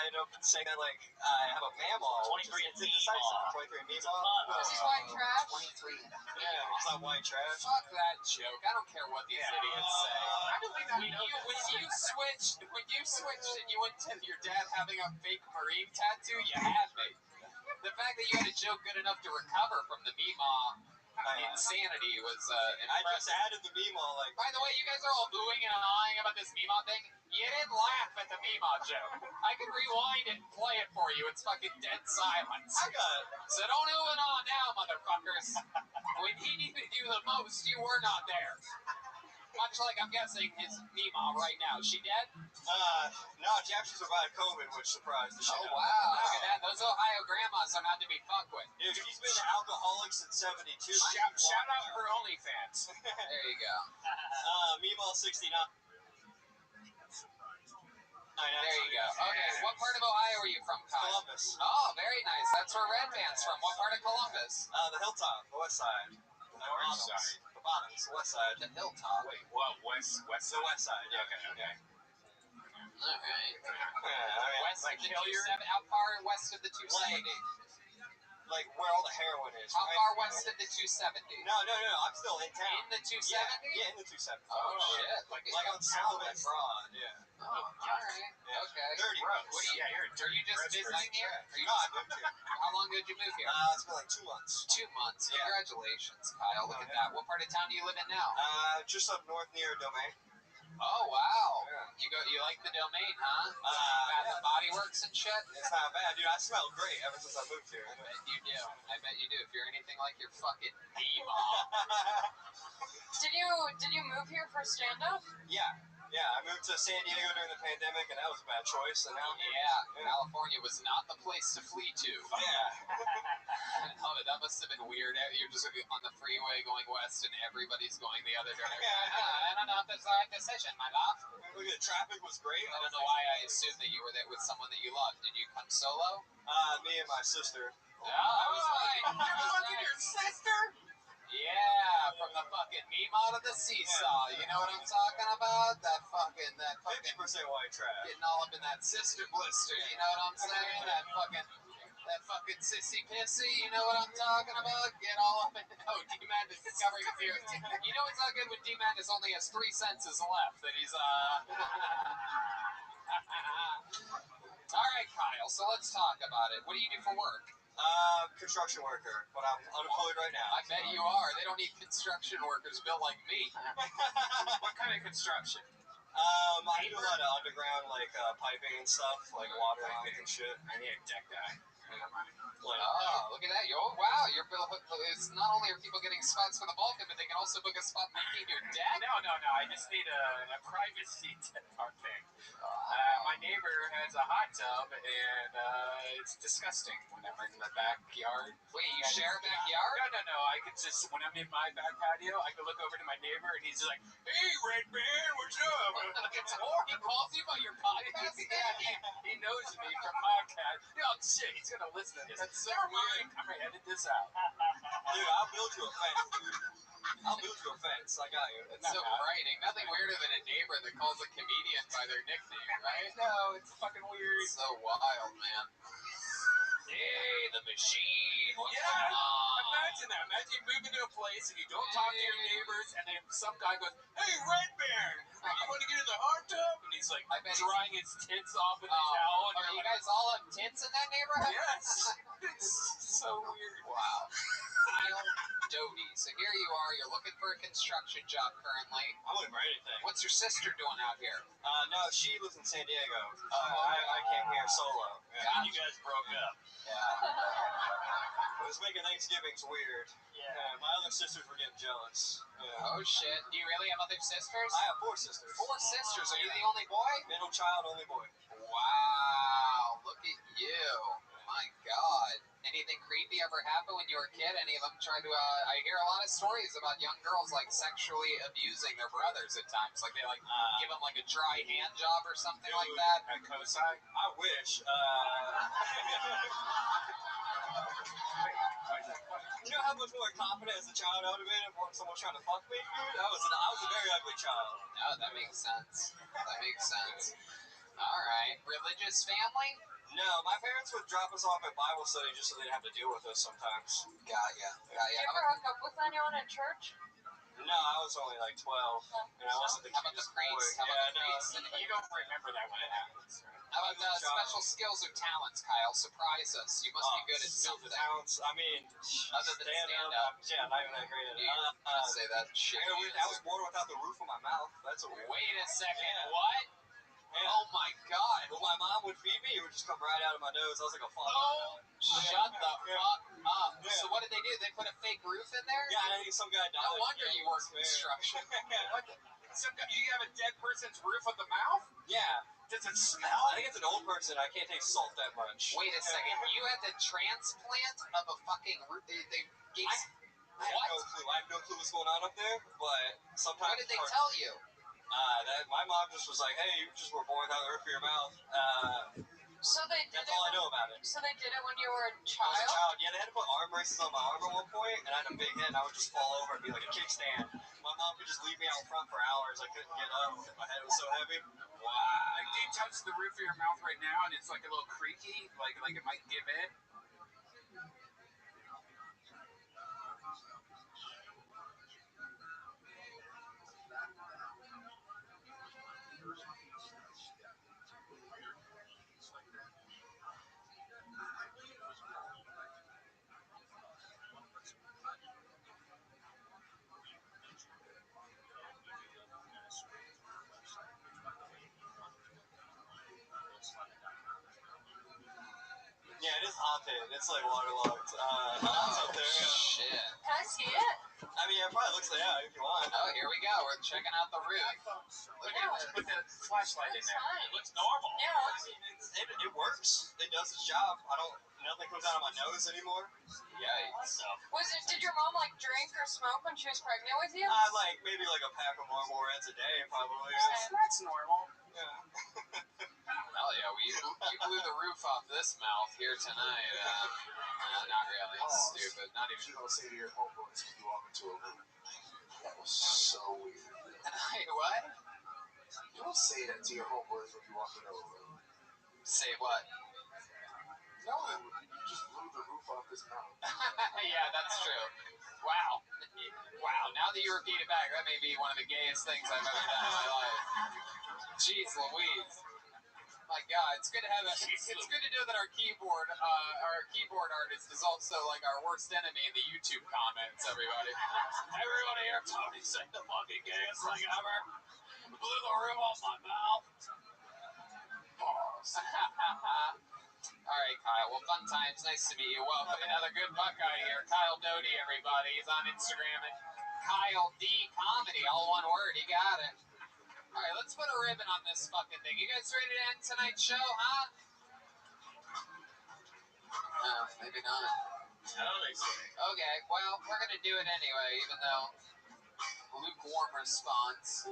ended up saying that, like, I have a mammal. 23 and Meemaw. 23 and Meemaw. This is white trash. 23 and Yeah, it's not white trash. Fuck that joke. I don't care what these idiots say. I believe that When you switched and you went to your dad having a fake marine tattoo, you had me. The fact that you had a joke good enough to recover from the Meemaw insanity was I just impressive. added the Meemaw, like... By the way, you guys are all oohing and ahhing about this Meemaw thing. You didn't laugh at the Meemaw joke. I can rewind it and play it for you. It's fucking dead silence. I got it. So don't ooh and ah now, motherfuckers. When he needed you the most, you were not there. Much like I'm guessing his Meemaw right now. Is she dead? No, she actually survived COVID, which surprised the shit Oh, out of me. wow. Look at that. Those Ohio grandmas are not to be fucked with. Dude, she's been an alcoholic since 72. Shout out her OnlyFans. There you go. Meemaw 69. There you go. Okay, what part of Ohio are you from, Kyle? Columbus. Oh, very nice. That's where Red Band's from. What part of Columbus? The hilltop, the west side. North side. The bottoms, the west side. The hilltop. Wait, what? West? The west side, yeah. Okay. All right. West like of the Hilliard? 270. How far west of the 270? Like where all the heroin is. How right? far west of the 270? No, I'm still in town. In the 270? Yeah, in the 270. Oh, shit. Like on South and Broad, yeah. Oh, all right. Yeah. Okay. Dirty. What are you, you're a are you just dirty visiting here? Are you No, I moved here. How long did you move here? It's been like 2 months. 2 months. Yeah. Congratulations, Kyle. Look at that. What part of town do you live in now? Just up north near Domain. Oh, wow. Yeah. You like the Domain, huh? Yeah. The Body Works and shit? It's not bad, dude. I smell great ever since I moved here. I bet you do. I bet you do. If you're anything like your fucking Meemaw. Did you move here for stand-up? Yeah, I moved to San Diego during the pandemic, and that was a bad choice. And now, Yeah, California was not the place to flee to. yeah. Oh, that must have been weird. You're just on the freeway going west, and everybody's going the other direction. I don't know if that's the right decision, my love. Look at the traffic was great. I don't know why I assumed that you were there with someone that you loved. Did you come solo? Me and my sister. Oh, I was right. You're fucking your sister? Yeah, from the fucking Meemaw to the seesaw. You know what I'm talking about? That fucking 50% white trash. getting all up in that sister blister. You know what I'm saying? That fucking sissy pissy. You know what I'm talking about? Get all up in. Oh, D-Man is discovering his ears. You know it's not good when D-Man is only has 3 senses left. That he's All right, Kyle. So let's talk about it. What do you do for work? Construction worker, but I'm unemployed right now. I bet you are. They don't need construction workers built like me. What kind of construction? I do a lot of underground, like, piping and stuff, like water lines and shit. I need a deck guy. Like, Oh, look at that. Oh, wow. It's not only are people getting spots for the Balkan, but they can also book a spot making your deck. No. I just need a privacy thing. My neighbor has a hot tub, and it's disgusting when I'm in the backyard. Wait, you share a backyard? No. I could just, when I'm in my back patio, I can look over to my neighbor, and he's just like, "Hey, Red Man, what's up?" He calls you by your podcast? Yeah, he knows me from podcast. Oh, shit, he's going to listen to this. That's so Never weird. mind. I'm going to edit this out. dude, I'll build you a fence, dude. I'll build you a fence. I got you. It's so frightening. Nothing weirder than a neighbor that calls a comedian by their nickname, right? No, it's fucking weird. It's so wild, man. Hey, the machine. What's Yeah. going on? Imagine that. Imagine you move into a place and you don't talk to your neighbors, and then some guy goes, "Hey, Red Bear, you want to get in the hot tub?" And he's like I bet drying his tits off with a towel. And Are you're you like, guys all have tits in that neighborhood? yes. It's so weird. Wow. Kyle Doty. So here you are. You're looking for a construction job currently. I'm looking for anything. What's your sister doing out here? No, she lives in San Diego. I came here solo. Yeah. And you guys broke up. Yeah. It was making Thanksgiving's weird. Yeah. My other sisters were getting jealous. Yeah. Oh shit. Do you really have other sisters? I have 4 sisters. 4 sisters. Are you the only boy? Middle child, only boy. Wow. Look at you. My God. Anything creepy ever happen when you were a kid? Any of them try to, I hear a lot of stories about young girls, like, sexually abusing their brothers at times. Like, they, give them, like, a dry hand job or something like that. At Kosai? I wish. You know how much more confident as a child I would have been if someone was trying to fuck me? Dude, I was a very ugly child. No, that makes sense. That makes sense. All right. Religious family? No, my parents would drop us off at Bible study just so they'd have to deal with us sometimes. Got ya. Did you ever hook up with anyone at church? No, I was only like 12, and I wasn't the How about the cutest boy. priest? How about the priest? You don't remember that when it happens, right? How about the special skills or talents, Kyle? Surprise us. You must be good at something. Talents, I mean, Other than stand-up. Yeah, not even that great at it. Say that shit. I was born without the roof of my mouth. That's a weird. Wait a second. Yeah. What? Yeah. Oh my god. When my mom would feed me, it would just come right out of my nose. I was like a fuck. Oh, shut the fuck up. Yeah. So what did they do? They put a fake roof in there? Yeah, I think some guy died. No wonder you work construction. What? You have a dead person's roof of the mouth? Yeah. Does it smell? I think it's an old person. I can't take salt that much. Wait a second. You had the transplant of a fucking roof? They gave... I have no clue. I have no clue what's going on up there, but sometimes... What did they tell you? That my mom just was like, hey, you just were born without the roof of your mouth. So they did That's all I know about it. So they did it when you were a I was a child? child. Yeah, they had to put arm braces on my arm at one point, and I had a big head, and I would just fall over and be like a kickstand. My mom could just leave me out front for hours. I couldn't get up. My head was so heavy. Wow. Like, do you touch the roof of your mouth right now and it's like a little creaky? Like it might give in? Yeah, it is haunted. It's like waterlogged. It's up there. Shit. Can I see it? I mean, it probably looks like that if you want. Oh, here we go. We're checking out the roof. Put the flashlight in That's there. fine. It looks normal. Yeah. It works. It does its job. Nothing comes out of my nose anymore. Yikes. Did your mom like drink or smoke when she was pregnant with you? Like maybe like a pack of Marlboro Reds a day, probably. That's normal. Yeah. Hell yeah, you blew the roof off this mouth here tonight. Not really. It's stupid. Not even. You don't say to your homeboys when you walk into a room. That was so weird. Hey, what? You don't say that to your homeboys when you walk into a room. Say what? No, you just blew the roof off his mouth. Yeah, that's true. Wow. Wow, now that you repeat it back, that may be one of the gayest things I've ever done in my life. Jeez Louise. My God, it's good to have it's good to know that our keyboard artist is also like our worst enemy in the YouTube comments, everybody. Everyone here, Tony said the fucking gayest thing ever. Blew the roof off my mouth. Pause. All right, Kyle. Well, fun times. Nice to meet you. Welcome. Another good Buckeye here. Kyle Doty, everybody. He's on Instagram at Kyle D Comedy. All one word. He got it. All right, let's put a ribbon on this fucking thing. You guys ready to end tonight's show, huh? No, maybe not. Okay, well, we're going to do it anyway, even though lukewarm response.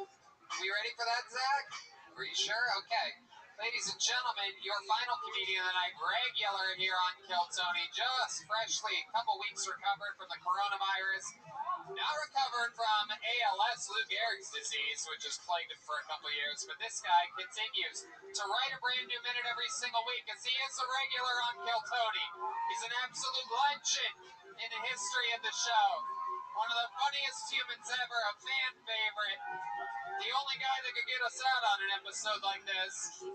We ready for that, Zach? Are you sure? Okay. Ladies and gentlemen, your final comedian of the night, regular here on Kill Tony, just freshly a couple weeks recovered from the coronavirus, now recovered from ALS, Lou Gehrig's disease, which has plagued him for a couple years, but this guy continues to write a brand new minute every single week, as he is a regular on Kill Tony. He's an absolute legend in the history of the show. One of the funniest humans ever, a fan favorite. The only guy that could get us out on an episode like this.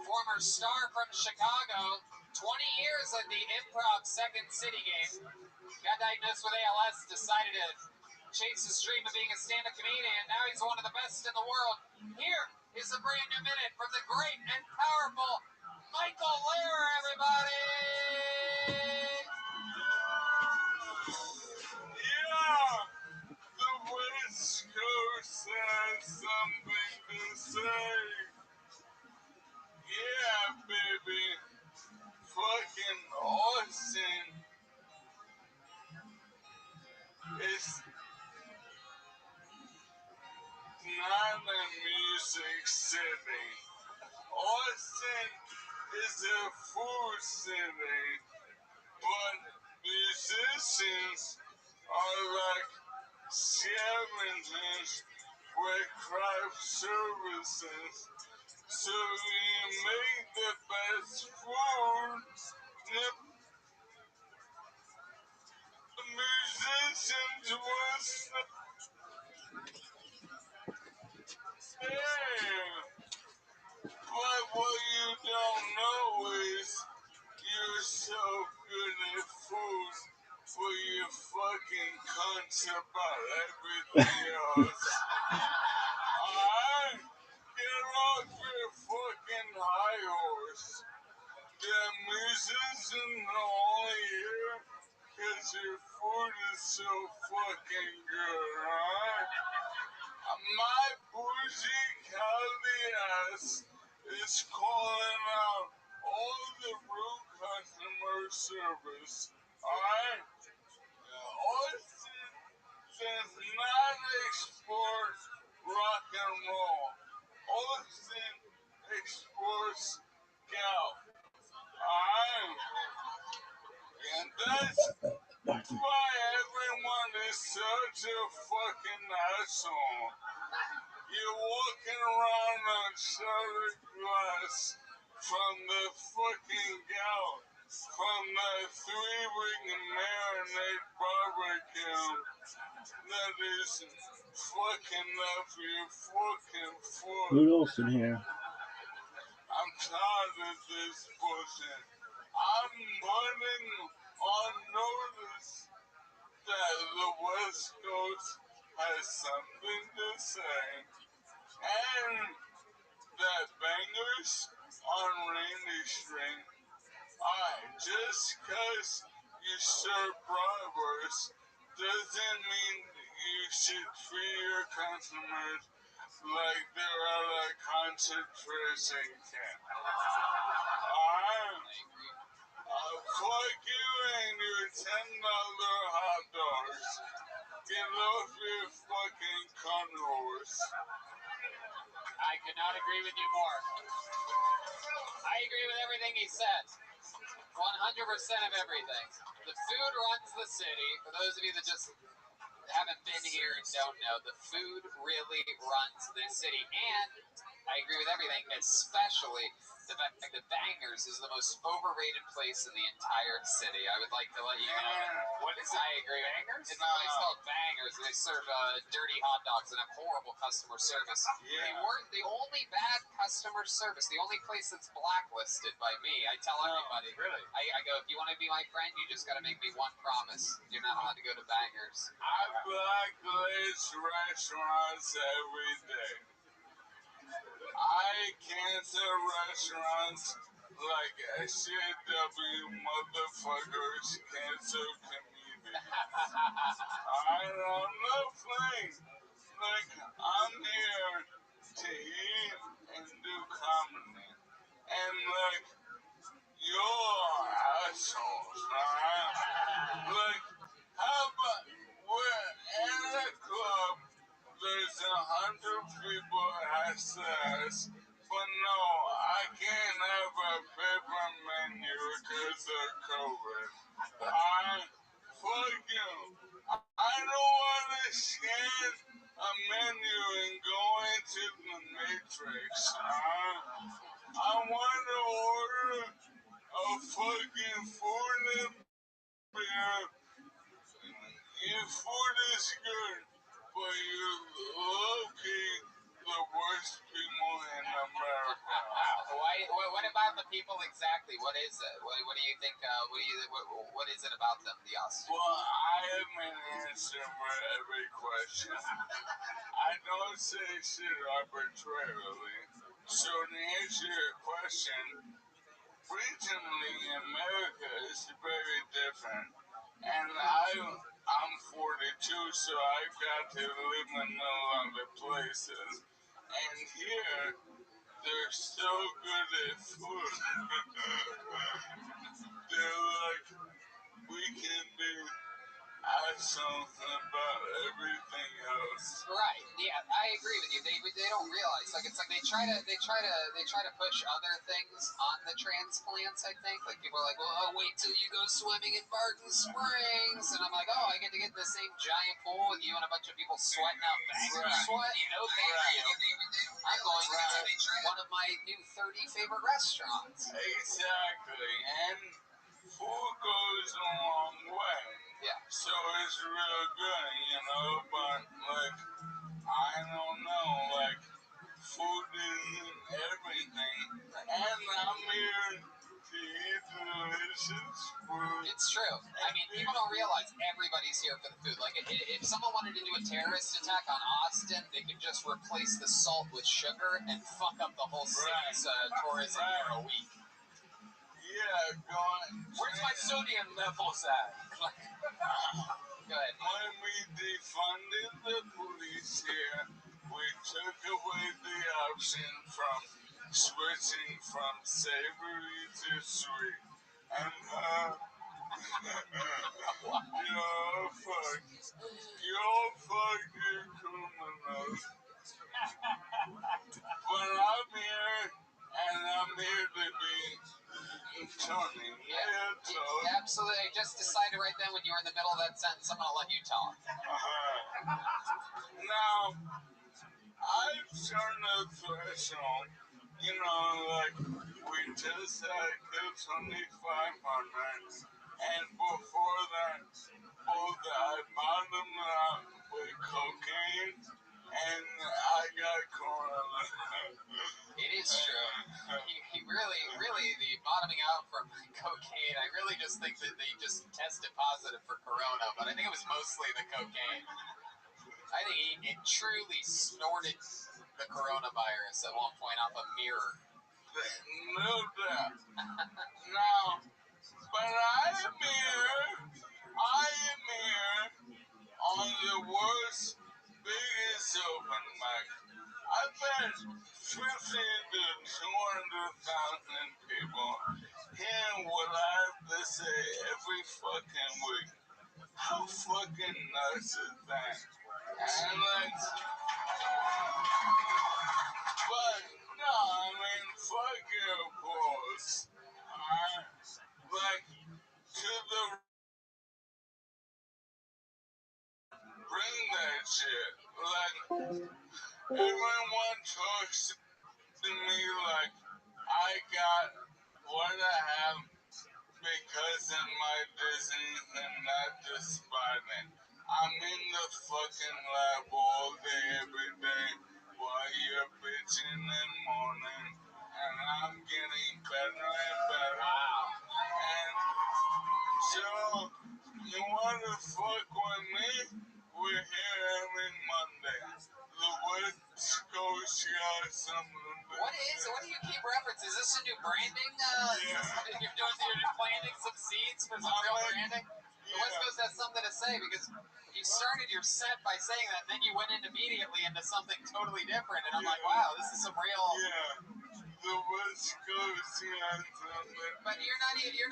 Former star from Chicago, 20 years at the Improv Second City game. Got diagnosed with ALS, decided to chase his dream of being a stand-up comedian, and now he's one of the best in the world. Here is a brand new minute from the great and powerful Michael Lehrer, everybody! Yeah! The West Coast has something to say. Yeah, baby. Fucking Austin. It's not a music city. Austin is a food city. But musicians are like scavengers with craft services. So you make the best food. The musicians was there. But what you don't know is you're so good at food, but you fucking cunts about everything else. Alright? Get off your fucking high horse. The musicians are only here because your food is so fucking good, alright? My bougie Cali ass is calling out all the rude customer service. Alright? Austin does not export rock and roll. Austin exports gout. Alright? And that's why everyone is such a fucking asshole. You're walking around on shattered glass from the fucking gout, from the 3-week marinade barbecue that is fucking up your fucking foot. Who else in here? I'm tired of this bullshit. I'm putting on notice that the West Coast has something to say, and that bangers on Rainy Street, just because you serve bratwurst doesn't mean you should treat your customers like they're at a concentration camp. I'll fuck you and your $10 hot dogs. Get off your fucking cunt horse. I could not agree with you more. I agree with everything he said. 100% of everything. The food runs the city. For those of you that just haven't been here and don't know, the food really runs this city. And I agree with everything, especially the fact that Bangers is the most overrated place in the entire city. I would like to let you know. What is it? I agree. Bangers? It's a place called Bangers. They serve dirty hot dogs and have horrible customer service. They weren't the only bad customer service. The only place that's blacklisted by me. I tell everybody. Really? I go, if you want to be my friend, you just got to make me one promise. You're not allowed to go to Bangers. I blacklist restaurants every day. I cancel restaurants like SJW motherfuckers cancel comedians. I'm not playing. Like, I'm here to eat and do comedy. And like, you're assholes, alright? Like, how about we're at a club, there's 100 people ass to ass, but no, I can't have a paper menu because of COVID. Fuck you. I don't want to scan a menu and go into the Matrix. I want to order a fucking food and beer. Your food is good, but you're low-key the worst people in America. What about the people exactly? What is it? What do you think? What is it about them, the us? Well, I have an answer for every question. I don't say shit arbitrarily. So to answer your question, regionally America is very different. And I'm 42, so I've got to live in a lot of places. And here, they're so good at food. They're like, we can do ask something about everything else. Right. Yeah, I agree with you. They don't realize like it's like they try to push other things on the transplants. I think like people are like, well, wait till you go swimming in Barton Springs, and I'm like, oh, I get to get in the same giant pool with you and a bunch of people sweating out bags of sweat. No, thank you. I'm going to one of my new 30 favorite restaurants. Exactly, and food goes a long way. Yeah. So it's real good, you know, but like, I don't know, like, food isn't everything, and I'm here to eat delicious food. It's true. I mean, people don't realize everybody's here for the food. Like, if someone wanted to do a terrorist attack on Austin, they could just replace the salt with sugar and fuck up the whole city's tourism for a week. Yeah, Where's my sodium levels at? Go ahead. when we defunded the police here, we took away the option from switching from savory to sweet. And, fuck you criminals. But I'm here, and I'm here to be Tony. Yeah, Tony. Absolutely. I just decided right then when you were in the middle of that sentence, I'm going to let you talk. Now, I've turned the threshold, you know, like, we just had Kill 2500, and before that, both I bottomed out with cocaine, and I got corona. It is true. He really, the bottoming out from cocaine, I really just think that they just tested positive for corona, but I think it was mostly the cocaine. I think he truly snorted the coronavirus at one point off a mirror. No doubt. Now, but I am here on the world's biggest open mic. I bet 50 to 200,000 people hearing what I have to say every fucking week. How fucking nuts is that? And like, but no, I mean, fuck your balls. Like, to the bring that shit. Like, everyone talks to me like I got what I have because of my disease and not despite it. I'm in the fucking lab all day, every day, while you're bitching and moaning, and I'm getting better and better. And so, you wanna fuck with me? We're here every Monday. The West Coast got some. What do you keep referencing? Is this a new branding? You're planting some seeds for some real branding? The West Coast has something to say because you started your set by saying that, and then you went in immediately into something totally different, and I'm like, wow, this is some real. Yeah, the West Coast got something. But you're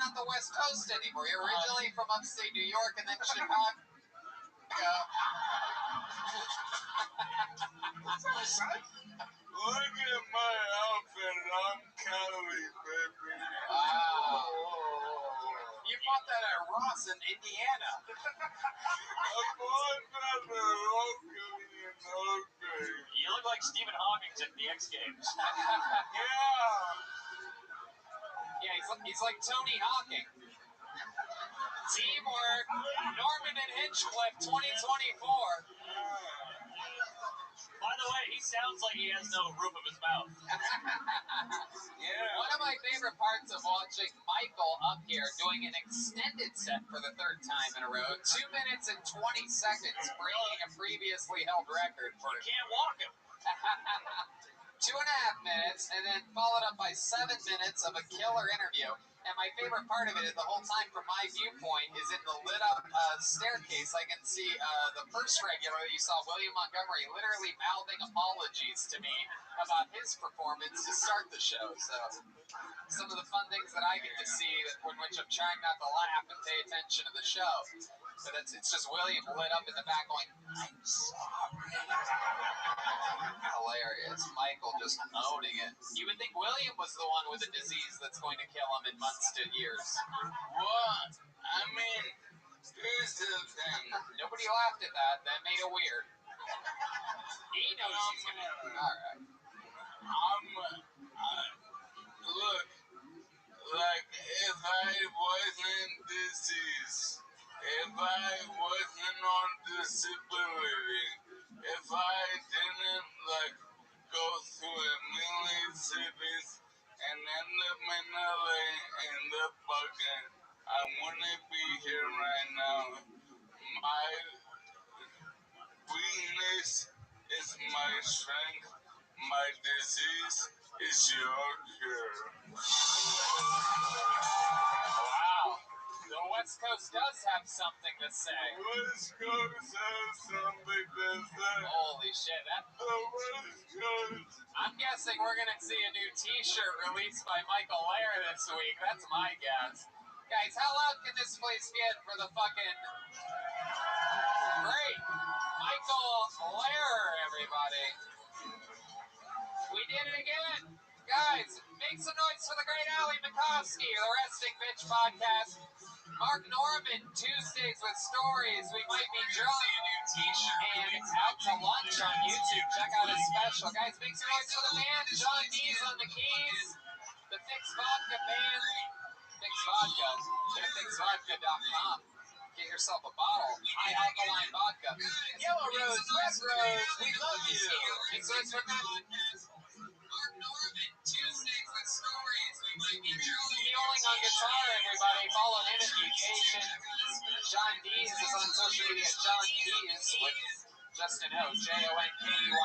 not the West Coast anymore. You're originally from upstate New York and then Chicago. Look at my outfit. I'm Cali, baby. Wow. You bought that at Ross in Indiana. I bought that at Oakley in Oakley. You look like Stephen Hawking at the X Games. Yeah, he's like Tony Hawking. Teamwork. Norman and Hinchcliffe 2024. By the way, he sounds like he has no roof of his mouth. Yeah. One of my favorite parts of watching Michael up here doing an extended set for the third time in a row, 2 minutes and 20 seconds, breaking a previously held record for. You can't walk him. 2.5 minutes, and then followed up by 7 minutes of a killer interview. And my favorite part of it is the whole time from my viewpoint is in the lit up staircase. I can see the first regular you saw, William Montgomery, literally mouthing apologies to me about his performance to start the show. So some of the fun things that I get to see, in which I'm trying not to laugh and pay attention to the show. But it's just William lit up in the back going, I'm sorry. Hilarious. Michael just owning it. You would think William was the one with a disease that's going to kill him in months to years. What? I mean, here's the thing. Nobody laughed at that. That made it weird. He knows he's going to... Alright. Look, like, if I wasn't diseased, if I wasn't on disability, if I didn't, like, go through a million cities and end up in LA and the bugging, I wouldn't be here right now. My weakness is my strength. My disease is your cure. Wow. The West Coast does have something to say. West Coast has something to say. Holy shit. The West Coast. I'm guessing we're going to see a new t-shirt released by Michael Lair this week. That's my guess. Guys, how loud can this place get for the fucking... Great. Michael Lair, everybody. We did it again. Guys, make some noise for the great Ali Makovsky, the Resting Bitch podcast. Mark Norman, Tuesdays with Stories. We might be drunk and out to lunch on YouTube. Check out his special. Guys, make some noise for the band. John D's on the keys. The Fix Vodka band. Fix Vodka. Go to fixvodka.com. Get yourself a bottle. High alkaline vodka. Yellow Rose, Red Rose, we love you. Make some noise for that. Mark Norman, Tuesdays with Stories. We might be Healing on guitar, everybody. Follow him at Mutation. John Dees is on social media at John Dees with Justin O. Jonkeyz.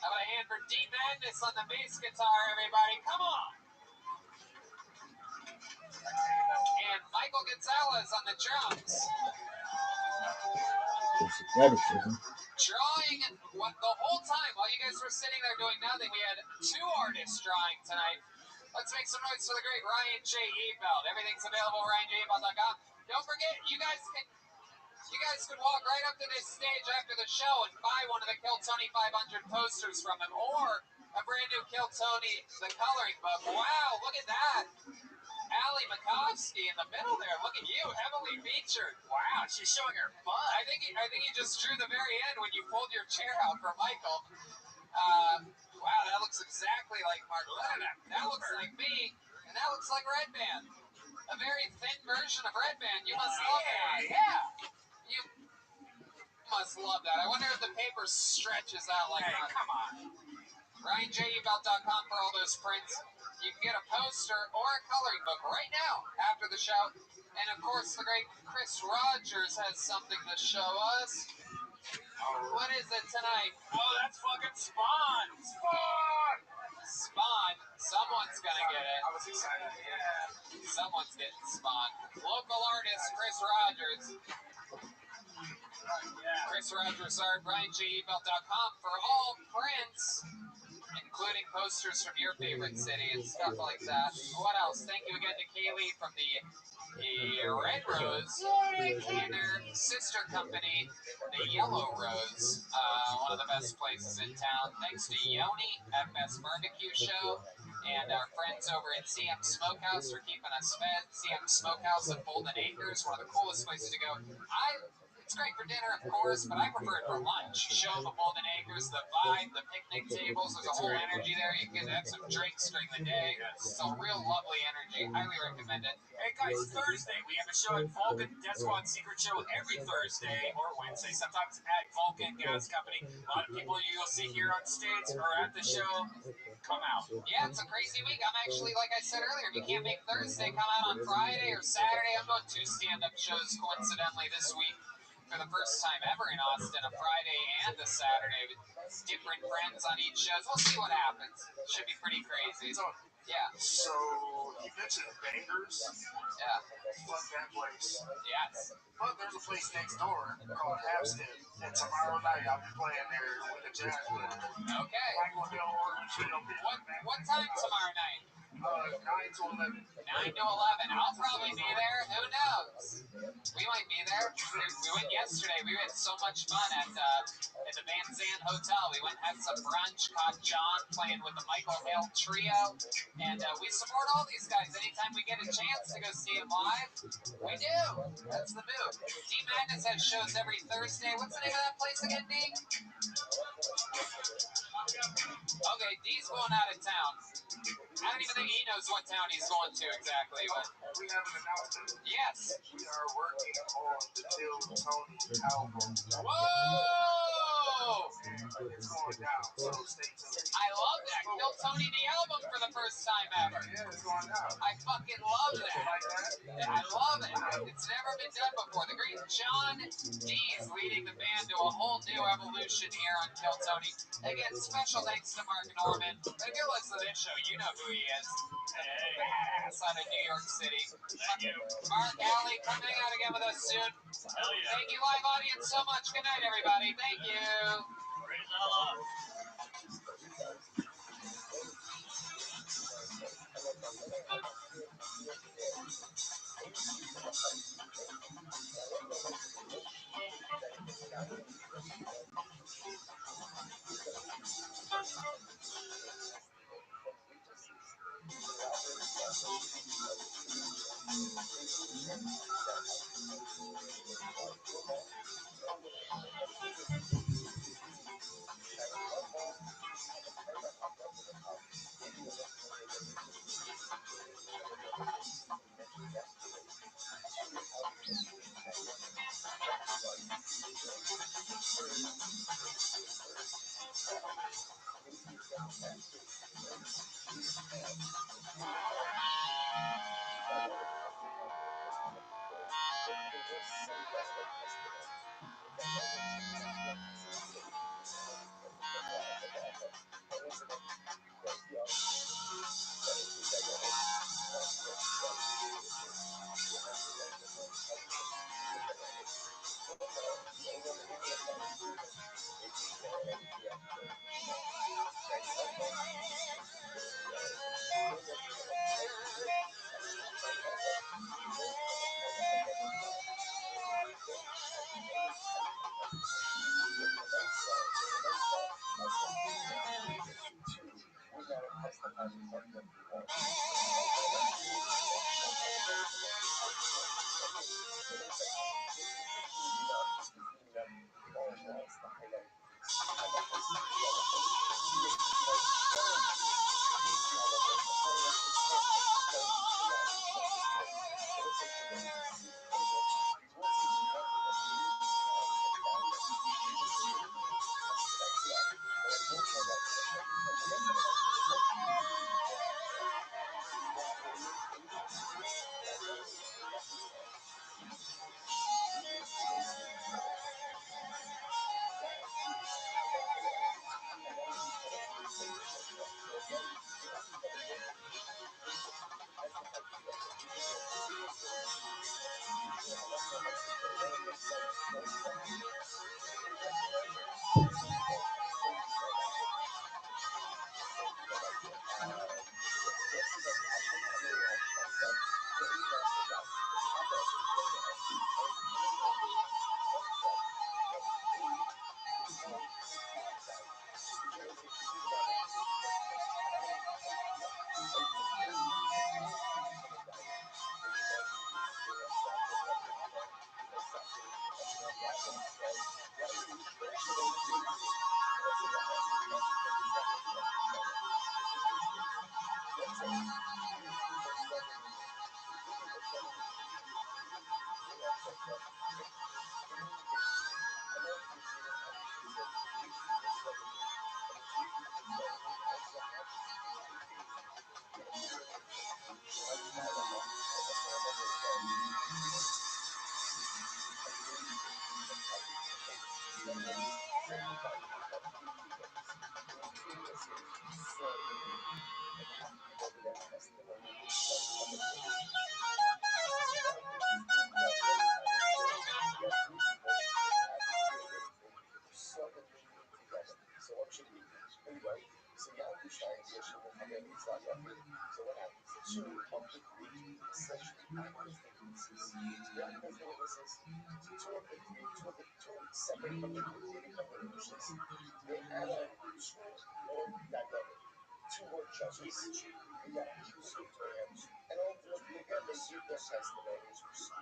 How about a hand for Deep Madness on the bass guitar, everybody? Come on. And Michael Gonzalez on the drums. Drawing the whole time while you guys were sitting there doing nothing. We had two artists drawing tonight. Let's make some noise for the great Ryan J. Ebelt. Everything's available at RyanJebelt.com. Don't forget, you guys could walk right up to this stage after the show and buy one of the Kill Tony 500 posters from him, or a brand new Kill Tony the coloring book. Wow, look at that. Ali Makovsky in the middle there. Look at you, heavily featured. Wow, she's showing her butt. I think you just drew the very end when you pulled your chair out for Michael. Wow, that looks exactly like Mark. Look at that. That looks like me, and that looks like Red Band. A very thin version of Red Band. You must love that. Yeah. You must love that. I wonder if the paper stretches out like that. Come on. RyanJebelt.com for all those prints. You can get a poster or a coloring book right now after the show. And of course, the great Chris Rogers has something to show us. What is it tonight? Oh, that's fucking Spawn. Spawn. Someone's gonna get it. I was excited. Yeah. Someone's getting Spawn. Local artist Chris Rogers. Chris Rogers art, RyanJebelt.com for all prints, including posters from your favorite city and stuff like that. What else? Thank you again to Kaylee from the Red Rose and their sister company, the Yellow Rose, one of the best places in town. Thanks to Yoni at Best Barbecue Show and our friends over at CM Smokehouse for keeping us fed. CM Smokehouse at Bolden Acres, one of the coolest places to go. It's great for dinner, of course, but I prefer it for lunch. Show the Bolden Acres, the vibe, the picnic tables. There's a whole energy there. You can have some drinks during the day. It's a real lovely energy. Highly recommend it. Hey guys, Thursday we have a show at Vulcan Death Squad Secret Show every Thursday or Wednesday, sometimes at Vulcan Gas Company. A lot of people you'll see here on stage or at the show. Come out. Yeah, it's a crazy week. I'm actually, like I said earlier, if you can't make Thursday, come out on Friday or Saturday. I'm doing 2 stand-up shows coincidentally this week. For the first time ever in Austin, a Friday and a Saturday with different friends on each show. We'll see what happens. Should be pretty crazy. Yeah. So, you mentioned Bangers. Yeah. Fuck that place. Yes. But there's a place next door called Hampstead, and tomorrow night I'll be playing there with the jazz band. Okay. Michael Hill or What time tomorrow night? 9 to 11. 9 to 11. I'll probably be there. Who knows? We might be there. We went yesterday. We had so much fun at the Van Zandt Hotel. We went and had some brunch, caught John playing with the Michael Hale Trio. And we support all these guys. Anytime we get a chance to go see them live, we do. That's the move. D Magnus has shows every Thursday. What's the name of that place again, D? Okay, D's going out of town. I don't even think he knows what town he's going to exactly. But We have an announcement. yes. We are working on the Till Tony album. Whoa! And it's going down, so stay tuned. I love that. Kill Tony the album for the first time ever. Yeah, it's going down. I fucking love You that. like that? I love it. It's never been done before. The great John D is leading the band to a whole new evolution here on Kill Tony. Again, special thanks to Mark Norman. If you listen to this show, you know who he is. Badass out of New York City. Thank you. Mark Alley, come hang out again with us soon. Hell yeah. Thank you, live audience, so much. Good night, everybody. Thank you. Praise Allah. So Yankelstein Kirchen will have a Islam Rabbi. So what happens? Two of the three essentially act as the witnesses. They act as the witnesses. Two of the three, two separate from the group, they become the witnesses. They add on two more dialogue, two more judges. They got accusatorial. And ultimately, again, they give their testimonies.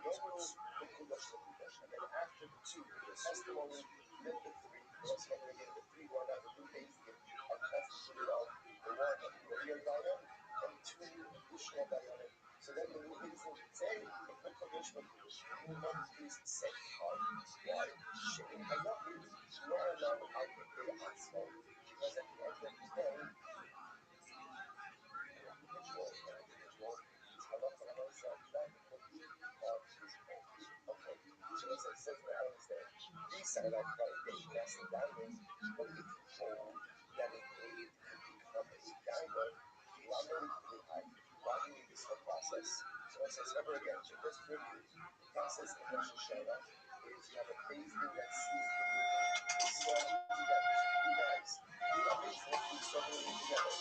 Yomru Mekudash Mekudash. And then after the two give their testimony, then the three, again, the three run out the new days are constituted of the one regular Dayan and two additional Dayanim. So then the new days say, Mekudash Mekudash. You must please set hard. Why? Shame Hayabim, nor allow Al-Bikir Atzmo. Because at the end of the day, individual is halacha l'maisa not looking on his own. Okay, so it says what else there? These are like validation, that's the diamond. But if you hold that an aid could become a diamond, why do you need this whole process? So it says, remember again, so just to review, the process in Rosh Hashanah is you have a phase in that sees the movie, they saw it together. So you guys, you have a phase in saw the movie together.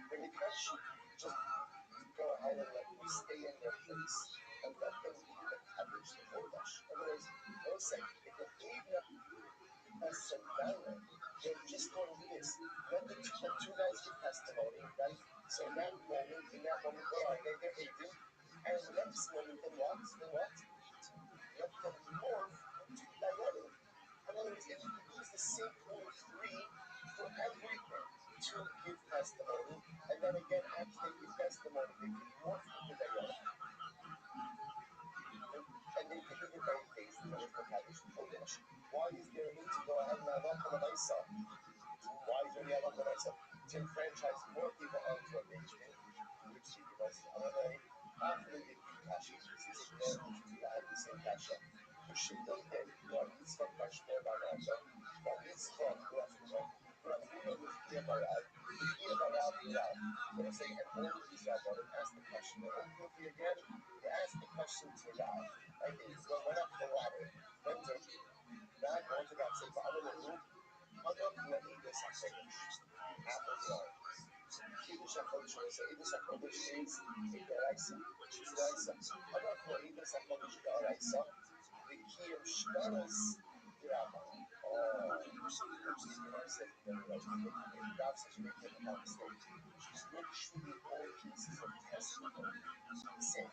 When you can't just go ahead and let them stay in their place and let them be the coverage the Kodesh. In other words, don't say, if the Aid as a diamond, they're just going to do this. Let the two guys give testimony, right? So in that moment, what are they? They're aiding. And the next moment, then what? Let them morph into diamond. In other words, if you use the same point three for everything to give testimony, and then again, after they give testimony, they can morph into diamond. And they can do the very things that they can have in Kodesh. Why is there a need to go ahead and have a Maisa? Why is there a Maisa? To enfranchise more people onto a page, which you give us after they give Kasha. This is advantage to have the same Kasha. Pushing them in, what is from Kashmir Barada, what is from Rafuna with Kia Barad, Kia Barad Murad. What I'm saying, and all of these Rabbanim ask the question, and ultimately again, they ask the question to God. Right? They went up the ladder, went to God, going to God, said, Father, Adam Le'idus HaKodesh. Apples and oranges. Kiddush HaKodesh, when I say Idus HaKodesh is a Deraisa. It's Deraisa. Adam Le'idus HaKodesh Deraisa. V'kiyam Shtaros Dirama. Oh, actually, the Gemara says in the Rav says you make a mistake. Literally all pieces of testimony. Same.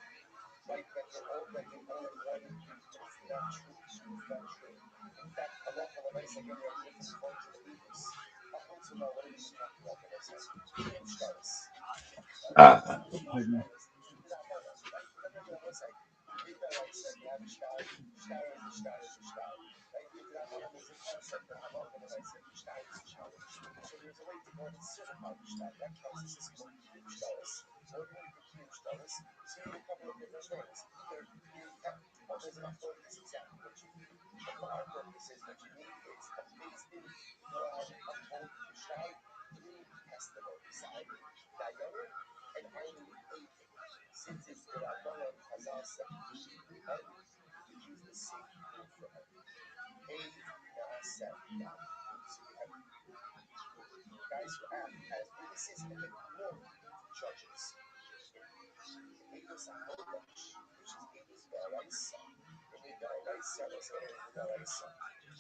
Right, that they're all one. It's not true. It's not true. In fact, Allah again, there are different forms of Idus. Up until now, what are we talking about? What I said? Kiyam Shtaros. So there's a way to go and certify the shtar. That process is called kiyum shtaros. Ordinary for kiyum shtaros, so you need a couple of different things. Either you have, there's enough for this exactly what you need. But for our purposes, what you need is a based in go ahead and uphold the shtar through testimony. So I need dayanim and I need aiding. Since it's the Rabbanan Chazal separation, right? We use the same rule for everything. Aid, Naaseh, Yam. So we have guys who act as witnesses and then more judges. Idus HaKodesh, which is Idus Daraisa. In the Daraisa, let's say in the Daraisa,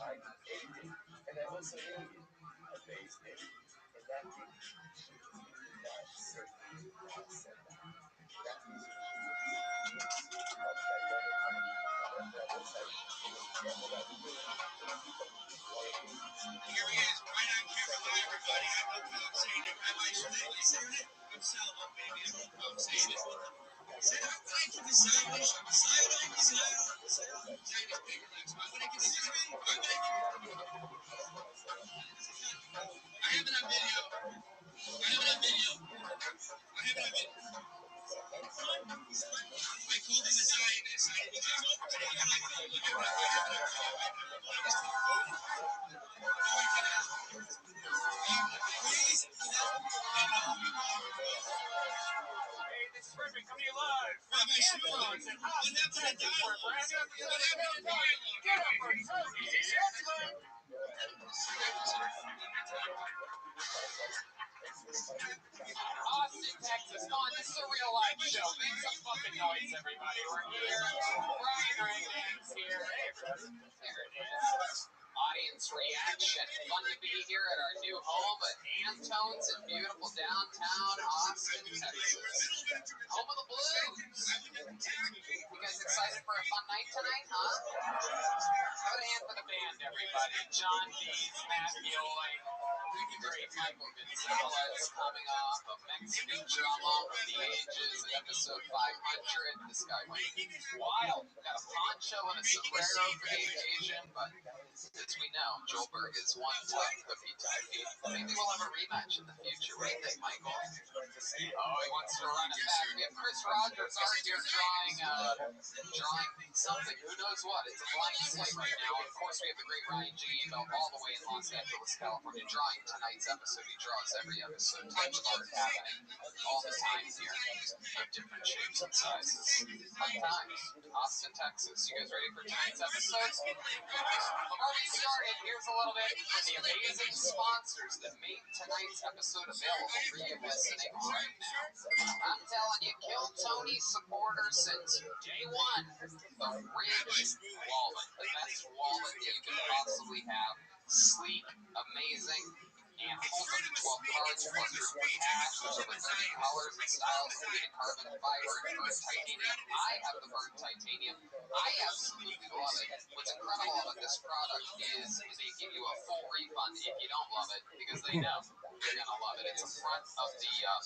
I aided, and I also aided a based in that case, which is not certain, not said. That is Hey, this is Rabbi coming to you live from Anthony's in Austin, Texas, where brand new episode of Kill Tony. Get up for Tony. Gentlemen. Austin, Texas. Come on, this is a real life show. Make some fucking noise, everybody. We're here. Brian Reagan's here. Hey, there it is. Audience reaction. Fun to be here at our new home at Antone's in beautiful downtown Austin, Texas. Home of the Blues. You guys excited for a fun night tonight, huh? Put a hand for the band, everybody. John Dees, Matt Mueller, great Michael Gonzalez coming off a Mexican drama from the ages in episode 500. This guy went wild. Got a poncho and a sombrero for the occasion, but as we know, Joelberg is one tough cookie type. Maybe we'll have a rematch in the future. What do you think, Michael? Oh, he wants to run it back. We have Chris Rogers art here drawing something. Who knows what? It's a blank slate right now. Of course, we have the great Ryan G. all the way in Los Angeles, California, drawing tonight's episode. He draws every episode. Tons of art happening all the time here of different shapes and sizes. Fun times. Austin, Texas. You guys ready for tonight's episode? Before we started, here's a little bit from the amazing sponsors that made tonight's episode available for you listening right now. I'm telling you, Kill Tony supporters since day one. The Ridge wallet, the best wallet that you could possibly have. Sleek, amazing, and holds up to 12 cards plus room for cash. There's over 30 colors and styles, including carbon fiber and burnt titanium. I have the burnt titanium. I absolutely love it. What's incredible about this product is they give you a full refund if you don't love it, because they know you're going to love it. It's a front of the hand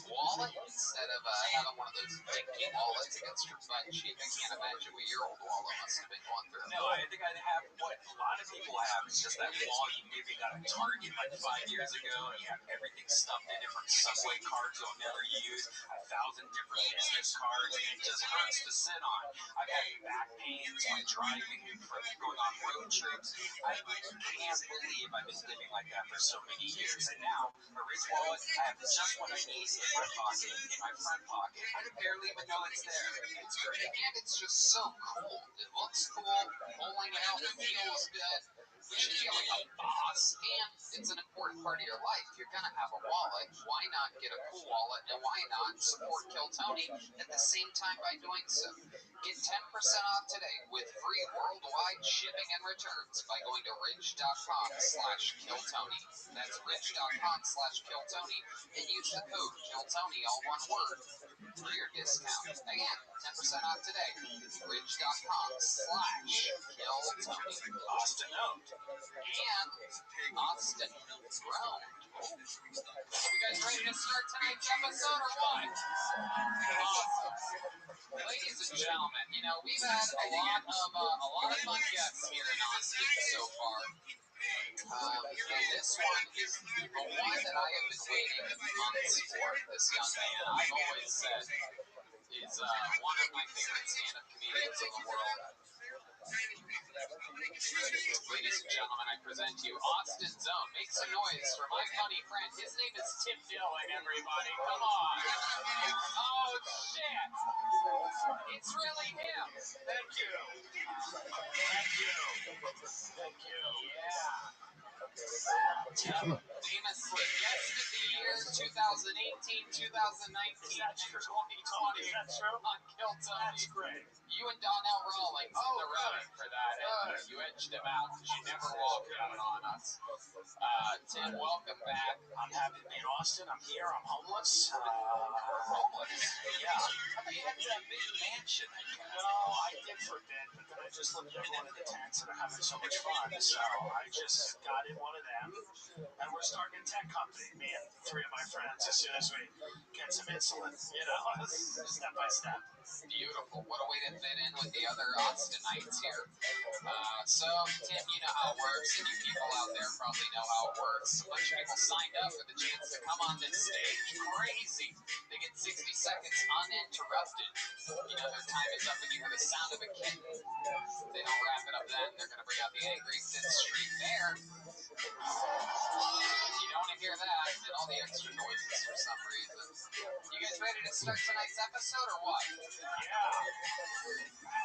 wallet instead of having one of those dinky wallets against your butt cheek. I can't imagine what your old wallet must have been going through. No, I think I'd have what a lot of people have. It's just that wall you maybe got at Target like 5 years ago, and you have everything stuffed in it from Subway cards you'll never use, 1,000 different business cards, and it just hurts to sit on. I've had back pains while driving, from going on road trips. I can't believe I've been living like that for so many years. And now, a Ridge wallet, I have just what I need in my pocket, in my front pocket. I barely even know it's there. It's great, and it's just so cool. It looks cool, pulling it out, it feels good. You should feel like a boss, and it's an important part of your life. You're going to have a wallet. Why not get a cool wallet, and why not support Kill Tony at the same time by doing so? Get 10% off today with free worldwide shipping and returns by going to ridge.com/KillTony. That's ridge.com/KillTony, and use the code KillTony, all one word, for your discount. Again, 10% off today. Ridge.com/KillTony. Austin note. And Austin grown. You guys ready to start tonight's episode or what? Awesome. Ladies and gentlemen, you know, we've had a lot of fun guests here in Austin so far. And this one is the one that I have been waiting months for. This young man, I've always said, is one of my favorite stand-up comedians in the world. Ladies and gentlemen, I present to you Austin Zone. Make some noise for my funny friend. His name is Tim Dillon, everybody. Come on. Oh, shit. It's really him. Thank you. Thank you. Thank you. Yeah. Famously, guest of the year 2018, 2019, and 2020 That's true. on Kill Tony. That's great. You and Donnell Rawlings in the running for that. You edged him out because you never walked out on us. Tim, welcome back. I'm happy to be Hey, Austin, I'm here. I'm homeless. Homeless? Yeah. I thought you had that big mansion. No, I did for a bit, but then I just looked at everyone in the tents and they're having so much fun. So I just got in one of them, and we're starting a tech company, me and three of my friends, as soon as we get some insulin, step by step. Beautiful. What a way to fit in with the other Austinites here. So, Tim, you know how it works, and you people out there probably know how it works. A bunch of people signed up for the chance to come on this stage. Crazy. They get 60 seconds uninterrupted. You know, their time is up and you hear the sound of a kitten. If they don't wrap it up then, they're going to bring out the angry 5th Street Bear. You don't want to hear that and all the extra noises for some reason. You guys ready to start tonight's episode or what? Yeah.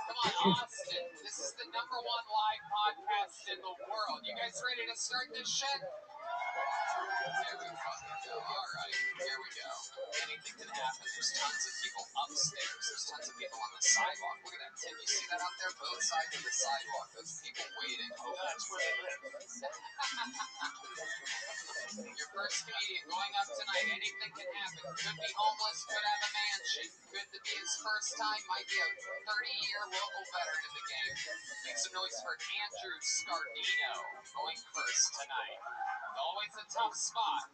Come on, Austin. This is the #1 live podcast in the world. You guys ready to start this shit? There we fucking go. All right, here we go. Anything can happen. There's tons of people upstairs. There's tons of people on the sidewalk. Look at that, Tim. You see that out there? Both sides of the sidewalk. Those people waiting. Oh, that's where they live. Your first comedian going up tonight. Anything can happen. Could be homeless. Could have a mansion. Could be his first time. Might be a 30-year local veteran in the game. Make some noise for Andrew Scardino going first tonight. Always a tough spot.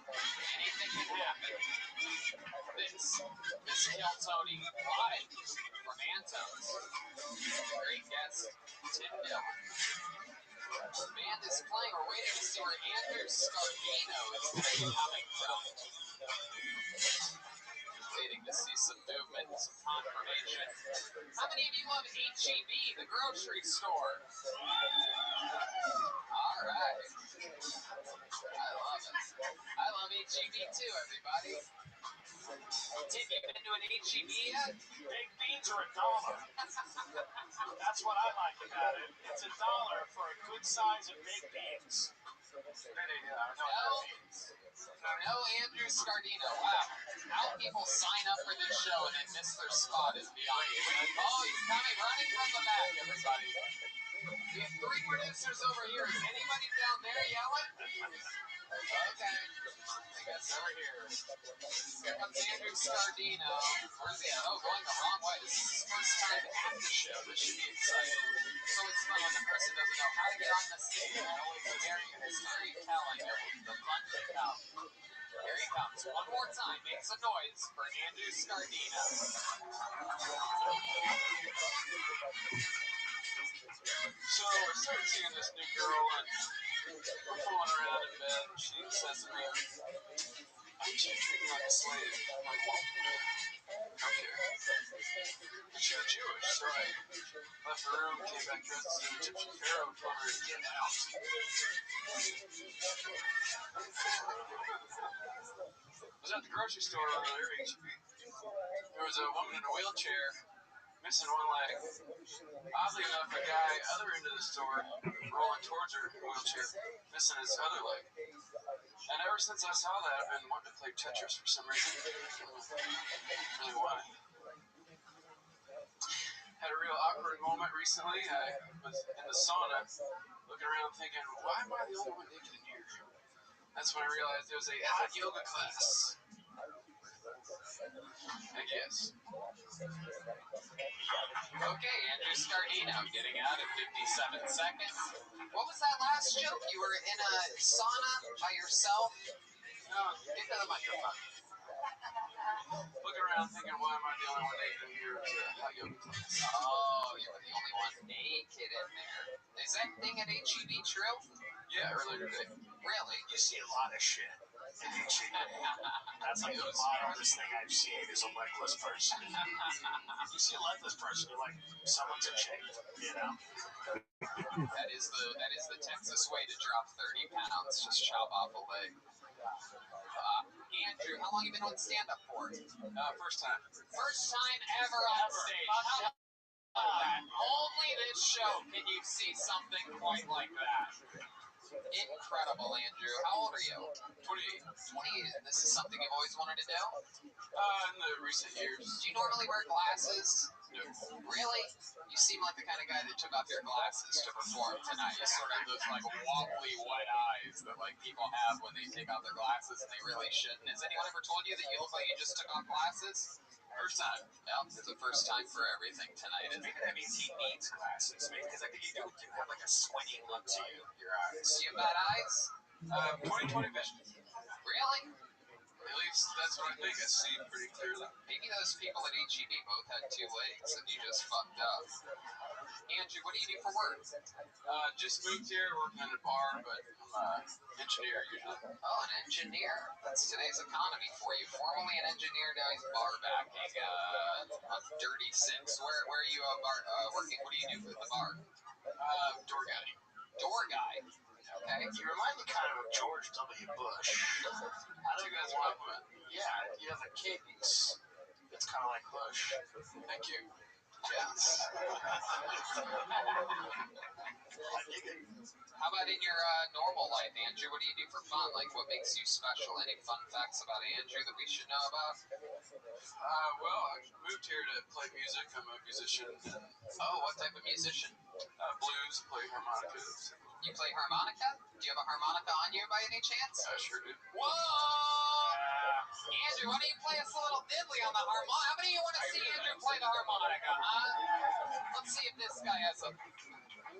Anything can happen. This is Kill Tony live from Anto's. Great guest, Tim Dillon. Band is playing. We're waiting to see where Andrew Scardino is going to be coming from. Waiting to see some movement, some confirmation. How many of you love H-E-B, the grocery store? All right. I love it. I love H-E-B too, everybody. Tim, you been to an H-E-B yet? Baked beans are $1. That's what I like about it. It's $1 for a good size of baked beans. No Andrew Scardino. Wow. How people sign up for this show and then miss their spot is beyond me. Oh, he's coming running from the back, everybody. We have 3 producers over here. Is anybody down there yelling? Okay. I guess over here. Here comes Andrew Scardino. Where's he at? Oh, going the wrong way. This is his first time at the show. This should be exciting. It's always fun when the person doesn't know how to get on the stage. Always very history telling of the fun to come. Here he comes. One more time. Make some noise for Andrew Scardino. So I started seeing this new girl, and we're fooling around in bed, and she says to me, "I want you to treat me like a slave." I'm like, "Well, okay." She was Jewish, so I left the room, came back dressed as an Egyptian pharaoh, told her to get out. I was at the grocery store earlier, HEB. There was a woman in a wheelchair, missing one leg. Oddly enough, a guy other end of the store, rolling towards her wheelchair, missing his other leg. And ever since I saw that, I've been wanting to play Tetris for some reason. Really why. Had a real awkward moment recently. I was in the sauna, looking around thinking, why am I the only one naked in here? That's when I realized there was a hot yoga class. I guess. Okay, Andrew Scardino getting out in 57 seconds. What was that last joke? You were in a sauna by yourself? No, Get to the microphone. looking around thinking, why am I the only one naked in here? It was a hot yoga class. Oh, you were the only one naked in there. Is that thing at HEB true? Yeah, earlier today. Really? You see a lot of shit. That's like the modernest thing I've seen is a legless person. You see a legless person, you're like, someone's in shape, you know? That is the Texas way to drop 30 pounds. Just chop off a leg. Andrew, how long have you been on stand-up for? First time. First time ever on stage. How about that? Only this show can you see something quite like that. Incredible, Andrew. How old are you? 28. 28. This is something you've always wanted to do? In the recent years. Do you normally wear glasses? No. Really? You seem like the kind of guy that took off your glasses to perform tonight. Just sort of those like wobbly white eyes that like people have when they take off their glasses and they really shouldn't. Has anyone ever told you that you look like you just took off glasses? First time. Well, it's a first time for everything tonight. Maybe that means he needs glasses. Maybe because I think you do have like a squinting look to you, your eyes. Do you have bad eyes? 20/20 vision. Really? At least that's what I think. I see pretty clearly. Maybe those people at HEB both had two legs and you just fucked up. Andrew, what do you do for work? Just moved here, working in a bar, but I'm an engineer usually. Oh, an engineer. That's today's economy for you. Formerly an engineer, now he's bar backing on dirty sinks. Where are you working? What do you do at the bar? Door guy. Door guy. Okay. You remind me kind of George W. Bush. I think that's a compliment. Yeah, you have a cadence. It's kind of like Bush. Thank you. Yes. I dig it. How about in your normal life, Andrew? What do you do for fun? Like, what makes you special? Any fun facts about Andrew that we should know about? Well, I moved here to play music. I'm a musician. Oh, what type of musician? Blues, play harmonicas. You play harmonica? Do you have a harmonica on you by any chance? I sure do. Whoa! Andrew, why don't you play us a little diddly on the harmonica? How many of you want to see Andrew play the harmonica, huh? Let's see if this guy has a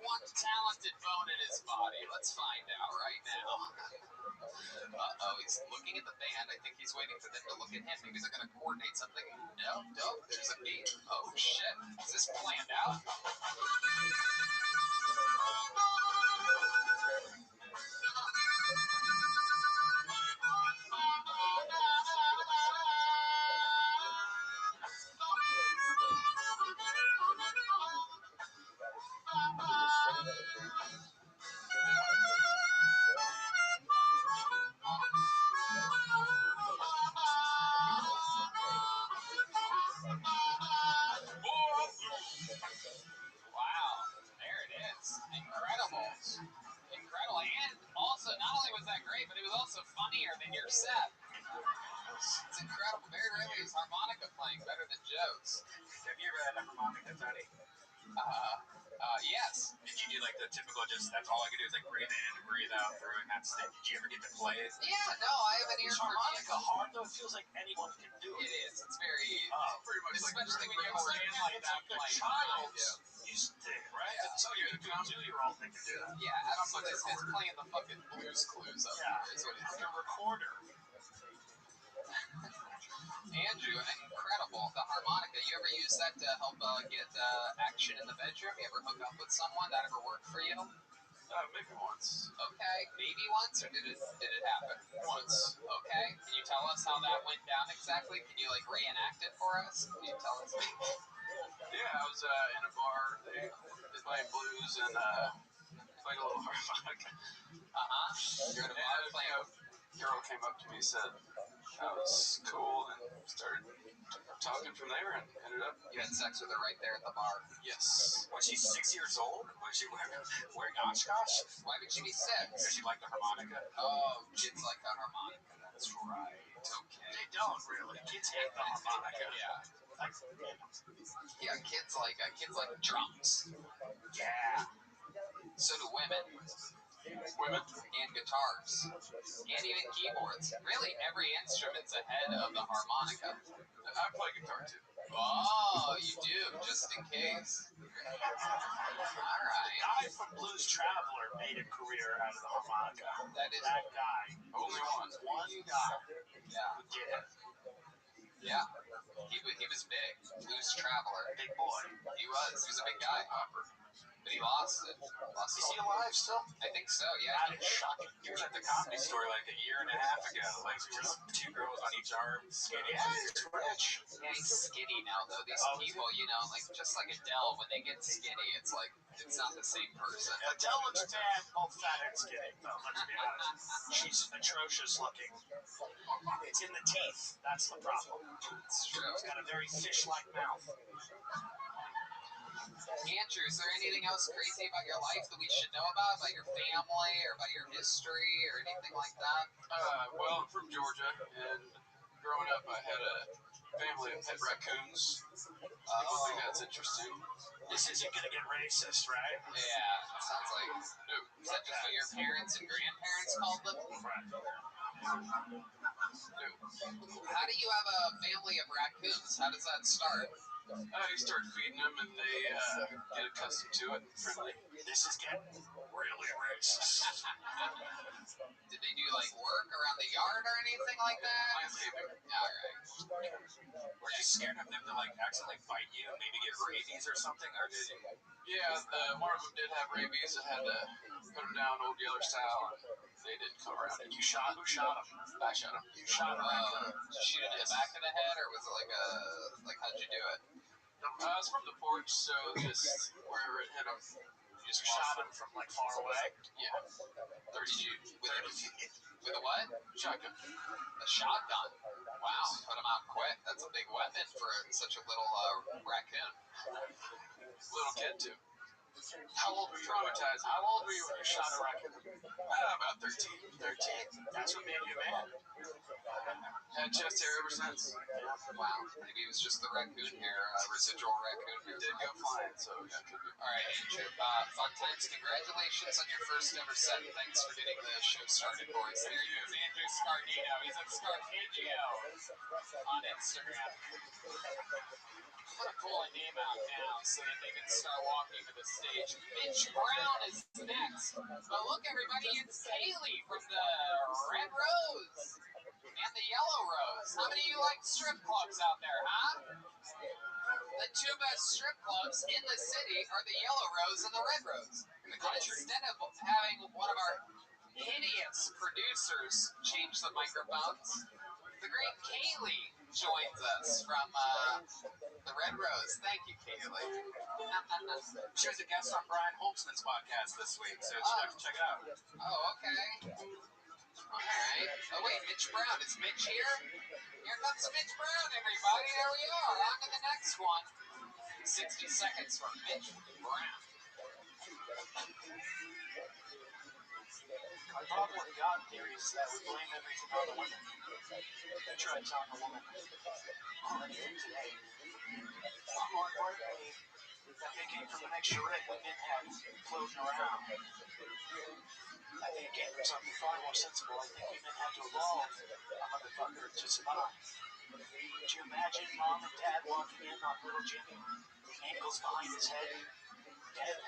one talented bone in his body. Let's find out right now. Uh-oh, he's looking at the band. I think he's waiting for them to look at him. Maybe they're going to coordinate something. No, there's a beat. Oh, shit. Is this planned out? Wow, there it is. Incredible. Incredible. And also, not only was that great, but it was also funnier than your set. It's incredible. Very rarely is harmonica playing better than Joe's. Have you ever had a harmonica, Tony? Yes. Did you do like the typical that's all I can do is like breathe in and breathe out through it and that's it? Did you ever get to play it? Yeah, no, I have an ear Is for harmonica music. hard though? It feels like anyone can do It it. is. It's very, Pretty much especially when you're It's recording like, like it's that. like a Playing child's harmonica. used to, right? Yeah. So you're the 2-year-old that can do that. Yeah, Adam Put is playing the fucking Blues Clues up Yeah, there. Is what it's he's like a recorder. Andrew, incredible. The harmonica. You ever use that to help get action in the bedroom? You ever hook up with someone? That ever worked for you? Maybe once. Okay, maybe once, or did it happen? Once. Okay, can you tell us how that went down exactly? Can you like reenact it for us? Can you tell us? Yeah, I was in a bar. They playing blues and played a little harmonica. You're at a bar playing. Girl came up to me and said that was cool and started talking from there and ended up. You had sex with her right there at the bar. Yes. Was she 6 years old? Was she wearing Oshkosh? Why would she be Because 6? she liked the harmonica? Oh, kids like the harmonica. That's right. Okay. They don't really. Kids hate the harmonica. Yeah. Like, Yeah, kids like drums. yeah. So do women. Women? And guitars. And even keyboards. Really, every instrument's ahead of the harmonica. I play guitar too. Oh, you do, just in case. Alright. The guy from Blues Traveler made a career out of the harmonica. That is, That guy. Only one. One guy yeah. who did it. Yeah. He was big. Blues Traveler. Big boy. He was a big guy. But he lost it. Is he alive still? I think so, yeah. That is shocking. He was at the Comedy Store like a year and a half ago. Like just 2 girls on each arm. Skinny. Yeah, he's rich. Yeah, he's skinny now, though. These people, you know, like just like Adele, when they get skinny, it's like it's not the same person. Adele looks bad, both fat and skinny, though, let's be honest. She's atrocious looking. It's in the teeth. That's the problem. It's true. She's got a very fish-like mouth. Andrew, is there anything else crazy about your life that we should know about your family, or about your history, or anything like that? Well, I'm from Georgia, and growing up, I had a family of pet raccoons. I think that's interesting. This isn't gonna get racist, right? Yeah, it sounds like. Ooh, is that just what your parents and grandparents called them? How do you have a family of raccoons? How does that start? You start feeding them, and they get accustomed to it and friendly. This is getting really racist. Did they do like work around the yard or anything like that? Landscaping. All right. Were you scared of them to like accidentally bite you and maybe get rabies or something, or did you? Yeah, one of them did have rabies. I had to put him down old Yeller style, and they didn't come around. You shot? Who shot him? I shot him. You shot a raccoon. Shoot it in the back of the head, or was it like how'd you do it? It's from the porch, so just wherever it hit him. You just shot him from like far away. Yeah. 30 feet. With a what? Shotgun. A shotgun. Wow, put him out quick. That's a big weapon for such a little raccoon. Little kid, too. How old were you? Traumatized. How old were you when you shot a raccoon? About 13. 13. That's what made you mad. Had chest hair ever since. Wow, maybe it was just the raccoon hair, residual raccoon hair. Did go flying, so yeah, could be. All right, Andrew. Fun times. Congratulations on your first ever set. Thanks for getting the show started, boys. There he is, Andrew Scardino. He's at Scarcagio on Instagram. Put a cool name out now so that they can start walking to the stage. Mitch Brown is next. But look, everybody, it's Kaylee from the Red Rose and the Yellow Rose. How many of you like strip clubs out there, huh? The two best strip clubs in the city are the Yellow Rose and the Red Rose. But instead of having one of our hideous producers change the microphones, the great Kaylee joins us from the Red Rose. Thank you, Kaylee. She was a guest on Brian Holtzman's podcast this week, so you have to check it out. Oh, okay. All right. Oh, wait, Mitch Brown. Is Mitch here? Here comes Mitch Brown, everybody. There we are. On to the next one. 60 seconds from Mitch Brown. My problem with God theory is that we blame everything on the women. I tried telling a woman, anything today. More importantly, that they came from the next charrette women had floating around. I think it came from something far more sensible. I think women had to evolve a motherfucker to survive. Could you imagine mom and dad walking in on little Jimmy, ankles behind his head, dead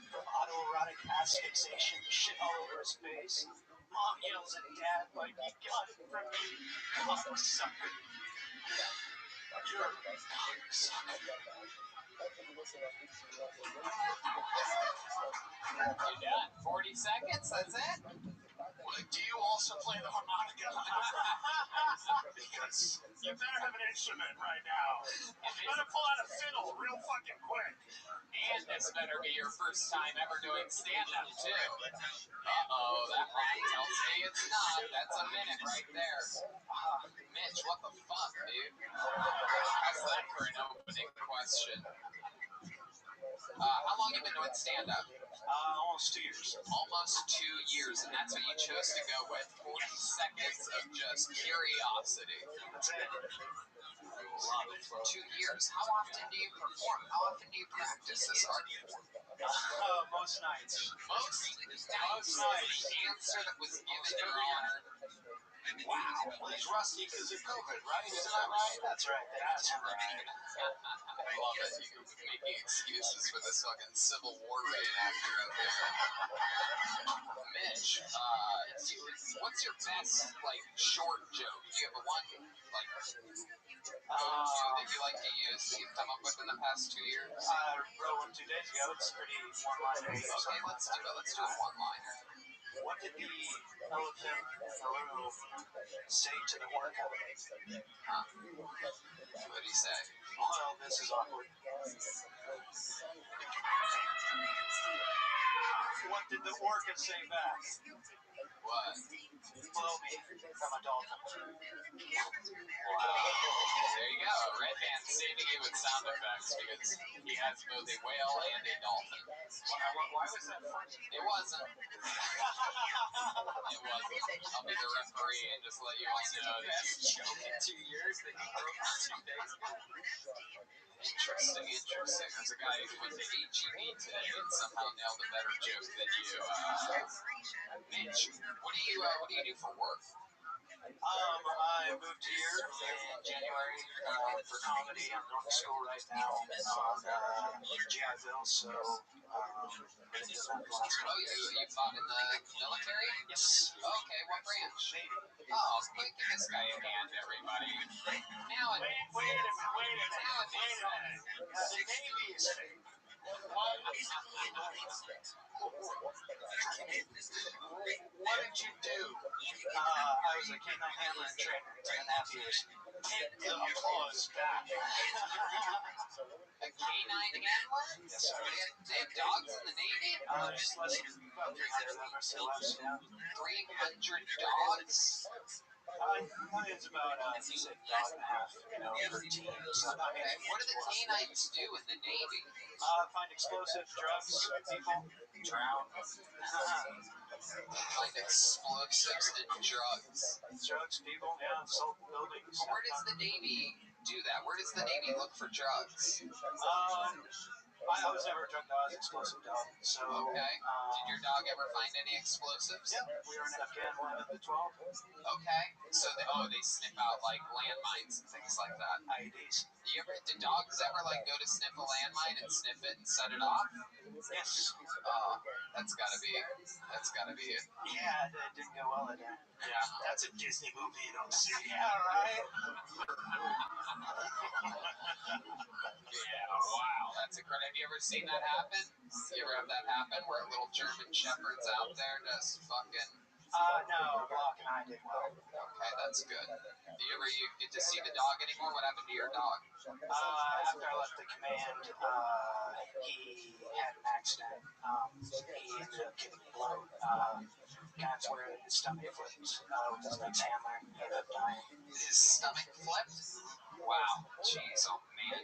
from autoerotic asphyxiation, shit all over his face? Mom yells at dad like, "You got it from me, cocksucker. You're a cocksucker." You're done. 40 seconds. That's it. Do you also play the harmonica? Because you better have an instrument right now. You better pull out a fiddle real fucking quick. And this better be your first time ever doing stand-up, too. Uh-oh, that line tells me it's not. That's a minute right there. Mitch, what the fuck, dude? How's that for an opening question? How long have you been doing stand-up? Almost 2 years. Almost 2 years, and that's what you chose to go with. 40 seconds of just curiosity. That's it. Love it. 2 years. How often do you perform? How often do you practice this art form? Most nights. Most nights. The answer that was given in your honor. Wow. Well, he's rusty because of COVID, right? Isn't that right? That's right. That's right. I love it. You making excuses for this fucking Civil War reenactor out there. Mitch, what's your best, short joke? Do you have one, that you like to use that you've come up with in the past 2 years? I wrote one 2 days ago. It's pretty one-liner. Okay, let's do it. Let's do a one-liner. What did the elephant in the room say to the orca? What did he say? Well, this is awkward. What did the orca say back? What? what? Blow me from a dolphin. Wow. There you go. Red Man saving you with sound effects because he has both a whale and a dolphin. Why was that funny? It wasn't. It wasn't. I'll be the referee and just let you all know that you choke in 2 years, that you broke in 2 days. Interesting. There's a guy who went to HEB today and somehow nailed a better joke than you. Mitch, what do you do for work? I moved here in January for comedy. I'm going to school right now on GI Bill, so been doing that for the last couple years. You fought in the military? Yes. Okay, what branch? Navy. Oh, quick, give this guy a hand, everybody. Now it... Wait a minute. The Navy is fake. What did you do? I was a K9 handler and trainer, 10.5 years. Hit the applause back. A K9 handler? Yes, sir. They have dogs in the Navy? Just less than about 300 of us still left, yeah. 300 dogs? It's about, you said dog and a half, per team. So, Okay, what do the K9s do in the Navy? Find explosives, drugs, people, drown. Find explosives and drugs. Drugs, people, yeah, assault buildings. Where does the Navy do that? Where does the Navy look for drugs? I was never a drug dog, I was an explosive dog. So, okay. Did your dog ever find any explosives? Yeah, we were in Afghan 11 to 12. Okay. So they sniff out like landmines and things like that. IEDs. Did dogs ever go to sniff a landmine and sniff it and set it off? Yes. That's gotta be it. Yeah, it didn't go well at that. Yeah. That's a Disney movie you don't see. Yeah, right? Yeah, wow. That's incredible. Have you ever seen that happen? You ever have that happen where little German shepherds out there just fucking... No, Block and I did well. Okay, that's good. Do you ever get to see the dog anymore? What happened to your dog? After I left the command, he had an accident. He ended up getting blown. That's where his stomach flipped with his next handler. He ended up dying. His stomach flipped? Wow. Jeez, oh man.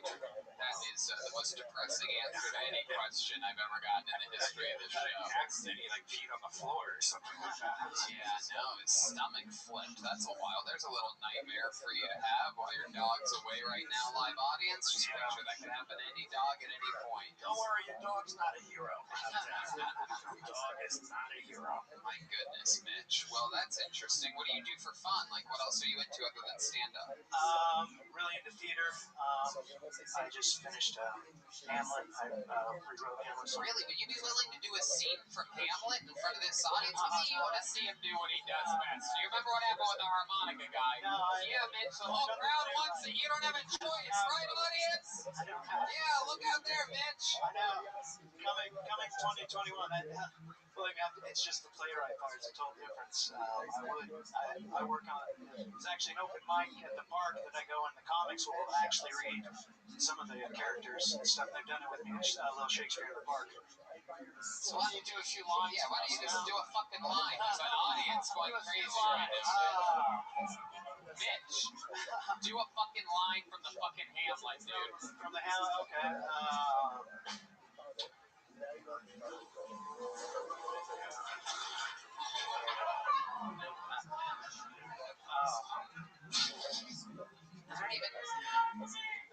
That is the most depressing answer to any question I've ever gotten in the history of the show. Accident, he peed on the floor or something like that. Yeah, no, his stomach flipped. That's a while. There's a little nightmare for you to have while your dog's away right now, live audience. Just make sure that can happen to any dog at any point. Don't worry, your dog's not a hero. Your dog is not a hero. My goodness, Mitch. Well, that's interesting. What do you do for fun? What else are you into other than stand-up? Really into theater. I just finished Hamlet. I rewrote Hamlet. Really? Would you be willing to do a scene from Hamlet in front of this audience? You want to see him do what he does best. Do you remember what happened with the harmonica guy? No, yeah, Mitch, the whole crowd wants it. You don't have a choice, right, audience? Yeah, look out there, Mitch. I know. Coming 2021. It's just the playwright part. It's a total difference. I work on. There's actually an open mic at the park that I go in the comics. Will actually read some of the characters and stuff. They've done it with me. A little Shakespeare in the park. So why don't you do a few lines? Yeah, why don't you just do a fucking line? There's an audience going crazy right now. Mitch, do a fucking line from the fucking Hamlet, dude. From the Hamlet, okay.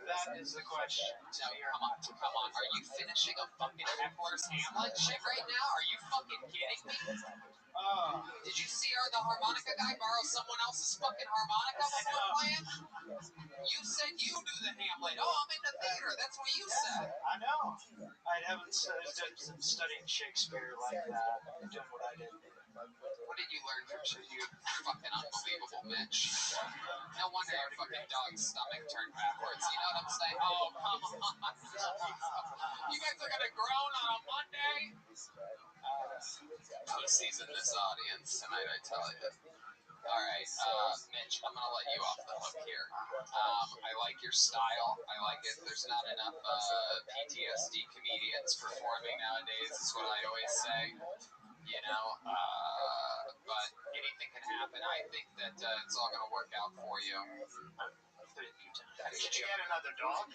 That is the question. No, come on. Are you finishing a fucking Heckler's Hamlet shit right now? Are you fucking kidding me? Did you see the harmonica guy borrow someone else's fucking harmonica before playing? You said you do the Hamlet. Oh, I'm in the theater. That's what you said. I know. I haven't studied Shakespeare like that. I'm doing what I did. What did you learn from Shakespeare? You're fucking unbelievable, Mitch. No wonder your fucking dog's stomach turned backwards. You know what I'm saying? Oh, come on. You guys are gonna groan on a Monday? Pussies in this audience tonight, I tell you. Alright, Mitch, I'm gonna let you off the hook here. I like your style. I like it. There's not enough PTSD comedians performing nowadays, is what I always say. But happen. I think that it's all going to work out for you. Did you get another dog?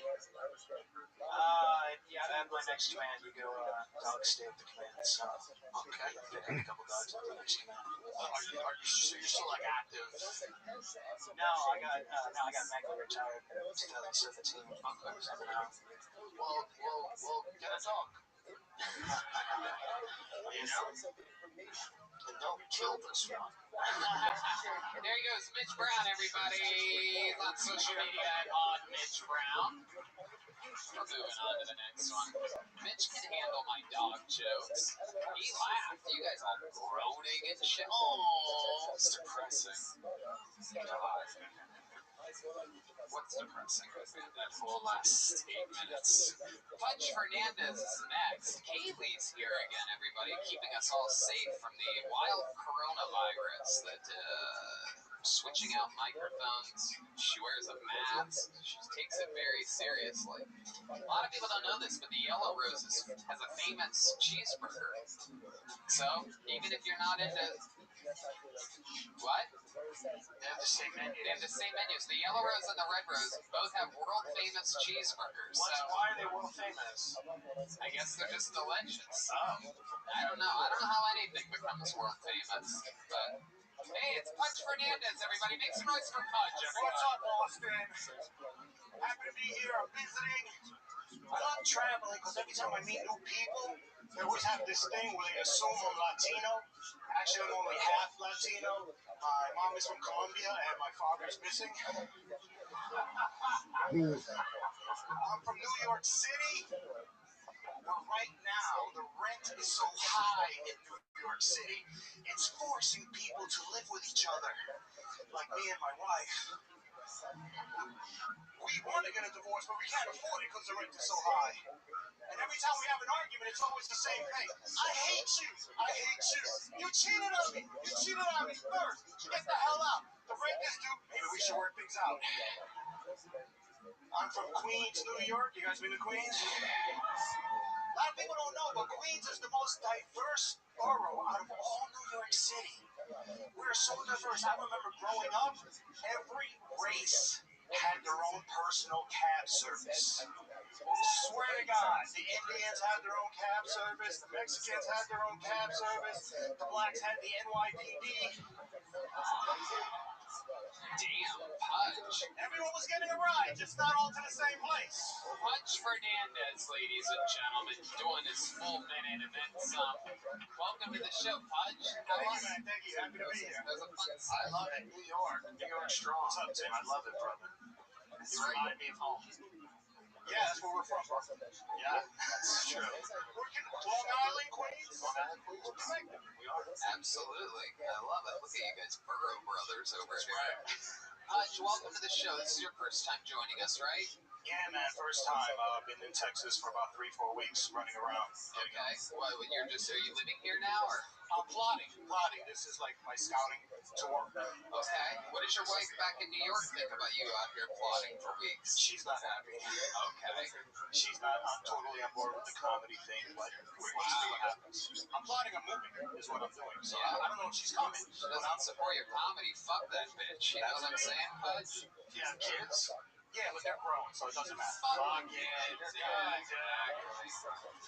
Yeah, that's my next command. You go, dogs stay at the command, so. Okay. Pick up a couple dogs at the next command. Are you so you're still like active? No, I got medically retired in 2017. Okay. Well, get a dog. You know? And don't kill this one. There he goes, Mitch Brown, everybody. He's on social media at Mitch Brown. We're moving on to the next one. Mitch can handle my dog jokes. He laughed. You guys all groaning and shit. Oh, it's depressing. God. What's depressing? That whole last 8 minutes. Punch Fernandez is next. Kaylee's here again, everybody, keeping us all safe from the wild coronavirus that, switching out microphones. She wears a mask. She takes it very seriously. A lot of people don't know this, but the Yellow Rose has a famous cheeseburger. So, even if you're not into... What? They have the same menu. They have the same menus. The Yellow Rose and the Red Rose both have world-famous cheeseburgers. Why are they world famous? I guess they're just delicious. Oh. I don't know. I don't know how anything becomes world-famous, but... Hey, it's Punch Fernandez, everybody. Make some noise for Punch, everybody. What's up, Austin? Happy to be here. I'm visiting. I love traveling because every time I meet new people, they always have this thing where they assume I'm Latino. Actually, I'm only half Latino. My mom is from Colombia and my father is missing. I'm from New York City, where right now the rent is so high in New York City, it's forcing people to live with each other, like me and my wife. We want to get a divorce, but we can't afford it because the rent is so high. And every time we have an argument, it's always the same thing. I hate you. I hate you. You cheated on me. You cheated on me first. Get the hell out. The rent is due. Maybe we should work things out. I'm from Queens, New York. You guys been to Queens? A lot of people don't know, but Queens is the most diverse borough out of all New York City. We're so diverse. I remember growing up, every race had their own personal cab service. Swear to God, the Indians had their own cab service, the Mexicans had their own cab service, the blacks had the NYPD. Damn, Punch. Everyone was getting a ride, just not all to the same place. Punch Fernandez, ladies and gentlemen, doing his full minute and then some. Welcome to the show, Punch. Thank you, man. Thank you. Happy to be here. That was a fun I set. love it. New York. New York strong. What's up, Tim? I love it, brother. You remind me of home. Yeah, that's where we're from. Yeah, that's true. Long Island, Queens. Long Island, Queens. We're connected. We are. Absolutely. I love it. Look at you guys, Burrow Brothers over here. Punch, welcome to the show. This is your first time joining us, right? Yeah, man, first time. I've been in Texas for about 3-4 weeks, running around. Okay. What, are you living here now, or? I'm plotting. This is like my scouting tour. Okay. What does your wife back in New York think about you out here plotting for weeks? She's not happy. Okay. She's not totally on board with the comedy thing, but we're going to see what happens. I'm plotting a movie, is what I'm doing. So Yeah. I don't know if she's coming. She doesn't support your comedy. Fuck that bitch. You know what I'm saying, Punch? Yeah, kids. Yeah, but they're grown, so it doesn't matter. Fuck yeah, exactly.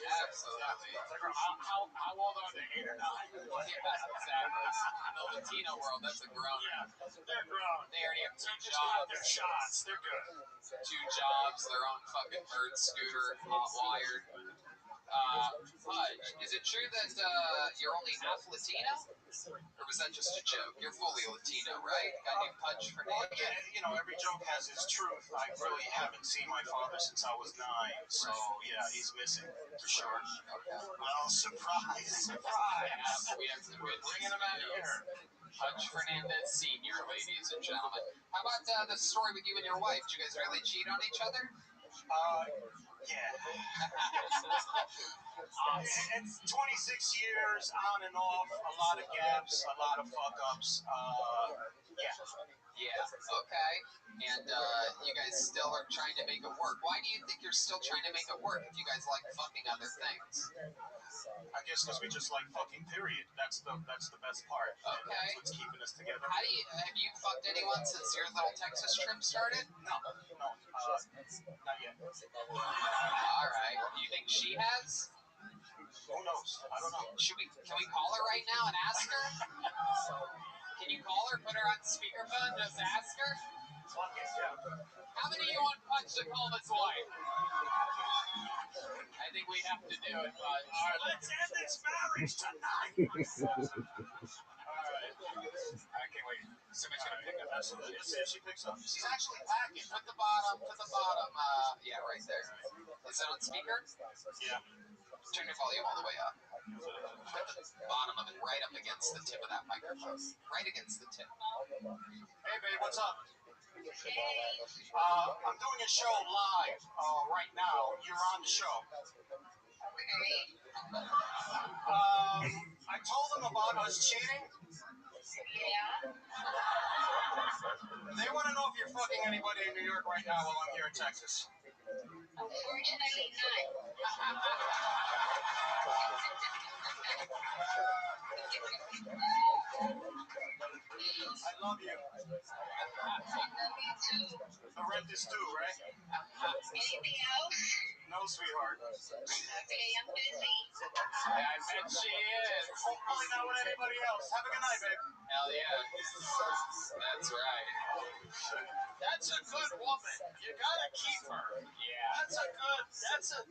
Absolutely. How old are they? 8 or 9? Yeah, exactly. In the Latino world, that's a grown. Yeah, they're grown. They already have 2 They're just jobs. their shots. They're good. 2 jobs, their own fucking bird scooter, hot wired. Pudge, is it true that you're only half Latino? Or was that just a joke? You're fully Latino, right? Guy named Pudge Well, Fernandez. yeah, you know, every joke has its truth. I really haven't seen my father since I was 9, so yeah, he's missing for sure. Okay. Well, surprise. Yeah, we have to Bringing him out here. Pudge Fernandez Sr., ladies and gentlemen. How about the story with you and your wife? Did you guys really cheat on each other? Yeah. It's 26 years on and off, a lot of gaps, a lot of fuck-ups. Yeah, okay. And you guys still are trying to make it work. Why do you think you're still trying to make it work if you guys like fucking other things? I guess because we just like fucking, period. That's the best part. Okay. That's what's keeping us together. How do have you fucked anyone since your little Texas trip started? No, not yet. All right. Do you think she has? Who knows? I don't know. Can we call her right now and ask her? Can you call her, put her on speakerphone, just ask her? Fuck it, yeah. How many of you want Punch to call his wife? I think we have to do it, Punch. All right, let's end this marriage tonight. All right. I can't wait. Somebody's gonna pick up. Absolutely. Let's see if she picks up. She's actually packing. Put the bottom, yeah, right there. Is that on speaker? Yeah. Turn your volume all the way up. Put the bottom of it right up against the tip of that microphone. Right against the tip. Hey, babe, what's up? I'm doing a show live right now. You're on the show. I told them about us cheating. Yeah. They want to know if you're fucking anybody in New York right now while I'm here in Texas. Unfortunately not. I love you. I love you too. The rent is due, right? Anything else? No, sweetheart. Okay, I'm busy. I bet she is. Hopefully not with anybody else. Have a good night, babe. Hell yeah. That's right. That's a good woman. You gotta keep her. Yeah. That's a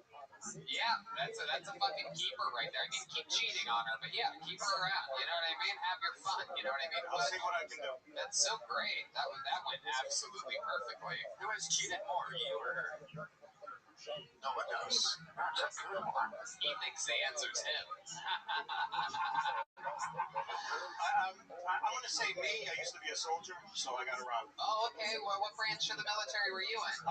That's a fucking keeper right there. I mean, keep cheating on her, but yeah, keep her around. You know what I mean? Have your fun. You know what I mean? I'll see what I can do. That's so great. That went absolutely perfectly. Who has cheated more, you or her? No one knows. He thinks the answer's him. I'm going to say me. I used to be a soldier, so I got around. Oh, okay. Well, what branch of the military were you in?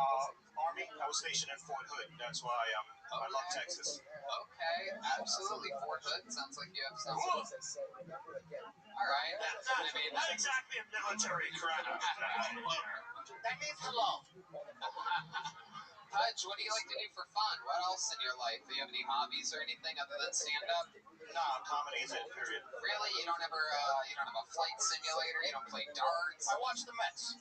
Army. I was stationed in Fort Hood. That's why I love Texas. Okay, absolutely. Fort Hood sounds like you have some. Whoa. All right. Not exactly a military crowd. That means hello. Hutch, what do you like to do for fun? What else in your life? Do you have any hobbies or anything other than stand-up? No, comedy is it, period. Really? You don't have a flight simulator? You don't play darts? I watch the Mets.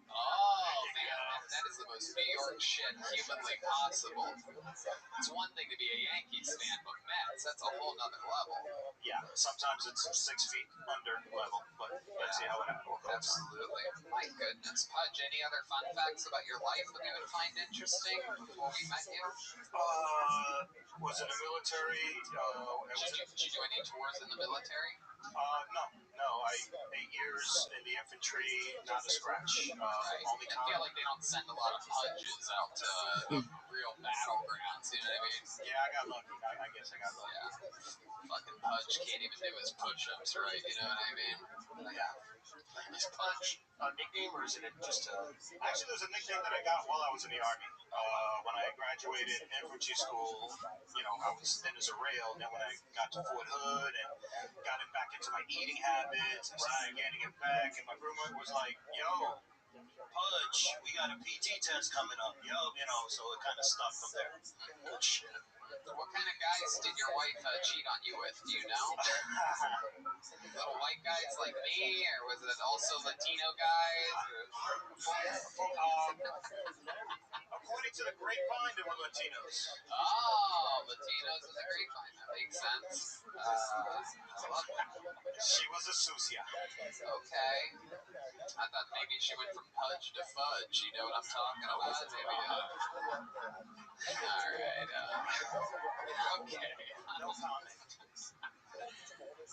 Oh, man, that is the most New York shit humanly possible. It's one thing to be a Yankees fan, but Mets, that's a whole nother level. Yeah, sometimes it's 6 feet under level, but let's see how it happens. Absolutely. My goodness. Pudge, any other fun facts about your life that we would find interesting before we met you? Was in the military. Did you do any tours in the military? No. 8 years in the infantry, not a scratch. Right. Only I feel like they don't send a lot of Pudges out to real battlegrounds, you know what I mean? Yeah, I got lucky. I guess I got lucky. Yeah. Fucking Pudge can't even do his push-ups right, you know what I mean? Yeah. Is Punch a nickname, or is it just Actually, there's a nickname that I got while I was in the Army. When I graduated infantry school, I was thin as a rail. Then when I got to Fort Hood and got it back into my eating habits, I started getting it back, and my roommate was like, yo, Pudge, we got a PT test coming up, so it kind of stuck from there. Oh, shit. What kind of guys did your wife cheat on you with? Do you know? Little white guys like me, or was it also Latino guys? According to the grapevine, there were Latinos. Oh, Latinos in the grapevine. That makes sense. I love that. She was a sucia. Okay. I thought maybe she went from Pudge to Fudge. You know what I'm talking about? Maybe. All right. Okay. No comment.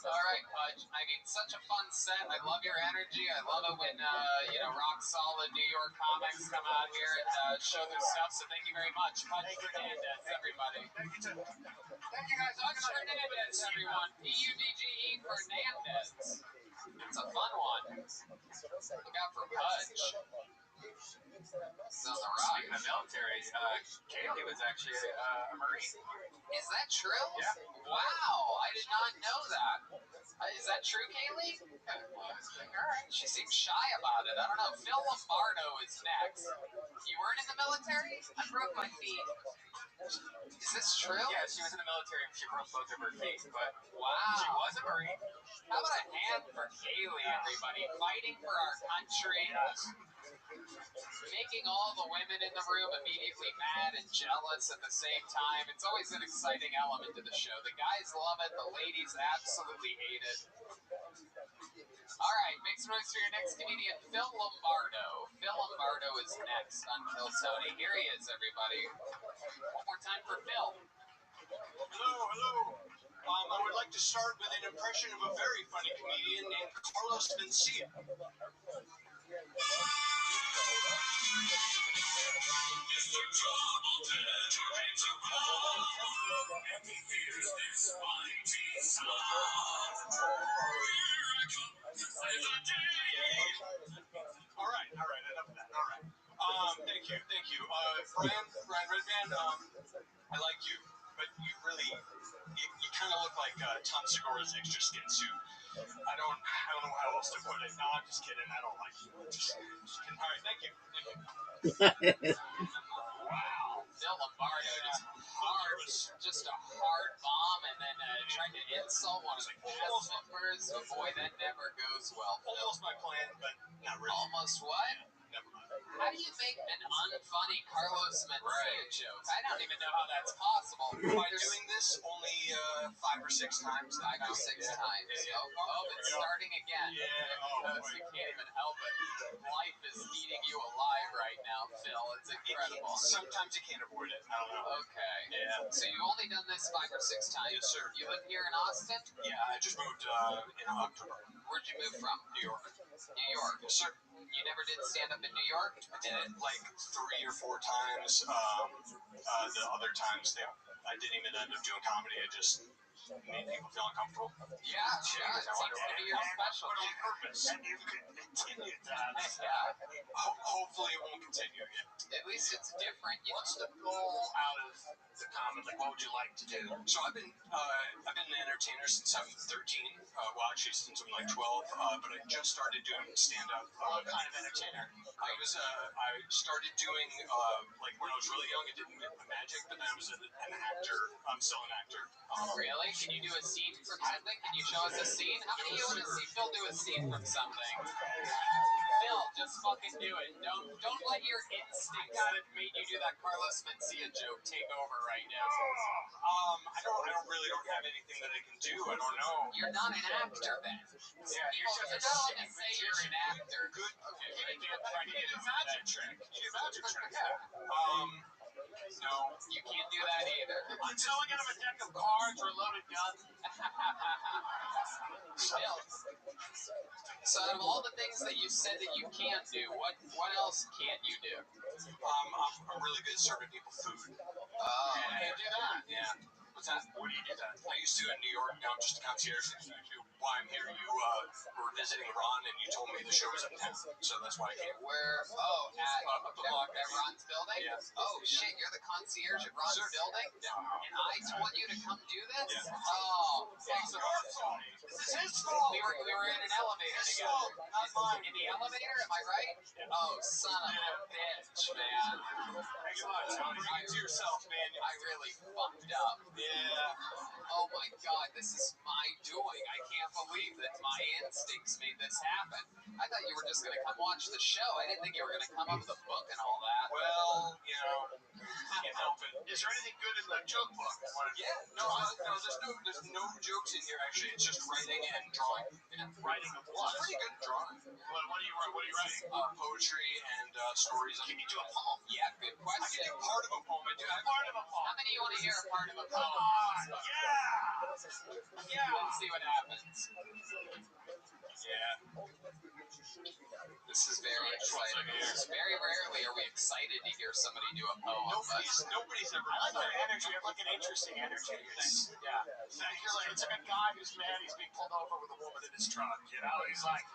All right, Pudge. I mean, such a fun set. I love your energy. I love it when rock solid New York comics come out here and show their stuff. So thank you very much, Pudge Fernandez, everybody. Thank you, too. Thank you guys. Pudge Fernandez, everyone. P-U-D-G-E Fernandez. It's a fun one. Look out for Pudge. He's on the rock. In the military, Kaylee was actually a Marine. Is that true? Yeah. Wow, I did not know that. Is that true, Kaylee? Alright. She seems shy about it. I don't know. Phil Lombardo is next. You weren't in the military? I broke my feet. Is this true? Yeah, she was in the military and she broke both of her feet, but Wow. she was a Marine. How about a hand for Kaylee, everybody? Fighting for our country. Making all the women in the room immediately mad and jealous at the same time. It's always an exciting element to the show. The guys love it. The ladies absolutely hate it. All right, make some noise for your next comedian, Phil Lombardo. Phil Lombardo is next on Kill Tony. Here he is, everybody. One more time for Phil. Hello. I would like to start with an impression of a very funny comedian named Carlos Mencia. All right, enough of that. All right. Thank you. Brian Redman, I like you, but you kind of look like Tom Segura's extra skin suit. I don't know how else to put it. No, I'm just kidding. I don't like you. Just kidding. All right, thank you. Wow. Phil Lombardo just a hard bomb, and then trying to insult one of the cast members. Oh boy, that never goes well. Almost my plan, but not really. Almost what? Never mind. How do you make an unfunny Carlos Mencia joke? I don't even know how that's possible. By doing this only 5 or 6 times. 5 or 6 times. Yeah. Oh, it's starting again. Yeah. Oh, boy. You can't even help it. Life is eating you alive right now, Phil. It's incredible. Sometimes you can't avoid it. I don't know. Okay. Yeah. So you've only done this 5 or 6 times? Yes, sir. You live here in Austin? Yeah, I just moved in October. Where'd you move from? New York. New York. Yes, sir. You never did stand up in New York? I did it like 3 or 4 times. The other times, I didn't even end up doing comedy. I just made people feel uncomfortable. Yeah, it seems to be your specialty. On purpose. And you can continue that. Yeah. Hopefully it won't continue again. At least it's different. What's the goal out of the comedy? Like, what would you like to do? So I've been an entertainer since I'm 13. Well, actually since I'm like 12. But I just started doing stand-up. What kind of entertainer? I started doing like when I was really young. I did magic, but then I was an actor. I'm still an actor. Really? Can you do a scene from something? Can you show us a scene? How many of you want to see Phil do a scene from something? Phil, just fucking do it. Don't let your instinct that made you do that Carlos Mencia joke take over right now. I don't have anything that I can do. I don't know. You're not an actor then. Yeah, you're just a Don't shitty say you're an actor. Good. Okay, trying to get a magic trick. Magic trick. Yeah. No. You can't do that either. I'm showing him a deck of cards or a loaded gun. Phil, so out of all the things that you said that you can't do, what else can't you do? I'm really good at serving people food. How do you do that? Yeah. What's that? What do you do that? I used to in New York. Now I'm just a concierge. Why I'm here? You were visiting Ron, and you told me the show was at 10, so that's why I came. Where? Oh, Up the block. at Ron's building? Yeah. Oh, shit, you're the concierge at Ron's building? Yeah. And I told you to come do this? Yeah. Oh, It's your fault. This is his fault. We were in an elevator His together. fault, not mine. In the elevator, am I right? Oh, son of a bitch, man. Thanks a lot, Tony. Bring it to yourself, man. I really fucked up. Yeah. Oh my god, this is my doing. I can't believe that my instincts made this happen. I thought you were just going to come watch the show. I didn't think you were going to come up with a book and all that. Well, can't help it. Is there anything good in the joke book? Yeah. No, there's no jokes in here, actually. It's just writing and drawing. Yeah. Writing of what? It's pretty good drawing. What are you writing? Poetry and stories. Can you do a poem? Yeah, good I question. can do part of a poem. I do. Part of a poem. How many you want to hear a part of a Come poem? on, yeah. Let's see what happens. Yeah. This is very exciting. Very rarely are we excited to hear somebody do a poem. Nobody's ever. I like that energy. I like an interesting energy. Yeah. It's like a guy who's mad he's being pulled over with a woman in his truck. You know, he's like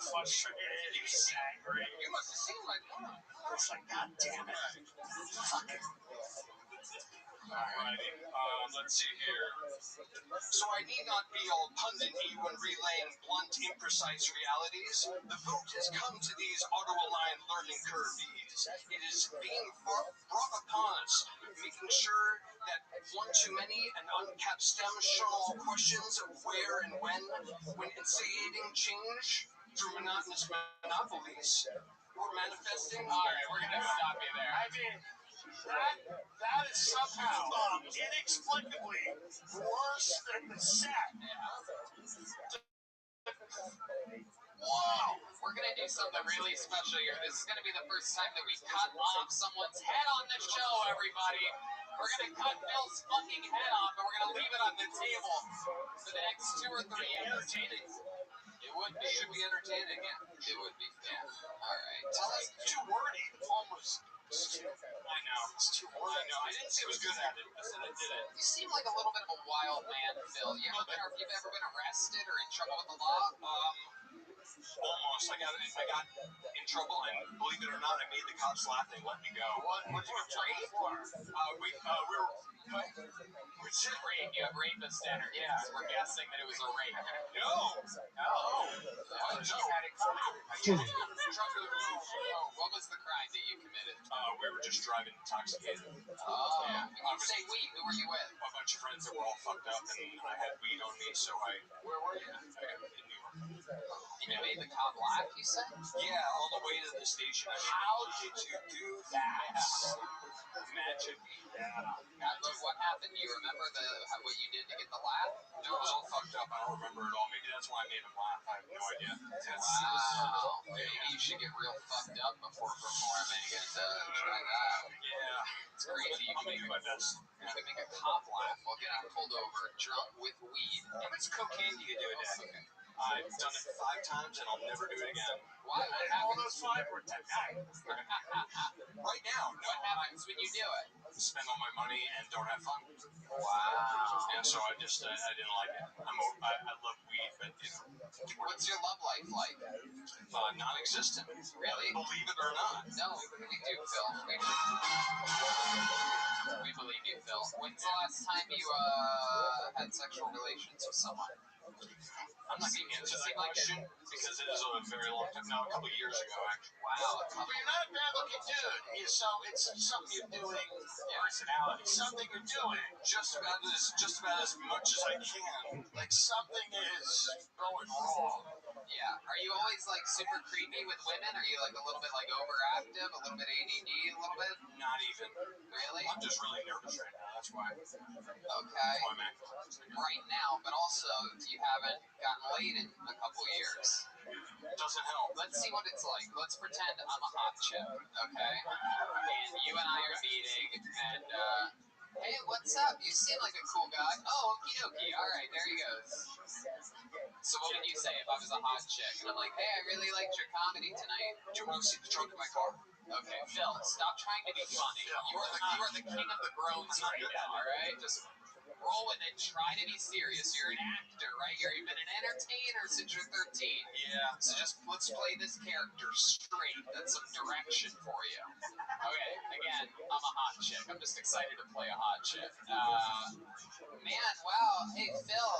frustrated. He's angry. You must have seen my poem. It's like, God damn it. Fuck it. Alrighty. Let's see here. So I need not be all pundit-y when relaying blunt, imprecise realities. The vote has come to these auto-aligned learning curves. It is being brought upon us, making sure that one too many and uncapped stems show all questions of where and when initiating change through monotonous monopolies or manifesting. All right, we're gonna stop you there. I mean, that is somehow inexplicably worse than the set. Whoa! We're gonna do something really special here. This is gonna be the first time that we cut off someone's head on the show, everybody. We're gonna cut Bill's fucking head off and we're gonna leave it on the table for the next 2 or 3 entertaining. It would be. Should be entertaining, yeah. It would be, yeah. Alright. Tell us. Too wordy. Almost. I know. It's too wordy. I know. I didn't say it was good at it. I said I did it. You seem like a little bit of a wild man, Phil. You've ever been arrested or in trouble with the law? Almost. I got in trouble, and believe it or not, I made the cops laugh. They let me go. What did you trade for? We were. Which rape? You have rapist energy. Yeah. We're guessing that it was a rape. No. You had it coming. What was the crime that you committed? We were just driving intoxicated. Oh. Yeah. You say we. Who were you with? A bunch of friends that were all fucked up, and I had weed on me, so Where were you? In New York. And you made the cop laugh, you said? Yeah, all the way to the station. How did you do that? Magic. What happened? Do you remember what you did to get the laugh? No, it was all fucked up. I don't remember it all. Maybe that's why I made him laugh. I have no idea. Wow. Maybe you should get real fucked up before performing and try that. Yeah. It's crazy. I'll make my best. You can make a cop laugh while getting pulled over, drunk with weed. How much cocaine do you do a day? Okay. I've done it 5 times, and I'll never do it again. Why? What All happens? those 5 were tonight. Right now, no. What happens when you do it? Spend all my money and don't have fun. Wow. Yeah, so I didn't like it. I love weed, but What's your love life like? Non-existent. Really? Believe it or not. No, we do, Phil. We believe you, Phil. When's the last time you had sexual relations with someone? I'm not getting into that question because it is a very long time now, a couple of years ago, actually. Wow. But you're not a bad looking dude. So it's something you're doing. Personality. Something you're doing. Just about as much as I can. Like something is going wrong. Yeah. Are you always like super creepy with women? Are you like a little bit like overactive, a little bit ADD, a little bit? Not even. Really? I'm just really nervous right now. That's why. Okay. That's why I'm acting. Right now, but also you haven't gotten laid in a couple years. Doesn't help. Let's see what it's like. Let's pretend I'm a hot chick, okay? And you and I are meeting, and hey, what's up? You seem like a cool guy. Oh, okie dokie. All right, there he goes. So what would you say if I was a hot chick? And I'm like, hey, I really liked your comedy tonight. Do you want to see the trunk of my car? Okay, Phil, stop trying to be funny. You are the king of the groans right now, all right? Just roll with it. Try to be serious. You're an actor, right? You've been an entertainer since you're 13. Yeah. So just let's play this character straight. That's some direction for you. Okay, again, I'm a hot chick. I'm just excited to play a hot chick. Man, wow. Hey, Phil,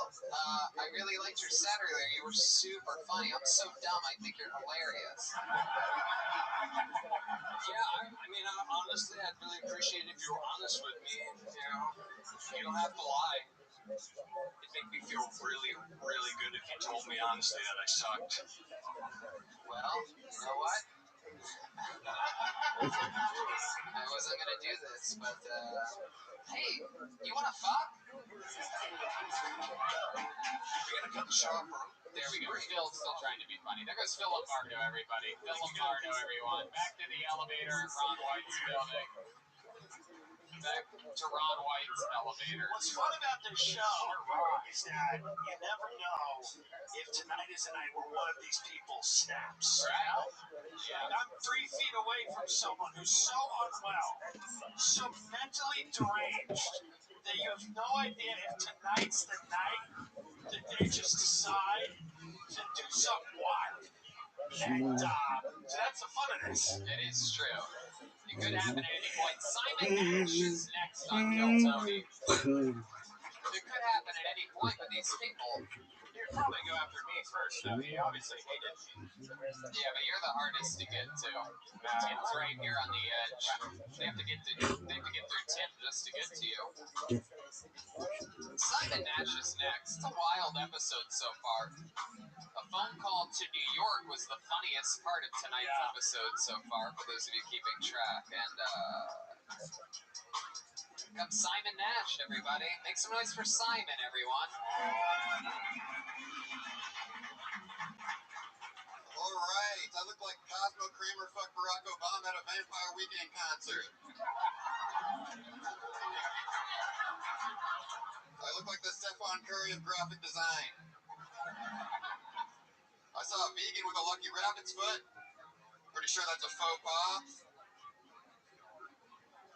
I really liked your set earlier. You were super funny. I'm so dumb. I think you're hilarious. Yeah, I mean, honestly, I'd really appreciate it if you were honest with me. You don't have to lie. It'd make me feel really, really good if you told me honestly that I sucked. Well, you know what? I wasn't gonna do this, but hey, you wanna fuck? You're gonna cut the show off, bro. There we go. Phil's still trying to be funny. There goes Phil Lombardo, everybody. Phil Lombardo, everyone. Back to the elevator, Ron White's building. Back to Ron White's elevator. What's fun about this show is that you never know if tonight is the night where one of these people snaps. Right? Yeah. I'm 3 feet away from someone who's so unwell, so mentally deranged, that you have no idea if tonight's the night that they just decide to do something wild. And so that's the fun of this. It is true. It could happen at any point. Simon Nash is next on Kill Tony. It could happen at any point, but these people, You'd probably go after me first, though. He obviously hated me. yeah, but you're the hardest to get to. Tim's right here on the edge. They have to get through Tim just to get to you. Simon Nash is next. It's a wild episode so far. A phone call to New York was the funniest part of tonight's episode so far, for those of you keeping track. And, come Simon Nash, everybody. Make some noise for Simon, everyone. All right. I look like Cosmo Kramer fucked Barack Obama at a Vampire Weekend concert. I look like the Stephon Curry of graphic design. I saw a vegan with a lucky rabbit's foot. Pretty sure that's a faux pas.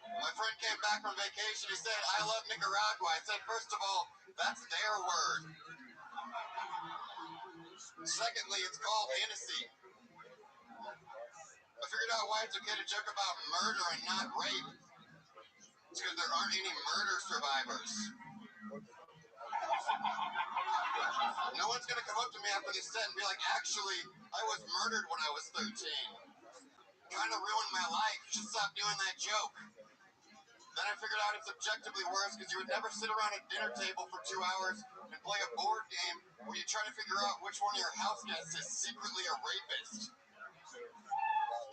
My friend came back from vacation. He said, I love Nicaragua. I said, first of all, that's their word. Secondly, it's called Hennessy. I figured out why it's okay to joke about murder and not rape. It's because there aren't any murder survivors. No one's going to come up to me after this set and be like, actually, I was murdered when I was 13. Kind of ruined my life. You should stop doing that joke. Then I figured out it's objectively worse because you would never sit around a dinner table for 2 hours and play a board game where you try to figure out which one of your house guests is secretly a rapist.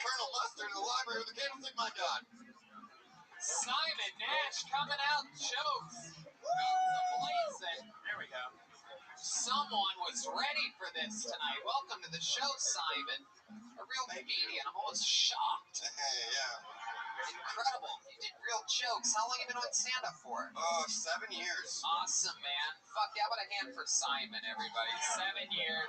Colonel Mustard in the library with the candlestick, my God. Simon Nash coming out jokes. Blazing. There we go. Someone was ready for this tonight. Welcome to the show, Simon. A real comedian. I'm almost shocked. Hey, yeah. Incredible. You did real jokes. How long have you been on stand-up for? 7 years. Awesome, man. Fuck yeah, what a hand for Simon, everybody. 7 years.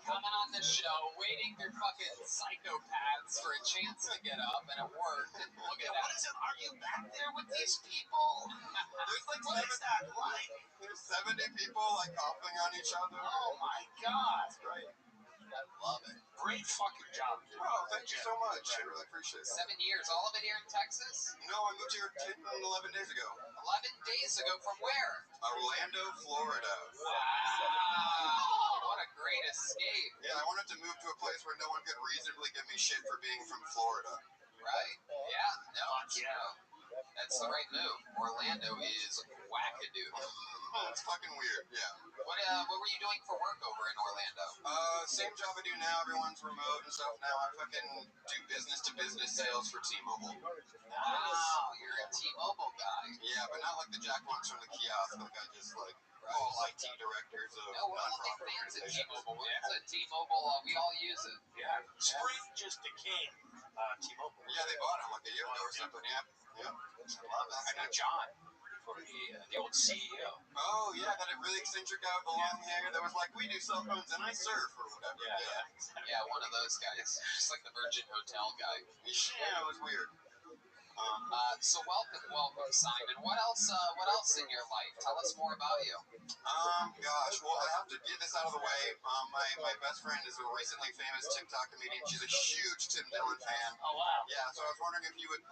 Coming on the show, waiting through fucking psychopaths for a chance to get up, and it worked. And look at that. Are you back there with these people? There's like, what is that like? There's 70 people like coughing on each other. Oh my God. That's great. I love it. Great fucking job, dude. Oh, thank you so much. I really appreciate it. 7 years. All of it here in Texas? No, I moved here 11 days ago. 11 days ago from where? Orlando, Florida. Wow. What a great escape. Yeah, I wanted to move to a place where no one could reasonably give me shit for being from Florida. Right. Yeah. No, that's the right move. Orlando is wackadoo. It's fucking weird. Yeah. What were you doing for work over in Orlando? Same job I do now. Everyone's remote and stuff now. I fucking do business-to-business sales for T-Mobile. Wow, you're a T-Mobile guy. Yeah, but not like the jackwalks from the kiosk. Like I just like all IT directors of we're all big fans of T-Mobile. It's a T-Mobile. We all use it. Yeah. Sprint just became T-Mobile. Yeah, they bought them like a year ago or something. Yeah. I love that. I know John, for the old CEO. Oh, yeah, that really eccentric guy with the long hair that was like, we do cell phones and I surf or whatever. Yeah, one of those guys. Just like the Virgin Hotel guy. Yeah, it was weird. So welcome, Simon. What else in your life? Tell us more about you. Gosh, well, I have to get this out of the way. My best friend is a recently famous TikTok comedian. She's a huge Tim Dillon fan. Oh, wow. Yeah, so I was wondering if you would,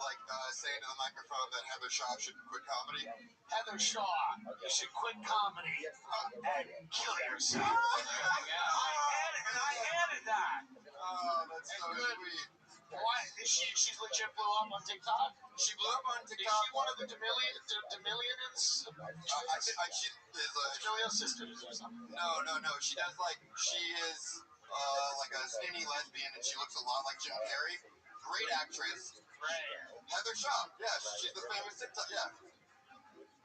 say into the microphone that Heather Shaw should quit comedy. Heather Shaw, you should quit comedy and kill yourself. Yeah. I added that. Oh, that's so sweet. Why? She's legit blew up on TikTok? She blew up on TikTok. Is she one of the D'Amelians? She is D'Amelio sisters or something? No. She is like a skinny lesbian, and she looks a lot like Jim Carrey. Great actress. Right. Heather Shaw. Yeah, she's the famous TikTok. Yeah.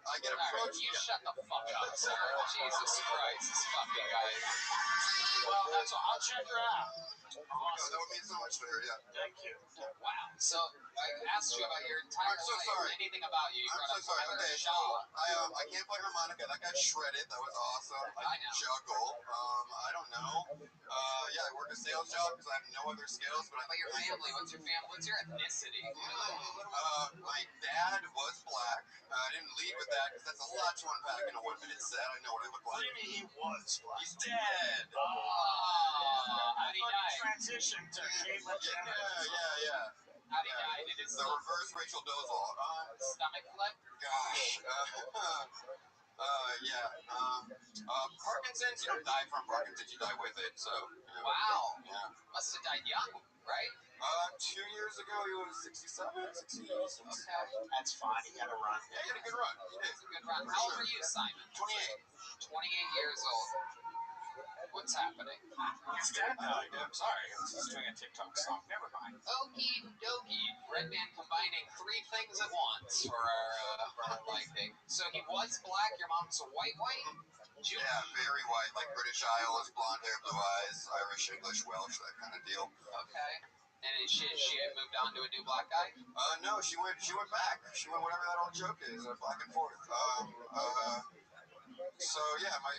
I get approached. You shut the fuck up, sir. Jesus Christ, this fucking guy. Well, that's all. I'll check her out. Awesome. That would mean so much to her, yeah. Thank you. Wow. So I asked you about your entire life. Sorry. Anything about you. I'm so sorry. Okay, so I can't play harmonica. That got shredded. That was awesome. I juggle. I don't know. Yeah, I work a sales job because I have no other skills. But about your family? What's your family? What's your ethnicity? My dad was black. I didn't lead with that because that's a lot to unpack in a 1-minute set. I know what I look like. What do you mean he was black? He's dead. How did he die? Transition to Caitlyn Jenner. Yeah. How do you die? Did it The reverse Rachel Dolezal. stomach flip? Gosh. Yeah. Parkinson's. You don't die from Parkinson's. You die with it. So. Yeah. Wow. Yeah. Must have died young, right? 2 years ago he was 67, 66. Okay. That's fine. You gotta run. Yeah, he had a good run. He did. It's a good run. How old are you, Simon? 28. 28 years old. What's happening? His dad died. I'm sorry. I was just doing a TikTok song. Never mind. Okie dokie. Red Man combining three things at once for our liking. So he was black, your mom's a white? Jew? Yeah, very white, like British Isles, blonde hair, blue eyes, Irish, English, Welsh, that kind of deal. Okay. And is she moved on to a new black guy? No, she went back. She went whatever that old joke is, back and forth. So yeah, my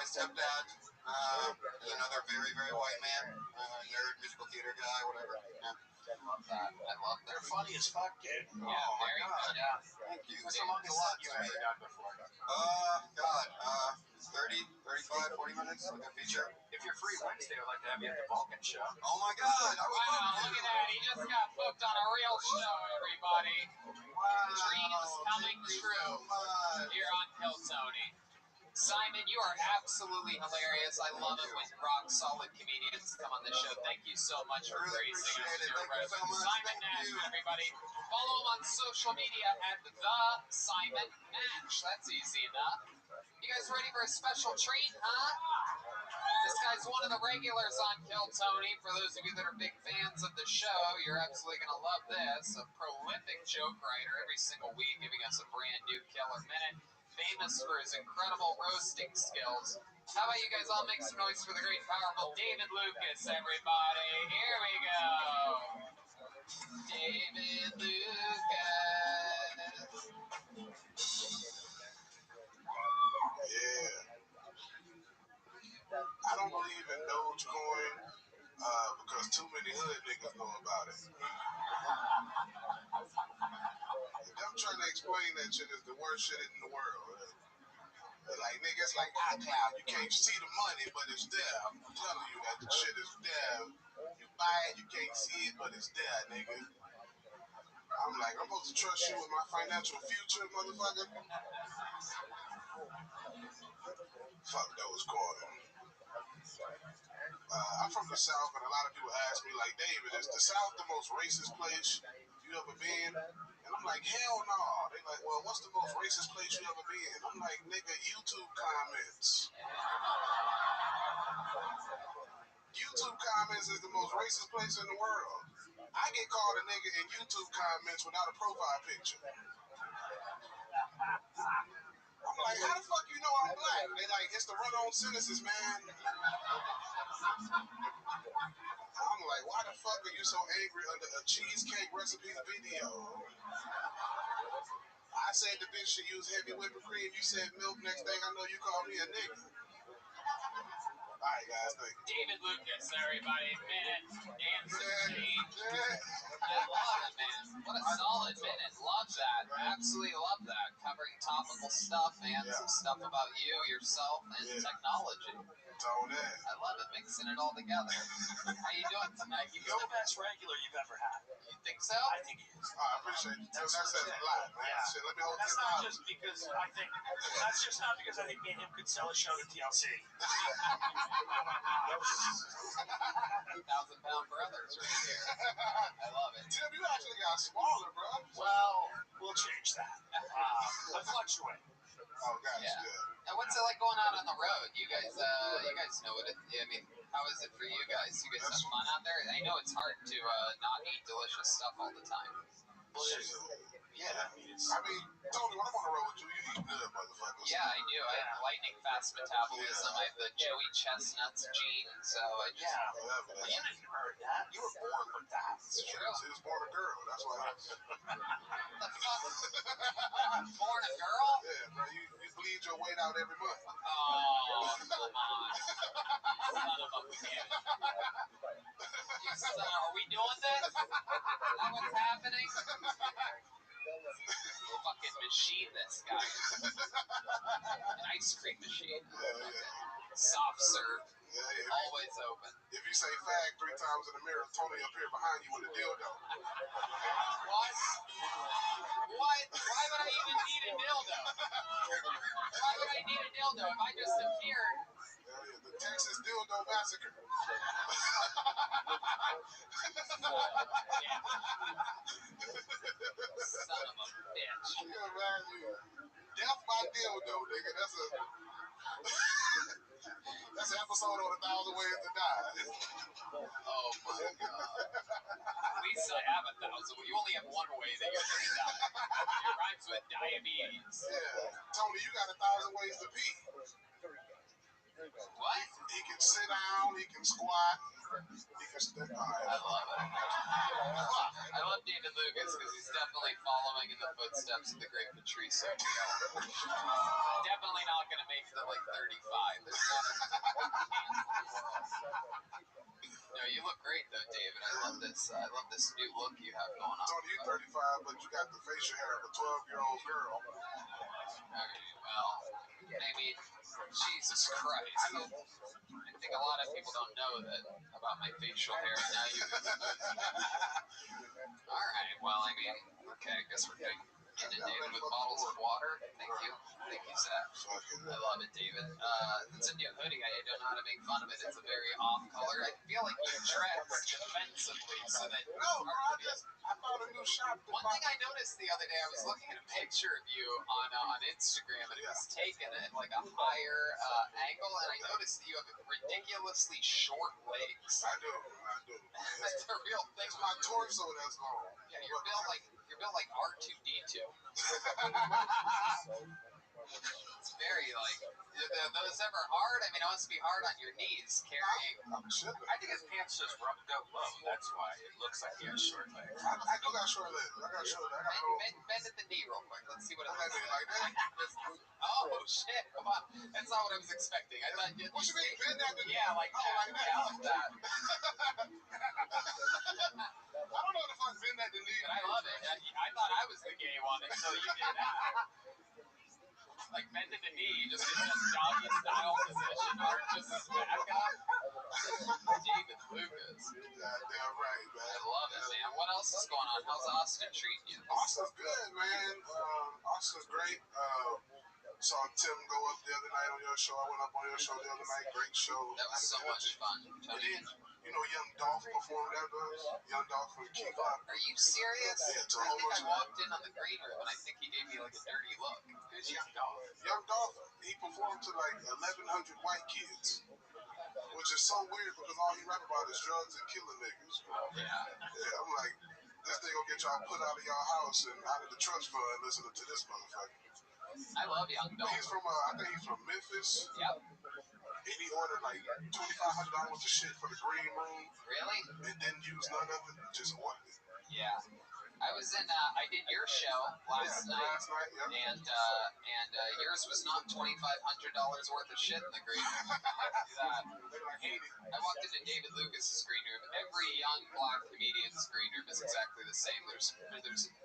stepdad is another very, very white man, nerd, musical theater guy, whatever. Yeah. I love that. They're funny as fuck, dude. Oh my very God. funny. Yeah. Thank you. What's the longest Lots you of ever me. done before? God, 30, 35, 40 minutes, like a feature. If you're free Wednesday, I'd like to have you at the Vulcan show. Oh my God, I would Wow, love to. look at that. He just got booked on a real show, everybody. Wow. Dreams coming Thank you true. so much. Here on Kill Tony. Simon, you are absolutely hilarious. I love it when rock solid comedians come on the show. Thank you so much for Really gracing us appreciate it. with your Thank you so presence. much. Simon Thank Nash, you. everybody. Follow him on social media at the Simon Nash. That's easy enough. You guys ready for a special treat, huh? This guy's one of the regulars on Kill Tony. For those of you that are big fans of the show, you're absolutely going to love this. A prolific joke writer every single week, giving us a brand new killer minute. Famous for his incredible roasting skills. How about you guys all make some noise for the great, powerful David Lucas, everybody? Here we go. David Lucas. Yeah. I don't believe in Dogecoin because too many hood niggas know about it. Them trying to explain that shit is the worst shit in the world. They're like, nigga, it's like iCloud. You can't see the money, but it's there. I'm telling you that the shit is there. You buy it, you can't see it, but it's there, nigga. I'm like, I'm supposed to trust you with my financial future, motherfucker? Fuck those coins. I'm from the South, and a lot of people ask me, like, David, is the South the most racist place you ever been? And I'm like, hell no. They like, well, what's the most racist place you ever been? I'm like, nigga, YouTube comments. YouTube comments is the most racist place in the world. I get called a nigga in YouTube comments without a profile picture. I'm like, how the fuck you know I'm black? They like, it's the run-on sentences, man. I'm like, why the fuck are you so angry under a cheesecake recipe video? I said the bitch should use heavy whipping cream. You said milk. Next thing I know, you called me a nigga. All right, guys, thank you. David Lucas, everybody. Minute and some change. Yeah. I love it, man. What a solid minute. Love that. Absolutely love that. Covering topical stuff and some stuff about you, yourself, and technology. Told that. I love it. Mixing it all together. How you doing tonight? He's the best regular you've ever had. You think so? I think he is. I appreciate you. That says a lot, man. Yeah. Shit, let me hold That's this not out. just because I think. That's just not because I think me and him could sell a show to TLC. 1,000-pound brothers right here. I love it. Tim, you actually got smaller, bro. Well, we'll change that. I fluctuate. Oh, gotcha. Yeah. And what's it like going out on the road? You guys know what it. I mean, how is it for you guys? You guys have fun out there? I know it's hard to not eat delicious stuff all the time. Well, yeah, I mean, Tony, when I'm on the road with you, you eat good, motherfuckers. Yeah, I do. I have lightning fast metabolism. I have the Joey Chestnuts gene, so I just. yeah. Whatever. Well, you didn't earn that. You were born with that. It's true. She was born a girl. That's why. The fuck? Born a girl? Yeah, bro. You bleed your weight out every month. Oh, come on. Son of a bitch. Are we doing this? Is that what's happening? Fucking machine, this guy. An ice cream machine. Yeah. Soft serve. Yeah, Always open. if you say fag 3 times in the mirror, Tony up here behind you with a dildo. What? What? Why would I even need a dildo? Why would I need a dildo if I just appeared? Yeah, the Texas dildo massacre. Yeah. Son of a bitch. Yeah, man, death by dildo, nigga. That's an episode on 1,000 Ways to Die. Oh my god. At least I have 1,000. You only have one way that you're gonna die. It rhymes with diabetes. Yeah, Tony, you got 1,000 ways to pee. What? He can sit down, he can squat, he can stand. I love it. I love David Lucas because he's definitely following in the footsteps of the great Patrice O'Neal. Definitely not going to make it to like 35. There's not No, you look great though, David. I love this new look you have going on. Tony, you 35, but you got the facial hair of a 12-year-old girl. Okay, well, I mean, Jesus Christ. I think a lot of people don't know that about my facial hair. Now you. All right. Well, I mean, okay. I guess we're getting inundated with bottles of water. Thank you, Zach. I love it, David. It's a new hoodie. I don't know how to make fun of it. It's a very off color. I feel like you dress defensively so that. No, bro, I found a new shop. One thing I noticed the other day, I was looking at a picture of you on Instagram, and it was taken at like a higher angle, and I noticed that you have ridiculously short legs. I do. That's a real thing. It's my torso that's long. Yeah, you're built like R2D2. It's very like. Those ever hard? I mean, it must be hard on your knees carrying. I think his pants just rubbed up low. That's why it looks like he has short legs. I do got short legs. I got short legs. Bend at the knee real quick. Let's see what it looks like that. Oh shit! Come on. That's not what I was expecting. I thought you. What you mean bend at the knee? Yeah, like that. Like that. Yeah, like that. I don't know if I bend at the knee. But I love it. I thought I was the gay one until you did that. Like bend at the knee, just in this doggy style position, or just his back up. David Lucas. Damn right, man. I love it, man. What else is going on? How's Austin treating you? Austin's good, man. Austin's great. Saw Tim go up the other night on your show. I went up on your show the other night. Great show. That was so much fun. And then, Young Dolph performed that us. Young Dolph from Key Club. Are you serious? Yeah, I think I walked in on the green room and I think he gave me like a dirty look. Who's Young Dolph? Young Dolph, he performed to like 1,100 white kids, which is so weird because all he rap about is drugs and killing niggas. Yeah. Yeah, I'm like, this thing gonna get y'all put out of y'all house and out of the trust fund listening to this motherfucker. I love Young Dolph. He's from, I think he's from Memphis. Yep. And he ordered like $2,500 of shit for the green room. Really? And didn't use none of it, just ordered it. Yeah. I was in, I did your show last night. Yeah. And yours was not $2,500 worth of shit in the green room. I walked into David Lucas's green room. Every young black comedian's green room is exactly the same. There's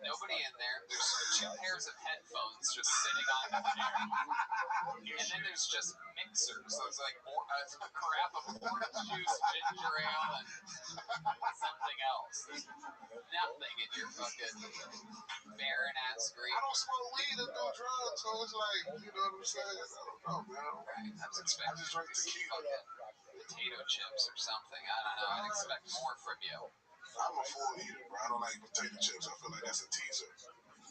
nobody in there. There's 2 pairs of headphones just sitting on the chair. And then there's just mixers. So it's like a crap of orange juice, ginger ale, and something else. There's nothing in your fucking barren ass green. I don't smoke weed or do drugs, so it's like, you know what I'm saying? I don't know, man. Right. I was expecting I just drink tequila. Potato chips or something. I don't know. I'd expect more from you. I'm a full eater, bro. I don't like potato chips. I feel like that's a teaser.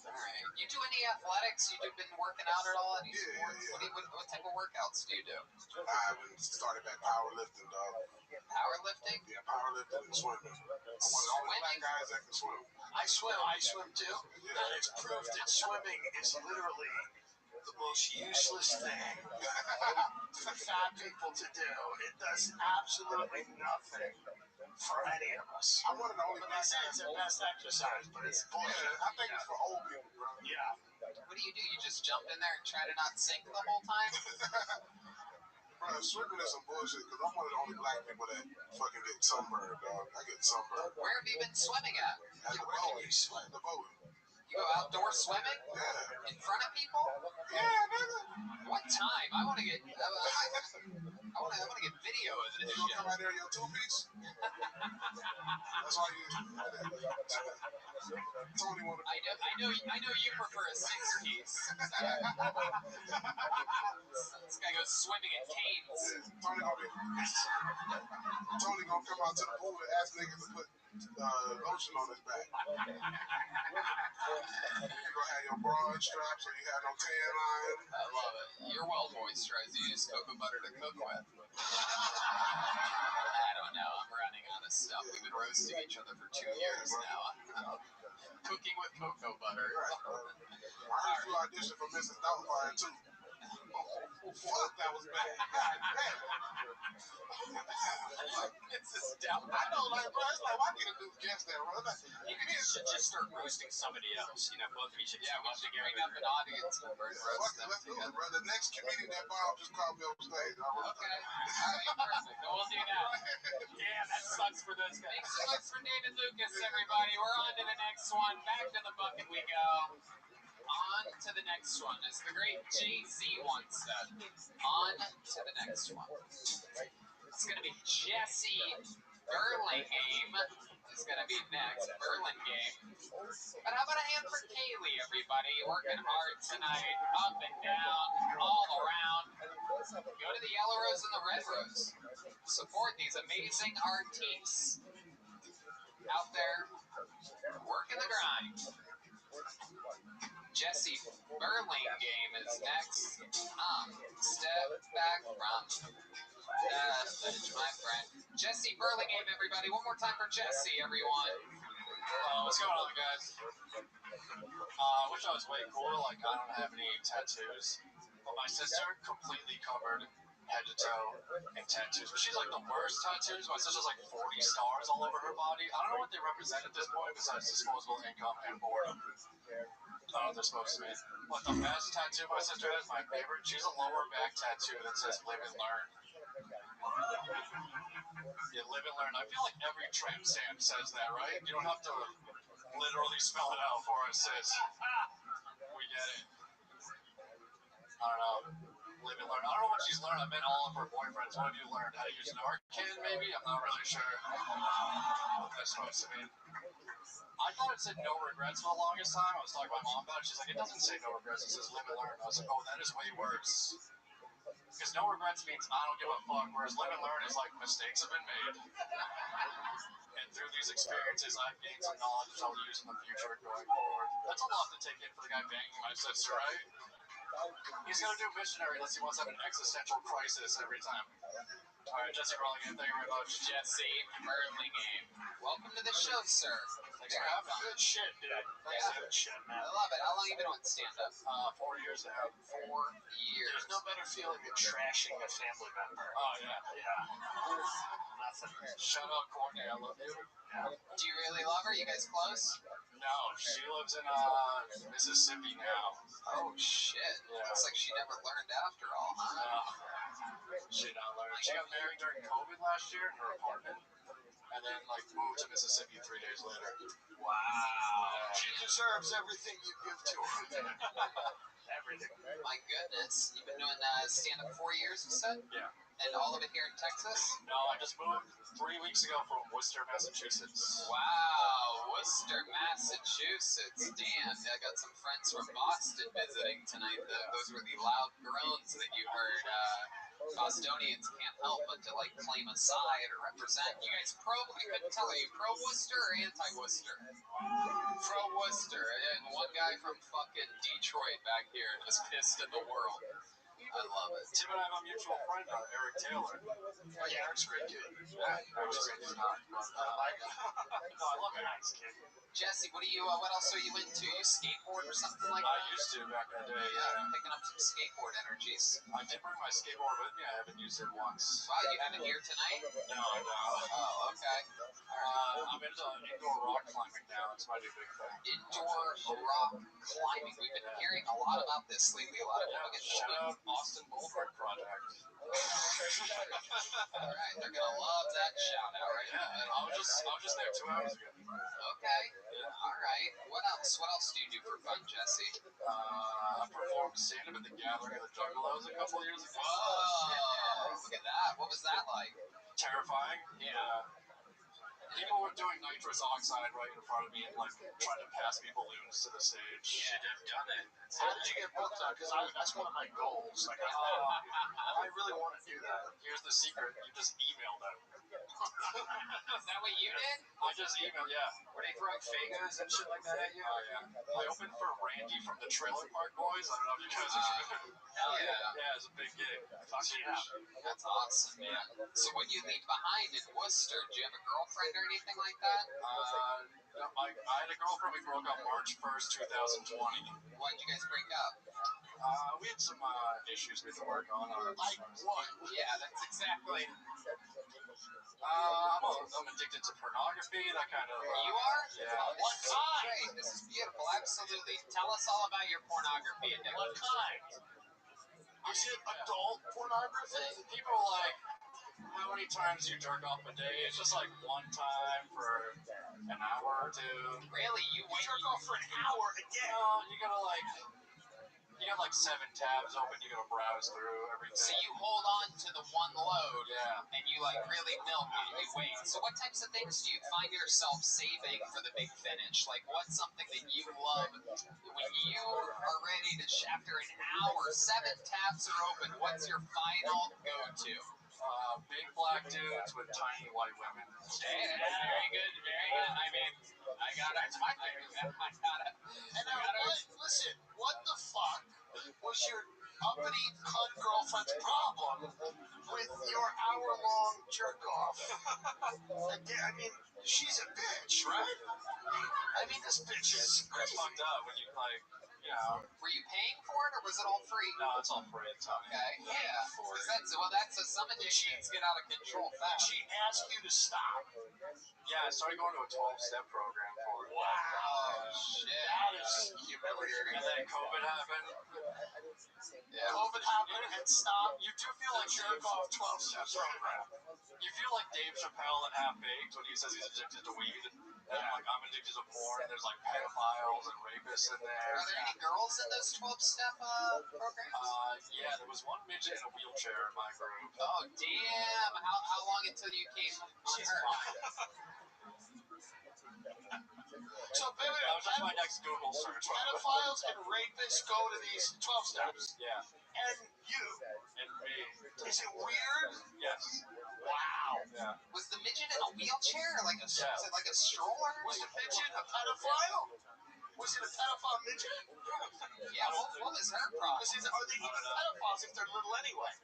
Alright. You do any athletics? You've been working out at all? Any sports? Yeah. What type of workouts do you do? I haven't started back powerlifting, dog. Powerlifting? Yeah, powerlifting and swimming. I'm one of the only black guys that can swim. I swim too. And it's proved that swimming is literally the most useless thing for fat people to do. It does absolutely nothing for any of us. I'm one of the only But black they say guys. it's the best exercise, but it's bullshit. Yeah, I think it's for old people, bro. Yeah. What do? You just jump in there and try to not sink the whole time? Bro, swimming is some bullshit because I'm one of the only black people that fucking get sunburned, dog. I get sunburned. Where have you been swimming at? At the boat. At the boat. You go outdoor swimming? Yeah. In front of people? Yeah, nigga. What time? I want to get... I I want to get video of this You shit. gonna come out there in your two-piece? That's why you. Tony wanna. I know you prefer a 6-piece. This guy goes swimming in canes. Tony gonna come out to the pool and ask niggas to put lotion on his back. You gonna have your bra straps so you have no tan line. I love it. You're well moisturized. You use cocoa butter to cook with. I don't know. I'm running out of stuff. We've been roasting each other for 2 years now. Cooking with cocoa butter. I heard you audition for Mrs. Doubtfire too. Oh, fuck, that was bad. God damn. Mrs. Doubtfire. I know, like, bro, it's like, why need a new guest there, bro? You should just start roasting somebody else. You know, both of you should Yeah, team we up should together. bring up an audience member and roast Fuck it, them let's do it, together. bro. The next comedian that bomb just called me on stage. Okay. All right, perfect. We'll do that. Damn, that sucks for those guys. Big salutes for David Lucas, everybody. We're on to the next one. Back to the bucket we go. On to the next one. As the great Jay-Z once said, on to the next one. It's going to be Jesse Burlingame is going to be next. Burlingame. But how about a hand for Kaylee, everybody? Working hard tonight, up and down, all around. Go to the Yellow Rose and the Red Rose. Support these amazing artists out there working the grind. Jesse Burlingame is next. Step back from that, my friend. Jesse Burlingame, everybody. One more time for Jesse, everyone. What's going on, guys? I wish I was way cooler. Like, I don't have any tattoos. But my sister completely covered head to toe in tattoos. But she's like the worst tattoos. My sister's like 40 stars all over her body. I don't know what they represent at this point besides disposable income and boredom. They're supposed to be. But the best tattoo my sister has, my favorite, she's a lower back tattoo that says live and learn. Yeah, live and learn. I feel like every tramp stamp says that, right? You don't have to literally spell it out for us, sis. We get it. I don't know. Live and learn. I don't know what she's learned. I met all of her boyfriends. What have you learned? How to use an Arcan, maybe? I'm not really sure what that's supposed to mean. I thought it said no regrets for the longest time. I was talking to my mom about it. She's like, it doesn't say no regrets. It says live and learn. I was like, oh, that is way worse. Because no regrets means I don't give a fuck, whereas live and learn is like mistakes have been made. And through these experiences, I've gained some knowledge which I'll use in the future going forward. That's a lot to take in for the guy banging my sister, right? He's gonna do missionary unless he wants to have an existential crisis every time. All right, Jesse Burlingame, thank you very much. Jesse Burlingame. Welcome to the show, sir. Thanks for having me. Good shit, dude. Thanks for good shit, man. I love it. How long have you been on stand-up? 4 years now. 4 years. There's no better feeling than trashing a family member. Oh, yeah. Yeah. Nothing. Shout out Courtney, I love you. Yeah. Do you really love her? You guys close? No, she lives in Mississippi now. Oh, shit. Yeah. Looks like she never learned after all, huh? She not learned. She got married during COVID last year in her apartment, and then like moved to Mississippi 3 days later. Wow. She deserves everything you give to her. Everything. My goodness. You've been doing stand-up 4 years, you said? Yeah. And all of it here in Texas? No, I just moved 3 weeks ago from Worcester, Massachusetts. Wow, Worcester, Massachusetts. Damn, I got some friends from Boston visiting tonight. Those were the loud groans that you heard. Bostonians can't help but to like claim a side or represent. You guys I couldn't tell, are you pro-Worcester or anti-Worcester? Pro-Worcester. And one guy from fucking Detroit back here just pissed at the world. I love it. Tim and I have a mutual friend, Eric Taylor. Oh, yeah, Eric's a great kid. Yeah, Eric's a great kid. No, I love Eric's kid. Jesse, what else are you into? You skateboard or something like that? I used to back in the day, Yeah, I'm picking up some skateboard energies. I did bring my skateboard with me. I haven't used it once. Wow, you have it here tonight? No. Oh, okay. I'm into indoor rock climbing now. It's my new big thing. Indoor rock climbing. We've been hearing a lot about this lately. A lot of people get Shout out Austin Boulevard Project. All right, they're gonna love that shout out, right? Yeah, I was just there 2 hours ago. Okay. Yeah. All right. What else? What else do you do for fun, Jesse? I performed stand-up at the Gathering of the Juggalos a couple years ago. Whoa! Look at that. What was that like? Terrifying. Yeah. People were doing nitrous oxide right in front of me and like trying to pass me balloons to the stage. Should have done it. How did you get booked on? Because that's one of my goals. Like, I really want to do that. Here's the secret: you just email them. Is that what you did? I just emailed, yeah. Were they throwing Fagos and shit like that at you? Oh yeah. I opened for Randy from the Trailer Park Boys. I don't know if you guys are familiar. Hell yeah. Yeah, it's a big gig. Fuck yeah. That's awesome, man. So what you leave behind in Worcester? Do you have a girlfriend or anything like that? I had a girlfriend. We broke up March 1st, 2020. Why'd you guys break up? We had some issues we had to work on. Like what? Yeah, that's exactly. I'm addicted to pornography. That kind of. You are? Yeah. What kind? Great. This is beautiful. Absolutely. Tell us all about your pornography addiction. What kind? Is it adult pornography? People are like, how many times do you jerk off a day? It's just like one time for an hour or two. Really? You Jerk off for an hour a day? No, you got like 7 tabs open. You gotta browse through everything. So you hold on to the one load, Yeah. and you like really milk it. You wait. So what types of things do you find yourself saving for the big finish? Like what's something that you love when you are ready to after an hour, 7 tabs are open? What's your final go-to? Big black dudes with tiny white women. Hey, very good, very good. I mean, that's my favorite. I got it. And now, listen, what the fuck was your uppity cunt girlfriend's problem with your hour-long jerk-off? I mean, she's a bitch, right? I mean, this bitch is It's crazy. fucked up when you like, you know. Were you paying for it, or was it all free? No, it's all free. It's all Okay, yeah. 'Cause that's some addictions get out of control Did fast. she ask you to stop? Yeah, I started going to a 12-step program for it. Wow, shit. That is humiliating. And then COVID happened. Yeah. COVID happened and stopped. You do feel like jerk off 12 steps program. You feel like Dave Chappelle in Half Baked when he says he's addicted to weed. And like, I'm addicted to porn. There's like pedophiles and rapists in there. Are there any girls in those 12-step programs? Yeah, there was one midget in a wheelchair in my group. Oh, damn. How long until you came on her? So, baby, That was just my next Google search. pedophiles and rapists go to these 12 steps. Yeah, And you. and me. Is it weird? Yes. Wow. Yeah. Was the midget in a wheelchair? Like was it like a stroller? Was the midget a pedophile? Was it a pedophile midget? Yeah, what was her problem? Are they even pedophiles if they're little anyway?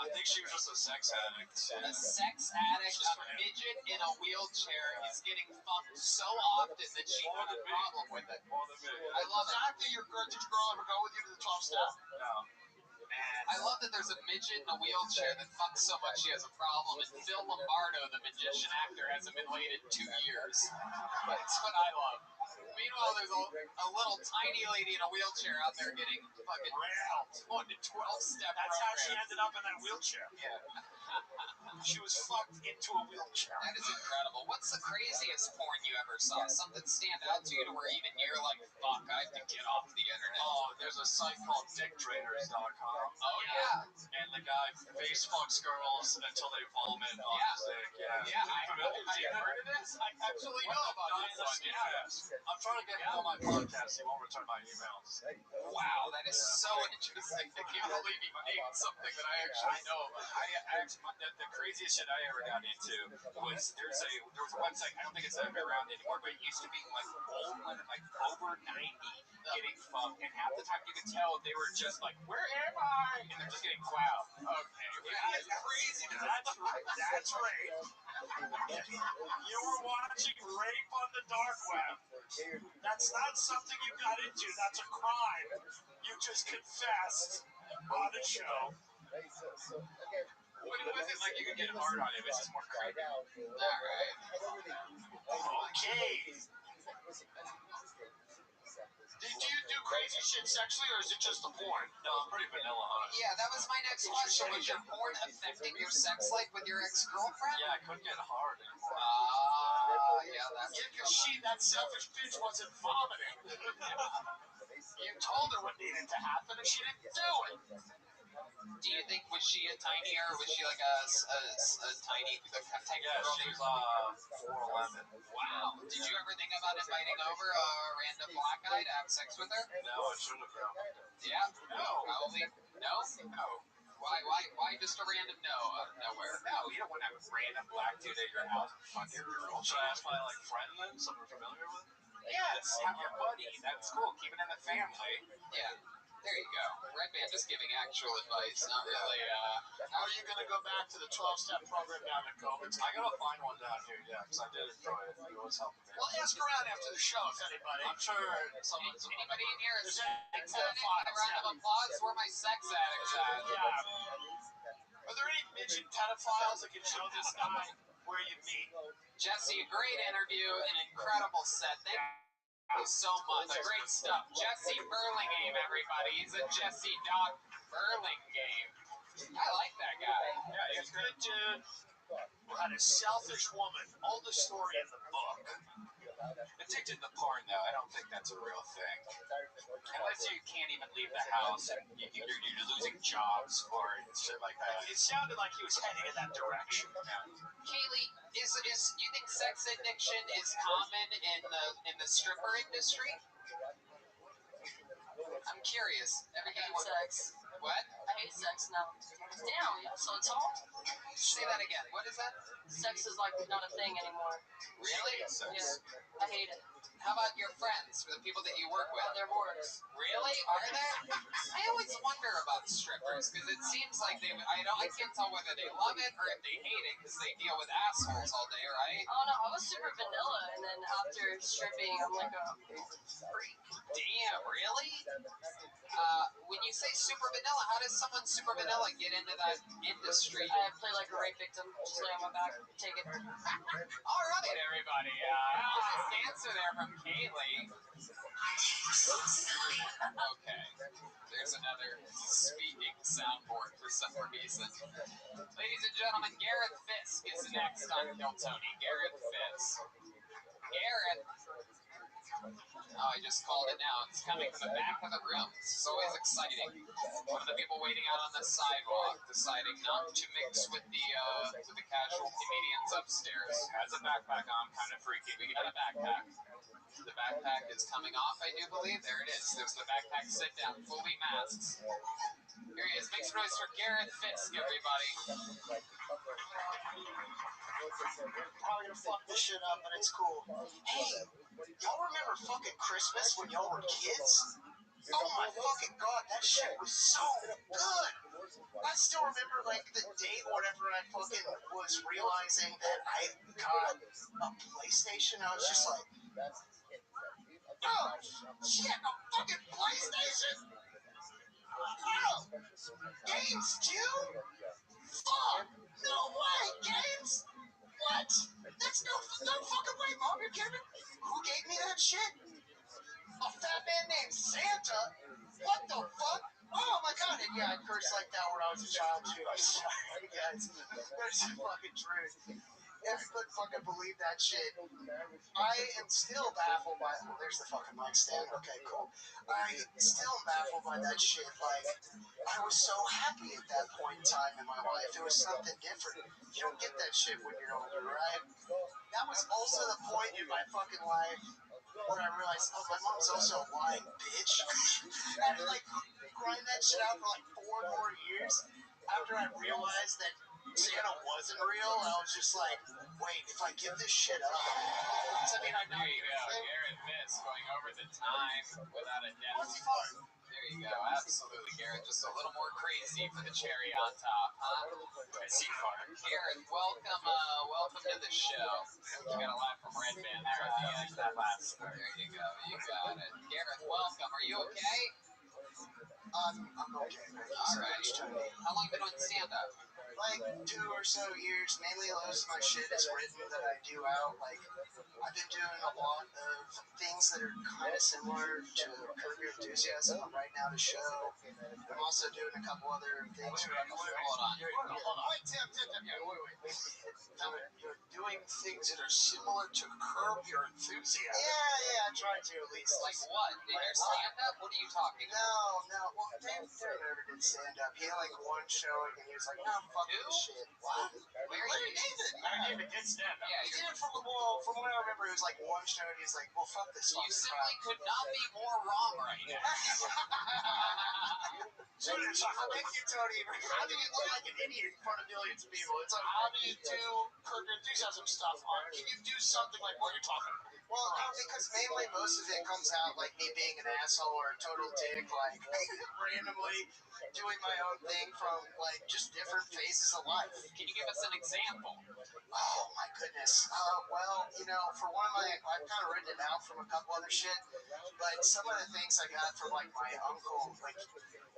I think she was just a sex addict. A sex addict, a midget in a wheelchair is getting fucked so often that she had a problem with it. More than me. I love it. Did your girl ever go with you to the 12 step? No. I love that there's a midget in a wheelchair that fucks so much she has a problem. And Phil Lombardo, the magician actor, hasn't been laid in 2 years. That's what I love. Meanwhile, there's a little tiny lady in a wheelchair out there getting fucking railed on the 12-step. That's how she ended up in that wheelchair. Yeah. She was fucked into a wheelchair. That is incredible. What's the craziest porn you ever saw? Something stand out to you to where even you're like, fuck, I have to get off the internet. Oh, there's a site called dicktrainers.com. Oh, yeah. And the guy face fucks girls until they vomit on his dick. Yeah. Yeah, I heard of this. I absolutely know about this one. Yeah. I'm trying to get him on my podcast. He won't return my emails. Wow, that is so interesting. I can't believe he named something that I actually know about. The craziest shit I ever got into was there was a website, I don't think it's ever around anymore, but it used to be like old women like over 90 getting fucked, and half the time you could tell they were just like, where am I? And they're just getting wowed. Okay, That's crazy. That's rape. You were watching rape on the dark web. That's not something you got into. That's a crime. You just confessed on a show. What was it like? You could get hard on it, it's just more creepy. All right. Okay. Do you do crazy shit sexually, or is it just the porn? No, I'm pretty vanilla, honestly. Yeah, that was my next question. Was your porn affecting your sex life with your ex-girlfriend? Yeah, I couldn't get hard anymore. Yeah, that's... Yeah, because that selfish bitch wasn't vomiting. You told her what needed to happen, and she didn't do it. Do you think, was she a tinier, or was she like a tiny type Yeah, of girl? she's 4'11". Wow. Did you ever think about inviting over a random black guy to have sex with her? No, I shouldn't have been. Yeah. No. Probably. No? No. Why just a random no out of nowhere? No, you don't want to have a random black dude at your house and fuck your girl. Should I ask my friend then, someone familiar with? Yes, have your buddy. That's cool. Keep it in the family. Yeah. There you go. Red Band just giving actual advice, not really, Are you going to go back to the 12-step program down at Coleman's? I gotta find one down here, yeah, because I did enjoy it. It was helping me. Well, ask around after the show if anybody. I'm sure someone's... Anybody in here is There's any a round of applause? Where my sex addicts at? Yeah. Are there any midget pedophiles that can show this guy where you meet? Jesse, great interview, an incredible set. Thank you so much. Great stuff. Jesse Burlingame, everybody. He's a Jesse Doc Burlingame. I like that guy. Yeah, he's a good dude. Had a selfish woman. Oldest story in the book. Addicted to porn, though, I don't think that's a real thing. Unless you can't even leave the house and you're losing jobs or shit like that. It sounded like he was heading in that direction. Kaylee, is you think sex addiction is common in the stripper industry? I'm curious. Everything hate sex. What? I hate sex now. Damn, yeah, so it's all? Say that again. What is that? Sex is like not a thing anymore. Really? Yeah, I hate it. How about your friends, the people that you work with? They're whores. Really? Are they? I always wonder about strippers because it seems like I can't tell whether they love it or if they hate it because they deal with assholes all day, right? Oh no, I was super vanilla, and then after stripping, I'm like a freak. Damn, really? When you say super vanilla, how does someone super vanilla get into that industry? I play like a rape victim, just lay on my back, take it. All right, everybody. Nice answer there from Kaylee. Okay. There's another speaking soundboard for some reason. Ladies and gentlemen, Gareth Fisk is next on Kill Tony. Gareth Fisk. Gareth. Oh, I just called it now. It's coming from the back of the room. This is always exciting. One of the people waiting out on the sidewalk deciding not to mix with the casual comedians upstairs. Has a backpack on, kind of freaky. We got a backpack. The backpack is coming off, I do believe. There it is. There's the backpack sit down, fully masked. Here he is. Make some noise for Gareth Fisk, everybody. Probably gonna fuck this shit up, but it's cool. Hey, y'all remember fucking Christmas when y'all were kids? Oh my fucking god, that shit was so good. I still remember like the date whenever I fucking was realizing that I got a PlayStation. I was just like, oh shit, a fucking PlayStation? Oh, games too? Fuck, no way, games? What? That's no fucking way, Mom, you're kidding me? Who gave me that shit? A fat man named Santa? What the fuck? Oh my god, and yeah, I cursed like that when I was a child too. I'm sorry, guys. That's fucking true. I couldn't fucking believe that shit. I am still baffled by... Oh, there's the fucking mic stand. Okay, cool. I still am baffled by that shit. Like, I was so happy at that point in time in my life. It was something different. You don't get that shit when you're older, right? That was also the point in my fucking life where I realized, oh, my mom's also a lying bitch. I had to, like, grind that shit out for, like, 4 more years after I realized that Santa wasn't real. I was just like, wait, if I give this shit up, does that mean I'm not There you go, Gareth Fisk going over the time without a doubt. What's fun? There you go, absolutely, Gareth. Just a little more crazy for the cherry on top, huh? Crazy fun. Gareth, welcome to the show. You got a lot from Red Band there at the end. That last. There you go, you got it. Gareth, welcome. Are you okay? I'm okay. All right. How long have you been doing stand-up? like 2 or so years. Mainly most of my shit is written that I do out. Like I've been doing a lot of things that are kind of similar to Curb Your Enthusiasm. I'm writing out a show. I'm also doing a couple other things. Hold on. Wait, Tim, wait. You're doing things that are similar to Curb Your Enthusiasm. Yeah, I try to at least. Like what? In your stand-up? What are you talking about? No. Well, Dave never did stand up. He had like one show and he was like, no, fuck this shit. What? Larry David. Larry David did stand up. Yeah, he did it from what I remember, it was like one show and he's like, well, fuck this. You simply could not be more wrong right now. So thank you, Tony. How do you look like an idiot in front of millions of people? It's like, how do you do Curb Your Enthusiasm stuff? Can you do something like what you're talking about? Well, no, because mainly most of it comes out like me being an asshole or a total dick, like randomly doing my own thing from like just different phases of life. Can you give us an example? Oh my goodness. Well, for one of I've kind of written it out from a couple other shit, but some of the things I got from like my uncle, like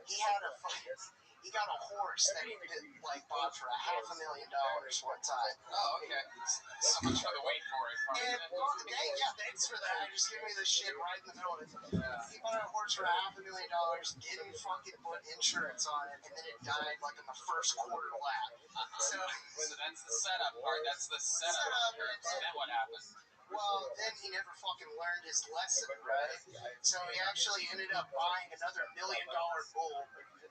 he got a horse that he bought for $500,000 one time. Oh, okay. So much for the wait for it. Thanks for that. Just give me the shit right in the middle of it. He bought a horse for $500,000, didn't fucking put insurance on it, and then it died like in the first quarter lap. So that's the setup part. That's the setup. So then what happened? Well, then he never fucking learned his lesson, right? So he actually ended up buying another $1 million bull,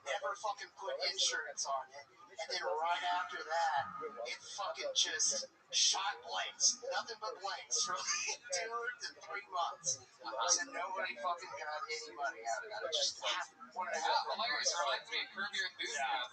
never fucking put insurance on it, and then right after that, it fucking just shot blanks, nothing but blanks for like 2 to 3 months. So nobody fucking got any money out of it. It just happened. Hilarious. Reminds me of Curb Your Enthusiasm.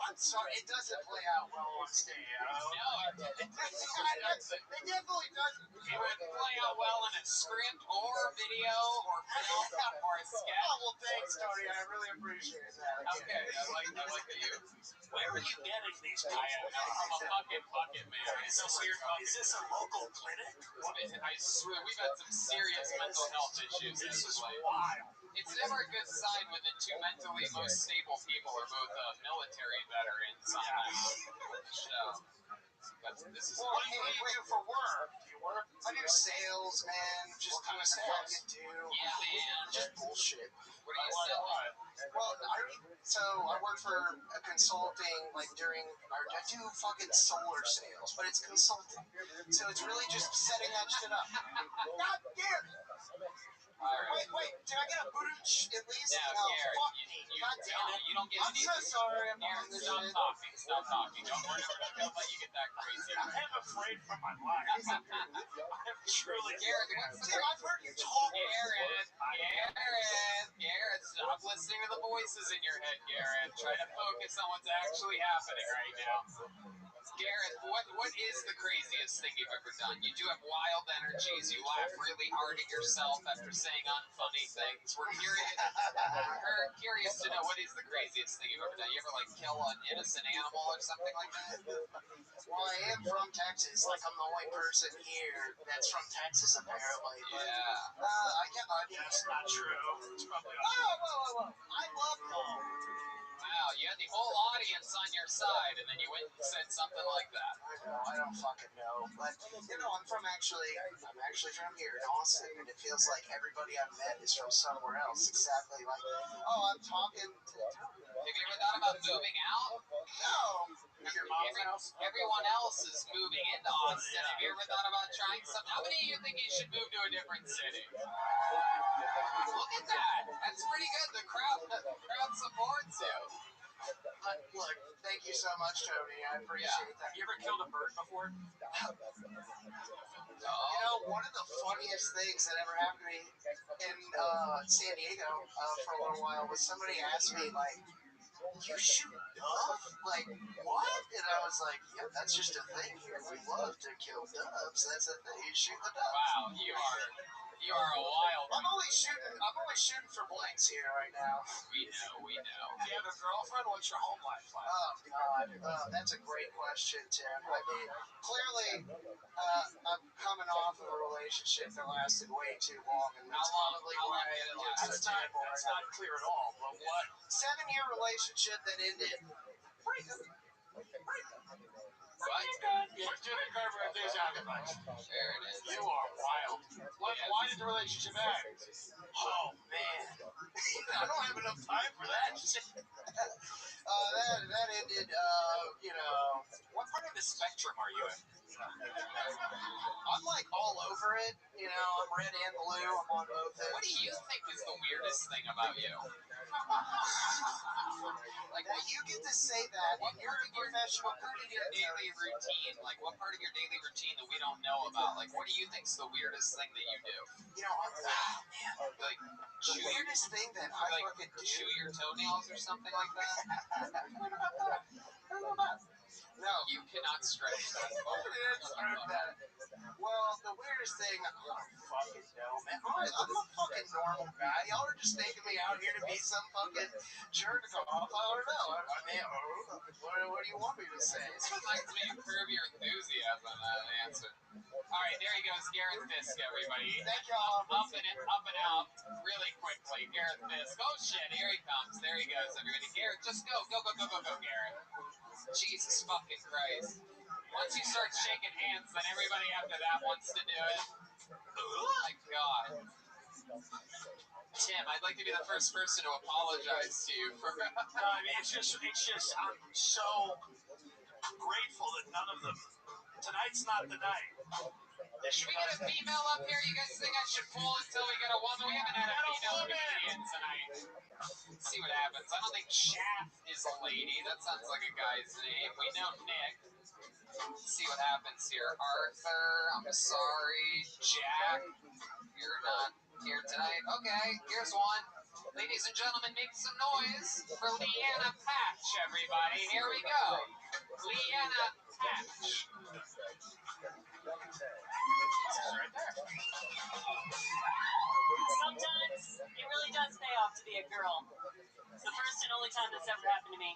I'm sorry, it doesn't play out well on stage. No, it definitely doesn't. It would play out well in a script or video or film or a sketch. Oh, well, thanks, Tony. I really appreciate that. Okay, I like the you. Where are you getting these I'm a fucking bucket man. Is this a local clinic? I swear, we've had some serious mental health issues. This is wild. It's never a good sign when the two mentally most stable people are both military veterans on the show. This is what do you do for work? Do you work? I do sales, man. Just kind of fucking do. Yeah, man. Just bullshit. What do you sell? Well, I work for a consulting, I do fucking solar sales, but it's consulting. So it's really just setting that shit up. God damn it! Right. Wait, did I get a bootage at least? Yeah, No, Garrett, fuck me. God damn it. You don't get I'm so sorry. I'm Garrett, this stop shit. talking. Don't worry, don't let you get that crazy. I'm afraid for my life. I'm truly Garrett, I've heard you talk. Garrett, stop listening to the voices in your head, Garrett. Try to focus on what's actually happening right now. Garrett, what is the craziest thing you've ever done? You do have wild energies. You laugh really hard at yourself after saying unfunny things. We're curious to know what is the craziest thing you've ever done. You ever kill an innocent animal or something like that? Well, I am from Texas. I'm the only person here that's from Texas, apparently. Yeah. That's not true. It's probably Whoa. I love home. Wow, you had the whole audience on your side, and then you went and said something like that. I don't fucking know. But, I'm actually from here in Austin, and it feels like everybody I've met is from somewhere else. Exactly I'm talking to Have you ever thought about moving out? No. your mom's house. Everyone else is moving into Austin. Have you ever thought about trying something? How many of you think you should move to a different city? Look at that. That's pretty good. The crowd supports you. Look, thank you so much, Tony. I appreciate that. Have you ever killed a bird before? One of the funniest things that ever happened to me in San Diego for a little while was somebody asked me, you shoot duff? What? And I was like, yep, that's just a thing here. We love to kill doves. That's a thing. You shoot the dove. Wow, you are a wild. I'm only shooting for blanks here right now. We know. Do you have a girlfriend? What's your home life like? Oh God, that's a great question, Tim. I mean, clearly, I'm coming off of a relationship that lasted way too long, and that's probably why I had That's not clear at all. But what? 7-year relationship that ended. Let's do the Carver enthusiasm bunch. There it is. You are wild. Why did the relationship end? Oh man, I don't have enough time for that shit. That ended. What part of the spectrum are you in? I'm like all over it. I'm red and blue. I'm on both ends. What do you think is the weirdest thing about you? Like, well, you get to say that. What You're a professional. part of your daily routine? Like, what part of your daily routine that we don't know about? Like, what do you think's the weirdest thing that you do? Like, Weirdest thing that I fucking do. chew your toenails or something like that? No, You cannot stretch that. Well, the weirdest thing, I don't fucking know, man. I'm a fucking normal guy. Y'all are just taking me out here to be some fucking jerk off. I don't know. What do you want me to say? This reminds me of Curb Your Enthusiasm, that answer. All right, there he goes, Gareth Fisk, everybody. Thank y'all. Up and out, really quickly. Gareth Fisk. Oh shit, here he comes. There he goes, everybody. Gareth, just go, Gareth. Jesus fucking Christ. Once you start shaking hands, then everybody after that wants to do it. Oh my God. Tim, I'd like to be the first person to apologize to you for. I mean, it's just. I'm so grateful that none of them. Tonight's not the night. Should we get a female up here? You guys think I should pull until we get a woman? We haven't had a female comedian tonight. Let's see what happens. I don't think Shaft is a lady. That sounds like a guy's name. We know Nick. Let's see what happens here. Arthur, I'm sorry. Jack, you're not here tonight. Okay, here's one. Ladies and gentlemen, make some noise for Leanna Patch, everybody. Here we go. Leanna Patch. Sometimes it really does pay off to be a girl. It's the first and only time that's ever happened to me.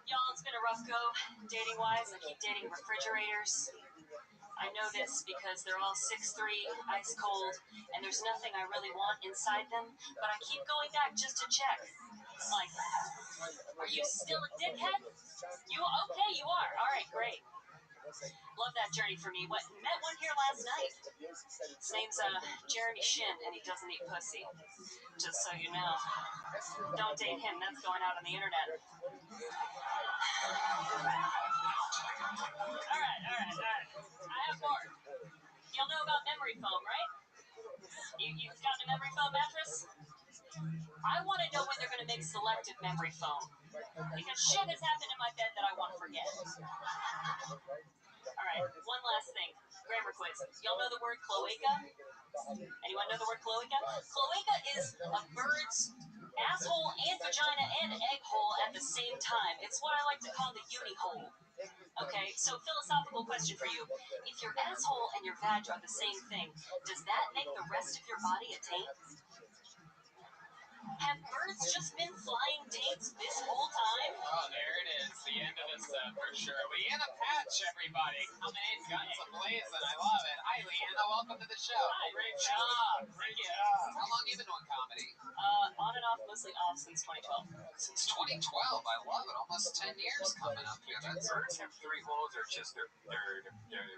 Y'all, it's been a rough go, dating-wise. I keep dating refrigerators. I know this because they're all 6'3", ice cold, and there's nothing I really want inside them, but I keep going back just to check. Like, are you still a dickhead? You okay? You are. All right, great. Love that journey for me. Met one here last night. His name's Jeremy Shin, and he doesn't eat pussy. Just so you know. Don't date him. That's going out on the internet. All right. I have more. You'll know about memory foam, right? You've got a memory foam mattress? I want to know when they're going to make selective memory foam. Because shit has happened in my bed that I want to forget. All right, one last thing. Grammar quiz. Y'all know the word cloaca? Anyone know the word cloaca? Cloaca is a bird's asshole and vagina and egg hole at the same time. It's what I like to call the uni hole. Okay, so philosophical question for you. If your asshole and your vag are the same thing, does that make the rest of your body a taint? Have birds just been flying taints this whole time? Oh, there it is. The end of this for sure. Leanna Patch, everybody. Coming in, guns a-blazing. I love it. Hi, Leanna. Welcome to the show. Hi, great job. Thank you. How long have you been doing comedy? On and off, mostly off since 2012. Since 2012. I love it. Almost 10 years coming up here. That's Birds have 3 holes, or just their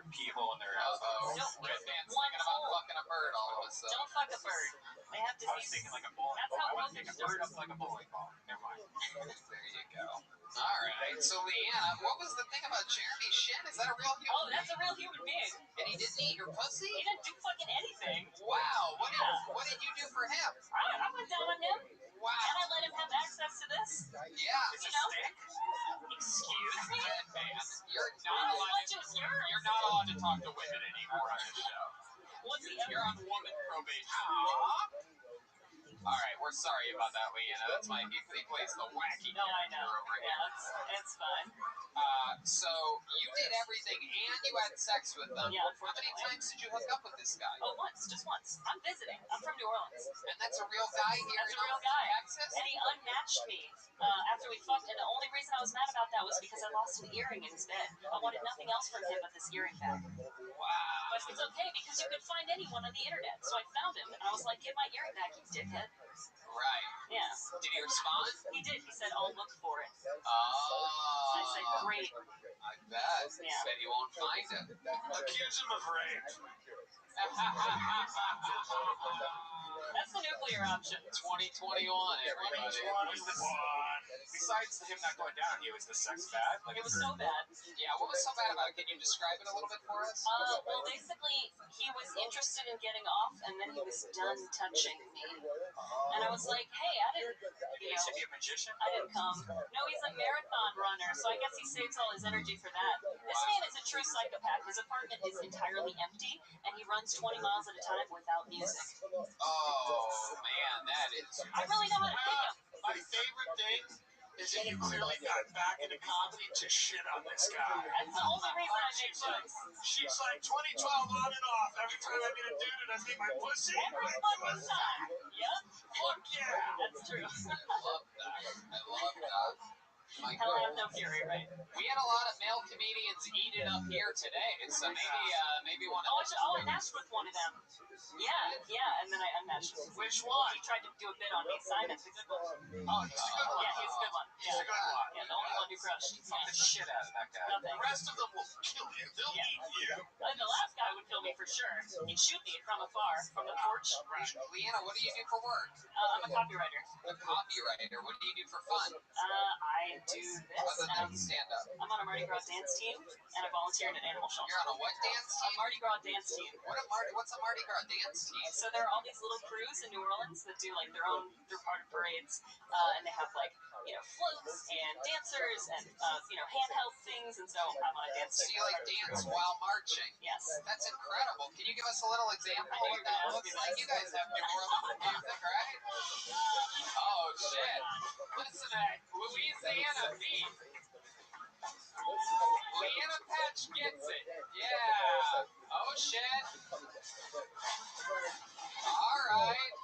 pee hole in their asshole. Red Band's thinking about fucking a bird all of a sudden. Don't fuck a bird. They have I was disease. thinking like a bowling That's ball. how I want to take a bird up like a bowling ball. Never mind. There you go. All right. So, Leanna, what was the thing about Jeremy Shin? Is that a real human? Oh, that's a real human being. And he didn't eat your pussy? He didn't do fucking anything. Wow. What did you do for him? I went down on him, Wow. and I let him have access to this. Yeah. You know? Excuse me? Man, you're Not not as allowed much to, as yours. you're not allowed to talk to women anymore on this show. What's the You're on woman probation. All right, we're sorry about that, Leanna. That's he plays the wacky No, I know. over here. Yeah, it's fine. So you did everything and you had sex with them. Yeah, How many times did you hook up with this guy? Oh, just once. I'm visiting. I'm from New Orleans. And that's a real guy here That's in a real guy. Texas? And he unmatched me after we fucked. And the only reason I was mad about that was because I lost an earring in his bed. I wanted nothing else from him but this earring back. Wow. But it's okay because you could find anyone on the internet. So I found him and I was like, get my earring back, you dickhead. Right. Yeah. Did he respond? He did. He said, I'll look for it. Oh. I said, great. I bet. Yeah. Bet he won't find it. Accuse him of rape. That's the nuclear option. 2021, everybody. Besides him not going down, he was the sex bad. It was so bad. Yeah, what was so bad about it? Can you describe it a little bit for us? Well, basically, he was interested in getting off, and then he was done touching me. And I was like, hey, I didn't, you He know, should be a magician. I didn't come. No, he's a marathon runner, so I guess he saves all his energy for that. This man is a true psychopath. His apartment is entirely empty, and he runs 20 miles at a time without music. Oh, man, that is... I really know how to pick him. My favorite thing is that you clearly got back into comedy to shit on this guy. That's the only reason I make jokes. She's like 2012 on and off. Every time I meet a dude who doesn't eat my pussy, Every fucking time. Yep. fuck yeah. That's true. I love that. I love that. My Hell, I God. have no fury, right? We had a lot of male comedians eat it up here today, so maybe one of I matched with one of them. Yeah, and then I unmatched him. Which one? He tried to do a bit on me. Simon, the good one. Oh, he's a good one. Yeah, he's a good one. He's a good one. Yeah, the only one who crushed. Beat the shit out of that guy. The rest of them will kill you. They'll Yeah. eat you. And the last guy would kill me for sure. He'd shoot me from afar, from the porch. Leanna, what do you do for work? I'm a copywriter. A copywriter. What do you do for fun? I do this. Other than stand up. I'm on a Mardi Gras dance team, and I volunteer at an animal shelter. You're on a what dance A team? Mardi Gras dance team. What's a Mardi Gras dance team? So there are all these little crews in New Orleans that do like they're part of parades, and they have like, floats and dancers and, handheld things, and so I'm on a dance So team. you like dance while marching? Yes. That's incredible. Can you give us a little example of what that looks like? You guys have New Orleans music, right? Oh, shit. Listen to Louisiana beat. Leanna Patch gets it. Yeah. Oh, shit. All right.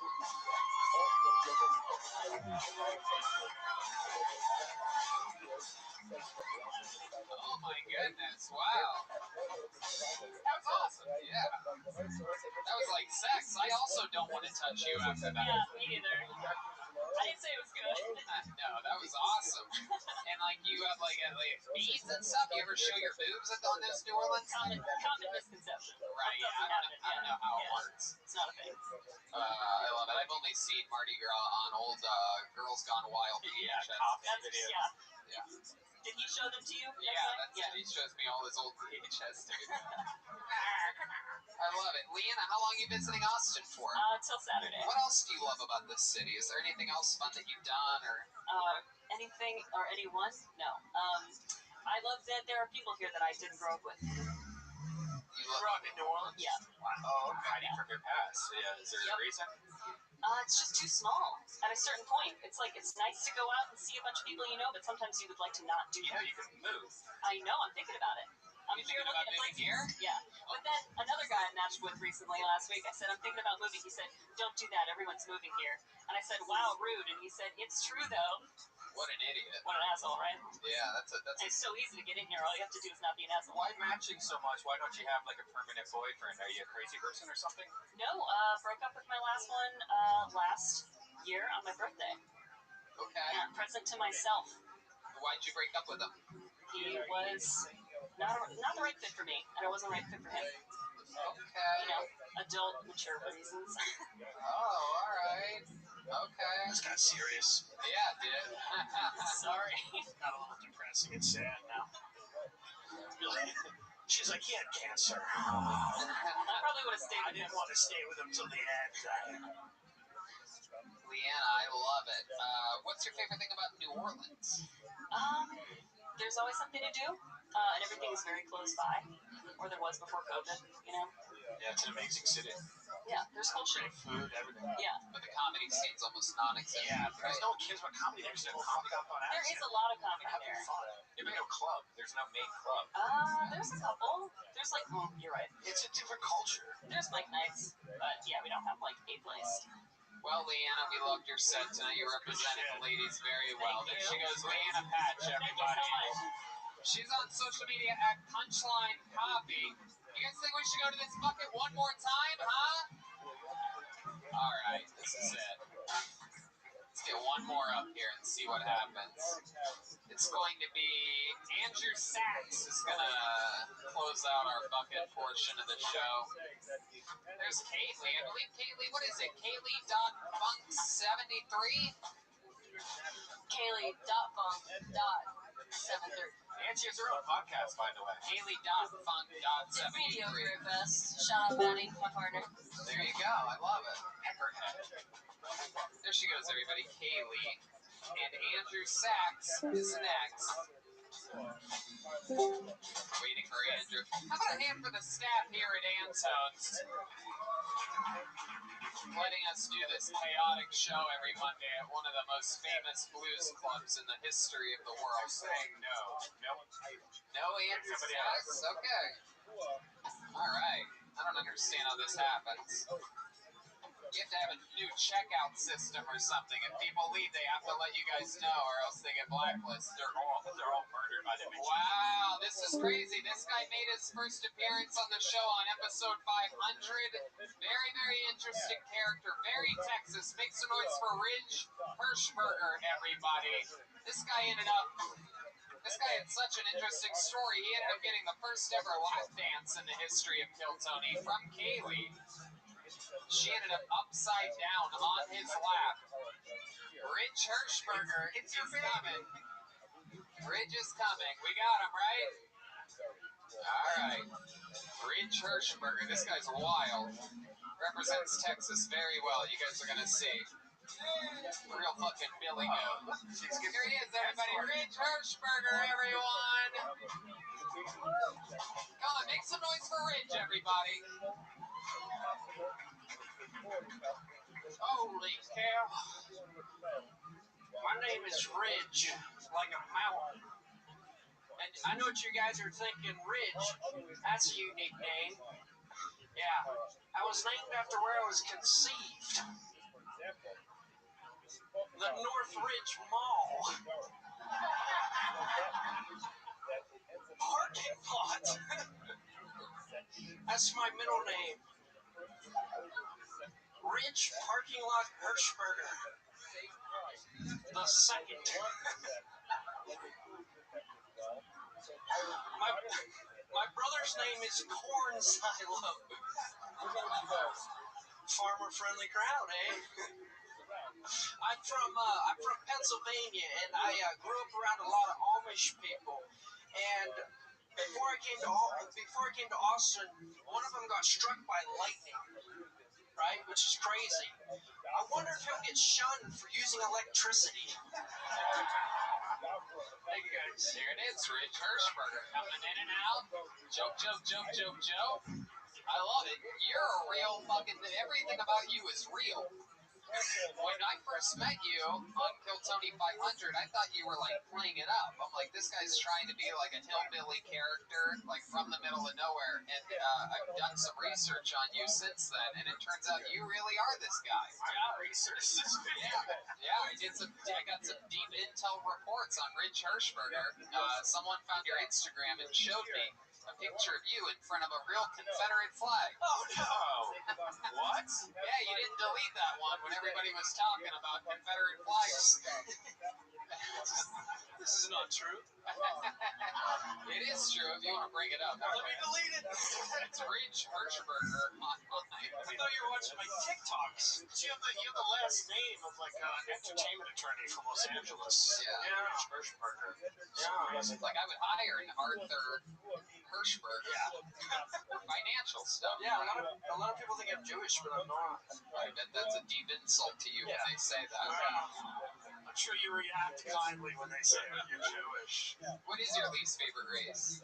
Oh, my goodness. Wow. That was awesome. Yeah. That was like sex. I also don't want to touch you after that. Yeah, me neither. I didn't say it was good. No, that was awesome. And like you have like beads and stuff. You ever show your boobs on this New Orleans? Common misconception. Right. Yeah. Doesn't happen. I don't know how it Yeah. works. It's not a thing. I love it. I've only seen Mardi Gras on old Girls Gone Wild. Yeah, VHS. cops That's video. yeah. Yeah. Did he show them to you? Yeah, he shows me all his old VHS tapes. I love it. Leanna, how long are you visiting Austin for? Till Saturday. What else do you love about this city? Is there anything else fun that you've done or? Anything or anyone? No. I love that there are people here that I didn't grow up with. You Grew up in New Orleans? Yeah. Oh, okay. Hiding from your past. Yeah, is there a reason? It's just too small. At a certain point, it's like it's nice to go out and see a bunch of people you know, but sometimes you would like to not do that. You can move. I know. I'm thinking about it. I'm You thinking about moving here? Yeah. But then another guy I matched with recently last week, I said, I'm thinking about moving. He said, don't do that. Everyone's moving here. And I said, wow, rude. And he said, it's true, though. What an idiot. What an asshole, right? Yeah, that's It's so easy to get in here. All you have to do is not be an asshole. Why matching so much? Why don't you have like a permanent boyfriend? Are you a crazy person or something? No, broke up with my last one last year on my birthday. okay. Yeah, present to myself. Why'd you break up with him? He was not the right fit for me, and I wasn't the right fit for him. Okay. Adult, mature reasons. Oh, all right. Okay. This got serious. Yeah, it did. Sorry. Got a little depressing and sad now. Really? She's like, he had cancer. I probably would have stayed I with him. didn't want to stay with him till the end. Leanna, I love it. What's your favorite thing about New Orleans? There's always something to do, and everything is very close by. or there was before COVID, you know? Yeah, it's an amazing city. Yeah, there's culture. Great food, everything. Yeah. But the comedy scene's almost non-existent. Yeah, right? there's no kids about comedy. There's no comedy on There is a lot of comedy having there. fun. There's no club. There's no main club. There's a couple. There's like, you're right. It's a different culture. There's Mike Nights, but yeah, we don't have like a place. Well, Leanna, we loved your set tonight. You represented the ladies very well. There she goes, Leanna Patch, Thank you everybody. so much. She's on social media at Punchline Copy. You guys think we should go to this bucket one more time, huh? All right, this is it. Let's get one more up here and see what happens. It's going to be Andrew Sachs is going to close out our bucket portion of the show. There's Kaylee. I believe Kaylee, what is it? Kaylee.funk73? Kaylee.funk.73. And she has her own podcast, by the way. It's Kaylee.funk.73. Mediocre at best. Shout out Maddie, my partner. There you go. I love it. There she goes, everybody. Kaylee. And Andrew Sachs is next. Waiting for Andrew. How about a hand for the staff here at Antone's? Letting us do this chaotic show every Monday at one of the most famous blues clubs in the history of the world. Saying no. No Andrew Sachs? Okay. All right. I don't understand how this happens. You have to have a new checkout system or something. If people leave, they have to let you guys know, or else they get blacklisted. They're all murdered by the bitch. Wow, this is crazy. This guy made his first appearance on the show on episode 500. Very, very interesting character. Very Texas. Make some noise for Ridge Hirschberger, everybody. This guy had such an interesting story. He ended up getting the first ever lap dance in the history of Kill Tony from Kaylee. She ended up upside down on his lap. Ridge Hirschberger is coming. Ridge is coming. We got him, right? All right. Ridge Hirschberger. This guy's wild. Represents Texas very well. You guys are going to see. Real fucking Billy Goat. Here he is, everybody. Ridge Hirschberger, everyone. Come on, make some noise for Ridge, everybody. Holy cow. My name is Ridge, like a mountain. And I know what you guys are thinking, Ridge. That's a unique name. Yeah, I was named after where I was conceived. The North Ridge Mall. Parking lot. That's my middle name. Ridge Parking Lot Hirschberger. The second. My brother's name is Corn Silo. Farmer friendly crowd, eh? I'm from Pennsylvania, and I grew up around a lot of Amish people. And before I came to Austin, one of them got struck by lightning, right? Which is crazy. I wonder if he'll get shunned for using electricity. Thank you guys. Here it is, Ridge Hirschberger coming in and out. Joke. I love it. You're a real fucking... Everything about you is real. When I first met you on Kill Tony 500, I thought you were like playing it up. I'm like, this guy's trying to be like a hillbilly character, like from the middle of nowhere. And I've done some research on you since then, and it turns out you really are this guy. Yeah, research. I got some deep intel reports on Ridge Hirschberger. Someone found your Instagram and showed me a picture of you in front of a real Confederate flag. Oh no! What? Yeah, you didn't delete that one when everybody was talking about Confederate flags. This is not true. It is true if you want to bring it up. Let me delete it. It's Ridge Hirschberger online. I thought you were watching my TikToks. You have the last name of like an entertainment attorney from Los Angeles. Yeah. Ridge Hirschberger. Yeah. Like I would hire an Arthur Hirschberger for financial stuff. Yeah, a lot of people think I'm Jewish, but I'm not. I bet that's a deep insult to you when they say that. I'm not sure you react kindly when they say that you're Jewish. What is your least favorite race?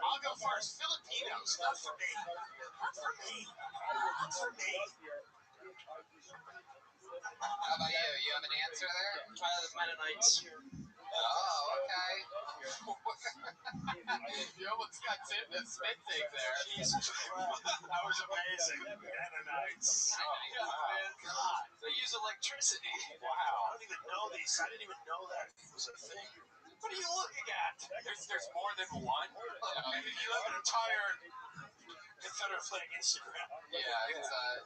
I'll go first. Filipinos, not for me. Not for me. Not for me. How about you? You have an answer there? The Mennonites. Oh, okay. You almost got Tim to spit take there. That was amazing. Mennonites. Oh, man. God. They use electricity. Wow. I don't even know these. I didn't even know that was a thing. What are you looking at? There's more than one. You have an entire Confederate flag Instagram. Yeah,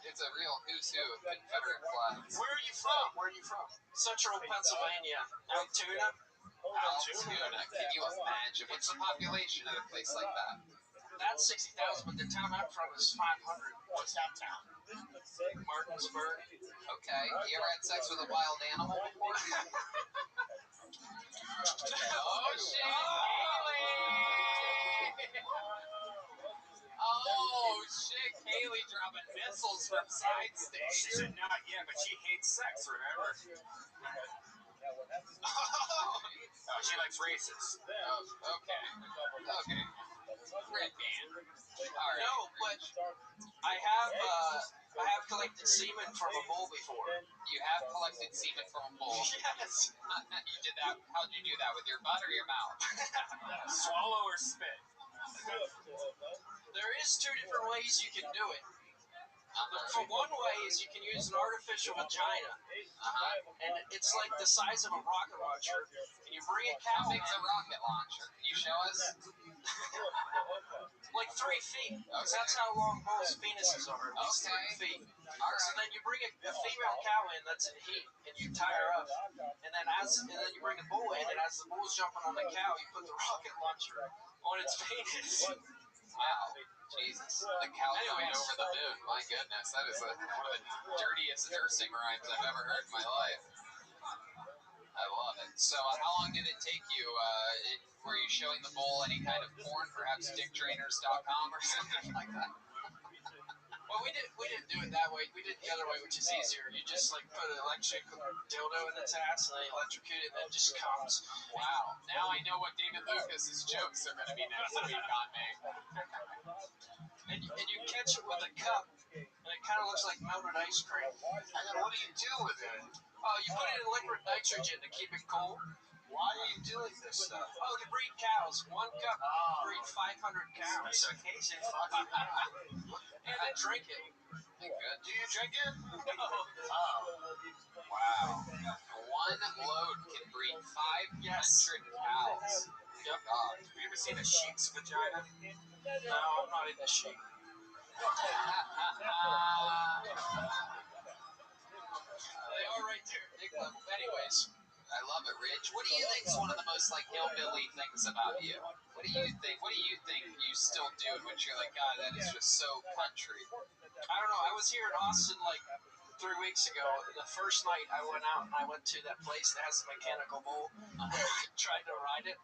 it's a real who's who of Confederate flags. Where are you from? Where are you from? Central Pennsylvania. Altoona. Altoona. Can you imagine? What's the population of a place like that? That's 60,000, but the town I'm from is 500. What's that town? Martinsburg. Okay. You ever had sex with a wild animal before? Oh, shit. Oh, shit. Kaylee dropping missiles from side She stage. said not yet, but she hates sex, remember? Oh, she likes races. Oh, okay. Okay. Red band. All right. No, but I have collected semen from a bull before. You have collected semen from a bull. Yes. You did that. How'd you do that? With your butt or your mouth? Swallow or spit? There is two different ways you can do it. For one way is you can use an artificial vagina, and it's like the size of a rocket launcher, and you bring a How cow big's a rocket launcher? Can you show us? like 3 feet, because that's how long bulls' penises are, at least 3 feet. So then you bring a female cow in that's in heat, and you tie her up, and then you bring a bull in, and as the bull's jumping on the cow, you put the rocket launcher on its penis. Wow. Jesus. The cow going over the moon. My goodness. That is one of the dirtiest nursing rhymes I've ever heard in my life. I love it. So how long did it take you? Were you showing the bull any kind of porn, perhaps dicktrainers.com or something like that? Well, we didn't do it that way. We did the other way, which is easier. You just like put an electric dildo in its ass, and then electrocute it, and then it just comes. Wow. Now I know what David Lucas's jokes are going to be next week on me. And you catch it with a cup, and it kind of looks like melted ice cream. And then what do you do with it? You put it in liquid nitrogen to keep it cold. Why are you doing this stuff? Oh, to breed cows. 1 cup breed 500 cows. Specification. And then drink it. Good. Do you drink it? No. Oh. Wow. One load can breed 500 Yes. cows. Yep. God. Have you ever seen a sheep's vagina? No, I'm not into sheep. They are right there. Big level. Anyways. I love it, Rich. What do you think is one of the most like hillbilly things about you? What do you think? What do you think you still do, which you're like, God, that is just so country? I don't know. I was here in Austin like 3 weeks ago. And the first night I went out and I went to that place that has a mechanical bull. I tried to ride it,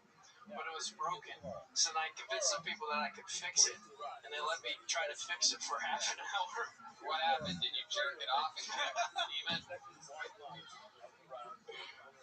but it was broken. So then I convinced some people that I could fix it, and they let me try to fix it for half an hour. What happened? Did you jerk it off and get a demon?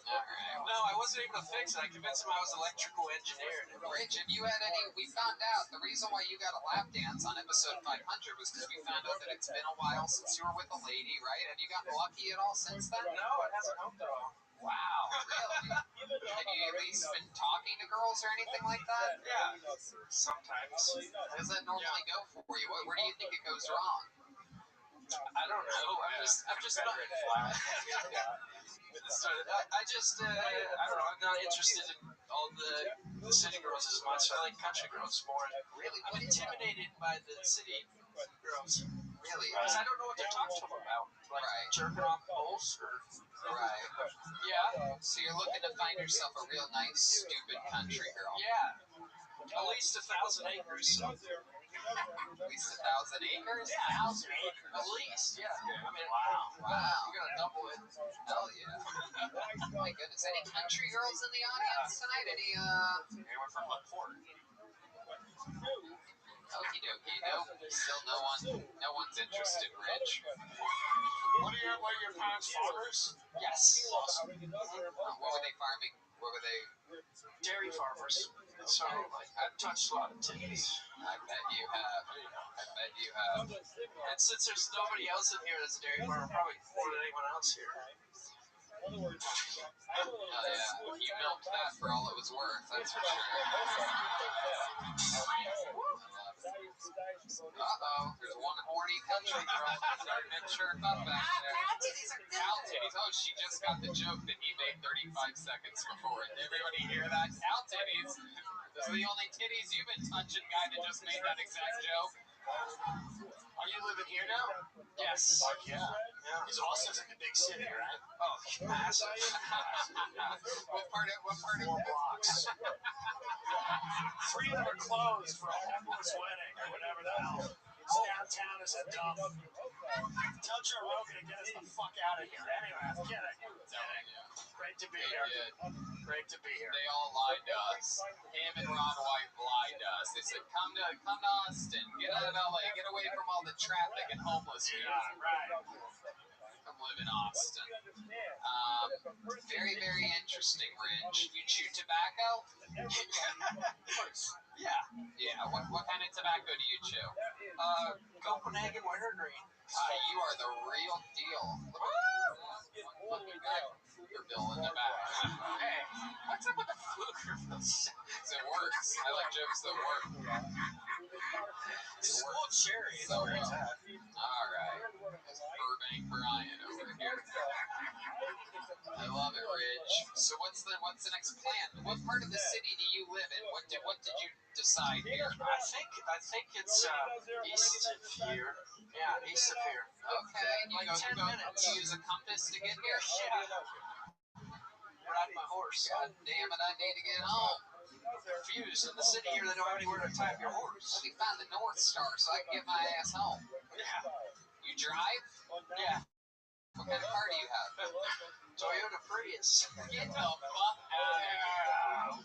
All right. No, I wasn't able to fix it. I convinced them I was electrical engineer. Rich, have you had any? We found out the reason why you got a lap dance on episode 500 was because we found out that it's been a while since you were with a lady, right? Have you gotten lucky at all since then? No, it hasn't helped at all. Wow, really? Have you at least been talking to girls or anything like that? Yeah, sometimes. How does that normally go for you? Where do you think it goes wrong? I don't know. I'm just not. I don't know. I'm not interested in all the city girls as much. I like country girls more. Really? I'm intimidated by the city girls Really? because I don't know what they're talking about. Like jerking off bulls or. Right. Yeah. So you're looking to find yourself a real nice, stupid country girl. Yeah. At least 1,000 acres. At least 1,000 acres? Yeah, 1,000 acres. At least, yeah. I mean, Wow. you're gonna double it. Hell yeah. My goodness. Any country girls in the audience tonight? Any, Anyone from LaPorte? okie dokie. No Still no one's interested, Rich. What do you have, like your parents' farmers? Yes. Awesome. What were they farming? What were they? Dairy farmers. So I've touched a lot of titties. I bet you have. I bet you have. And since there's nobody else in here that's a dairy farmer, probably more than anyone else here. Oh yeah, you milked that for all it was worth. That's for sure. There's one horny country girl starting to chirp up back there. Cow titties. Oh, she just got the joke that he made 35 seconds before. Did everybody hear that? Cow titties. Those are the only titties you've been touching, guy that just made that exact joke. Are you living here now? Yes. Fuck yeah. Because Austin's like a big city, right? Oh, massive. What part of 4 blocks. 3 of them are closed for a homeless wedding or whatever the hell. This downtown is a dump. Tell Joe Rogan to get us the fuck out of here. Anyway, I'm kidding. Great to be here. Great to be here. They all lied to us. Him and Ron White lied to us. They said, come to Austin. Get out of LA. Get away from all the traffic and homeless people. Yeah, right. Come live in Austin. Very, very interesting, Rich. You chew tobacco? Yeah. Yeah. What kind of tobacco do you chew? Copenhagen wintergreen. You are the real deal. Looking good. Your bill in the back. Hey, what's up with the fluke? It works. I like jokes that work. It's full of cherry. So well. Alright. That's Burbank Brian over here. I love it, Rich. So what's the next plan? What part of the city do you live in? What did you decide here? I think it's east of here. Yeah, east of here. Okay. Like 10 minutes. You use a compass to get here? Yeah. Ride my horse. God damn it, I need to get home. Confused. In the city here, they don't have anywhere to tie up your horse. Let me find the North Star so I can get my ass home. Yeah. You drive? Yeah. What kind of car do you have? Toyota Prius. Get the fuck out of here.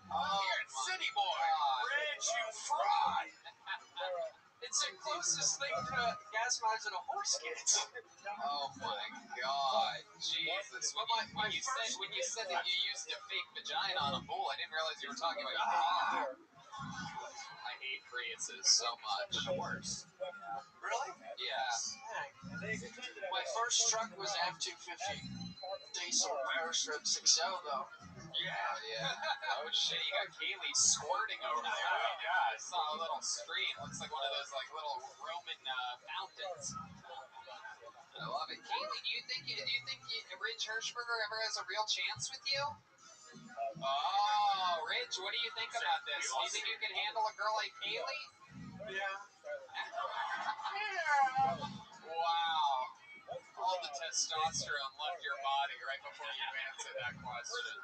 You're a city boy. God. Rich, you fry. It's the closest thing to gas mileage that a horse gets. Oh my God, Jesus! When you said that you used a fake vagina on a bull, I didn't realize you were talking about your car. I hate Priuses so much. The worst. Really? Yeah. My first truck was an F-250 diesel Airstrip 6.0 though. Yeah. Oh shit! You got Kaylee squirting over there. Yeah, I saw a little stream. Looks like one of those like little Roman fountains. I love it, Kaylee. Do you think Ridge Hirschberger ever has a real chance with you? Oh, Ridge, what do you think about this? Do you think you can handle a girl like Kaylee? Yeah. Wow. All the testosterone left your body right before you answered that question.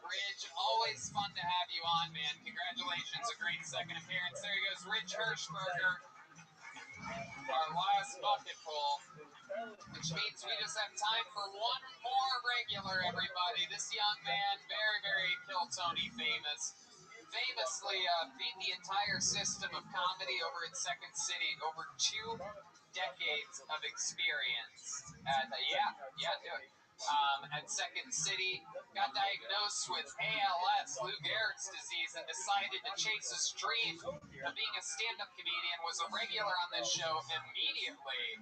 Ridge, always fun to have you on, man. Congratulations, a great second appearance. There he goes, Ridge Hirschberger. Our last bucket full, which means we just have time for one more regular, everybody. This young man, very, very Kill Tony famous. Famously beat the entire system of comedy over in Second City, over 2 decades of experience. At Second City, got diagnosed with ALS, Lou Gehrig's disease, and decided to chase his dream of being a stand-up comedian. Was a regular on this show immediately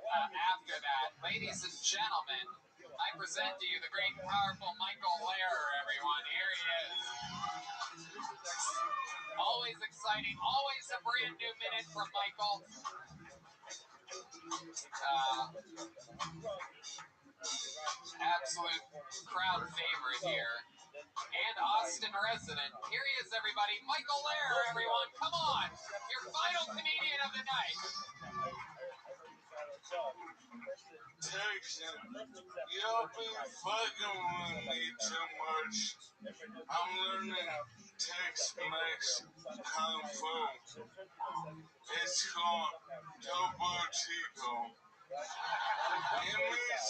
after that. Ladies and gentlemen, I present to you the great and powerful Michael Lehrer, everyone. Here he is. Always exciting, always a brand new minute from Michael. Absolute crowd favorite here. And Austin resident. Here he is, everybody. Michael Lehrer, everyone. Come on. Your final comedian of the night. Texting, y'all been fucking with me too much. I'm learning Tex-Mex Kung Fu. It's called Topo Chico. It means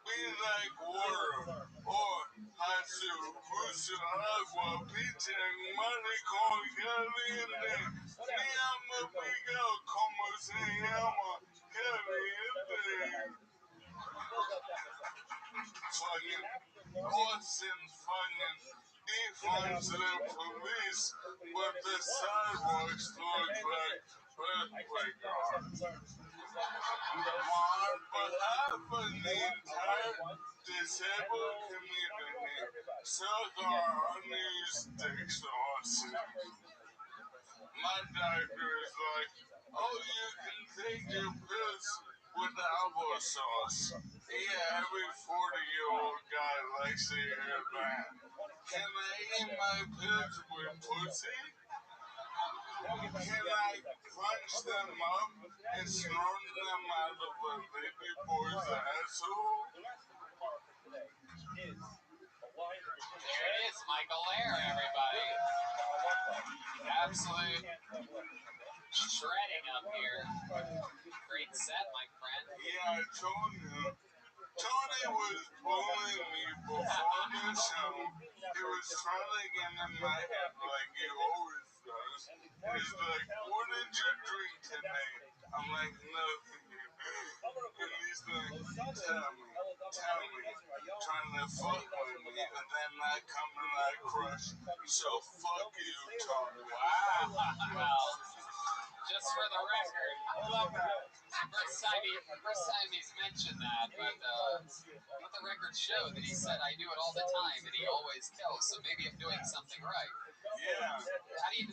be like water or Hatsu Pusu Agua Pizza Money Con Caliente. Me amo Miguel fucking Austin fucking defunds the police, but the sidewalks look like earthquake art. On behalf of the entire disabled community, suck our unused dicks, Austin. My doctor is like, oh, you can take your pills with applesauce. Yeah, every 40-year-old guy likes to hear that. Can I eat my pills with pussy? Can I crunch them up and snort them out of a baby boy's asshole? There it is, Michael Lair, everybody. Absolute shredding up here. Great set, my friend. Yeah, I told you. Tony was bullying me before the show. He was trying to get in my head like he always does. He's like, what did you drink today? I'm like, nothing. And he's like, tell me. Trying to fuck with me. And then I come and I crush. So fuck you, Tony. Wow. Just for the record, I love that. First time he's mentioned that, but let the record show that he said I do it all the time and he always kills, so maybe I'm doing something right. Yeah.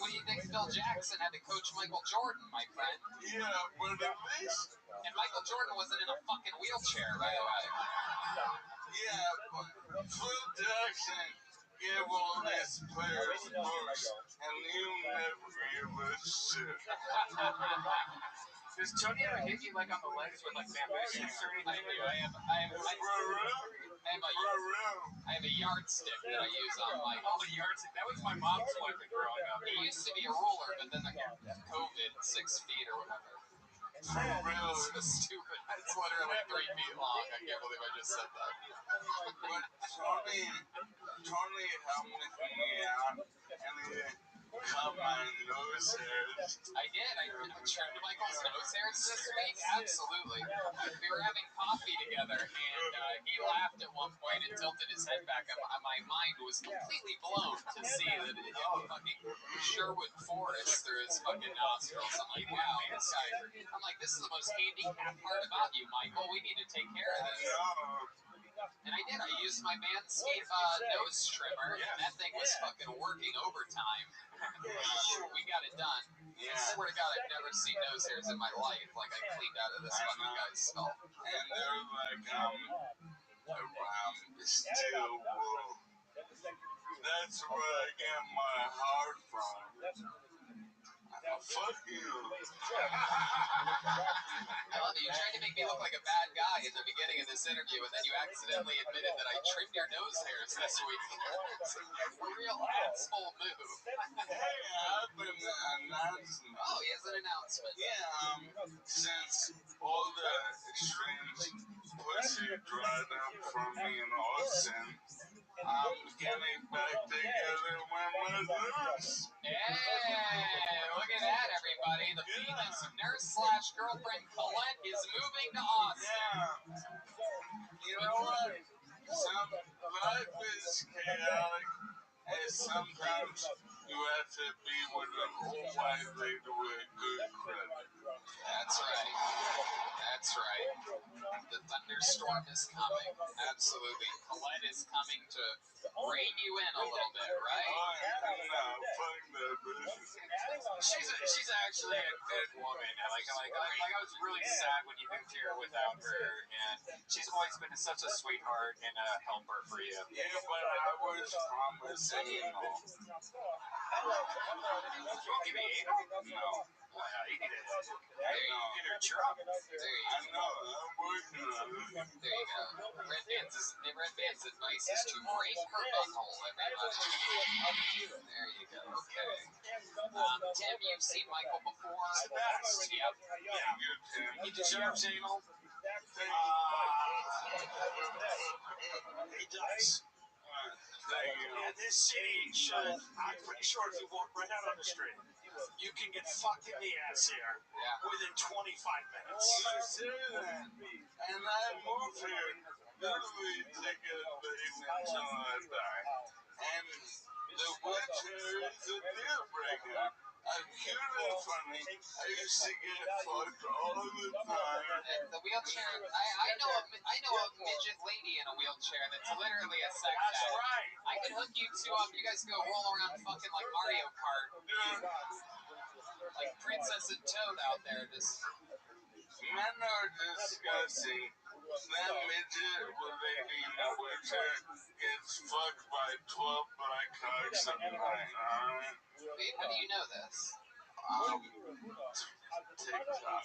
What do you think Phil Jackson had to coach Michael Jordan, my friend? Yeah, but at least. And Michael Jordan wasn't in a fucking wheelchair, by the way. Yeah, but Phil Jackson gave all his players books, and you never give a shit. Does Tony ever hit you like on the legs with like bamboo sticks or anything? I have a yardstick that I use on my. Oh, the yardstick. That was my mom's weapon growing up. It used to be a ruler, but then COVID, 6 feet or whatever. For real. It's so stupid. It's literally 3 feet long. I can't believe I just said that. But Tony helped me out, and he cut my nose hairs. I did. I trimmed Michael's nose hairs this week. Absolutely. We were having coffee together, and he laughed at one point and tilted his head back. My mind was completely blown to see that it hit fucking Sherwood Forest through his fucking nostrils. I'm like, wow, this guy. I'm like, this is the most handicapped part about you, Michael. We need to take care of this. And I did. I used my Manscaped nose trimmer, and that thing was fucking working overtime. We got it done. Yeah. I swear to God, I've never seen nose hairs in my life like I cleaned out of this fucking guy's skull. And they're like, steel wool. That's where I get my heart from. Fuck you. I love it. You tried to make me look like a bad guy at the beginning of this interview, and then you accidentally admitted that I trimmed your nose hairs this week. It's a real asshole move. Hey, I've been announcing. Oh, he has an announcement. Yeah, since all the extremes pussy dried up from me in Austin, I'm getting back together with my nurse. Hey, look at that, everybody. The famous nurse/girlfriend Colette is moving to Austin. Yeah. You know what? Some life is chaotic, and sometimes you have to be with an old white lady with good credit. That's right. That's right. The thunderstorm is coming. Absolutely. Colette is coming to rein you in a little bit, right? Oh, no, fuck that bitch. She's actually a good woman. I was really sad when you moved here without her, and she's always been such a sweetheart and a helper for you. Yeah, but I was promised anal. You won't give me anal? No. Oh, yeah, you need to No. get her a job. There you I go. know, I'm working on it. There you go. Red Band's advice is to rape her butthole, everybody. There you go. Okay. Tim, you've seen Michael before. The best. Yep. Yeah. Good, Tim. He deserves anal. He does. Thank you. And this city should, I'm pretty sure if you walk right out on the street, you can get fucked in the ass here Yeah. within 25 minutes. You say that, and I moved here literally take a thing until I die. And the wheelchair is a deal breaker. I'm cute and funny. I used to get fucked all the time. And the wheelchair, I know a midget lady in a wheelchair that's literally a sex That's addict. right. I can hook you two up. You guys go roll around fucking like Mario Kart. Like Princess and Toad out there just... Men are disgusting. That midget lady in a wheelchair gets fucked by 12 black cocks a night, alright? Wait, how do you know this? TikTok.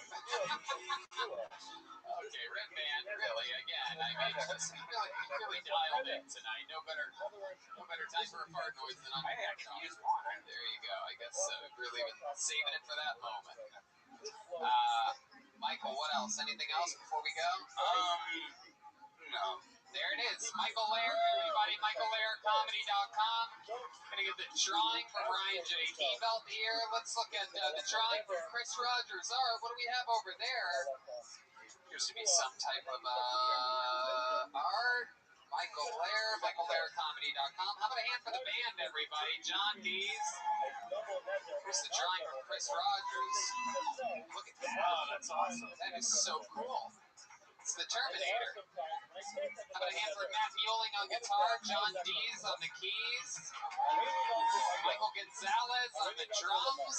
Okay, Red Band, really, again, I mean, just really dialed in tonight. No better time for a fart noise than on Hey, I can use one. There you go. I guess really been saving it for that moment. Michael, what else? Anything else before we go? No. There it is. Michael Lair, everybody. MichaelLairComedy.com. Gonna get the drawing for Brian J.D. belt here. Let's look at the drawing for Chris Rogers. All right, what do we have over there? Appears to be some type of art. Michael Lair, MichaelLairComedy.com. How about a hand for the band, everybody? John Dees. Here's the drawing from Chris Rogers. Look at that. Oh, that's awesome. That is so cool. It's the Terminator. How about a hand for Matt Mueling on guitar, John Dees on the keys, Michael Gonzalez on the drums.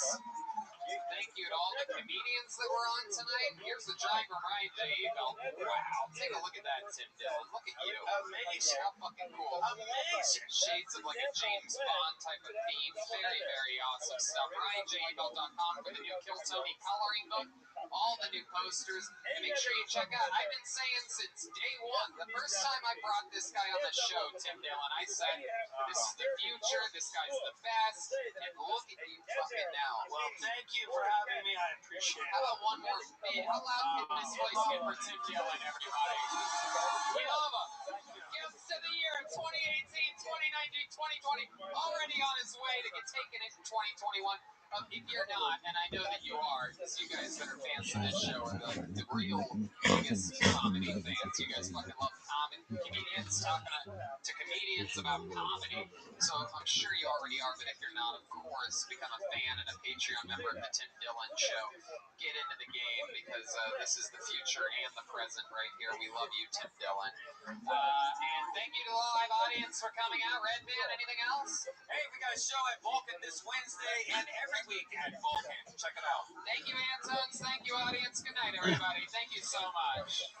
Thank you to all the comedians that were on tonight. Here's the drawing from Ryan J. Ebel. Wow, take a look at that, Tim Dillon. Look at you. Amazing. How fucking cool. Amazing. Shades of like a James Bond type of theme. Very, very awesome stuff. RyanJebel.com for the new Kill Tony coloring book. All the new posters. And make sure you check out, I've been saying since day one, the first time I brought this guy on the show, Tim Dillon, I said, this is the future, this guy's the best, and look at you fucking now. Well, thank you for having me. I appreciate How it. about one more bit? How loud can this place get for Tim Dillon, everybody? We love him. Gifts of the year in 2018, 2019, 2020. Already on his way to get taken in 2021. If you're not, and I know that you are, because you guys that are fans of this show are the real biggest comedy fans. You guys fucking love comedians talking to comedians about comedy. So I'm sure you already are, but if you're not, of course, become a fan and a Patreon member of the Tim Dillon Show. Get into the game because this is the future and the present right here. We love you, Tim Dillon. And thank you to the live audience for coming out. Red Band, anything else? Hey, we got a show at Vulcan this Wednesday and every week at Vulcan. Check it out. Thank you, Antones. Thank you, audience. Good night, everybody. Thank you so much.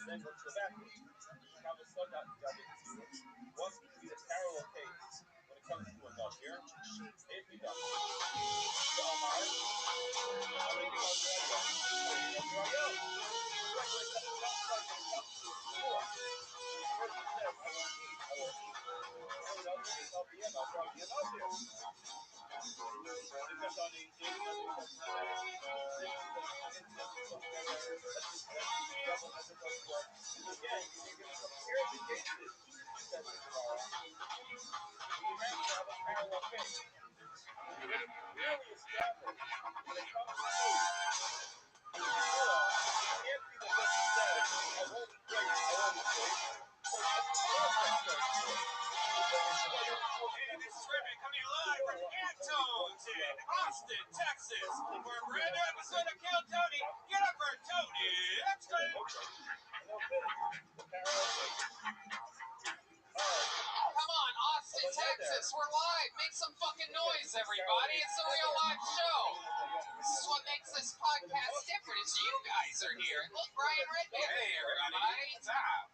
Then go backwards. Have a slug out wants to be the parallel case when it comes to a dog here. If you don't. In Austin, Texas, for a brand new episode of Kill Tony. Get up for Tony. That's good. Come on, Austin, Texas, we're live. Make some fucking noise, everybody. It's a real live show. This is what makes this podcast different is you guys are here. And look, Brian Redbeard. Hey, everybody. What's up?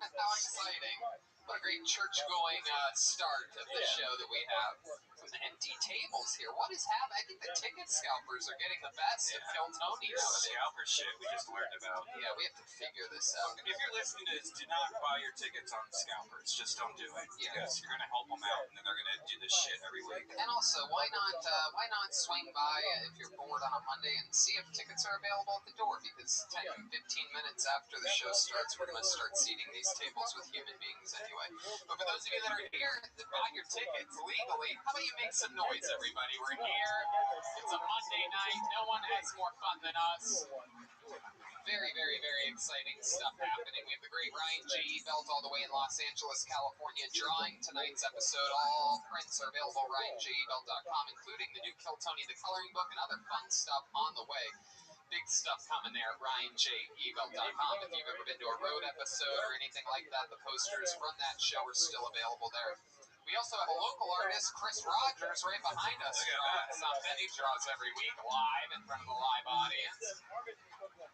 How exciting. What a great church-going start of the show that we have. Some empty tables here. What is happening? I think the ticket scalpers are getting the best of Kill Tony nowadays. Scalper shit we just learned about. Yeah, we have to figure this out. If you're listening to this, do not buy your tickets on scalpers. Just don't do it. Because you're going to help them out, and then they're going to do this shit every week. And also, why not swing by if you're bored on a Monday and see if tickets are available at the door? Because 10, 15 minutes after the show starts, we're going to start seating these tables with human beings anyway. But for those of you that are here that bought your tickets legally, how about you make some noise, everybody? We're here. It's a Monday night. No one has more fun than us. Very, very, very exciting stuff happening. We have the great Ryan J. Belt all the way in Los Angeles, California, drawing tonight's episode. All prints are available at RyanJBelt.com, including the new Kill Tony, the coloring book, and other fun stuff on the way. Big stuff coming there at RyanJBelt.com. If you've ever been to a road episode or anything like that, the posters from that show are still available there. We also have a local artist, Chris Rogers, right behind us. Look at that. Something he draws every week live in front of the live audience.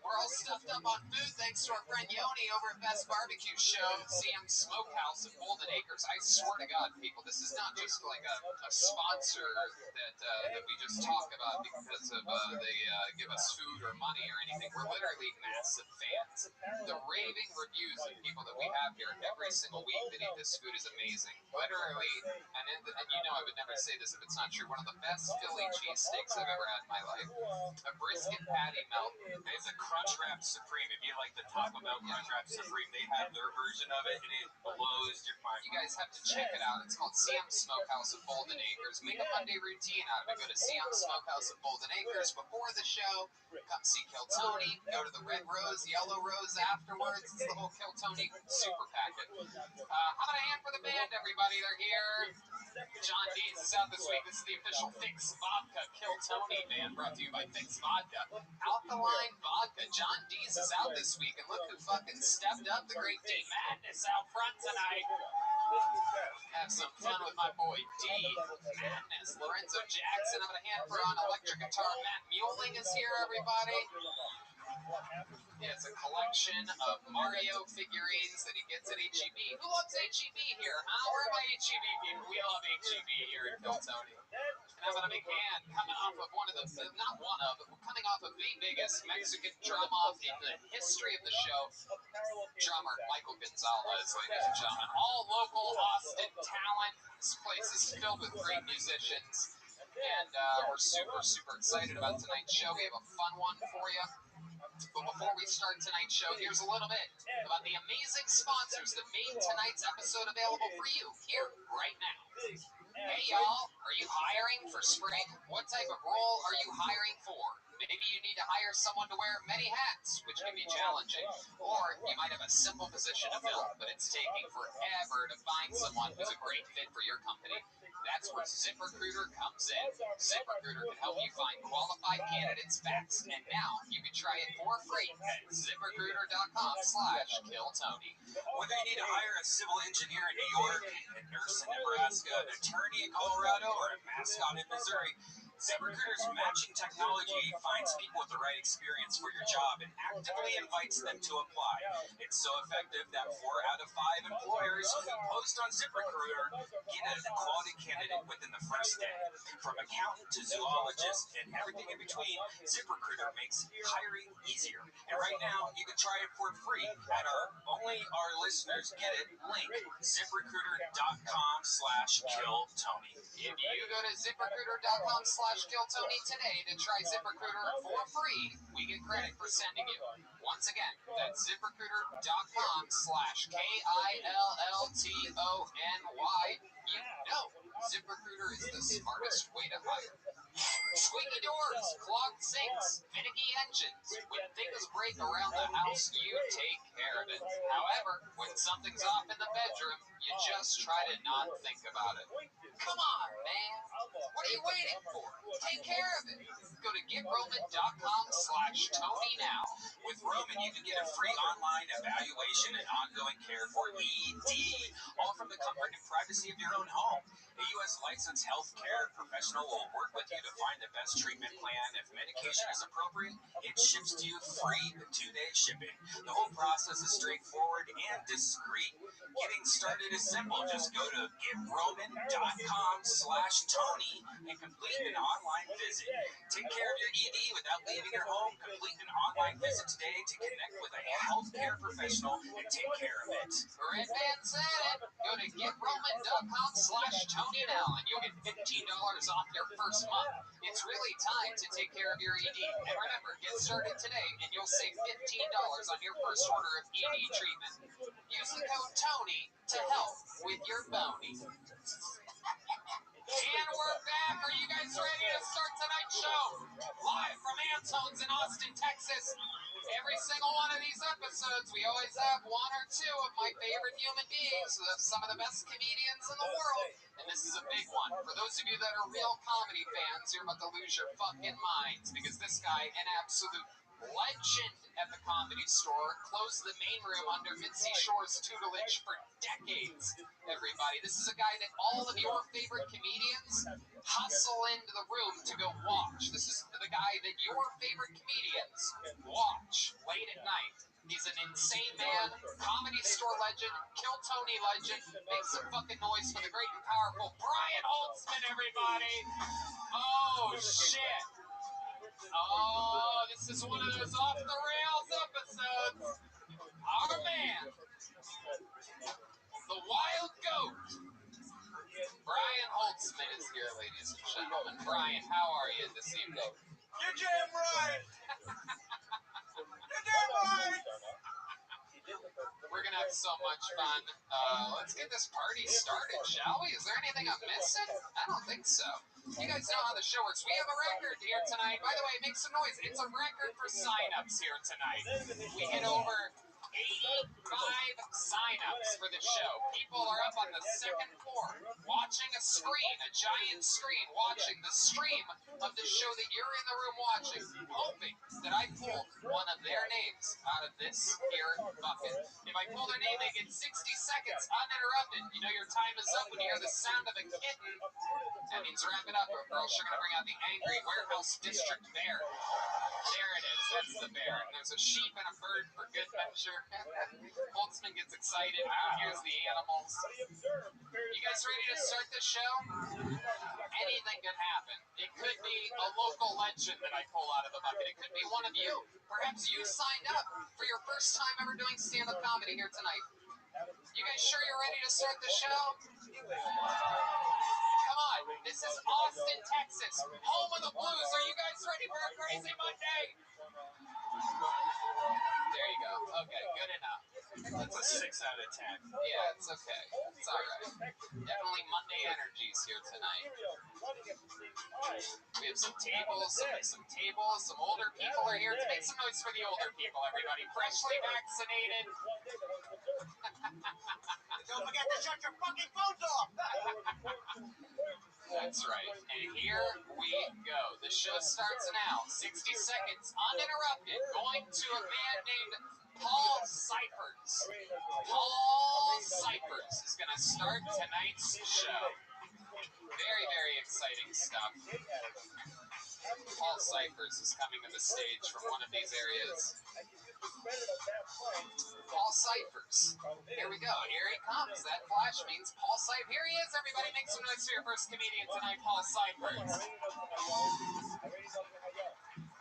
We're all stuffed up on food thanks to our friend Yoni over at Best Barbecue Show, CM Smokehouse at Golden Acres. I swear to God, people, this is not just like a sponsor that we just talk about because of they give us food or money or anything. We're literally massive fans. The raving reviews of people that we have here every single week that eat this food is amazing. Literally, and you know I would never say this if it's not true, one of the best Philly cheesesteaks I've ever had in my life. A brisket patty melt. It's a Crunch Wrap Supreme. If you like the Taco Bell Crunch Wrap Supreme, they have their version of it, and it blows your mind. You guys have to check it out. It's called CM Smokehouse at Golden Acres. Make a Monday routine out of it. Go to CM Smokehouse at Golden Acres before the show. Come see Kill Tony. Go to the Red Rose, Yellow Rose afterwards. It's the whole Kill Tony super packet. How about a hand for the band, everybody? They're here. John Dees is out this week. This is the official Fix Vodka Kill Tony band, brought to you by Fix Vodka. Alkaline Vodka. John Dees is out this week, and look who fucking stepped up. The great D Madness out front tonight. Have some fun with my boy D Madness. Lorenzo Jackson. I'm going to hand for on electric guitar. Matt Mueling is here, everybody. It's a collection of Mario figurines that he gets at HEB. Who loves HEB here? Where are my HEB people? We love HEB here at Kill Tony. And I'm a big hand coming off of coming off of the biggest Mexican drum-off in the history of the show. Drummer Michael Gonzalez, ladies and gentlemen. All local Austin talent. This place is filled with great musicians. And we're super, super excited about tonight's show. We have a fun one for you. But before we start tonight's show, here's a little bit about the amazing sponsors that made tonight's episode available for you here right now. Hey y'all, are you hiring for spring? What type of role are you hiring for? Maybe you need to hire someone to wear many hats, which can be challenging. Or you might have a simple position to fill, but it's taking forever to find someone who's a great fit for your company. That's where ZipRecruiter comes in. ZipRecruiter can help you find qualified candidates fast. And now you can try it for free at ZipRecruiter.com/KillTony. Whether you need to hire a civil engineer in New York, a nurse in Nebraska, an attorney in Colorado, or a mascot in Missouri, ZipRecruiter's matching technology finds people with the right experience for your job and actively invites them to apply. It's so effective that 4 out of 5 employers who post on ZipRecruiter get a quality candidate within the first day. From accountant to zoologist and everything in between, ZipRecruiter makes hiring easier. And right now, you can try it for free at only our listeners get it link, ZipRecruiter.com/KillTony. If you go to ZipRecruiter.com/KillTony today to try ZipRecruiter for free, we get credit for sending you. Once again, that's ZipRecruiter.com/KillTony. You know ZipRecruiter is the smartest way to hire. Squeaky doors, clogged sinks, finicky engines. When things break around the house, you take care of it. However, when something's off in the bedroom, you just try to not think about it. Come on, man. What are you waiting for? Take care of it. Go to GetRoman.com/Tony now. With Roman, you can get a free online evaluation and ongoing care for ED, all from the comfort and privacy of your own home. A U.S. licensed healthcare professional will work with you to find the best treatment plan. If medication is appropriate, it ships to you free with 2-day shipping. The whole process is straightforward and discreet. Getting started is simple. Just go to GetRoman.com/Tony and complete an online visit. Take care of your ED without leaving your home. Complete an online visit today to connect with a healthcare professional and take care of it. Red Van said it. Go to GetRoman.com/Tony now and you'll get $15 off your first month. It's really time to take care of your ED. And remember, get started today and you'll save $15 on your first order of ED treatment. Use the code TONY to help with your bony. And we're back. Are you guys ready to start tonight's show? Live from Antone's in Austin, Texas. Every single one of these episodes, we always have one or two of my favorite human beings, some of the best comedians in the world. And this is a big one. For those of you that are real comedy fans, you're about to lose your fucking minds because this guy, an absolute legend at the Comedy Store, closed the main room under Mitzi Shore's tutelage for decades. Everybody, this is a guy that all of your favorite comedians hustle into the room to go watch. This is the guy that your favorite comedians watch late at night. He's an insane man, Comedy Store legend, Kill Tony legend. Make some fucking noise for the great and powerful Brian Holtzman, everybody. Oh, shit. Oh, this is one of those off the rails episodes. Our man, the wild goat, Brian Holtzman is here, ladies and gentlemen. Brian, how are you this evening? You're damn right. You're damn right. We're gonna have so much fun. Let's get this party started, shall we? Is there anything I'm missing? I don't think so. You guys know how the show works. We have a record here tonight. By the way, make some noise. It's a record for signups here tonight. We hit over 85 signups for the show. People are up on the second floor watching a screen, a giant screen, watching the stream of the show that you're in the room watching, hoping that I pull one of their names out of this here bucket. If I pull their name, they get 60 seconds uninterrupted. You know your time is up when you hear the sound of a kitten. That means wrap it up, or else you're going to bring out the angry warehouse district bear. There it is. That's the bear. And there's a sheep and a bird for good measure. Holtzman gets excited. Here's the animals. You guys ready to start the show? Anything can happen. It could be a local legend that I pull out of the bucket. It could be one of you. Perhaps you signed up for your first time ever doing stand-up comedy here tonight. You guys sure you're ready to start the show? Come on. This is Austin, Texas, home of the Blues. Are you guys ready for a crazy Monday? There you go. Okay, good enough. That's a 6 out of 10. Yeah, it's okay. It's all right. Definitely Monday energies here tonight. We have some tables, some older people are here. To make some noise for the older people, everybody. Freshly vaccinated. Don't forget to shut your fucking phones off. That's right. And here we go. The show starts now. 60 seconds, uninterrupted. Going to a man named Paul Cyphers. Paul Cyphers is going to start tonight's show. Very, very exciting stuff. Paul Cyphers is coming to the stage from one of these areas. Paul Cyphers. Here we go. Here he comes. That flash means Paul Cyphers. Here he is. Everybody make some noise for your first comedian tonight, Paul Cyphers.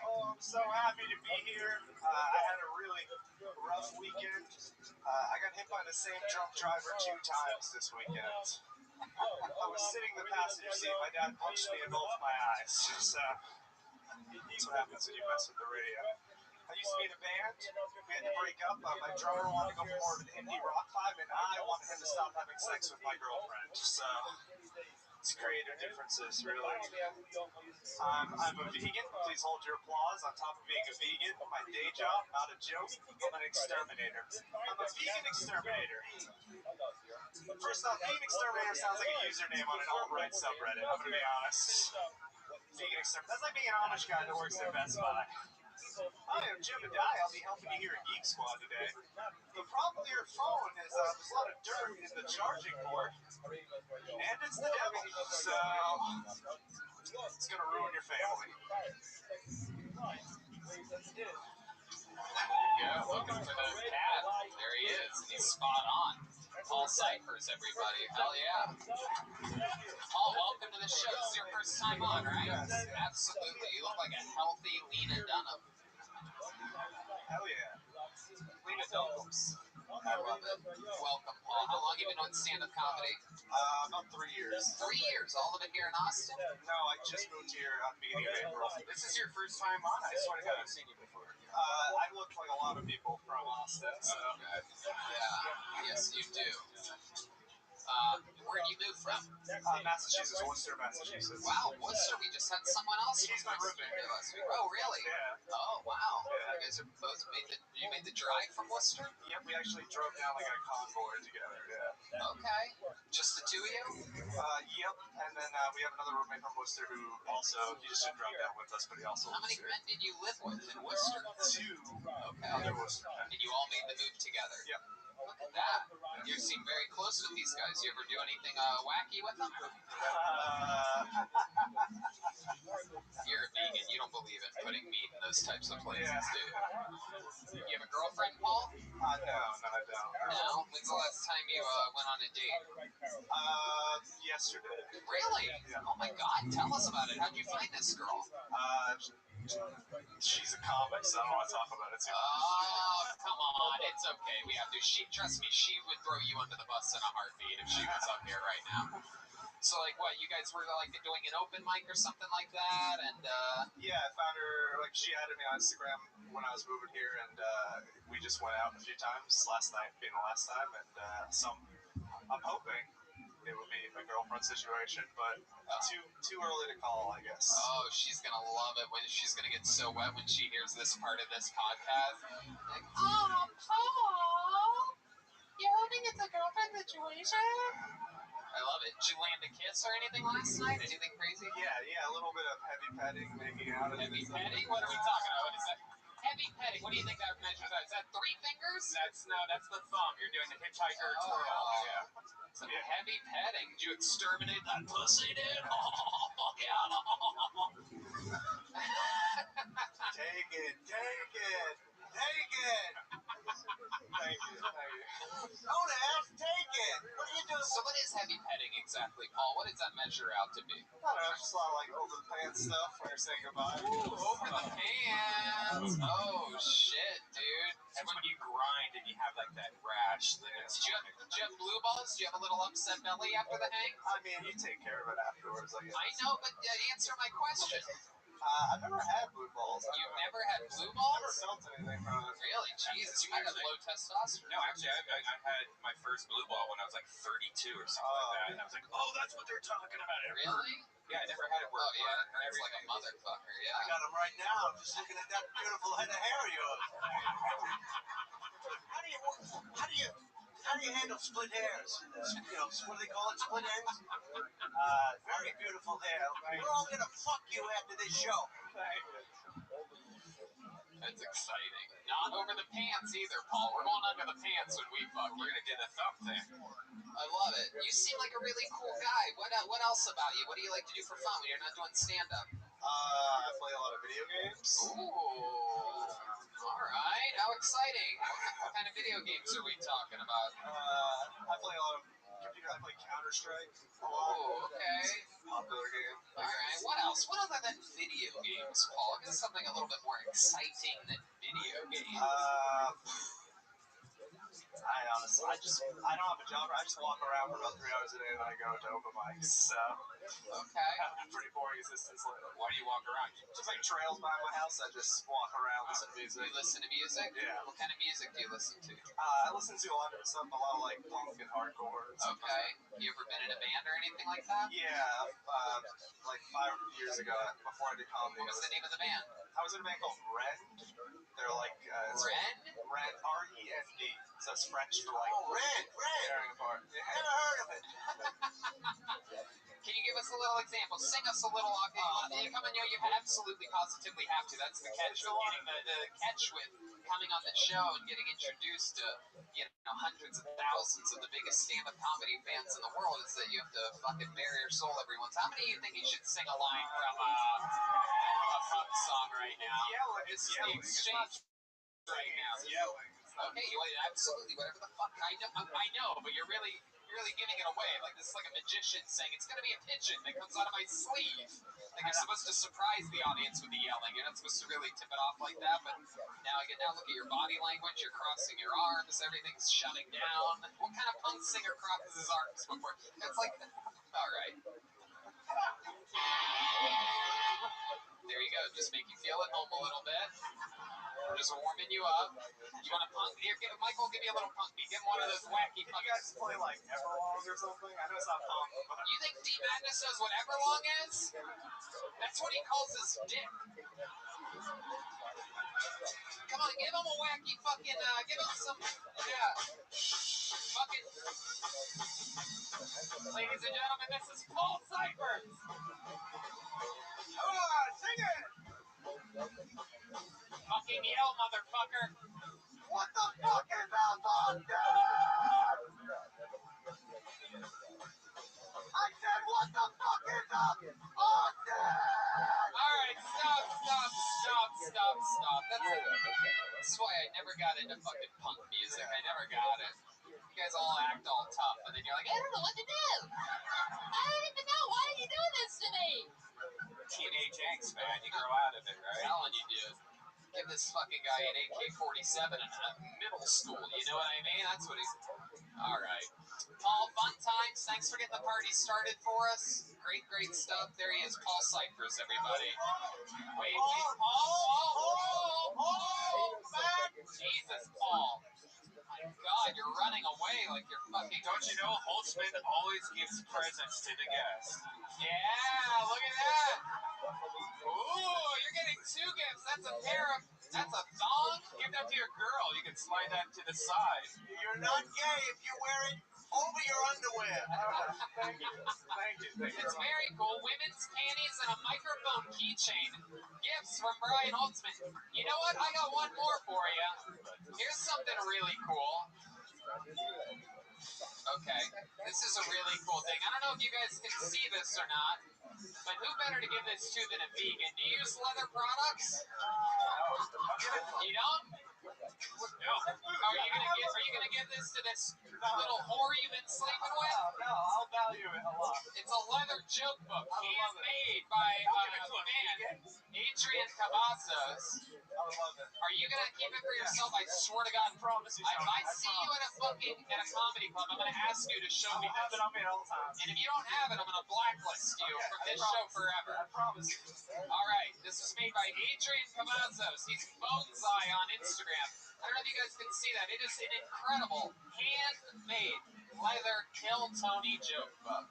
Oh, I'm so happy to be here. I had a really rough weekend. I got hit by the same drunk driver 2 times this weekend. I was sitting in the passenger seat. My dad punched me in both my eyes. So that's what happens when you mess with the radio. I used to be in a band. We had to break up. My drummer wanted to go for more of an indie rock vibe, and I wanted him to stop having sex with my girlfriend. So it's creative differences, really. I'm a vegan. Please hold your applause. On top of being a vegan, my day job, not a joke, I'm an exterminator. I'm a vegan exterminator. First off, vegan exterminator sounds like a username on an alt-right subreddit, I'm going to be honest. Vegan exterminator. That's like being an Amish guy that works at Best Buy. Hi, I'm Jim Adai. I'll be helping you here at Geek Squad today. The problem with your phone is there's a lot of dirt in the charging port, and it's the devil, so it's going to ruin your family. Yeah, looking for that cat. There he is. He's spot on. Paul Cyphers, everybody. Hell yeah. Paul, welcome to the show. This is your first time on, right? Yes. Absolutely. You look like a healthy Lena Dunham. Hell yeah. Lena Dunhams. I love it. Welcome, Paul. How long have you been doing stand-up comedy? About 3 years. 3 years. All of it here in Austin? No, I just moved here at the beginning of April. This is your first time on? I swear to God, I've seen you before. I look like a lot of people from Austin, so. Okay. Yeah. Yes, you do. Where do you move from? Massachusetts, Worcester, Massachusetts. Wow, Worcester. We just had someone else. He's my roommate. Oh, really? Yeah. Oh, wow. Yeah. You guys are both you made the drive from Worcester? Yep, we actually drove down like a convoy together, yeah. Okay. Just the two of you? Yep, and then we have another roommate from Worcester who also, he just didn't drive down with us, but he also How many lives here. men did you live with in Worcester? 2 Okay. other Worcester men. And you all made the move together? Yep. Look at that. You seem very close with these guys. You ever do anything wacky with them? You're a vegan. You don't believe in putting meat in those types of places, do you? You have a girlfriend, Paul? No, I don't. No? When's the last time you went on a date? Yesterday. Really? Yeah. Oh my God. Tell us about it. How'd you find this girl? She's a comic, so I don't want to talk about it too much. Oh, come on. It's okay. We have to. Trust me, she would throw you under the bus in a heartbeat if she was up here right now. So, like, what, you guys were, like, doing an open mic or something like that, and, Yeah, I found her, like, she added me on Instagram when I was moving here, and, we just went out a few times, last night being the last time, and, so I'm hoping it would be a girlfriend situation, but too early to call, I guess. Oh, she's gonna love it when she's gonna get so wet when she hears this part of this podcast. Like, oh, Paul, you're hoping it's a girlfriend situation? I love it. Did you land a kiss or anything last night? Anything crazy? Yeah, a little bit of heavy petting, making out. Heavy petting? What are we talking about? What is that? Heavy petting. What do you think that measures out? Is that 3 fingers? That's the thumb. You're doing the hitchhiker twirl. Yeah. Some heavy petting. Did you exterminate that pussy, dude? Oh, fuck yeah. Take it. Thank you. Don't ask, take it. What are you doing? So what is heavy petting exactly, Paul? What does that measure out to be? I don't know, just a lot of like over the pants stuff when you're saying goodbye. Ooh, over the pants. Oh shit, dude. And when you grind and you have like that rash. Did you have blue balls? Do you have a little upset belly after the hang? I mean, you take care of it afterwards, I guess. I know, but answer my question. I've never had blue balls. You've never had blue I've balls? never felt anything from it. Really? Jesus, you might have low testosterone. No, actually, I had my first blue ball when I was like 32 or something like that. And I was like, oh, that's what they're talking about. Really? Yeah, I never had it work. Oh, yeah, it hurts like a motherfucker, I yeah. got them right now. I'm just looking at that beautiful head of hair of yours. How do you handle split hairs? You know, what do they call it? Split ends? Very beautiful hair. We're all gonna fuck you after this show. That's exciting. Not over the pants either, Paul. We're going under the pants when we fuck. We're gonna get a thumb thing. I love it. You seem like a really cool guy. What else about you? What do you like to do for fun when you're not doing stand-up? I play a lot of video games. Ooh. All right. How exciting. What kind of video games are we talking about? I play a lot of computer. I play Counter-Strike. Oh, okay. Popular game. All right. What else? What other than video games, Paul? Give us something a little bit more exciting than video games. I don't have a job. I just walk around for about 3 hours a day, and then I go to open mics. So, Okay. pretty boring existence. Why do you walk around? Just like trails by my house, I just walk around, listen to music. You listen to music? Yeah. What kind of music do you listen to? I listen to a lot of stuff, a lot of like punk and hardcore. Okay. You ever been in a band or anything like that? Yeah, like 5 years ago, before I did comedy. What was the name of the band? I was in a band called Rend. They're like Ren? Rend, R-E-N-D. So it's French for like Ren. tearing apart. Yeah. Never heard of it. Can you give us a little example? Sing us a little. Come on, you absolutely, positively have to. That's the catch with getting the catch with coming on the show and getting introduced to hundreds of thousands of the biggest stand-up comedy fans in the world is that you have to fucking bare your soul every once. How many of you think you should sing a line from a punk song right now? Yelling. It's the exchange right now. Yelling. Okay, absolutely, whatever the fuck. I know, but you're really giving it away. Like this is like a magician saying it's gonna be a pigeon that comes out of my sleeve. Like you're supposed to surprise the audience with the yelling. You're not supposed to really tip it off like that. But now look at your body language. You're crossing your arms. Everything's shutting down. What kind of punk singer crosses his arms before? It's like, all right. There you go. Just make you feel at home a little bit. We're just warming you up. You want a punk? Here, Michael, give me a little punk beat. Give him one of those wacky Can punk. you guys play like Everlong or something? I know it's not punk, but You think D Madness knows what Everlong is? That's what he calls his dick. Come on, give him a wacky fucking, give him some, fucking. Ladies and gentlemen, this is Paul Cyphers. come on, sing it! Fucking yell, motherfucker. What the fuck is up, Austin? I said, what the fuck is up, Austin? Alright, stop. That's why I never got into fucking punk music. I never got it. You guys all act all tough, and then you're like, I don't know what to do. I don't even know. Why are you doing this to me? Teenage angst, man. You grow out of it, I'm right? telling you, dude. Give this fucking guy an AK-47 in middle school. You know what I mean? That's what he's... Alright. Paul, fun times. Thanks for getting the party started for us. Great stuff. There he is, Paul Cyphers, everybody. Wait, Paul, back! Jesus, Paul. God, you're running away like you're fucking... Don't you know Holtzman always gives presents to the guests? Yeah, look at that. Ooh, you're getting two gifts. That's a pair of... That's a thong? Give that to your girl. You can slide that to the side. You're not gay if you wear it over your underwear. Thank you. Thank you. Thank you. It's very cool. Women's panties and a microphone keychain. Gifts from Brian Holtzman. You know what? I got one more for you. Here's something really cool. Okay, this is a really cool thing. I don't know if you guys can see this or not, but who better to give this to than a vegan? Do you use leather products? You don't? No. Are you gonna give this to this little whore you've been sleeping with? No, I'll value it a lot. It's a leather joke book, handmade by man Adrian Cavazos. I love it. Are you gonna keep it for yourself? I swear to God, Promise you. if I see you at a comedy club, I'm gonna ask you to show me I'll have this. it on me at all times. And if you don't have it, I'm gonna blacklist you from this show forever. I promise you. All right, this was made by Adrian Cavazos. He's Boneseye on Instagram. I don't know if you guys can see that. It is an incredible handmade leather Kill Tony joke book.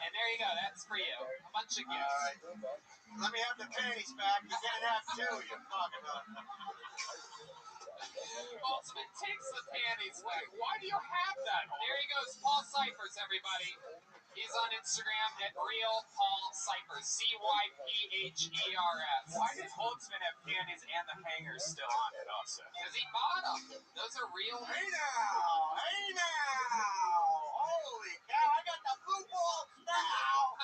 And there you go. That's for you. A bunch of gifts. All right. Let me have the panties back. You can have two. You're fucking up. Ultimate takes the panties back. Why do you have that? There he goes. Paul Cyphers, everybody. He's on Instagram at Real Paul Cyphers. Cyphers. Why did Holtzman have panties and the hangers still on it also? Because he bought them. Those are real. Hey now! Hey now! Holy cow! I got the blue balls now!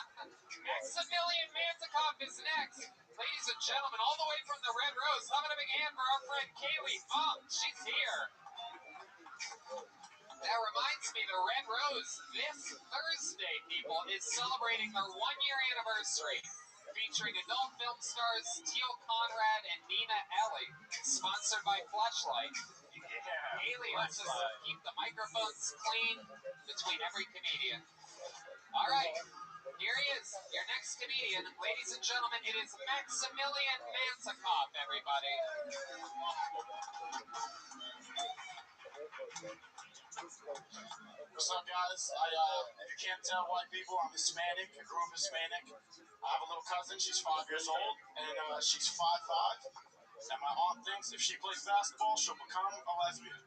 Maximilian Mantikov is next. Ladies and gentlemen, all the way from the Red Rose, having a big hand for our friend Kaylee Funk. She's here. That reminds me, the Red Rose this Thursday, people, is celebrating their 1-year anniversary, featuring adult film stars Teal Conrad and Nina Ellie, sponsored by Fleshlight. Yeah. Haley wants us to keep the microphones clean between every comedian. All right, here he is, your next comedian. Ladies and gentlemen, it is Maximilian Mantikov, everybody. What's up, guys? If you can't tell white people, I'm Hispanic. I grew up Hispanic. I have a little cousin. She's 5 years old, and she's 5'5". And my aunt thinks if she plays basketball, she'll become a lesbian.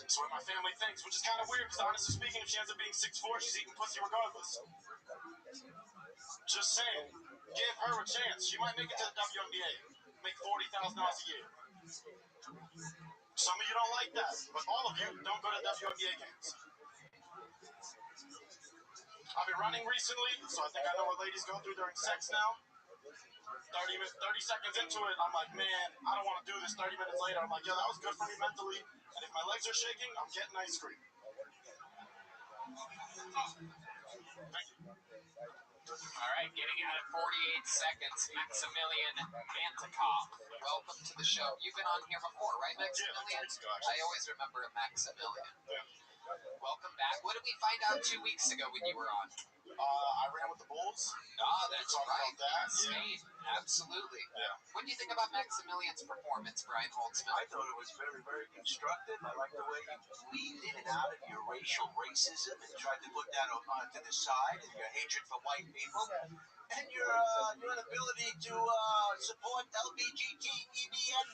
That's what my family thinks, which is kind of weird, because honestly speaking, if she ends up being 6'4", she's eating pussy regardless. Just saying. Give her a chance. She might make it to the WNBA. Make $40,000 a year. Some of you don't like that, but all of you don't go to WNBA games. I've been running recently, so I think I know what ladies go through during sex now. 30 seconds into it, I'm like, man, I don't want to do this. 30 minutes later, I'm like, yo, that was good for me mentally. And if my legs are shaking, I'm getting ice cream. Thank you. All right, getting out at 48 seconds, Maximilian Mantikov. Welcome to the show. You've been on here before, right, Maximilian? Yeah, 2 weeks ago, actually. I always remember a Maximilian. Yeah. Welcome back. What did we find out 2 weeks ago when you were on? I ran with the Bulls. Oh, that's Talk about right. that, Spain. Absolutely. Yeah. What do you think about Maximilian's performance, Brian Holtzman? I thought it was very, very constructive. I like the way you weaved in and out of your racial racism and tried to put that onto the side and your hatred for white people. And your inability to support LGBTQIA.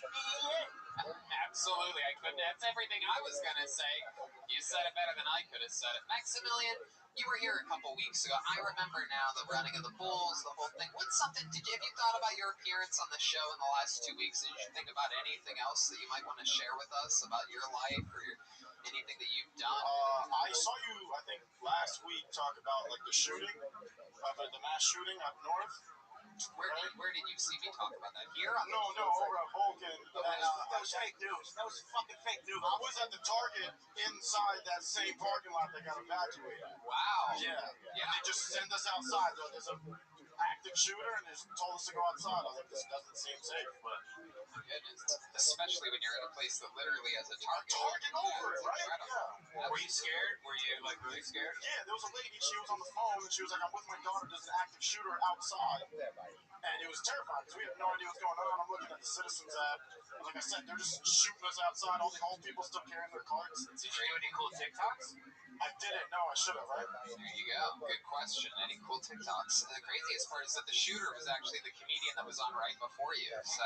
Absolutely. I couldn't. That's everything I was going to say. You said it better than I could have said it. Maximilian, you were here a couple weeks ago. I remember now the running of the Bulls, the whole thing. What's something, have you thought about your appearance on the show in the last 2 weeks? Did you think about anything else that you might want to share with us about your life or anything that you've done? I saw you, I think, last week talk about like the shooting, the mass shooting up north. Where did you see me talk about that? Here? No, over at Vulcan. That was fake news. That was fucking fake news. I was at the Target inside that same parking lot that got evacuated. Wow. Yeah. They just send us outside. There's an active shooter and they told us to go outside. I was like, this doesn't seem safe, but Goodness. Especially when you're in a place that literally has a target. Target over it, right? Incredible. Yeah. Were you scared? Were you like really scared? Yeah, there was a lady, she was on the phone, and she was like, I'm with my daughter, there's an active shooter outside. And it was terrifying, because we had no idea what's going on. I'm looking at the Citizens app, and like I said, they're just shooting us outside, all the old people still carrying their carts. Did you do any cool TikToks? I didn't know, I should have, right? There you go. Good question. Any cool TikToks? The craziest part is that the shooter was actually the comedian that was on right before you. So,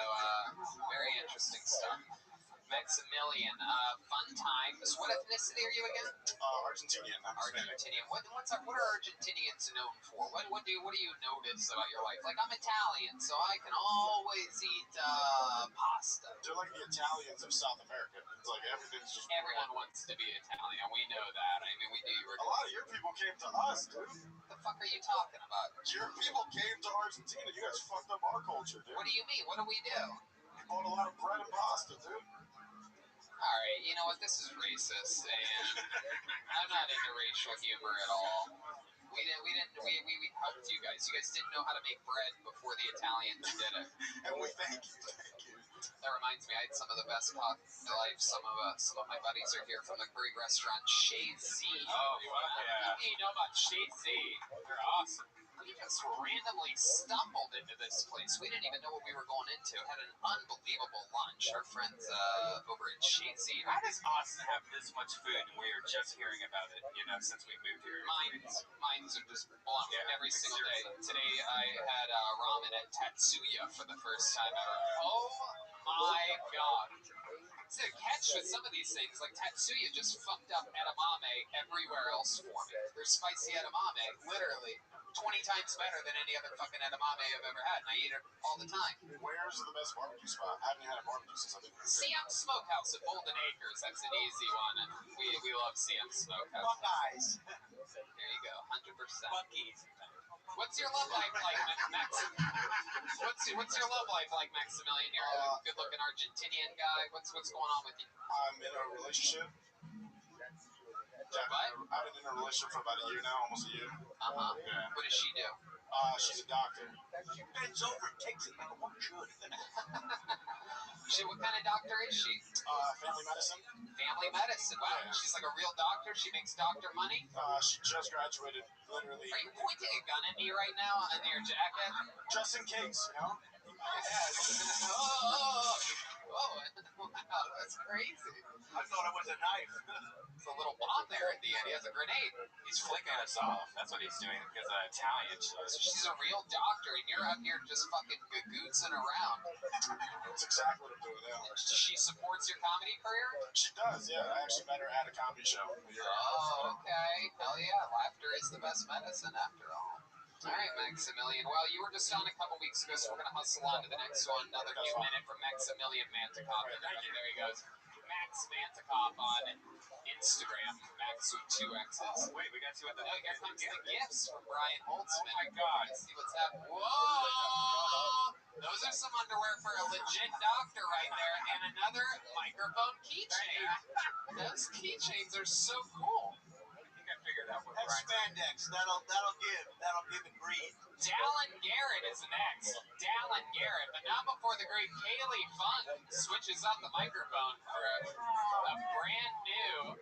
very interesting stuff. Maximilian, fun times. What ethnicity are you again? Argentinian. Argentinian. What are Argentinians known for? What do you notice about your life? Like, I'm Italian, so I can always eat pasta. They're like the Italians of South America. It's like everything's just... Everyone wants to be Italian. We know that. I mean, we knew you were... A lot of your people came to us, dude. What the fuck are you talking about? Your people came to Argentina. You guys fucked up our culture, dude. What do you mean? What do we do? We bought a lot of bread and pasta, dude. Alright, you know what? This is racist, and I'm not into racial humor at all. We helped you guys. You guys didn't know how to make bread before the Italians did it. And we thank you. That reminds me, I had some of the best coffee in my life. Some of my buddies are here from the great restaurant Chez Z. Oh, fuck yeah. What do you know about Chez Z? They're awesome. We just randomly stumbled into this place. We didn't even know what we were going into. Had an unbelievable lunch. Our friends over at Chez Z. How does Austin have this much food and we're just hearing about it, since we moved here? Mines are just blown every single day. Today I had ramen at Tatsuya for the first time ever. Oh my god. It's a catch with some of these things. Like Tatsuya just fucked up edamame everywhere else for me. Their spicy edamame, literally 20 times better than any other fucking edamame I've ever had, and I eat it all the time. Where's the best barbecue spot? I haven't had a barbecue since I've been here. CM Smokehouse at Golden Acres. That's an easy one. We love CM Smokehouse. Buckeyes. There you go, 100%. Bucky's. What's your love life like, Max? What's your love life like, Maximilian? You're a good-looking Argentinian guy. What's going on with you? I'm in a relationship. I've been in a relationship for about a year now, almost a year. Yeah. What does she do? She's a doctor. She bends over and takes it like a woman should. What kind of doctor is she? Family medicine. Family medicine. Wow. Yeah. She's like a real doctor. She makes doctor money. She just graduated, literally. Are you pointing a gun at me right now on your jacket? Just in case, Oh, wow, that's crazy. I thought it was a knife. It's a little bomb there at the end. He has a grenade. He's flicking us off. That's what he's doing because Italian. She's a real doctor, and you're out here just fucking gagootsing around. That's exactly what I'm doing now. She supports your comedy career? She does, yeah. I actually met her at a comedy show. Oh, okay. Hell yeah. Laughter is the best medicine, after all. All right, Maximilian. Well, you were just on a couple weeks ago, so we're going to hustle on to the next one. Another new minute from Maximilian Mantikov. There he goes. Max Mantikov on Instagram. Max with 2 X's. Wait, we got to see what the... Here comes the gifts from Brian Holtzman. Oh, my God. Let's see what's happening. Whoa! Those are some underwear for a legit doctor right there, and another microphone keychain. Those keychains are so cool. Figured out what That's spandex. That'll give it breathe. Dallin Garrett is next. Dallin Garrett, but not before the great Kaylee Funk switches up the microphone for a brand new,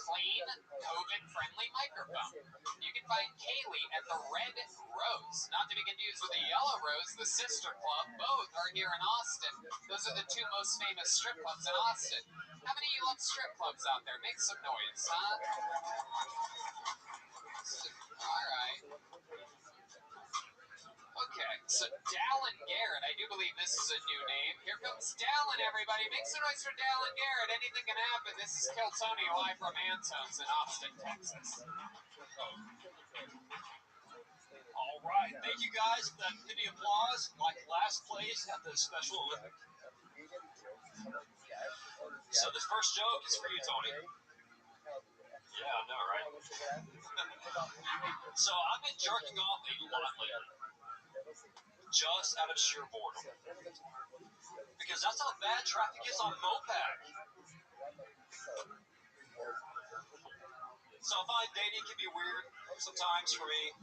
clean, COVID-friendly microphone. You can find Kaylee at the Red Rose, not to be confused with the Yellow Rose, the sister club. Both are here in Austin. Those are the 2 most famous strip clubs in Austin. How many of you love strip clubs out there? Make some noise, huh? Alright. Okay, so Dallin Garrett, I do believe this is a new name. Here comes Dallin, everybody. Make some noise for Dallin Garrett. Anything can happen. This is Kill Tony live from Antone's in Austin, Texas. All right, thank you guys for that pity applause, like last place at the Special Olympics. So the first joke is for you, Tony. Yeah, I know, right? So I've been jerking off a lot lately, just out of sheer boredom, because that's how bad traffic is on Mopac. So I find dating can be weird sometimes for me.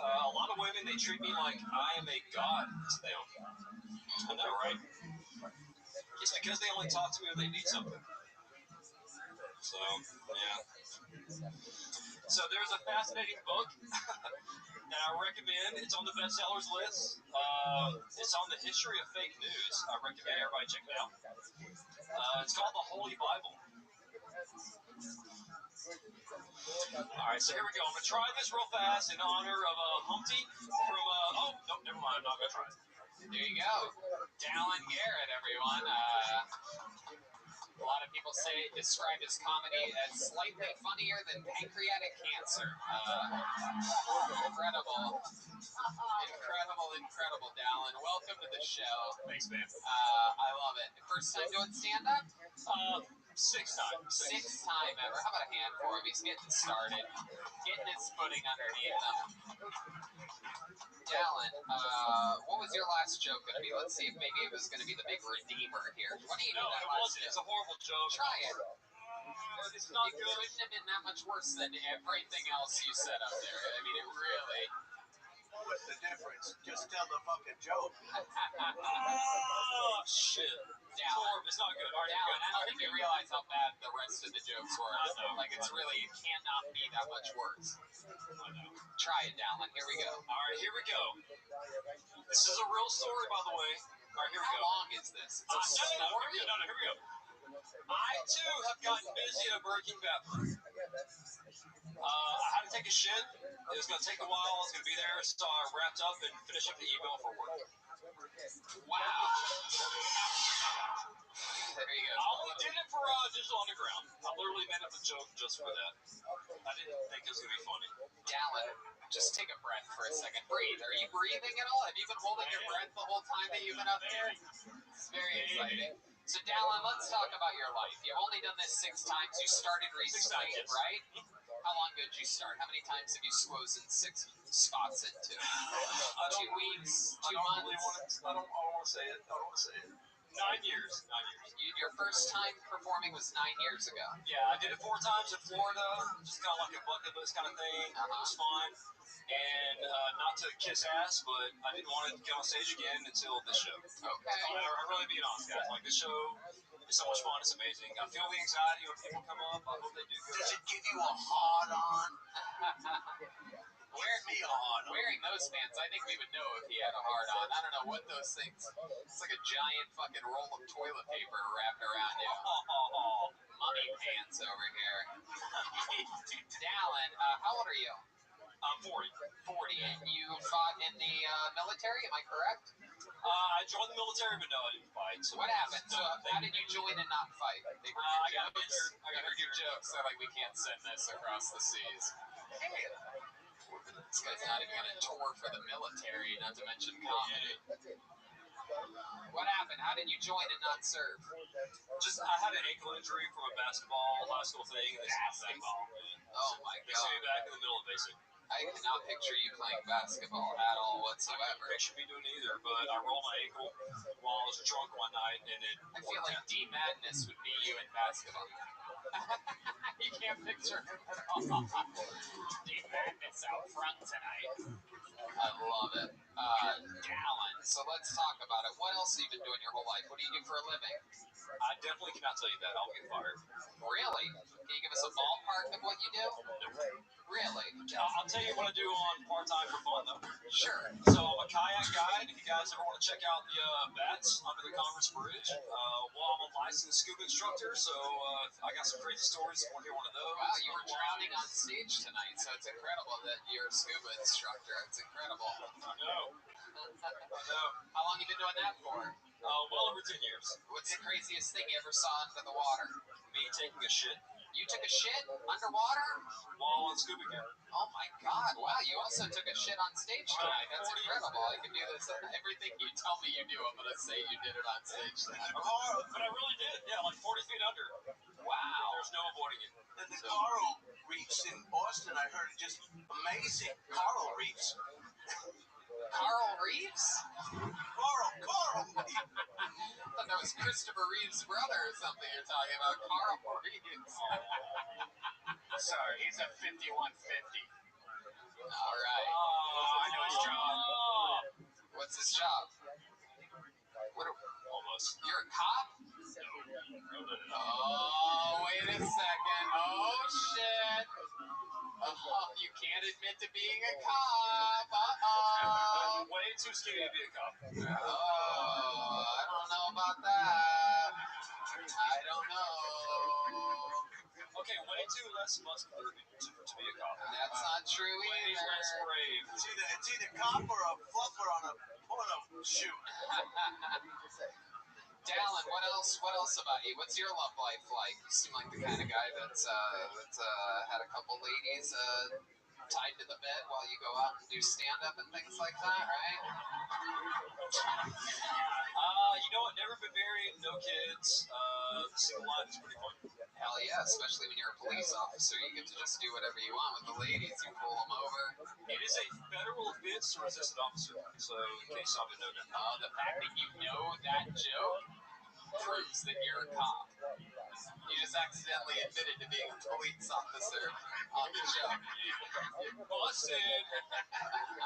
A lot of women, they treat me like I am a god to them. I know, right? It's because they only talk to me when they need something. So, yeah. So there's a fascinating book that I recommend. It's on the bestsellers list. It's on the history of fake news. I recommend everybody check it out. It's called The Holy Bible. All right, so here we go. I'm going to try this real fast in honor of Humpty from, oh, no, never mind. I'm not going to try it. There you go. Dallin Garrett, everyone. A lot of people say describe his comedy as slightly funnier than pancreatic cancer. Incredible, Dallin. Welcome to the show. Thanks, man. I love it. First time doing stand-up? Sixth time. Sixth time ever. How about a hand for him? He's getting started. Getting his footing underneath him. Dallin, what was your last joke going to be? Let's see if maybe it was going to be the big redeemer here. What do you do? No, it wasn't. It's a horrible joke. Try it. It's not It good. couldn't have been that much worse than everything else you said up there. I mean, it really... What's the difference? Just tell the fucking joke. Oh, shit. Dallin, It's not good. All right, Dallin, I don't think you realize how bad the rest of the jokes were. Like, it's really, it cannot be that much worse. Try it, Dallin. Here we go. All right, here we go. This is a real story, by the way. All right, here we How go. long is this? It's a story? No, here we go. I, too, have gotten busy at a Burger King bathroom. I had to take a shit. It was going to take a while. I was going to be there, so I wrapped up and finished up the email for work. Wow. There you go. I only did it for Digital Underground. I literally made up the joke just for that. I didn't think it was going to be funny. Dallin, just take a breath for a second. Breathe. Are you breathing at all? Have you been holding your breath the whole time that you've been up there? It's very exciting. So, Dallin, let's talk about your life. You've only done this 6 times. You started recently, yes. right? How long ago did you start? How many times have you squozen 6 spots into? 2 weeks? 2 months? I don't want to say it. 9 years. 9 years. Your first time performing was 9 years ago. Yeah, I did it 4 times in Florida. Just kind of like a bucket list kind of thing. It was fun. And not to kiss ass, but I didn't want to get on stage again until this show. Okay. I'm really being honest, guys. Like, this show is so much fun. It's amazing. I feel the anxiety when people come up. I hope they do good. Does it give you a hard-on? Wearing those pants, I think we would know if he had a hard on. I don't know what those things. It's like a giant fucking roll of toilet paper wrapped around you. Mummy pants over here. Dallin, how old are you? I'm 40. 40. And you fought in the military, am I correct? I joined the military, but no, I didn't fight. So what happened? So how did you join and not fight? I got injured. I heard your jokes. They're like, we can't send this across the seas. This guy's not even going to tour for the military, not to mention comedy. What happened? How did you join and not serve? I had an ankle injury from a basketball high school thing. Basketball. Oh my They sent me god. back in the middle of basic. I cannot picture you playing basketball at all whatsoever. I should be doing either, but I rolled my ankle while I was drunk one night, and I feel like D Madness would be you in basketball. You can't picture him at all. D Madness out front tonight. I love it. Dallin, so let's talk about it. What else have you been doing your whole life? What do you do for a living? I definitely cannot tell you that. I'll get fired. Really? Can you give us a ballpark of what you do? Really? I'll tell you what I do on part-time for fun, though. Sure. So I'm a kayak guide. If you guys ever want to check out the bats under the Congress Bridge, I'm a licensed scuba instructor, so I got some crazy stories. You want to hear one of those? Wow, you were drowning on stage tonight, so it's incredible that you're a scuba instructor. It's incredible. I know. How long have you been doing that for? Well over 10 years. What's the craziest thing you ever saw under the water? Me taking a shit. You took a shit underwater? While on scuba gear. Oh my god, wow, you also took a shit on stage tonight. That's incredible. I can do this. Everything you tell me you do, I'm going to say you did it on stage tonight. But I really did. Yeah, like 40 feet under. Wow. There's no avoiding it. And the coral reefs in Boston, I heard, are just amazing. Coral reefs. Coral Reeves? Coral Reefs. I thought that was Christopher Reeve's brother or something you're talking about. Coral Reeves. Sorry, he's a 5150. All right. I know his job. What's his job? Almost. was. You're a cop? Oh, wait a second. Oh, shit. Oh, you can't admit to being a cop. Uh-oh. Way too skinny to be a cop. Oh, I don't know about that. I don't know. Okay, way too less muscular to be a cop. That's not true Way either. less brave. It's either cop or a fluffer on a porno shoot. Dallin, what else about you? What's your love life like? You seem like the kind of guy that's had a couple ladies tied to the bed while you go out and do stand-up and things like that, right? You know what? Never been married, no kids. Single life is pretty fun. Hell yeah, especially when you're a police officer. You get to just do whatever you want with the ladies. You pull them over. It is a federal offense to resist an officer, so in case y'all didn't know that. The fact that you know that joke proves that you're a cop. You just accidentally admitted to being a police officer on the show. Busted.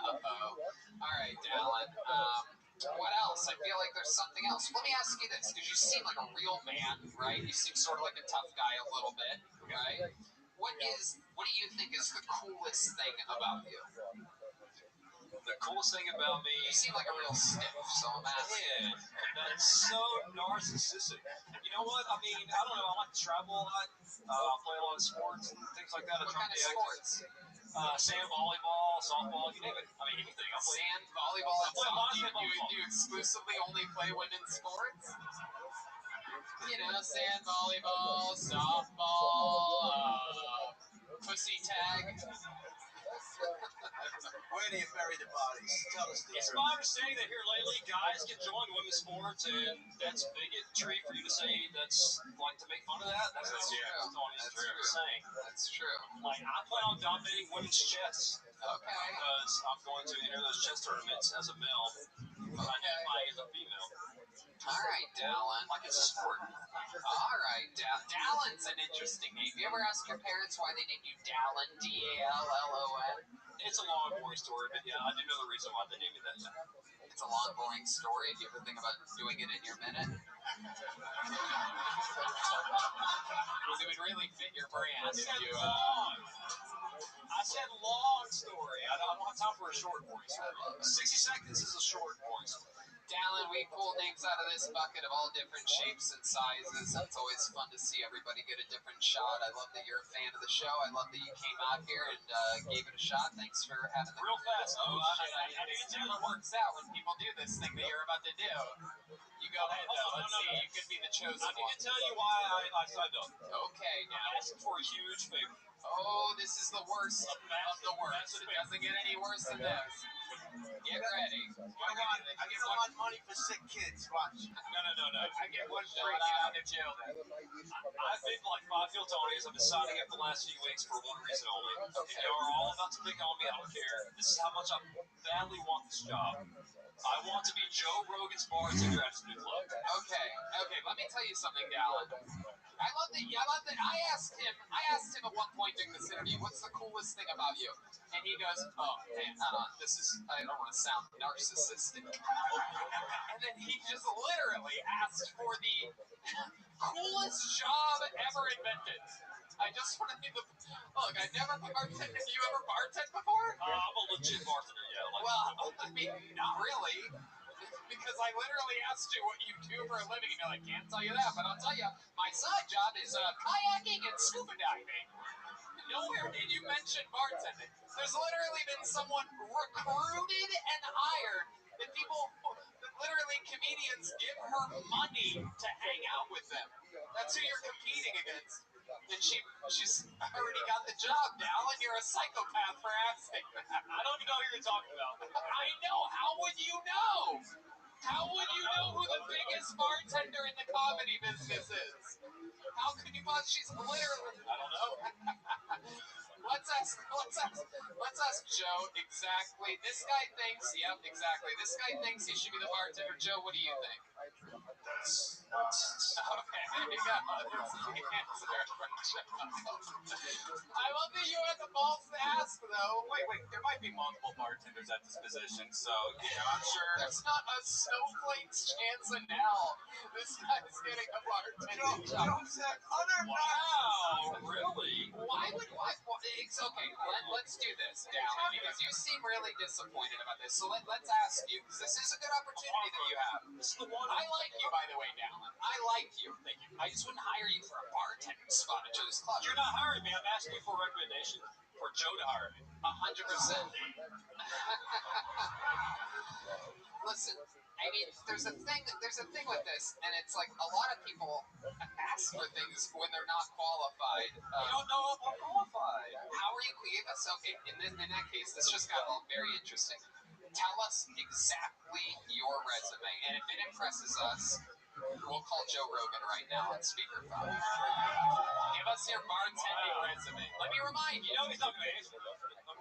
Uh-oh. All right, Dallin. What else? I feel like there's something else. Let me ask you this, because you seem like a real man, right? You seem sort of like a tough guy a little bit, right? What do you think is the coolest thing about you? The coolest thing about me... You seem like a real stiff, so I'm asking. Man, that's so narcissistic. You know what? I mean, I don't know. I like to travel a lot. I play a lot of sports and things like that. What kind of sports? Sand volleyball, softball, you name it. I mean, anything. Sand volleyball and softball. Do you exclusively only play women's sports? You know, sand volleyball, softball, pussy tag. Where do you bury the bodies? Tell us the It's truth. my understanding that here lately, guys get joined women's sports, and that's bigotry for you to say that's like to make fun of that. That's not true. That's true. Saying. That's true. Like, I plan on dominating women's chess. Okay. Because I'm going to enter those chess tournaments as a male, identifying as a female. All right, Dallin. Like it's a sport. All right, Dallin's an interesting name. You ever ask your parents why they named you Dallin? D-A-L-L-O-N? It's a long, boring story, but yeah, I do know the reason why they named me that. Yeah. It's a long, boring story. Do you ever think about doing it in your minute? Because it would really fit your brand if you... I said long story. I don't have time for a short, boring story. 60 seconds is a short, boring story. Dallin, we pull names out of this bucket of all different shapes and sizes. It's always fun to see everybody get a different shot. I love that you're a fan of the show. I love that you came out here and gave it a shot. Thanks for having the... Real fast. Oh, shit. I think it never works out when people do this thing that you're about to do. You go ahead, though. Let's see. You could be the chosen one. I need to tell you why I signed up. Okay, now. I'm asking for a huge favor. Oh, this is the worst of the worst. It doesn't get any worse than this. Get ready. I give one money for sick kids. Watch. No. I get one free get out of jail then. I've been to like 5 field Tonys. I've been signing up the last few weeks for one reason only. Okay. Y'all are all about to pick on me. I don't care. This is how much I badly want this job. I want to be Joe Rogan's bartender at his new club. Okay. Let me tell you something, Dallin. I love that. I asked him at one point during this interview, what's the coolest thing about you? And he goes, oh man, I don't want to sound narcissistic. And then he just literally asked for the coolest job ever invented. I just want to be look, I've never bartended. Have you ever bartended before? I'm a legit bartender, yeah. Like, Well, I mean, not really. Because I literally asked you what you do for a living, and you're like, can't tell you that, but I'll tell you, my side job is kayaking and scuba diving. Nowhere did you mention bartending. There's literally been someone recruited and hired that literally comedians give her money to hang out with them. That's who you're competing against. And she's already got the job, Dallin. You're a psychopath for asking that. I don't even know who you're talking about. I know. How would you know? How would you know who the biggest bartender in the comedy business is? How could you possibly? She's literally... I don't know. Let's ask Joe exactly. This guy thinks, yep, exactly. This guy thinks he should be the bartender. Joe, what do you think? Okay, there you go. That's the answer from Joe. I love that you had the balls to ask that. though. Wait, there might be multiple bartenders at this position, so, I'm sure. There's not a snowflake's chance in hell this guy's getting a bartending job. Wow, really? Why? It's okay. Let's do this, Dallin, because you seem really disappointed about this. So let's ask you, because this is a good opportunity that you have. This is the one. I like you, by the way, Dallin. I like you. Thank you. I just wouldn't hire you for a bartending spot at Joe's Club. You're not hiring me. I'm asking you for a recommendation for Joe to hire me. 100%. Listen, I mean, there's a thing with this, and it's like a lot of people ask for things when they're not qualified. You don't know if I'm qualified. How are you? Okay, in that case, this just got very interesting. Tell us exactly your resume, and if it impresses us, we'll call Joe Rogan right now on speakerphone. Give us your bartending resume. Let me remind you. He's not going to answer.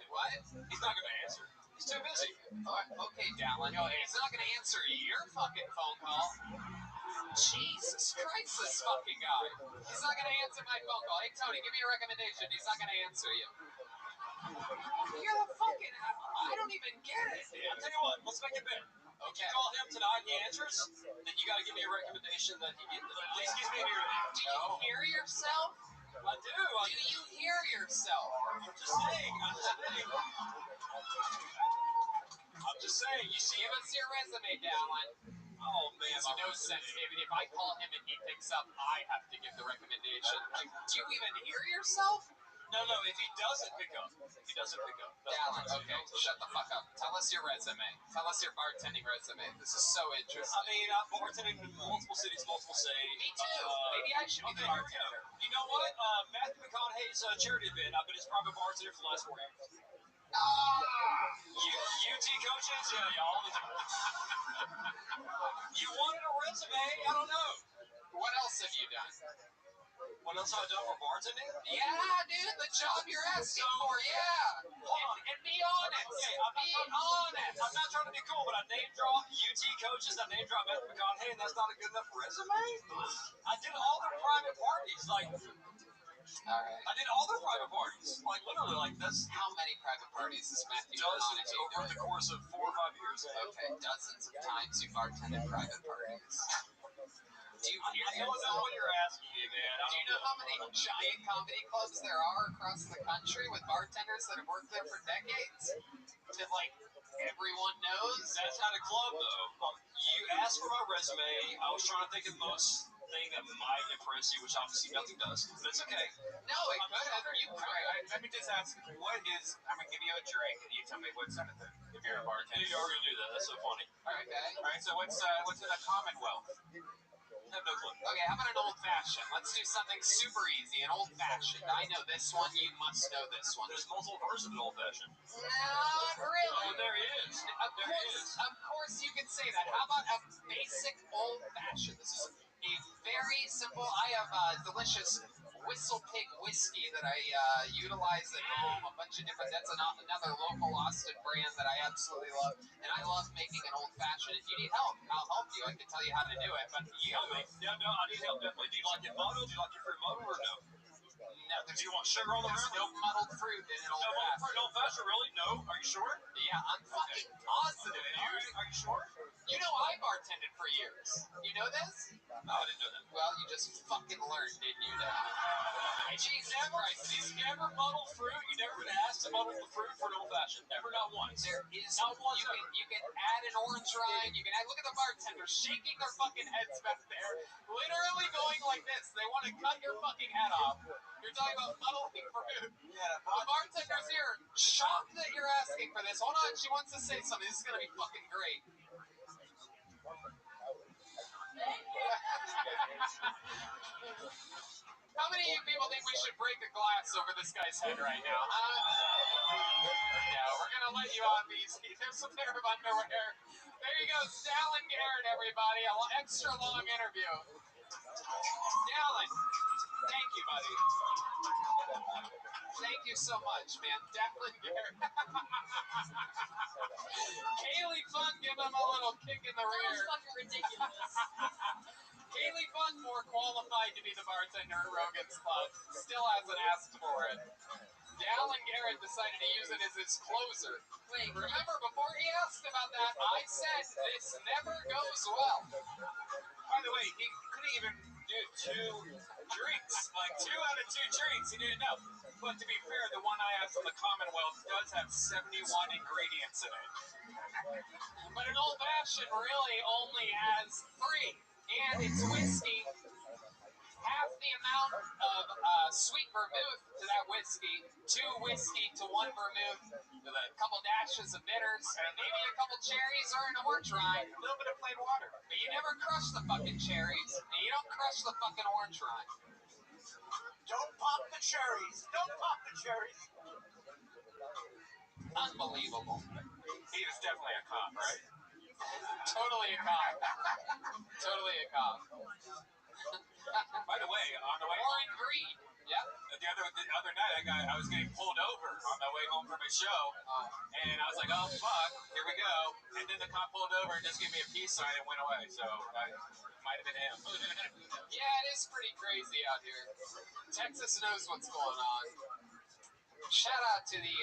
What? He's not going to answer. He's too busy. Okay, Dallin. He's not going to answer your fucking phone call. Jesus Christ, this fucking guy. He's not going to answer my phone call. Hey, Tony, give me a recommendation. He's not going to answer you. You're the fucking... I don't even get it. I'll tell you what. Let's make it better. Okay. You call him tonight and he answers, then you got to give me a recommendation that he at least gives me a beer. Do you hear yourself? I do. Do you hear yourself? I'm just saying. I'm just saying. You see, Give us your resume, Dallin. oh man, Makes no sense. If I call him and he picks up, I have to give the recommendation. Like, do you even hear yourself? No. If he doesn't pick up, Dallin, okay, shut the fuck up. Tell us your resume. Tell us your bartending resume. This is so interesting. I mean, I've bartended in multiple cities, multiple states. Me too. Maybe I should be the Okay, here we go. bartender. You know what? Matthew McConaughey's charity event. I've been his private bartender for the last 4 years. UT coaches, yeah, y'all. You wanted a resume? I don't know. What else have you done? What else have I done for bartending? Yeah, dude, the job you're asking for, yeah. And be honest. Okay, Be honest. I'm not trying to be cool, but I name drop UT coaches, I name drop Matthew McConaughey, and that's not a good enough resume? I did all their private parties. All right. I did all their private parties. Literally, that's How many private parties has Matthew dozens McConaughey over the course of 4 or 5 years. Okay, dozens of times you've bartended private parties. Do you hear I don't know what you're asking me, man. Do you know how many giant comedy clubs there are across the country with bartenders that have worked there for decades? That, everyone knows? That's not a club, though. You asked for my resume. I was trying to think of the most thing that might impress you, which obviously nothing does. But it's okay. No, it could have. Let me just ask, I'm going to give you a drink, and you tell me what's in it if you're a bartender. You are going to do that. That's so funny. Okay. All right, so what's in a Commonwealth? I have no clue. Okay, how about an old fashioned? Let's do something super easy. An old fashioned. I know this one. You must know this one. There's multiple versions of old fashioned. Not really. Oh, there is. Of course you can say that. How about a basic old fashioned? This is a very simple. I have delicious Whistle Pig whiskey that I utilize at home. A bunch of different. That's another local Austin brand that I absolutely love, and I love making an old fashioned. If you need help, I'll help you. I can tell you how to do it. But you No, I need help definitely. Do you like it muddled? Do you like your fruit muddled or no? no, Do you want sugar on the there's rim? no muddled fruit in an old No, fashioned. old fashioned, really? No? Are you sure? Yeah, I'm fucking positive. Are you sure? You know I bartended for years. You know this? No, I didn't know that. Well, you just fucking learned, didn't you? Jesus Christ, You never muddled fruit? You never been asked to muddle the fruit for an old fashioned? Never, not once. there is Not once you can add an orange rind. You can add. Look at the bartenders shaking their fucking heads back there, literally going like this. They want to cut your fucking head off. You're talking about muddling fruit. Yeah, The bartender's here, shocked that you're asking for this. Hold on, she wants to say something. This is gonna be fucking great. How many of you people think we should break a glass over this guy's head right now? Yeah, we're gonna let you off easy. There's a pair of underwear. There you go, Dallin Garrett, everybody. An extra long interview. Dallin, thank you, buddy. Thank you so much, man. Dallin Garrett. Kaylee Fun, give him a little kick in the That was rear. fucking ridiculous. Kaylee Fun, more qualified to be the bartender at Rogan's Club. Still hasn't asked for it. Dallin Garrett decided to use it as his closer. Wait, remember before he asked about that, I said this never goes well. By the way, he couldn't even do 2 drinks. Like 2 out of 2 drinks, he didn't know. But to be fair, the one I asked from the Commonwealth does have 71 ingredients in it. But an old fashioned really only has 3, and it's whiskey. Half the amount of sweet vermouth to that whiskey, 2 whiskey to 1 vermouth, with a couple dashes of bitters, and maybe a couple cherries or an orange rind, a little bit of plain water. But you never crush the fucking cherries, and you don't crush the fucking orange rind. Don't pop the cherries. Don't pop the cherries. Unbelievable. He was definitely a cop, right? Totally a cop. Totally a cop. By the way, on the way Warren Green. Yep. the other night, I was getting pulled over on my way home from a show, and I was like, oh fuck, here we go. And then the cop pulled over and just gave me a peace sign and went away. So it might have been him. Yeah, it is pretty crazy out here. Texas knows what's going on. Shout out to the,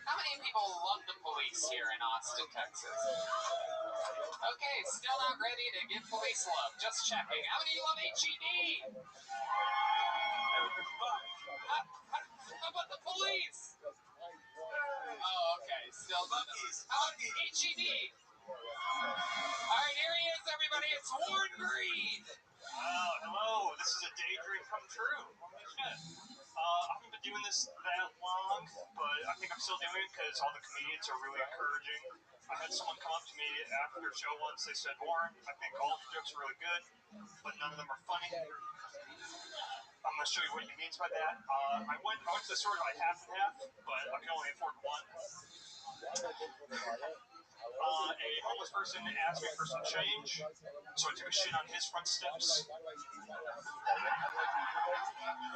how many people love the police here in Austin, Texas? Okay, still not ready to give police love. Just checking. How many love HED? How about the police? Oh, okay. Still monkeys. How about HED? All right, here he is, everybody. It's Warren Green. Hello. This is a daydream come true. Holy shit. I haven't been doing this that long, but I think I'm still doing it because all the comedians are really encouraging. I had someone come up to me after their show once. They said, Warren, I think all the jokes are really good, but none of them are funny. I'm going to show you what he means by that. I went to the store to buy half and half, but I can only afford one. A homeless person asked me for some change, so I took a shit on his front steps.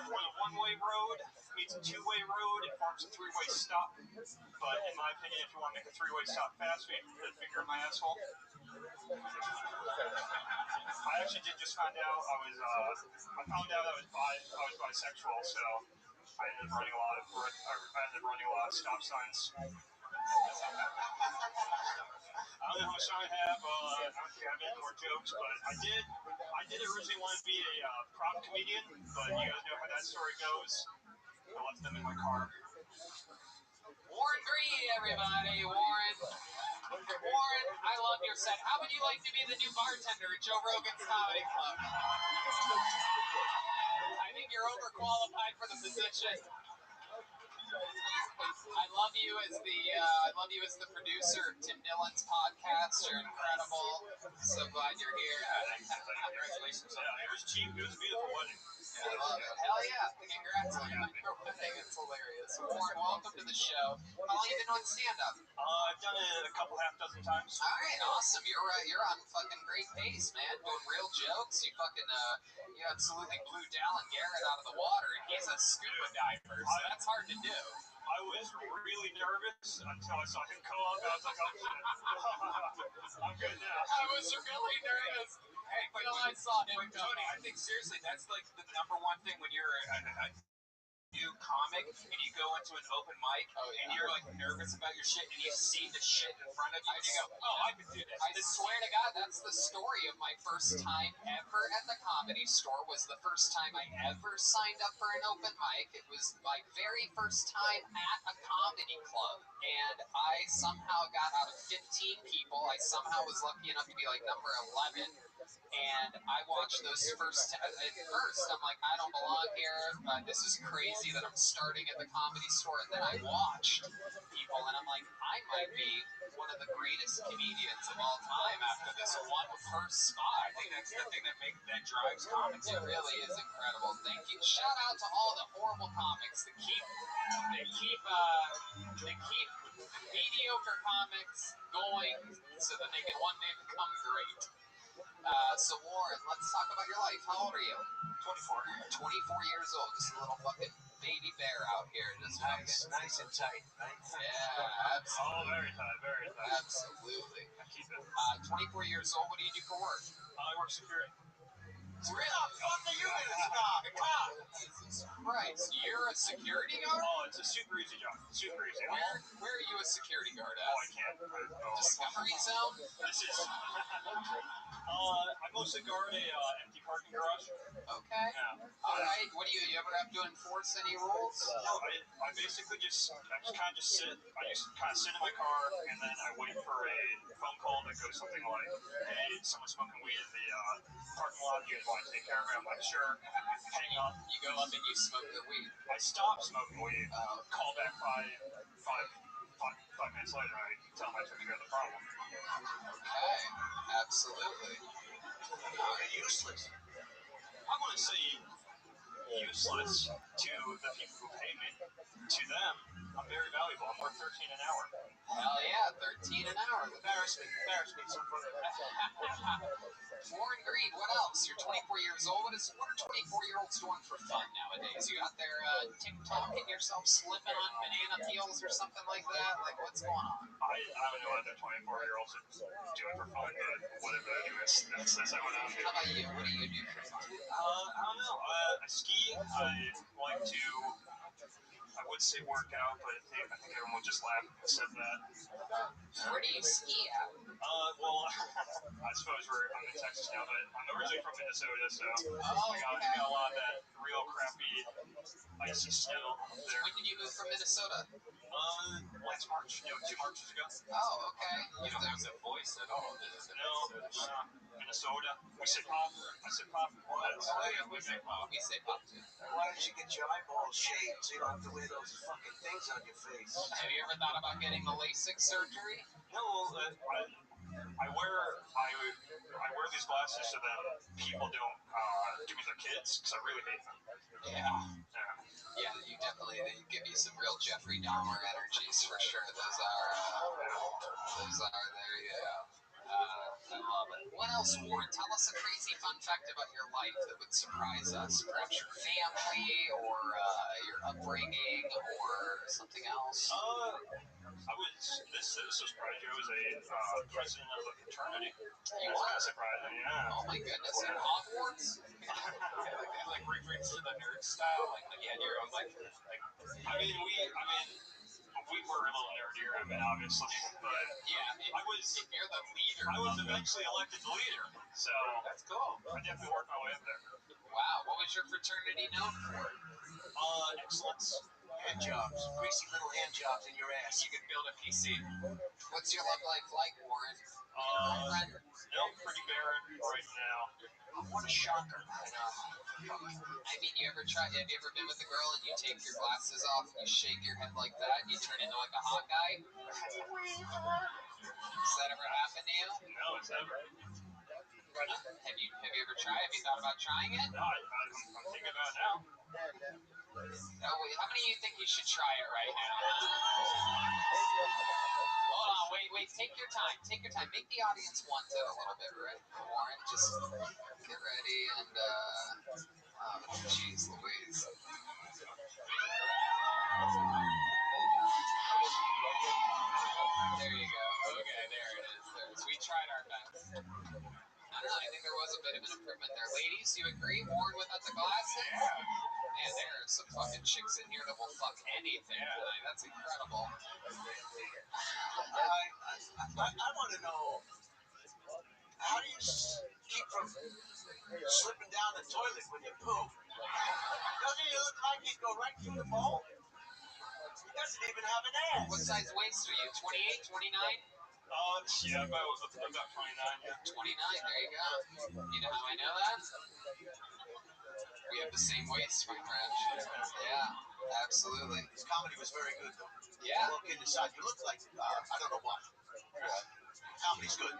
Where the one-way road meets a two-way road, it forms a 3-way stop. But in my opinion, if you want to make a 3-way stop fast, you can put a finger in my asshole. I actually did just find out I found out I was bisexual, so I ended up running a lot of stop signs. I don't know how much time I have. I don't think I have any more jokes, but I did originally want to be a prop comedian, but you guys know how that story goes. I left them in my car. Warren Green, everybody. Warren, I love your set. How would you like to be the new bartender at Joe Rogan's Comedy Club? I think you're overqualified for the position. I love you as the producer of Tim Dillon's podcast. You're incredible. So glad you're here. Congratulations. Yeah, it was cheap. It was a beautiful wedding. Yeah, I love it. Hell yeah. Congrats on your wedding. It's hilarious. Warren, welcome to the show. How long have you been doing stand-up? I've done it a couple half dozen times. All right, awesome. You're on fucking great pace, man. Doing real jokes. You fucking you absolutely blew Dallin Garrett out of the water, and he's a scuba diver, so that's hard to do. I was really nervous until I saw him come up, and I was like, oh shit. I'm good now. I was really nervous. Hey, but I saw him come. Tony, I think seriously, that's like the number one thing when you're a new comic and you go into an open mic and you're like nervous about your shit and you see the shit in front of you and you go, oh, I can do this. I swear to God, that's the story of my first time ever at the Comedy Store. Was the first time I ever signed up for an open mic. It was my very first time at a comedy club, and I somehow got out of 15 people. I somehow was lucky enough to be like number 11. And I watched those at first, I'm like, I don't belong here. This is crazy that I'm starting at the Comedy Store. And then I watched people, and I'm like, I might be one of the greatest comedians of all time after this one first spot. I think that's the thing that drives comics. It really is incredible. Thank you. Shout out to all the horrible comics that keep mediocre comics going so that they can one day become great. So Warren, let's talk about your life. How old are you? 24. 24 years old. Just a little fucking baby bear out here. Just nice and tight. Right? Yeah, absolutely. Oh, very tight, very tight. Absolutely. I keep it. 24 years old. What do you do for work? I work security. What the you gonna stop? Come. Jesus Christ, you're a security guard? Oh, it's a super easy job. Super easy. Where are you a security guard Oh, I at? can't. Discovery Zone? This is. I mostly guard a empty parking garage. Okay. Yeah. Alright, what do you ever have to enforce any rules? No, I basically just kind of just sit. I just kind of sit in my car and then I wait for a phone call that goes something like, "Hey, someone's smoking weed in the parking lot. You guys want to take care of it?" I'm like, "Sure." Hang up. You go up and you smoke the weed. I stop smoking weed. Call back 5 minutes later. I tell them I took care of the problem. Okay, absolutely. You're useless. I want to say useless to the people who pay me. To them, I'm very valuable. I'm worth $13 an hour. Hell yeah, 13 an hour. Embarrass me so far. Warren Green, what else? You're 24 years old. What are 24-year-olds doing for fun nowadays? You out there TikToking yourself slipping on banana peels or something like that? Like, what's going on? I don't know what the 24-year-olds are doing for fun, but whatever they do, that's what I'm doing. How about you? What do you do for fun? I don't know. I ski. I like to. I would say work out, but I think everyone will just laugh if I said that. Where do you ski at? Well, I suppose I'm in Texas now, but I'm originally from Minnesota, so Oh, we got a lot of that real crappy icy snow up there. When did you move from Minnesota? Last March, 2 Marches ago. Oh, okay. You don't have that voice at all. No, Minnesota. We say pop. I say pop. We say pop. We say pop too. Why don't you get your eyeballs shaved so you don't have to wear those fucking things on your face? Have you ever thought about getting the LASIK surgery? No, I wear these glasses so that people don't give me their kids because I really hate them. Yeah, you definitely they give you some real Jeffrey Dahmer energies for sure. Those are there. Yeah. I love it. What else, Warren? Tell us a crazy fun fact about your life that would surprise us. Perhaps your family or your upbringing or something else. This was surprised you. I was a president of a fraternity. You That's kind are? of surprising, yeah. Oh my goodness! In Hogwarts? Like reference to the nerd style. Like yeah, you're like. We were a little nerdier, obviously, but Yeah, I was. if you're the leader. I was eventually elected the leader, so That's cool. I definitely worked my way up there. Wow, what was your fraternity known for? Excellence. Hand jobs. Greasy little hand jobs in your ass. You could build a PC. What's your love life like, Warren? No, pretty barren right now. What a shocker. I mean, have you ever been with a girl and you take your glasses off and you shake your head like that and you turn into like a hot guy? Has that ever happened to you? No, it's never. Have you ever tried? Have you thought about trying it? No, I'm thinking about it now. No, how many of you think you should try it right now? Hold on, wait, take your time. Take your time. Make the audience want it a little bit, right? Warren, just get ready and, jeez Louise. There you go. Okay, there it is. We tried our best. I don't know, I think there was a bit of an improvement there. Ladies, you agree? Warren without the glasses? Man, there are some fucking chicks in here that will fuck anything tonight. That's incredible. I want to know, how do you keep from slipping down the toilet when you poop? Doesn't he look like he'd go right through the bowl? He doesn't even have an ass. What size waist are you? 28, 29? Yeah, about 29. Yeah. 29, there you go. You know how I know that? We have the same waist, my friend. Yeah, absolutely. His comedy was very good, though. Yeah. Look in the side. You look like, I don't know what. Comedy's good.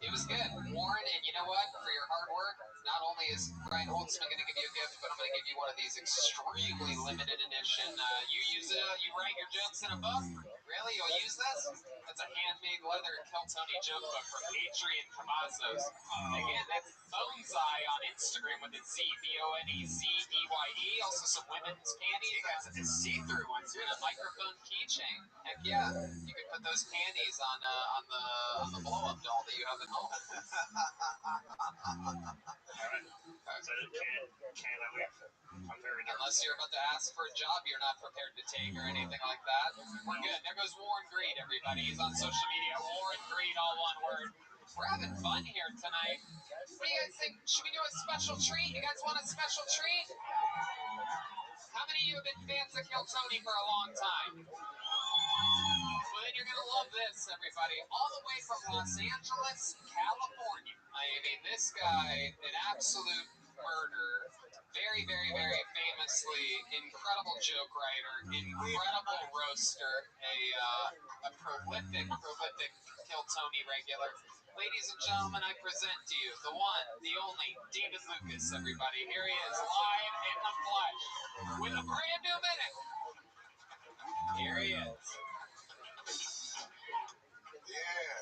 It was good. Warren, and you know what? For your hard work, not only is Brian Holtzman going to give you a gift, but I'm going to give you one of these extremely limited edition. You use it, you write your jokes in a book? Really? You'll use this? That's a handmade leather Keltoni joke book from Adrian Cavazos. Again, that's Bonsai on Instagram with a Z, Bonezeye. Also some women's panties. That's a see-through one too. A microphone keychain. Heck yeah. You can put those panties on the blow-up doll that you on the home. Unless you're about to ask for a job you're not prepared to take or anything like that. We're good. There goes Warren Greed, everybody. He's on social media. Warren Greed, all one word. We're having fun here tonight. What do you guys think? Should we do a special treat? You guys want a special treat? How many of you have been fans of Kill Tony for a long time? Well, then you're going to love this, everybody. All the way from Los Angeles, California. I mean, this guy, an absolute murderer. Very, very, very famously incredible joke writer, incredible roaster, a prolific Kill Tony regular. Ladies and gentlemen, I present to you the one, the only, David Lucas, everybody. Here he is, live in the flesh, with a brand new minute. Here he is. Yeah.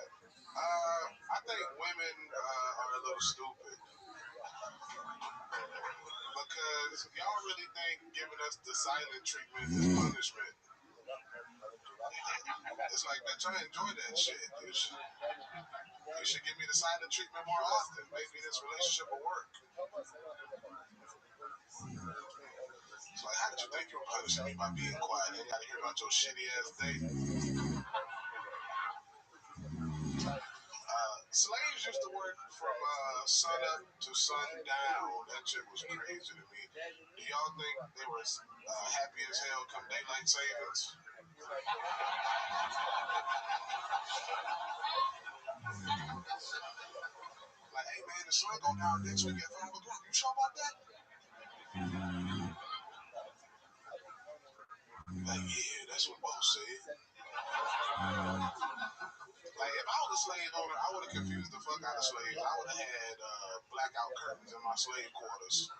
I think women are a little stupid. Because y'all really think giving us the silent treatment is punishment. It's like, bitch, I enjoy that shit. You should give me the silent treatment more often. Maybe this relationship will work. It's like, how did you think you were punishing me by being quiet? I ain't got to hear about your shitty ass day. Slaves used to work from sun up to sundown. That shit was crazy to me. Do y'all think they were happy as hell come daylight savings? Like, hey man, the sun go down next week at 5 o'clock. You sure about that? Like, yeah, that's what boss said. Like, if I was a slave owner, I would have confused the fuck out of slaves. I would have had blackout curtains in my slave quarters.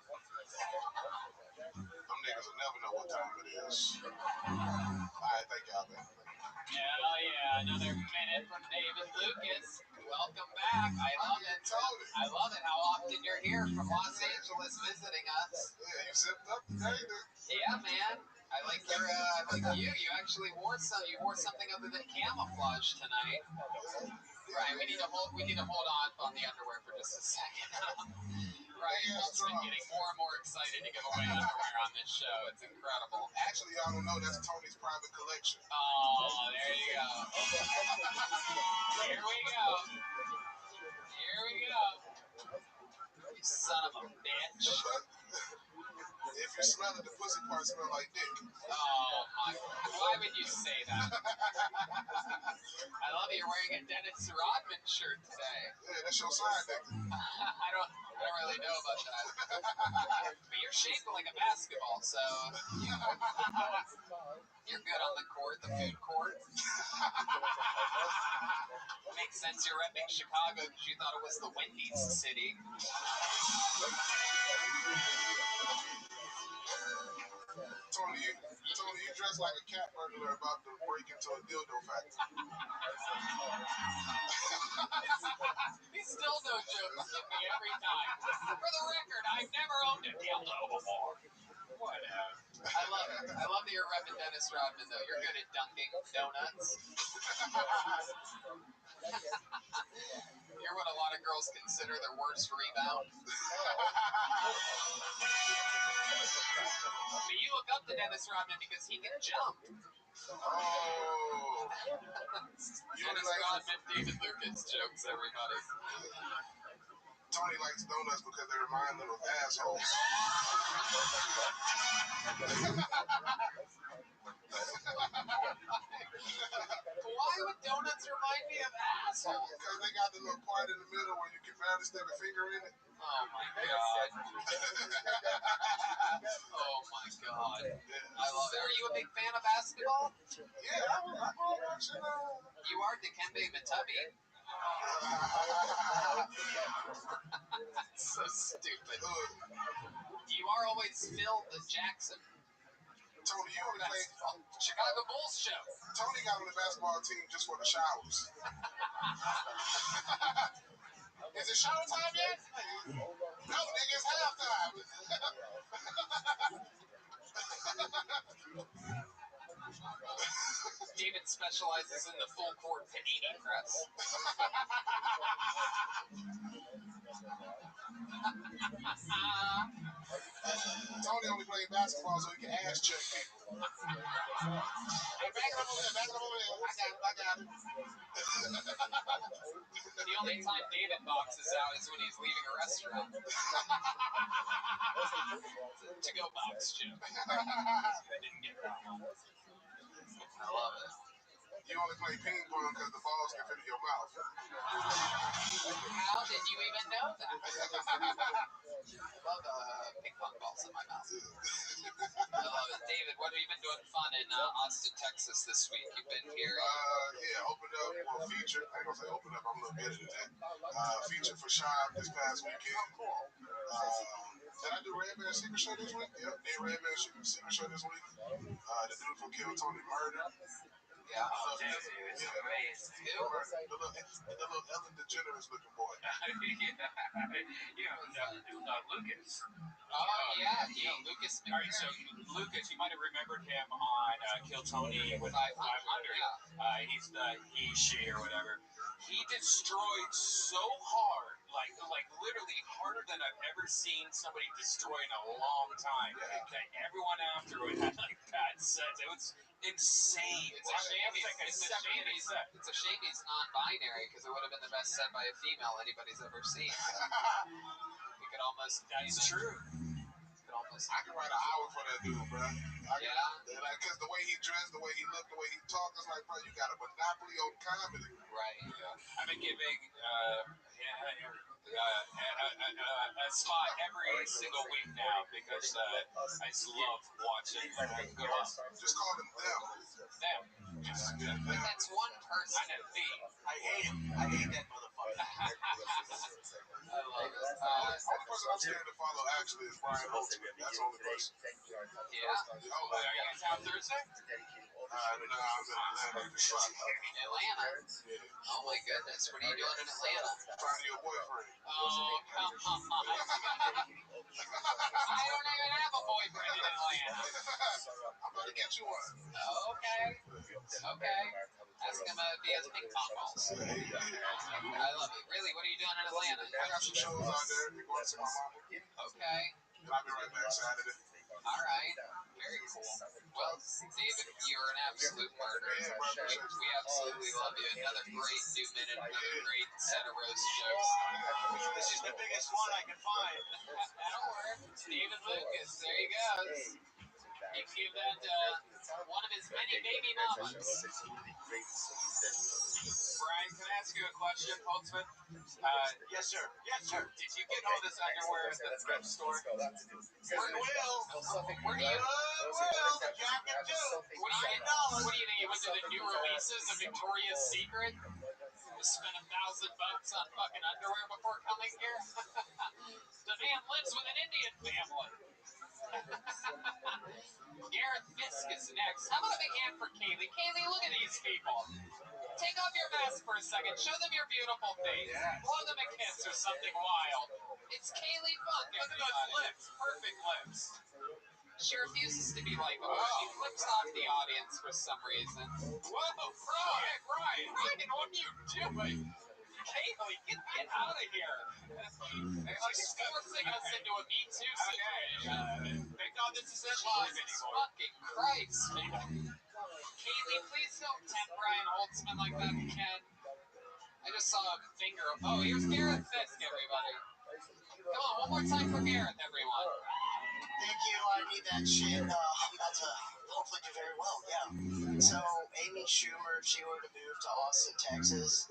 Them niggas will never know what time it is. Alright, thank y'all, man. Hell yeah, another minute from David Lucas. Welcome back. I love it. I love it how often you're here from Los Angeles visiting us. Yeah, you zipped up today, dude. Yeah, man. I like your, you actually wore something other than camouflage tonight. Right, we need to hold on the underwear for just a second. Ryan's been getting more and more excited to give away underwear on this show. It's incredible. Actually, y'all don't know that's Tony's private collection. Oh, there you go. Here we go. Here we go. You son of a bitch. If you smell it, the pussy part smell like dick. Oh my! Why would you say that? I love that you're wearing a Dennis Rodman shirt today. Yeah, that's your side nigga. I don't really know about that. But you're shaped like a basketball, so you're good on the court, the food court. Makes sense you're repping Chicago because you thought it was the Wendy's city. Tony, you dress like a cat burglar about to break into a dildo factory. These dildo jokes get me every time. For the record, I've never owned a dildo before. Whatever. I love it. I love that you're repping Dennis Rodman, though. You're good at dunking donuts. You're what a lot of girls consider their worst rebound. But you look up to Dennis Rodman because he can jump. Oh. Dennis Rodman, David Lucas jokes, everybody. Tony likes donuts because they remind him of assholes. Why would donuts remind me of assholes? Because they got the little part in the middle where you can barely stick a finger in it. Oh my god. Oh my god. I love it. Are you a big fan of basketball? Yeah, I was watching. You are Dikembe Mutombo. That's so stupid. You are always Phil the Jackson. Tony, you only play Chicago Bulls show. Tony got on the basketball team just for the showers. Is it shower time yet? No, nigga, it's halftime. David specializes in the full court panini press. Tony only played basketball so he can ass check people. Hey, back it up over there, back it up over there. I got it. The only time David boxes out is when he's leaving a restaurant. To go box, Jim. I didn't get that one. I love it. You only play ping pong because the balls can fit in your mouth. How did you even know that? I love ping pong balls in my mouth. I love it. David, what have you been doing fun in Austin, Texas this week? You've been here? Yeah, opened up, well, featured. I ain't gonna say opened up, I'm a little better than that. Featured for Shop this past weekend. Did I do Redman Secret Show this week? Yep, did Redman Secret Show this week. The dude from Kill Tony Murder. Yeah. The little Ellen DeGeneres looking boy. Lucas. Oh, yeah, Lucas. All right, so Lucas, you might have remembered him on Kill Tony with 500. He's the she or whatever. He destroyed so hard, like literally harder than I've ever seen somebody destroy in a long time. Okay, everyone after it had like bad sets. It was insane. It's a shame he's non-binary because it would have been the best set by a female anybody's ever seen. We could almost. That's true. I can write an hour for that dude, bro. Yeah. Because the way he dressed, the way he looked, the way he talked, it's like, bro, you got a monopoly on comedy. Right. Yeah. I've been giving a spot every single week now because I just love watching good ones. Just call them them. Them. But that's one person. I know. I hate him. I hate that motherfucker. I love it. The only person I'm scared to follow actually is Brian Holtzman. That's the only person. Yeah. Are you guys out Thursday? No, I'm in Atlanta. Atlanta? Oh my goodness. What are you doing in Atlanta? Finding your boyfriend. Oh, come on. I don't even have a boyfriend in Atlanta. I'm going to get you one. Okay. Ask him if he has ping pong balls. I love it. Really, what are you doing in Atlanta? I got some shows out there. You're going to see my mama. Okay. And I'll be right back Saturday. All right. Very cool. Well, David, you're an absolute murderer. We absolutely love you. Another great 2 minute, another great set of roast jokes. This is the biggest one I can find. That'll work. David Lucas, there he goes. He can give that one of his many baby mamas. Brian, can I ask you a question, Holtzman? Yes, sir. Yes, sir. Did you get all this underwear at the thrift store? Goodwill. Where do you? Jacket too. What do you think? You went to the new releases of Victoria's Secret? Spent $1,000 on fucking underwear before coming here? The man lives with an Indian family. Gareth Fisk is next. How about a big hand for Kaylee? Kaylee, look at these people. Take off your mask for a second. Show them your beautiful face. Blow them a kiss or something wild. It's Kaylee Funk. Look at those lips. Perfect lips. She refuses to be like, she flips off the audience for some reason. Whoa, Brian, what are you doing? Kaylee, get out of here. She's forcing us into a Me Too situation. Thank God this isn't live anymore. Fucking Christ, man. Kaylee, please don't tempt Brian Holtzman like that again. I just saw a finger. Oh, here's Gareth Fisk, everybody. Come on, one more time for Gareth, everyone. Thank you. I need that shit. I'm about to hopefully do very well. Yeah. So Amy Schumer, if she were to move to Austin, Texas,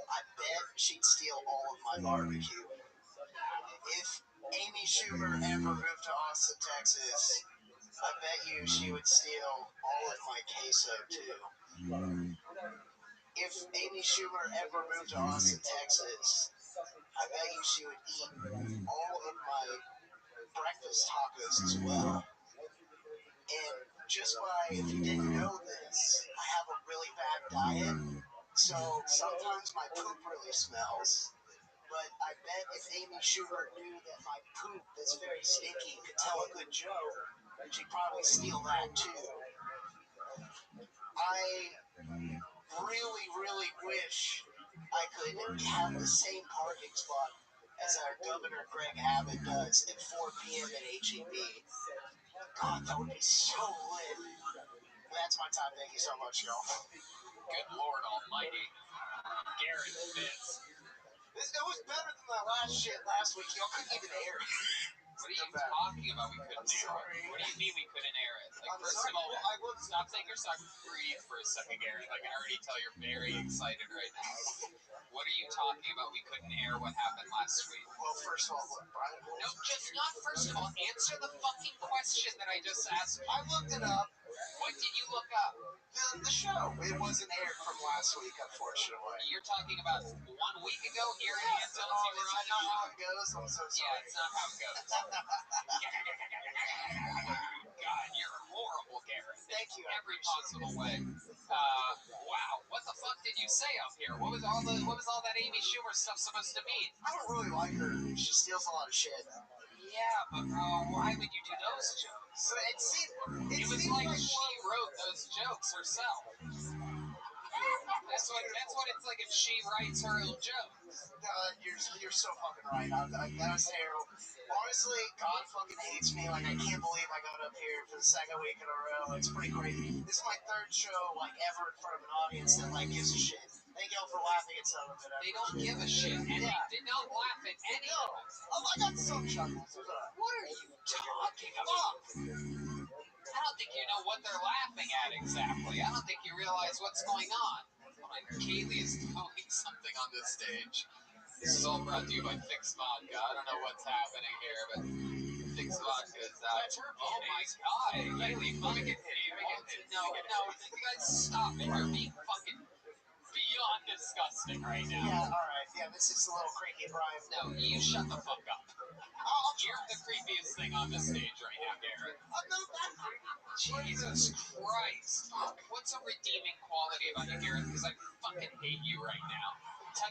I bet she'd steal all of my barbecue. If Amy Schumer ever moved to Austin, Texas, I bet you she would steal all of my queso too. If Amy Schumer ever moved to Austin, Texas, I bet you she would eat all of my breakfast tacos as well. And just if you didn't know this, I have a really bad diet, so sometimes my poop really smells. But I bet if Amy Schumer knew that my poop that's very stinky could tell a good joke, she'd probably steal that too. I really, really wish I could have the same parking spot as our Governor Greg Abbott does at 4 p.m. at HEB. God, that would be so lit. That's my time. Thank you so much, y'all. Good Lord Almighty. Garrett Fitz. It was better than that last shit last week. Y'all couldn't even air it. What are you talking about? We couldn't air it. What do you mean we couldn't air it? Like, first of all, I will stop saying your song. Breathe for a second, Garrett. I can already tell you're very excited right now. What are you talking about? We couldn't air what happened last week. Well, first of all, look, Brian. No, just not first of all. Answer the fucking question that I just asked. I looked it up. What did you look up? The show. It wasn't aired from last week, unfortunately. You're talking about 1 week ago here in Hansel. It's not how it goes. I'm so sorry. Yeah, it's not how it goes. God, you're horrible, Garrett. Thank you. Every possible way. Wow, what the fuck did you say up here? What was all that Amy Schumer stuff supposed to mean? I don't really like her. She steals a lot of shit. Yeah, but why would you do those jokes? So it was like she wrote those jokes herself. That's what it's like if she writes her own jokes. You're so fucking right. That was terrible. Honestly, God fucking hates me. Like, I can't believe I got up here for the second week in a row. It's pretty crazy. This is my third show, like, ever in front of an audience that, like, gives a shit. Thank y'all for laughing at some of it. They don't give a shit, and they did not laugh at any of it. I got some chuckles. What are you talking about? I don't think you know what they're laughing at exactly. I don't think you realize what's going on. Kaylee is doing something on this stage. This is all brought to you by Fix Vodka. I don't know what's happening here, but Fix Vodka is oh my god, Kaylee, fucking no, you guys stop it. You're being fucking beyond disgusting right now. Yeah, alright. Yeah, this is a little creepy, Brian. No, you shut the fuck up. You're the creepiest thing on the stage right now, Garrett. I'm not that creepy. Jesus Christ. What's a redeeming quality about you, Garrett? Because I fucking hate you right now.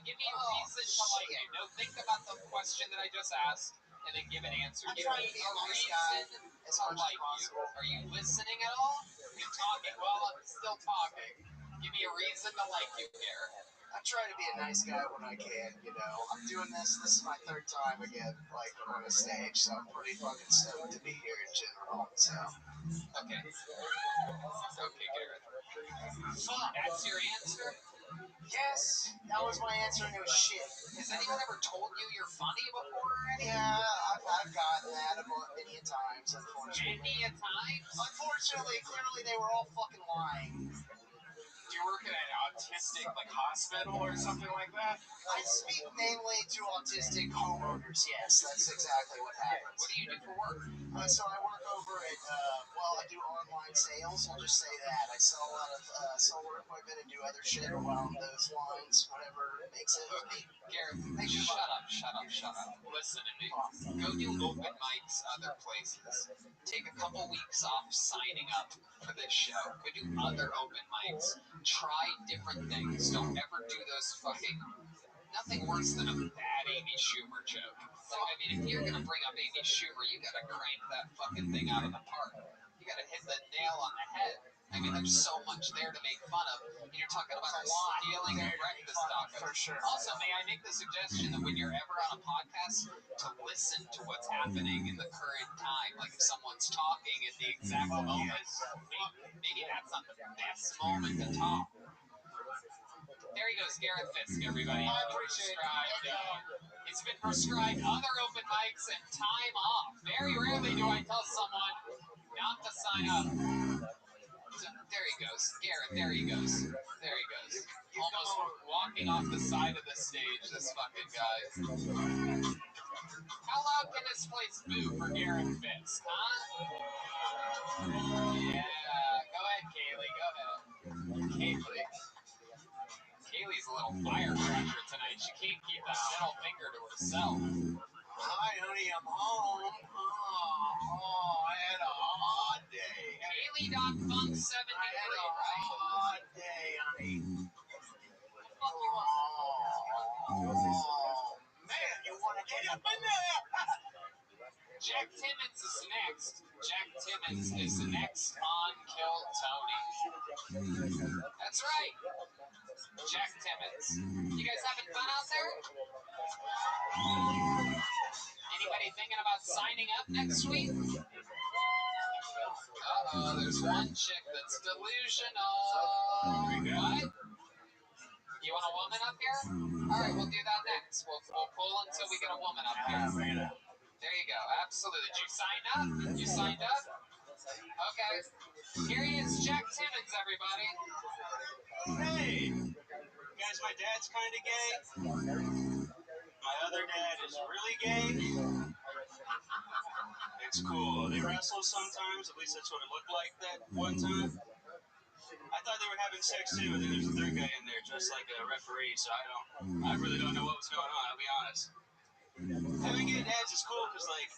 Give me a reason to like you. No, think about the question that I just asked, and then give an answer. Give me a reason to like you. Are you listening at all? You're talking. Well, I'm still talking. Give me a reason to like you, Garrett. I try to be a nice guy when I can, you know. I'm doing this. This is my third time again, like, on a stage, so I'm pretty fucking stoked to be here in general, so. Okay. Okay, Garrett. That's your answer? Yes, that was my answer, and it was shit. Has anyone ever told you you're funny before or anything? Yeah, I've gotten that many a times, unfortunately. Many a times? Unfortunately, clearly they were all fucking lying. Do you work at an autistic, like, hospital or something like that? I speak mainly to autistic homeowners, yes, that's exactly what happens. What do you do for work? So I work over at, I do online sales, we'll just say that. I sell a lot of solar equipment and do other shit along those lines, whatever makes it. Okay, Garrett, shut up. Listen to me. Go do open mics other places. Take a couple weeks off signing up for this show. Go do other open mics. Try different things. Don't ever do those fucking... Nothing worse than a bad Amy Schumer joke. Like, I mean, if you're gonna bring up Amy Schumer, you gotta crank that fucking thing out of the park. You gotta hit the nail on the head. I mean, there's so much there to make fun of. And you're talking about her stealing breakfast tacos. For sure. Also, may I make the suggestion that when you're ever on a podcast, to listen to what's happening in the current time. Like, if someone's talking at the exact moment, maybe that's not the best moment to talk. There he goes, Garrett Fisk, everybody. I appreciate it. It's been prescribed other open mics and time off. Very rarely do I tell someone not to sign up. So, there he goes. Garrett, there he goes. Almost walking off the side of the stage, this fucking guy. How loud can this place boo for Garrett Fisk, huh? Yeah, go ahead, Kaylee, go ahead. Kaylee's a little firecracker tonight. She can't keep that middle finger to herself. Hi, honey, I'm home. I had a hot day. Kaylee.funk 73, right? Hot day, honey. Man, you want to get up in there? Jack Timmons is next. Jack Timmons is next on Kill Tony. That's right. Jack Timmons. You guys having fun out there? Anybody thinking about signing up next week? Uh-oh, there's one chick that's delusional. What? You want a woman up here? All right, we'll do that next. We'll pull until we get a woman up here. There you go. Absolutely. Did you sign up? You signed up? Okay. Here he is, Jack Timmons, everybody. Hey, guys, my dad's kind of gay. My other dad is really gay. It's cool. They wrestle sometimes. At least that's what it looked like that one time. I thought they were having sex too, and then there's a third guy in there dressed like a referee, so I really don't know what was going on, I'll be honest. Having gay dads is cool because, like,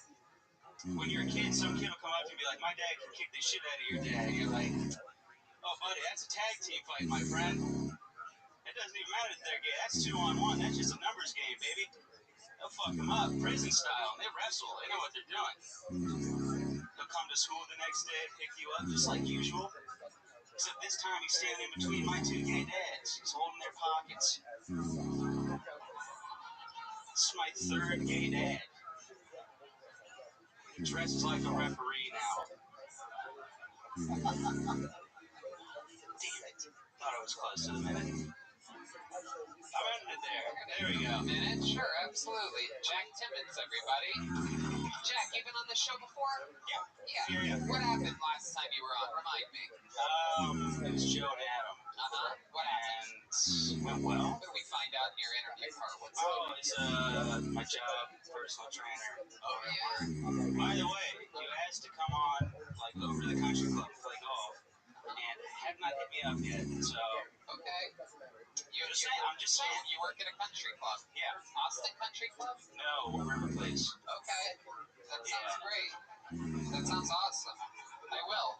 when you're a kid, some kid will come up to you and be like, my dad can kick the shit out of your dad. And you're like, oh, buddy, that's a tag team fight, my friend. It doesn't even matter that they're gay. That's 2-on-1. That's just a numbers game, baby. They'll fuck them up, prison style, and they wrestle. They know what they're doing. They'll come to school the next day and pick you up just like usual. Except this time he's standing in between my two gay dads. He's holding their pockets. This is my third gay dad. He dresses like a referee now. Damn it. Thought I was close to the minute. I'm ending it there. There we go. Minute? Sure, absolutely. Jack Timmons, everybody. Jack, you been on the show before? Yeah. What happened last time you were on? Remind me. It was Joe and Adam. What happened? And went well. What did we find out in your interview part? What's It's my job, personal trainer. Oh, yeah? By the way, you asked to come on, like, over to the country club to play golf, and have not hit me up yet, so... Okay. I'm just saying. You work at a country club? Yeah. Austin Country Club? No, River Place. Okay. That sounds great. That sounds awesome. I will.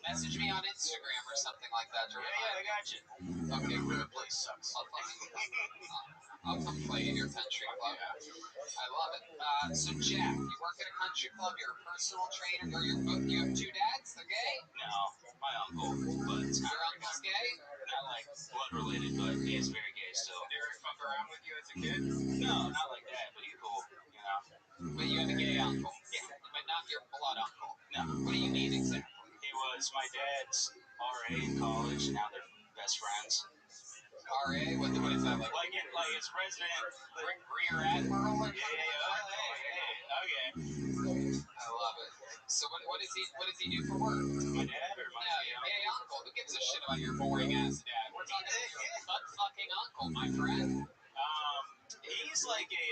Message me on Instagram or something like that to remind I got you. Okay, River Place sucks. I'll come play in your country club. I love it. So Jack, you work at a country club, you're a personal trainer, or you have two dads, they're gay? No, my uncle, but it's Your uncle's gay? not like blood related, but he is very gay still. Did he fuck around with you as a kid? No, not like that, but he's cool, you know. But you have a gay uncle? Yeah. But not your blood uncle? No. What do you mean exactly? He was my dad's RA in college, and now they're best friends. RA? What is that like? Like his resident... Rear Admiral? Yeah. Okay. I love it. So what does he do for work? My dad or my your gay uncle. Who gives a shit about your boring ass dad? We're talking about your butt fucking uncle, my friend. He's like a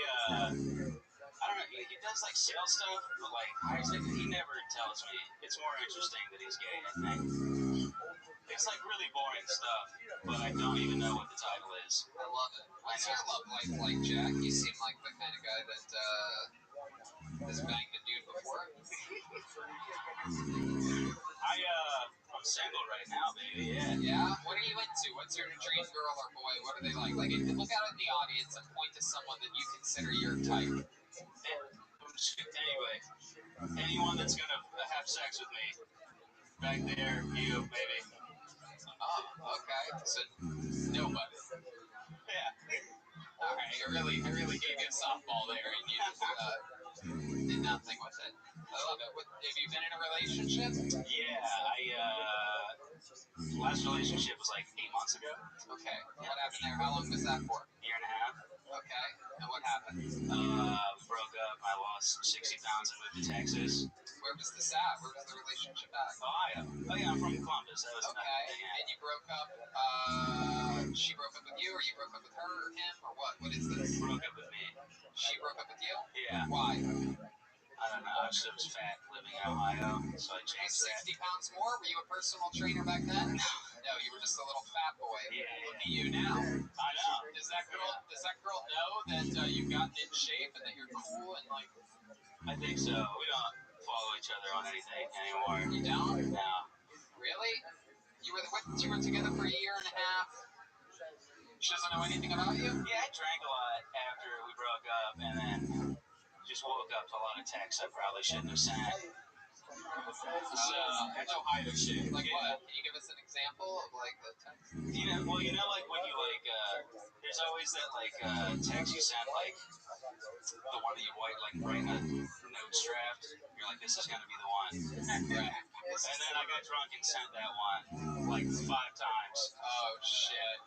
I don't know, he does like sales stuff, but like he never tells me. It's more interesting that he's gay, I think. It's like really boring stuff, but I don't even know what the title is. I love it. What's your love life like, Jack? You seem like the kind of guy that has banged a dude before. I'm single right now, baby. Yeah? What are you into? What's your dream girl or boy? What are they like? Like, look out in the audience and point to someone that you consider your type. Anyway, anyone that's gonna have sex with me, back there, you, baby. Oh, okay. So, nobody. Yeah. Alright, I really gave you a softball there, and you just did nothing with it. I love it. Have you been in a relationship? Yeah, last relationship was like 8 months ago. Okay. What happened there? How long was that for? Year and a half. Okay. And what happened? We broke up. I lost 60 pounds and moved to Texas. Where was this at? Where was the relationship at? Ohio. Oh, yeah, I'm from Columbus. That was okay. And you broke up, she broke up with you, or you broke up with her, or him, or what? What is this? She broke up with me. She broke up with you? Yeah. Why? I don't know. I was fat living in Ohio, so I changed 60 pounds more? Were you a personal trainer back then? No, you were just a little fat boy. Yeah. Look at you now. I know. Does that girl know that you've gotten in shape and that you're cool and like? I think so. We don't follow each other on anything anymore. You don't? No. Really? You were together for a year and a half. She doesn't know anything about you? Yeah, I drank a lot after we broke up, and then just woke up to a lot of texts I probably shouldn't have sent. No hide of shit. Like what? Can you give us an example? example of like the text? Well, like when you like, there's always that like text you send, like the one that you write in a notes draft. You're like, this is gonna be the one. Right. And then I got drunk and sent that one like 5 times. Oh shit.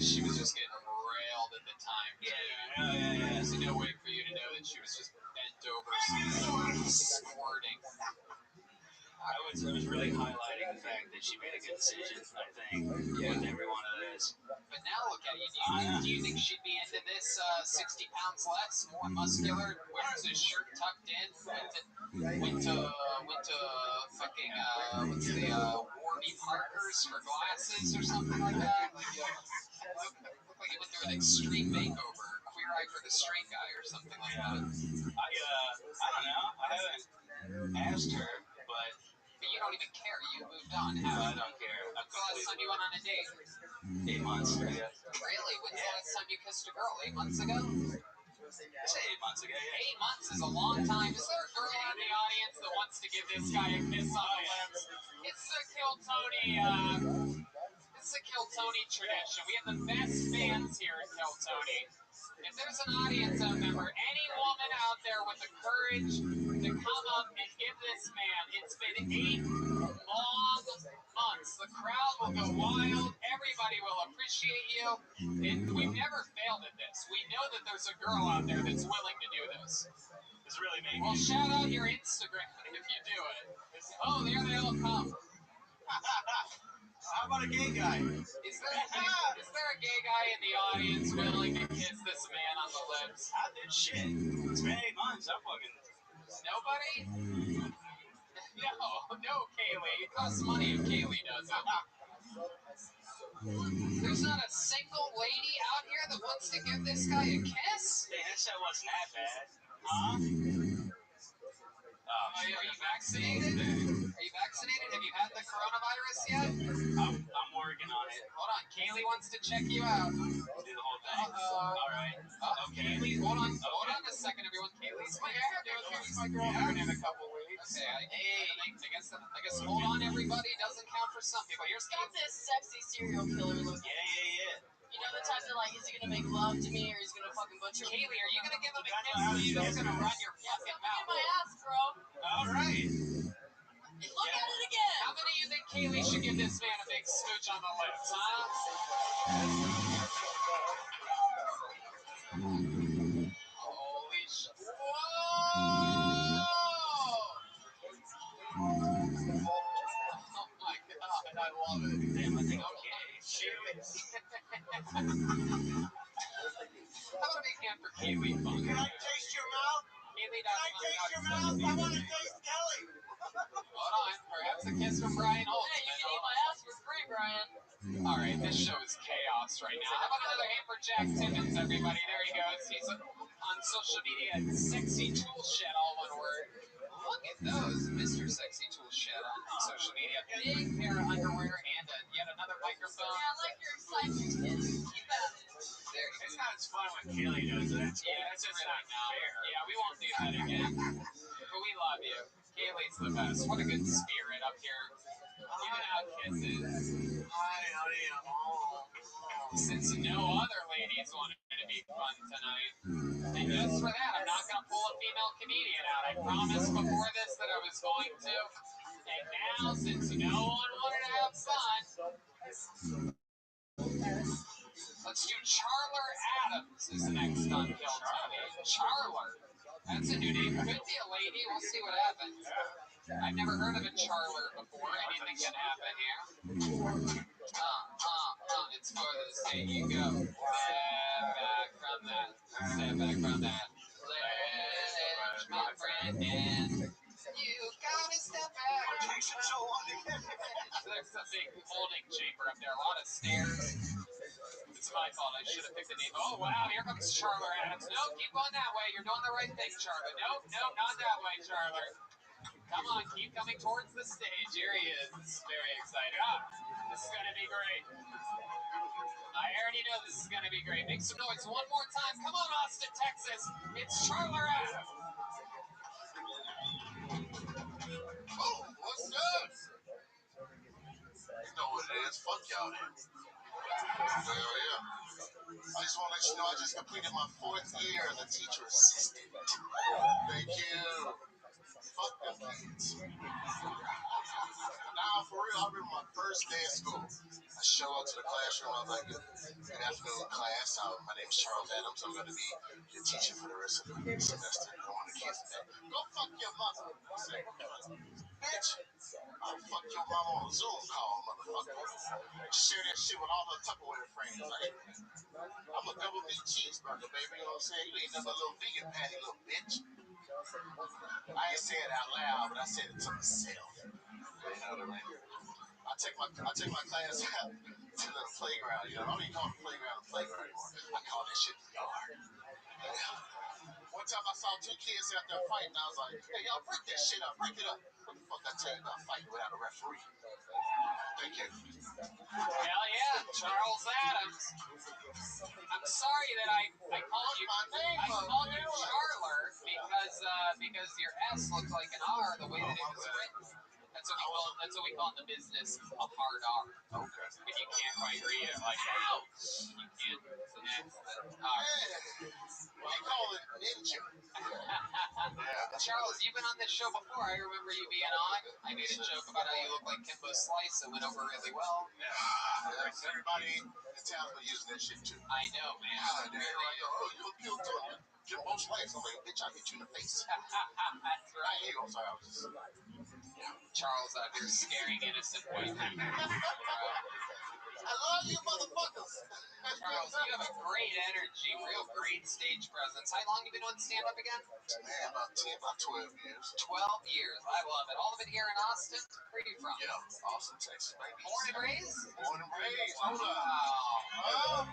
She was just getting railed at the time. Yeah. There's no way for you to know that she was just bent over, squirting. I was really highlighting the fact that she made a good decision, I think, with every one of those. But now look at you. Do you think she'd be into this 60 pounds less, more muscular, wears his shirt tucked in, went to fucking, what's the, Warby Parker's for glasses or something like that? Looked like he went through an extreme makeover, Queer Eye for the Straight Guy or something like that. I don't know. I haven't asked her, but you don't even care. You moved on. No, I don't care. When's the last time you went on a date? 8 months, I guess. Really? When's the last time you kissed a girl? 8 months ago? I say 8 months ago, yeah. 8 months is a long time. Is there a girl in the audience that wants to give this guy a kiss on the lips? It's the Kill Tony, it's the Kill Tony tradition. We have the best fans here at Kill Tony. If there's an audience member, any woman out there with the courage to come up and give this man, it's been 8 long months. The crowd will go wild. Everybody will appreciate you. We've never failed at this. We know that there's a girl out there that's willing to do this. It's really me. Well, shout out your Instagram if you do it. Oh, there they all come. How about a gay guy? Is there a gay guy in the audience willing to kiss this man on the lips? I did shit. It's been 8 months. I'm fucking... Nobody? No, Kaylee. It costs money if Kaylee does it. There's not a single lady out here that wants to give this guy a kiss? Hey, that shit wasn't that bad. Are you vaccinated? Are you vaccinated? Have you had the coronavirus yet? I'm working on it. Hold on, Kaylee wants to check you out. Do the whole thing. All right. Okay. Kaylee, hold on a second, everyone. Kaylee's my girlfriend in a couple weeks. Okay, I guess hold on, everybody. Doesn't count for some people. Here's Got this sexy serial killer look. Yeah. You know the type that like, is he gonna make love to me or is he gonna fucking butcher me? Kaylee, are you gonna give him a kiss or are you just gonna run your fucking Look at mouth? my ass, bro. All right. Look at it again. How many of you think Kaylee should give this man a big smooch on the lips, huh? Holy shit. Whoa! Oh my god, I love it. Damn, I think I'm gay. How about a big hand for Kaylee? Can I taste your mouth? Kaylee Can I taste your mouth? I want to taste Kelly. Hold on, perhaps a kiss from Brian Holt. Hey, you can eat my ass for free, Brian. Alright, this show is chaos right now. How about another hand for Jack Timmons, everybody? There he goes. He's on social media at Sexy Tool Shed, all one word. Look at those, Mr. Sexy Tool Shed on social media. Big pair of underwear and yet another microphone. Yeah, I like your excitement, kid. Keep at it. There you It's go. not as fun when Kelly does it. Yeah, that's just not fair. Yeah, we won't do that again. But we love you. Kaylee's the best. What a good spirit up here. Giving out kisses. Hi, honey. Since no other ladies wanted to be fun tonight. And just for that, I'm not going to pull a female comedian out. I promised before this that I was going to. And now, since no one wanted to have fun, let's do Charler Adams is the next on Kill Tony. Charler. That's a new name. Could be a lady. We'll see what happens. I've never heard of a Charler before. Anything can happen here. It's for the state. You go. Step back from that. Step back from that. Let my friend in. You gotta step back. There's a big holding chamber up there. A lot of stairs. It's my fault. I should have picked the name. Oh, wow. Here comes Charler Adams. No, keep going that way. You're doing the right thing, Charler. No, not that way, Charler. Come on, keep coming towards the stage. Here he is. Very excited. This is going to be great. I already know this is going to be great. Make some noise one more time. Come on, Austin, Texas. It's Charler Adams. Oh, what's good? You know what it is. fans, fuck y'all then. Hell yeah. I just want to let you know I just completed my 4th year as a teacher assistant. Thank you. Fuck them kids. Now, for real, I remember my first day of school. I show up to the classroom. I was like, good afternoon, class. My name is Charles Adams. I'm going to be your teacher for the rest of the semester. I want the kids to go fuck your mother. I said, bitch, I'll fuck your mama on a Zoom call, motherfucker. Share that shit with all her Tupperware friends. I'm a double meat cheeseburger, baby. You know what I'm saying? You ain't never a little vegan patty, little bitch. I ain't say it out loud, but I said it to myself. You know what I mean? I take my class out to the playground. You know, I don't even call the playground a playground anymore. I call that shit the yard. Yeah. One time I saw 2 kids out there fighting. I was like, hey, y'all break that shit up. Break it up. What the fuck I tell you about fighting without a referee? Thank you. Hell yeah, Charles Adams. I'm sorry that I called you Charler because your S looks like an R the way that it was written. That's what we call in the business a hard R. Okay. If you can't quite read it, like ouch, you can't. So that's the R. We call it ninja. Charles, you've been on this show before. I remember you being on. I made a joke about how you look like Kimbo Slice. It went over really well. Everybody in town was using that shit too. I know, man. They're like, oh, you look cute too. Kimbo Slice. I'm like, bitch, I'll hit you in the face. That's right. I'm sorry, I was just... Charles out here scaring innocent white people. I love you, motherfuckers. Charles, you have a great energy, real great stage presence. How long have you been doing stand-up again? Man, about 12 years. 12 years. I love it. All of it here in Austin? Where are you from? Yeah, Austin, Texas, baby. Born and raised? Born and raised. Hold Wow. up.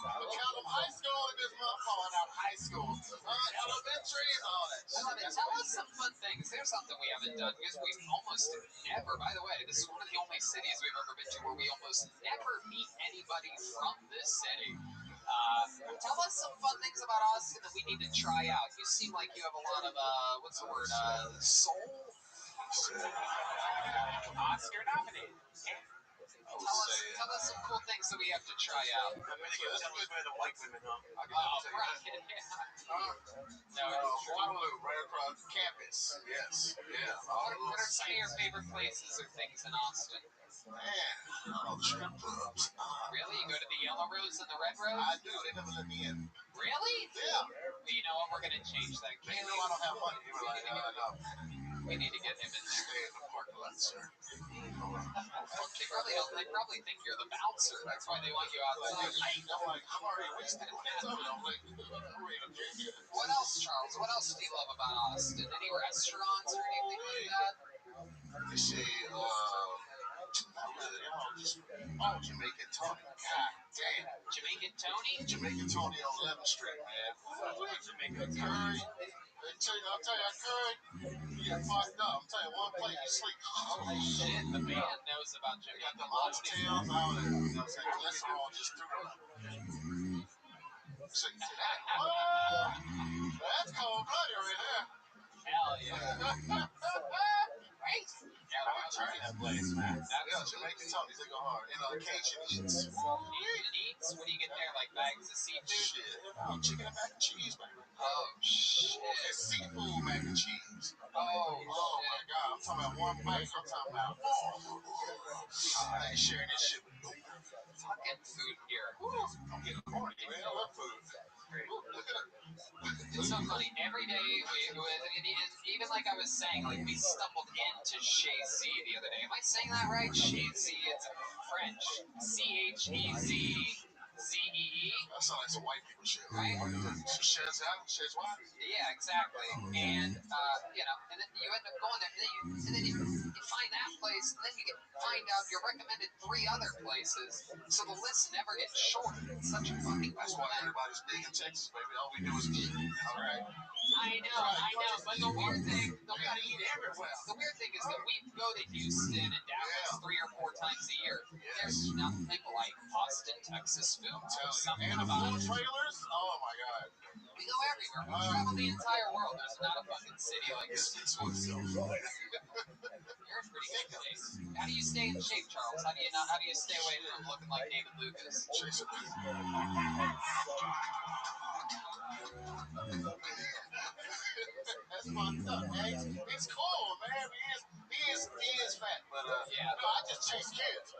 McCallum High School in this motherfucker. Out high school. Elementary and all that shit. I love it. Tell us some fun things. There's something we haven't done because we've almost never, by the way, this is one of the only cities we've ever been to where we almost never meet anybody from this city. Tell us some fun things about Austin that we need to try out. You seem like you have a lot of, what's the word, soul? Oscar nominated. Tell us some cool things that we have to try out. I bet you can tell us where the white women are. No, Waterloo, right across campus. Yes. Yeah. what are some of your favorite places or things in Austin? Man, strip clubs. Really? You go to the Yellow Rose and the Red Rose? I do. They never let me in. Really? Yeah. Well, you know what? We're going to change that. They know I don't have money. They were like, no. We need to get him in there. Stay in the parking lot, sir. They probably think you're the bouncer. That's why they want you outside. I'm like, I'm already wasted. I'm like, okay. What else, Charles? What else do you love about Austin? Any restaurants or anything like that? You see, Jamaican Tony. God damn. Jamaican Tony? Jamaican Tony on 11th Street, man. Jamaican Curry. I'll tell you, Curry, you get fucked up. I'm telling you, one plate, you sleep. Holy shit, the man knows about You Jamaican. got them oxtails out there. You know what I'm saying? Cholesterol just through the roof. So you see that? That's cold-blooded right there. Hell yeah. Right? Yeah, I'm turning that place, man. Yeah, Jamaican Tony's, they go hard. And Cajun eats. Cajun eats? What do you get there? Like bags of seafood? Shit. Chicken and mac and cheese, baby. Oh, shit. It's seafood mac and cheese. Oh, my God. I'm talking about one bite. I'm talking about, I ain't sharing this shit with you. Fucking food here. I'm getting horny, man. I love food. Look at it. It's so funny. Every day, even like I was saying, like we stumbled into Chez Z the other day. Am I saying that right? Chez Z. It's French. Chezee. That sounds like some white people shit, right? Chez what? Yeah, exactly. And and then you end up going there, and then you find that place, and then you find out you're recommended 3 other places, so the list never gets short. It's such a fucking That's why everybody's big in Texas, baby. All we do is eat. All right. I know, but the weird thing, we gotta eat everywhere. The weird thing is that we go to Houston and Dallas 3 or 4 times a year. There's nothing like Austin, Texas food. something And the about food it. trailers? Oh my god. We go everywhere. We travel the entire world. There's not a fucking city like this. Speaks for itself. You're in pretty good shape. How do you stay in shape, Charles? How do you not? How do you stay away from looking like David Lucas? Chase it. That's fucked up, man. It's cool, man. He is fat, but Yeah. no, I just chase kids.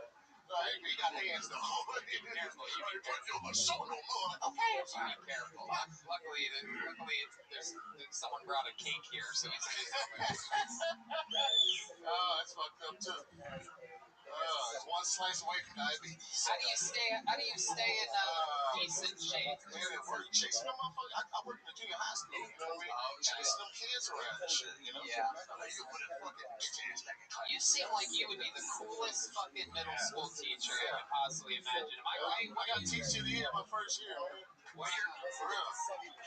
He got hands though. Be careful. You be put you on my shoulder more. Like, okay. You be careful. Luckily, there's someone brought a cake here, so he's busy. Oh, that's fucked up too. It's one slice away from diabetes. How do you stay in decent shape? Man, at work, chasing them motherfuckers. I work in the junior high school, you know what I mean? Chasing them kids around and shit, you know? Yeah. You put a fucking get your ass back in class. You seem like you would be the coolest fucking middle school teacher I could possibly imagine. Am I right? I got teacher of the year my first year, man. What year? For real.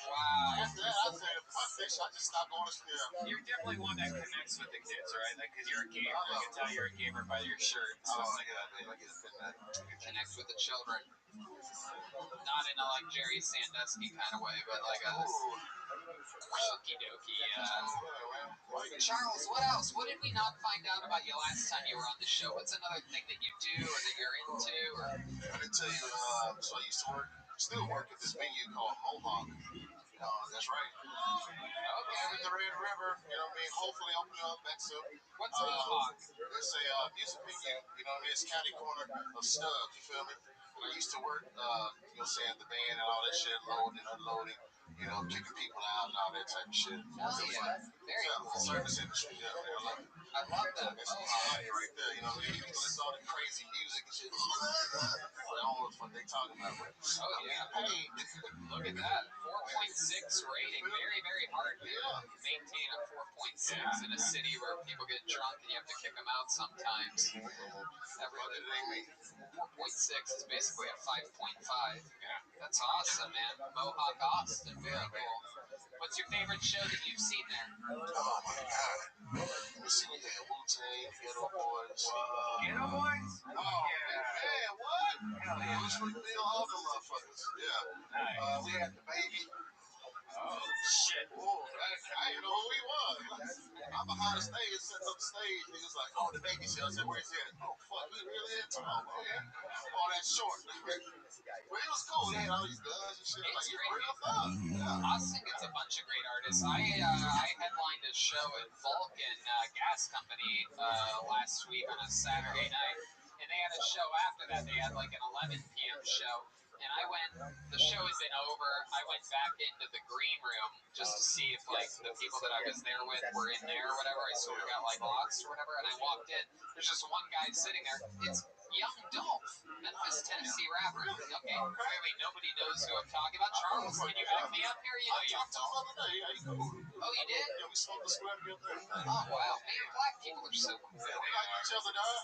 Wow. After that, I said, fuck this, I just stopped going to school. You're definitely one that connects with the kids, right? Like, because you're a gamer. I can tell you're a gamer by your shirt. Oh my god, man, I get offended. You connect with the children. Not in a like Jerry Sandusky kind of way, but like a okie dokie. Charles, what else? What did we not find out about you last time you were on the show? What's another thing that you do or that you're into? Or I didn't tell you, so I used to still work at this venue called Mohawk. That's right. okay. In the Red River, you know what I mean? Hopefully opening up back soon. What's Mohawk? It's a music venue, you know what I mean? It's county corner of Stub, you feel me? I used to work, you know, saying the band and all that shit, loading, unloading, you know, kicking people out and all that type of shit. Oh, yeah. Very cool. Service industry, yeah, man, I love it. I love that. That's right there, you know what I mean? You listen to all the crazy music and shit. I don't know what the fuck they talking about, but Oh, yeah. hey, Look at that. 4.6 rating. Very, very hard to maintain a 4.6 in a city where people get drunk and you have to kick them out sometimes. That really, 4.6 is basically a 5.5. Yeah. That's awesome, man. Mohawk Austin. Very cool. What's your favorite show that you've seen there? oh my god. Let me see, we had Wu-Tang, Ghetto Boys. Ghetto Boys? Oh, man, what? Hell yeah. Bruce Lee, all them motherfuckers. Yeah. Nice. We had the baby. Oh, shit. Oh, I didn't know who he was. I'm behind the stage, setting up the stage. He was like, oh, the baby show. I said, where's he at? Oh, fuck, he really in town, man. Oh, that's short. Well, he was cool. He had all these guns and shit. Like, he's real thug. Yeah. Austin gets a bunch of great artists. I headlined a show at Vulcan Gas Company last week on a Saturday night, and they had a show after that. They had like an 11 p.m. show. And I went, the show had been over, I went back into the green room just to see if, like, the people that I was there with were in there or whatever. I sort of got, like, lost or whatever, and I walked in. There's just one guy sitting there. It's Young Dolph, Memphis, Tennessee rapper. Okay, clearly nobody knows who I'm talking about. Charles, can you back me up here? You know Young Dolph. Oh, you did? Yeah, we smoked the square together. Oh, wow. Man, black people are so cool. Yeah, we like each other, dog.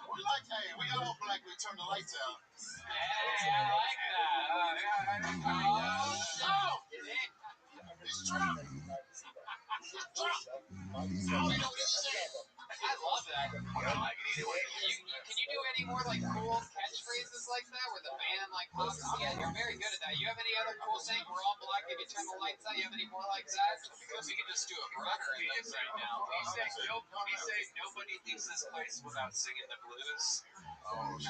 We like, hey, we all black, we turn the lights out. Hey, I like that. Oh, It's Trump. It's Trump. I love that. I don't like it either way. Can you do any more like cool catchphrases like that where the band like pops? Yeah, you're very good at that. You have any other cool saying? We're all black. If you turn the lights out, you have any more like that? Because we can just do a runner in this right now. We say nobody leaves this place without singing the blues.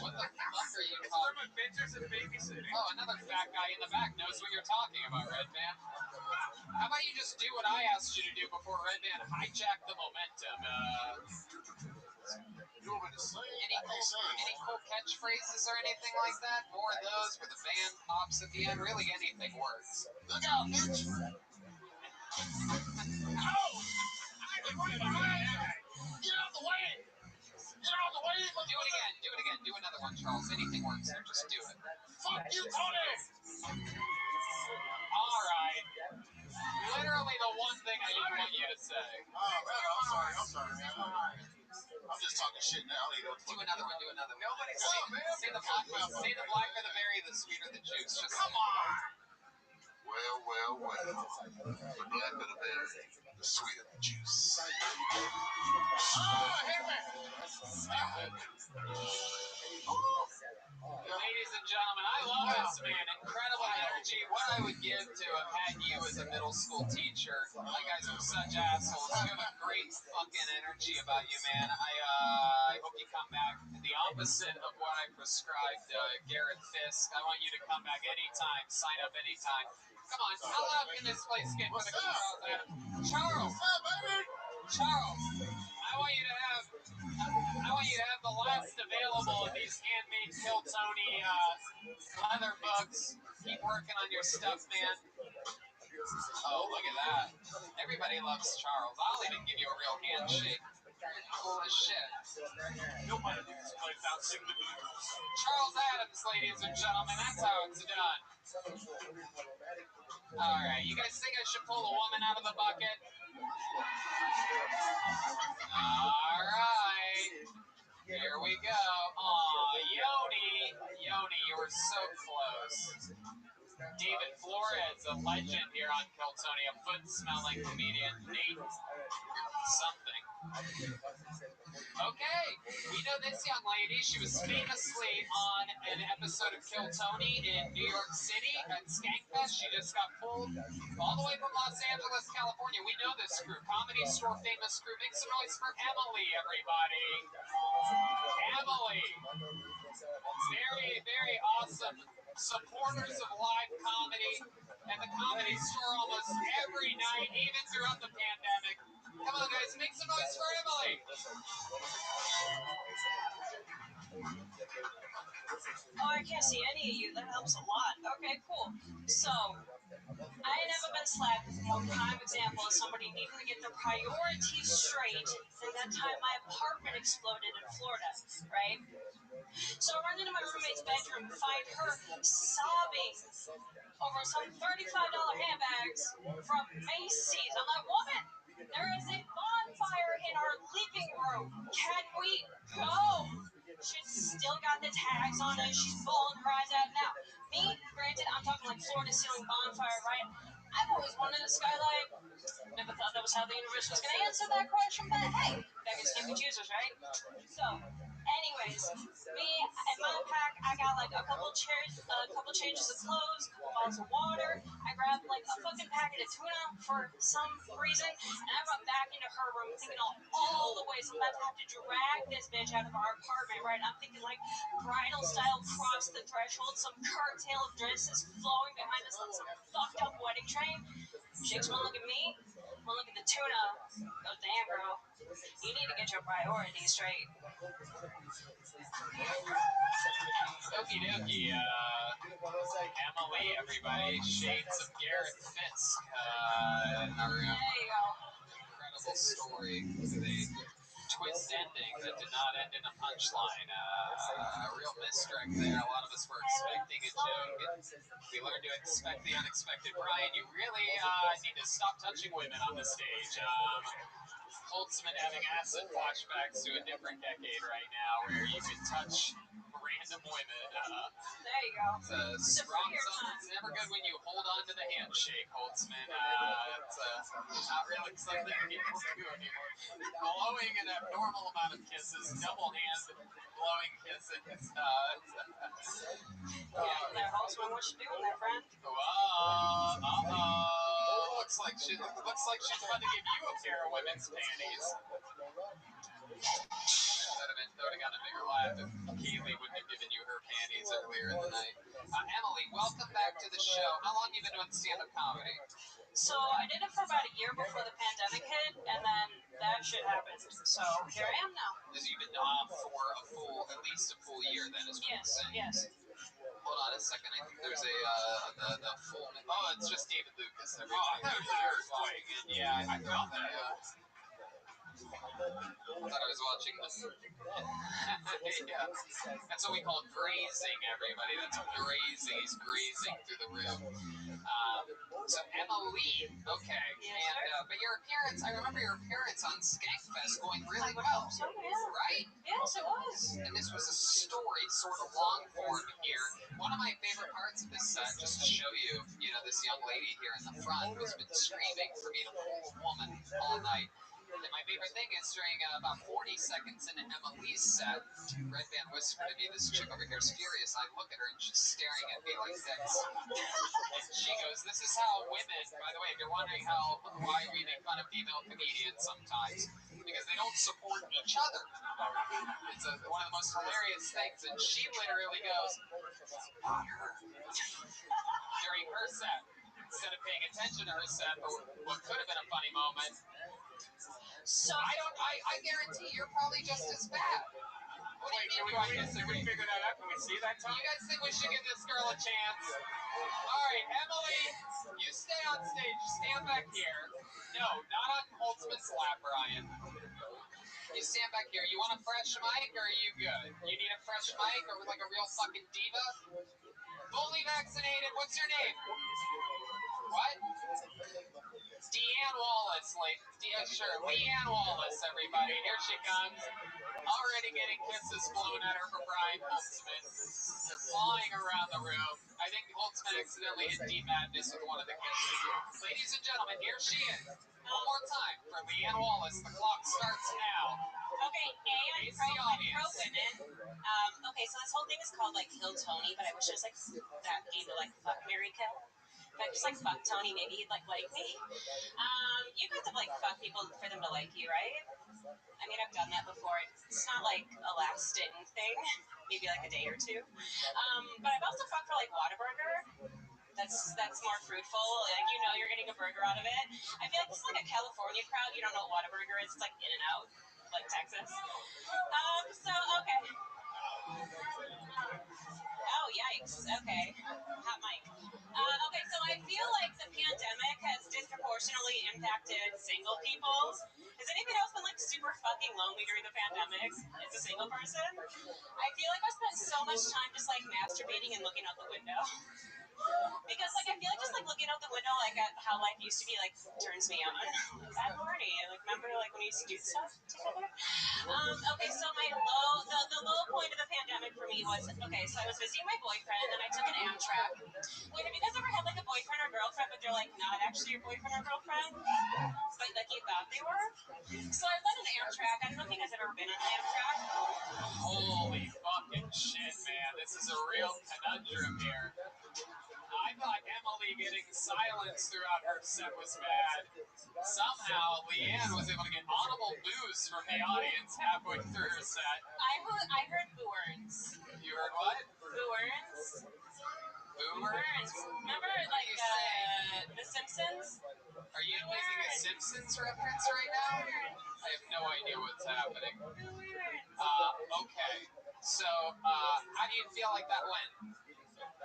What the fuck are you It's talking? from Adventures in Babysitting. Oh, another fat guy in the back knows what you're talking about, Red Man. How about you just do what I asked you to do before Red Man hijacked the momentum? You want me to sing? Any cool catchphrases or anything like that? More of those where the band pops at the end. Really, anything works. Look out, bitch. Oh! I've been running behind you! Get out the way. Get out the way. Do it again. Do it again. Do another one, Charles. Anything works here. Just do it. Fuck you, Tony. All right. Literally the one thing I didn't want you to say. Oh, man, I'm sorry, man. I'm just talking shit now. I don't even know what Do another one. Do another one. Nobody Say the blacker the berry, the sweeter the juice. Just come on. Well. The blacker the berry, the sweeter the juice. Oh, hit me. Ladies and gentlemen, I love this man. Incredible energy. What I would give to have had you as a middle school teacher. You guys were such assholes. You have a great fucking energy about you, man. I hope you come back. The opposite of what I prescribed, Garrett Fisk. I want you to come back anytime. Sign up anytime. Come on, how loud can this place get for the Charles Adams? Charles! Charles! I want you to have the last available of these handmade Kill Tony leather books. Keep working on your stuff, man. Oh, look at that. Everybody loves Charles. I'll even give you a real handshake. Cool as shit. Nobody in this place outsing the blues. Charles Adams, ladies and gentlemen, that's how it's done. Alright, you guys think I should pull a woman out of the bucket? Alright. Here we go. Aw, Yoni. Yoni, you were so close. David Flores, a legend here on Kill Tony, a foot-smelling comedian. Nate something. Okay, we know this young lady. She was famously on an episode of Kill Tony in New York City at Skankfest. She just got pulled all the way from Los Angeles, California. We know this crew. Comedy Store famous crew. Make some noise for Emily, everybody. Emily. Very, very awesome supporters of live comedy and the Comedy Store almost every night, even throughout the pandemic. Come on, guys, make some noise for Emily. Oh, I can't see any of you. That helps a lot. Okay, cool. So, I ain't never been slapped. More prime example of somebody needing to get their priorities straight than that time my apartment exploded in Florida, right? So I run into my roommate's bedroom and find her sobbing over some $35 handbags from Macy's. I'm like, woman, there is a bonfire in our living room. Can we go? She's still got the tags on it. She's bawling her eyes out. Now, me, granted, I'm talking like floor to ceiling bonfire, right? I've always wanted a skylight. Never thought that was how the universe was going to answer that question, but hey, beggars can't be choosers, right? So, anyways, me in my pack, I got like a couple changes of clothes, a couple bottles of water. I grabbed like a fucking packet of tuna for some reason, and I run back into her room thinking all the ways I'm about to have to drag this bitch out of our apartment, right? I'm thinking like bridal style cross the threshold, some curtail of dresses flowing behind us like some fucked up wedding train. Shakes one look at me, one look at the tuna, goes, damn girl, you need to get your priorities straight. Okie dokie, Emily, everybody, shades of Garrett Fisk in our room. There you go. Incredible story with a twist ending that did not end in a punchline. A real misdirect there. A lot of us were expecting a joke, and we learned to expect the unexpected. Brian, you really need to stop touching women on the stage. Holtzman having acid flashbacks to a different decade right now where you can touch random women. There you go. It's strong something. It's never good when you hold on to the handshake, Holtzman. It's not really something people do anymore. Blowing an abnormal amount of kisses, double hand blowing kisses. There, Holtzman, what you doing there, friend? Looks like she's about to give you a pair of women's panties. That would have gotten a bigger laugh if Keely wouldn't have given you her panties earlier in the night. Emily, welcome back to the show. How long have you been doing stand-up comedy? So I did it for about a year before the pandemic hit, and then that shit happened. So here I am now. Because you've been off for at least a full year then, is what you're saying? Yes. Hold on a second. I think there's the full... Oh, it's just David Lucas. I thought it was an earthquake. Yeah, I felt that. I thought I was watching this. Yeah. That's what we call grazing, everybody. That's grazing. He's grazing through the room. So Emily, okay. And but your appearance, I remember your appearance on Skankfest going really well. So, yeah. Right? Yes, it was. And this was a story, sort of long form here. One of my favorite parts of this set, just to show you, this young lady here in the front who's been screaming for me to pull a woman all night. And my favorite thing is during about 40 seconds into Emily's set, Red Band whispered to me, this chick over here is furious. I look at her and she's staring at me like this. And she goes, this is how women, by the way, if you're wondering why we make fun of female comedians sometimes, because they don't support each other. It's one of the most hilarious things. And she literally goes, not her. During her set, instead of paying attention to her set, but what could have been a funny moment. So I guarantee you're probably just as bad. What do you mean? Can we figure that out? Can we see that, Tom? You guys think we should give this girl a chance? All right, Emily, you stay on stage. Stand back here. No, not on Holtzman's lap, Brian. You stand back here. You want a fresh mic, or are you good? You need a fresh mic, or like a real fucking diva? Fully vaccinated. What's your name? What? Deanne Wallace, sure. Leanne Wallace, everybody. Here she comes. Already getting kisses blown at her from Brian Holtzman. They're flying around the room. I think Holtzman accidentally hit Deep Madness with one of the kisses. Ladies and gentlemen, here she is. One more time for Leanne Wallace. The clock starts now. Okay, I'm pro women. Okay, so this whole thing is called like Kill Tony, but I wish it was like that game of like fuck, marry, kill. If I just like fuck Tony, maybe he'd like me. You guys have like fuck people for them to like you, right? I mean, I've done that before. It's not like a lasting thing, maybe like a day or two. But I've also fucked for like Whataburger. That's more fruitful. Like, you know, you're getting a burger out of it. I feel like this is like a California crowd. You don't know what Whataburger is. It's like In and Out, like Texas. So okay. Oh, yikes. Okay. Hot mic. Okay, so I feel like the pandemic has disproportionately impacted single people. Has anybody else been like super fucking lonely during the pandemic as a single person? I feel like I spent so much time just like masturbating and looking out the window. Because like I feel like just like looking out the window like at how life used to be like turns me on. I'm horny. Like remember like when we used to do stuff together? Okay, so the low point of the pandemic for me was so I was visiting my boyfriend and I took an Amtrak. Wait, have you guys ever had like a boyfriend or girlfriend but they're like not actually your boyfriend or girlfriend? But like you thought they were? So I went on Amtrak. I don't know if you guys have ever been on Amtrak. Holy fucking shit, man. This is a real conundrum here. I thought Emily getting silence throughout her set was bad. Somehow, Leanne was able to get audible boos from the audience halfway through her set. I heard boo-earns. You heard what? Boo-earns. Boo-earns? Remember, like, The Simpsons? Are you making a Simpsons reference right now? I have no idea what's happening. Okay. So, how do you feel like that went?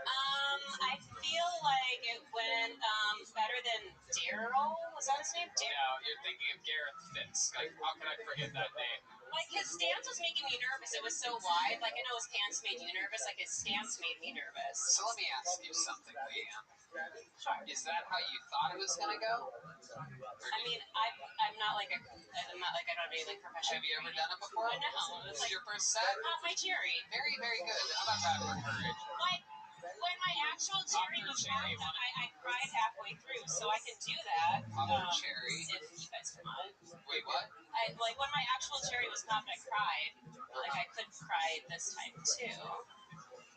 I feel like it went better than Daryl. Was that his name? No, you're thinking of Gareth Fisk. Like, how can I forget that name? Like, his stance was making me nervous. It was so wide. Like, I know his pants made you nervous. Like, his stance made me nervous. So let me ask you something, Leanne. Sure. Is that how you thought it was going to go? I mean, I'm not like I don't have any like professional. Have you ever done it before? No. It was like your first set? my cherry. Very, very good. How about that for courage? Like, when my actual cherry was done, I cried halfway through, so I can do that. Cherry? If you guys want. Wait, what? Like, when my actual cherry was popped, I cried. Like, I could cry this time, too.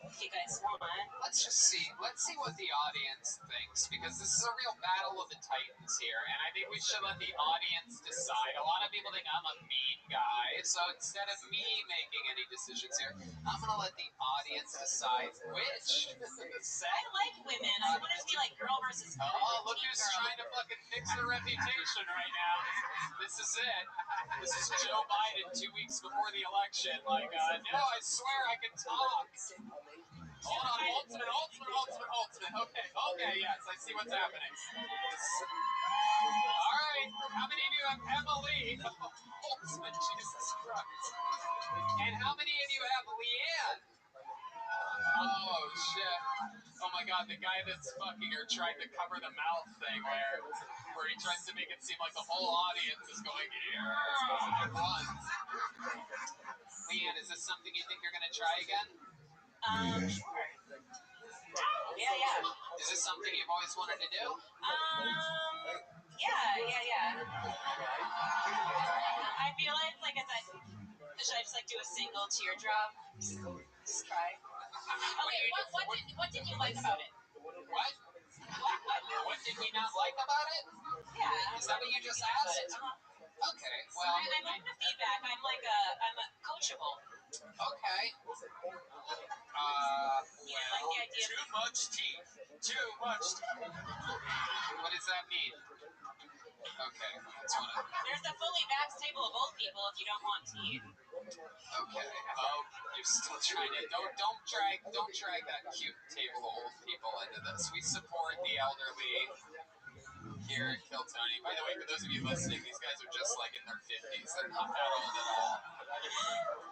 If you guys want. Let's see what the audience thinks, because this is a real battle of the titans here, and I think we should let the audience decide. A lot of people think I'm a mean guy, so instead of me making any decisions here, I'm going to let the audience decide which set. I like women. I want it to be like girl versus guy. Oh, look who's trying to fucking fix her reputation right now. This is it. This is Joe Biden 2 weeks before the election. Like, no, I swear I can talk. Hold on, ultimate. Okay, yes, I see what's happening. All right, how many of you have Emily? Ultimate, Jesus Christ. And how many of you have Leanne? Oh, shit. Oh my god, the guy that's fucking her tried to cover the mouth thing where he tries to make it seem like the whole audience is going, yeah, at once. Leanne, is this something you think you're going to try again? Sure. Yeah. Is this something you've always wanted to do? Yeah. I feel like it's like, should I just like do a single teardrop? Just cry. Okay, what did you like about it? What? What did we not like about it? Yeah. Is that what you just asked? Okay, well, I'm open to feedback. I'm coachable. okay. You didn't like the idea of Too much tea. Too much tea. What does that mean? Okay, that's one of there's a fully vaxxed table of old people if you don't want tea. Okay. Oh, you're still trying to don't drag that cute table of old people into this. We support the elderly here at Kill Tony. By the way, for those of you listening, these guys are just like in their 50s. They're not that old at all.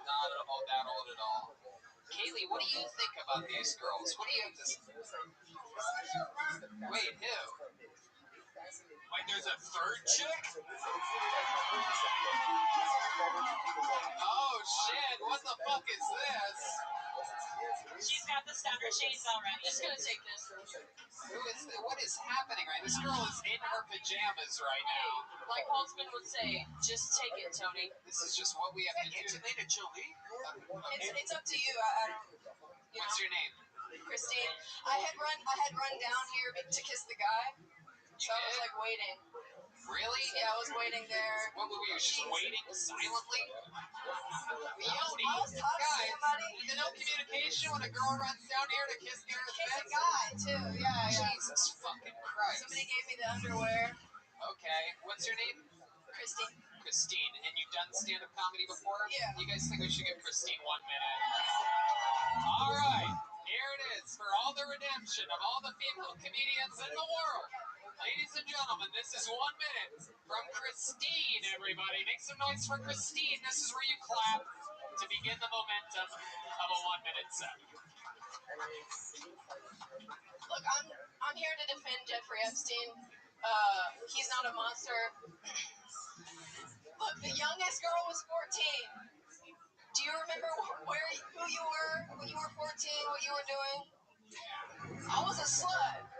Not that old at all. Kaylee, what do you think about these girls? What do you have to say? Wait, who? Wait, there's a third chick? Oh shit! What the fuck is this? She's got the stunner shades already. She's gonna take this. What is happening right? This girl is in her pajamas right now. Like Holtzman would say, just take it, Tony. This is just what we have to do. Angelina Jolie? It's up to you. I don't. What's your name? Christine, I had run down here to kiss the guy, so I was like waiting. Really? Yeah, I was waiting there. What were you just waiting silently? I was talking to somebody. No communication when a girl runs down here to kiss Gareth Kiss a Benson? guy too. Yeah. Jesus fucking Christ. Somebody gave me the underwear. Okay. What's your name? Christine. Christine. And you've done stand-up comedy before? Yeah. You guys think we should give Christine 1 minute? All right. Here it is for all the redemption of all the female comedians in the world. Ladies and gentlemen, this is 1 minute from Christine, everybody. Make some noise for Christine. This is where you clap to begin the momentum of a 1 minute set. Look, I'm here to defend Jeffrey Epstein. He's not a monster. Look, the youngest girl was 14. Do you remember who you were when you were 14, what you were doing? I was a slut.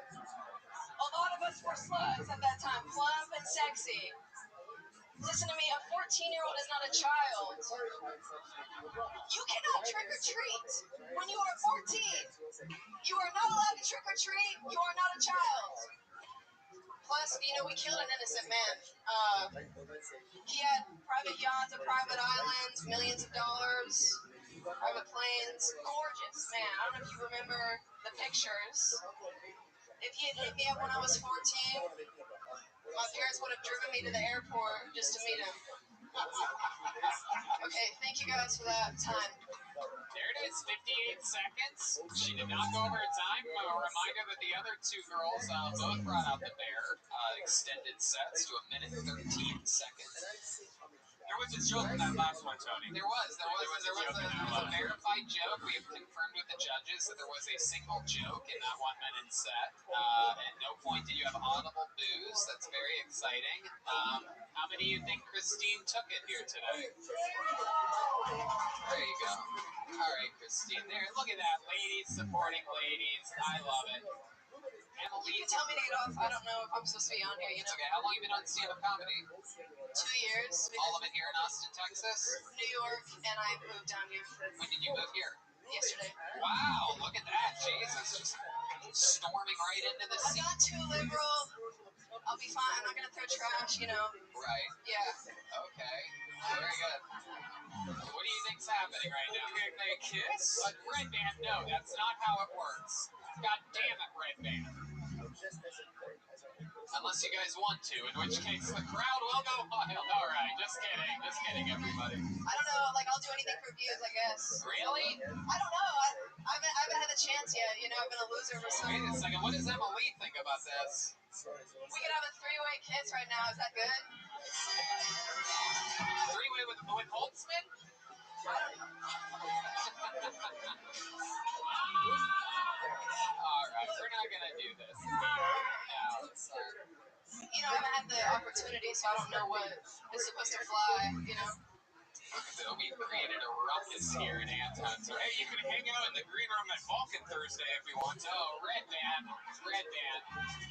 A lot of us were sluts at that time, plump and sexy. Listen to me, a 14-year-old is not a child. You cannot trick or treat when you are 14. You are not allowed to trick or treat. You are not a child. Plus, we killed an innocent man. He had private yachts, private islands, millions of dollars, private planes. Gorgeous man. I don't know if you remember the pictures. If he had hit me up when I was 14, my parents would have driven me to the airport just to meet him. Okay, thank you guys for that time. There it is, 58 seconds. She did not go over her time. A reminder that the other two girls both brought out the bear. Extended sets to 1 minute 13 seconds. There was a joke in that last one, Tony. There was a verified joke. We have confirmed with the judges that there was a single joke in that 1 minute set. At no point did you have audible boos. That's very exciting. How many do you think Christine took it here today? There you go. All right, Christine. There. Look at that. Ladies supporting ladies. I love it. You can tell me to get off. I don't know if I'm supposed to be on here. It's okay. How long have you been on stand-up comedy? 2 years. All of it here in Austin, Texas? New York, and I moved down here. When did you move here? Yesterday. Wow, look at that. Jesus, just storming right into the I'm scene. not too liberal. I'll be fine. I'm not going to throw trash, Right. Yeah. Okay. Very good. What do you think's happening right now? Can they kiss? Red Band, no, that's not how it works. God damn it, Red Band. Unless you guys want to, in which case the crowd will go wild. All right, just kidding, everybody. I don't know. I'll do anything for views, I guess. Really? I don't know. I haven't had a chance yet. I've been a loser for so long. Wait a second. What does Emily think about this? We could have a three-way kiss right now. Is that good? Three-way with Holtzman? All right, we're not gonna do this. No, sorry. I haven't had the opportunity, so I don't know what is supposed to fly. So we created a ruckus here in Anton. So Hey, you can hang out in the green room at Vulcan Thursday if you want to. Red Band,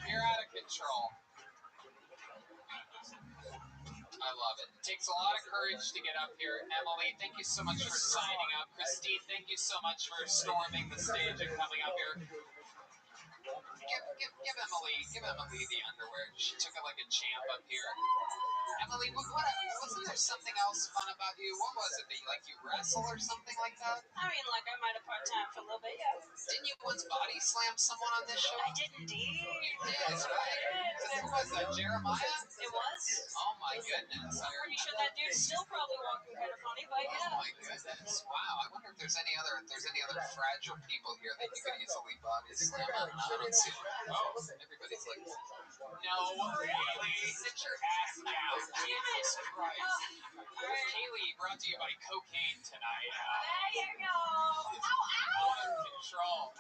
you're out of control. I love it. It takes a lot of courage to get up here. Emily, thank you so much for signing up. Christine, thank you so much for storming the stage and coming up here. Give Emily the underwear. She took it like a champ up here. Emily, wasn't there something else fun about you? What was it? That you wrestle or something like that? I mean, like, I might have part-time for a little bit, yeah. Didn't you once body slam someone on this show? I did indeed. You did, right? Who was that, Jeremiah? It was. Oh my goodness. I'm pretty sure that dude's still probably walking kind of funny, but yeah. Oh my goodness. Wow. I wonder if there's any other fragile people here that you could easily body slam. I don't see them. Oh, everybody's like, no, Kaylee, sit your ass down. Jesus Christ. Kaylee, brought to you by cocaine tonight. There you go. Ow, Out of control.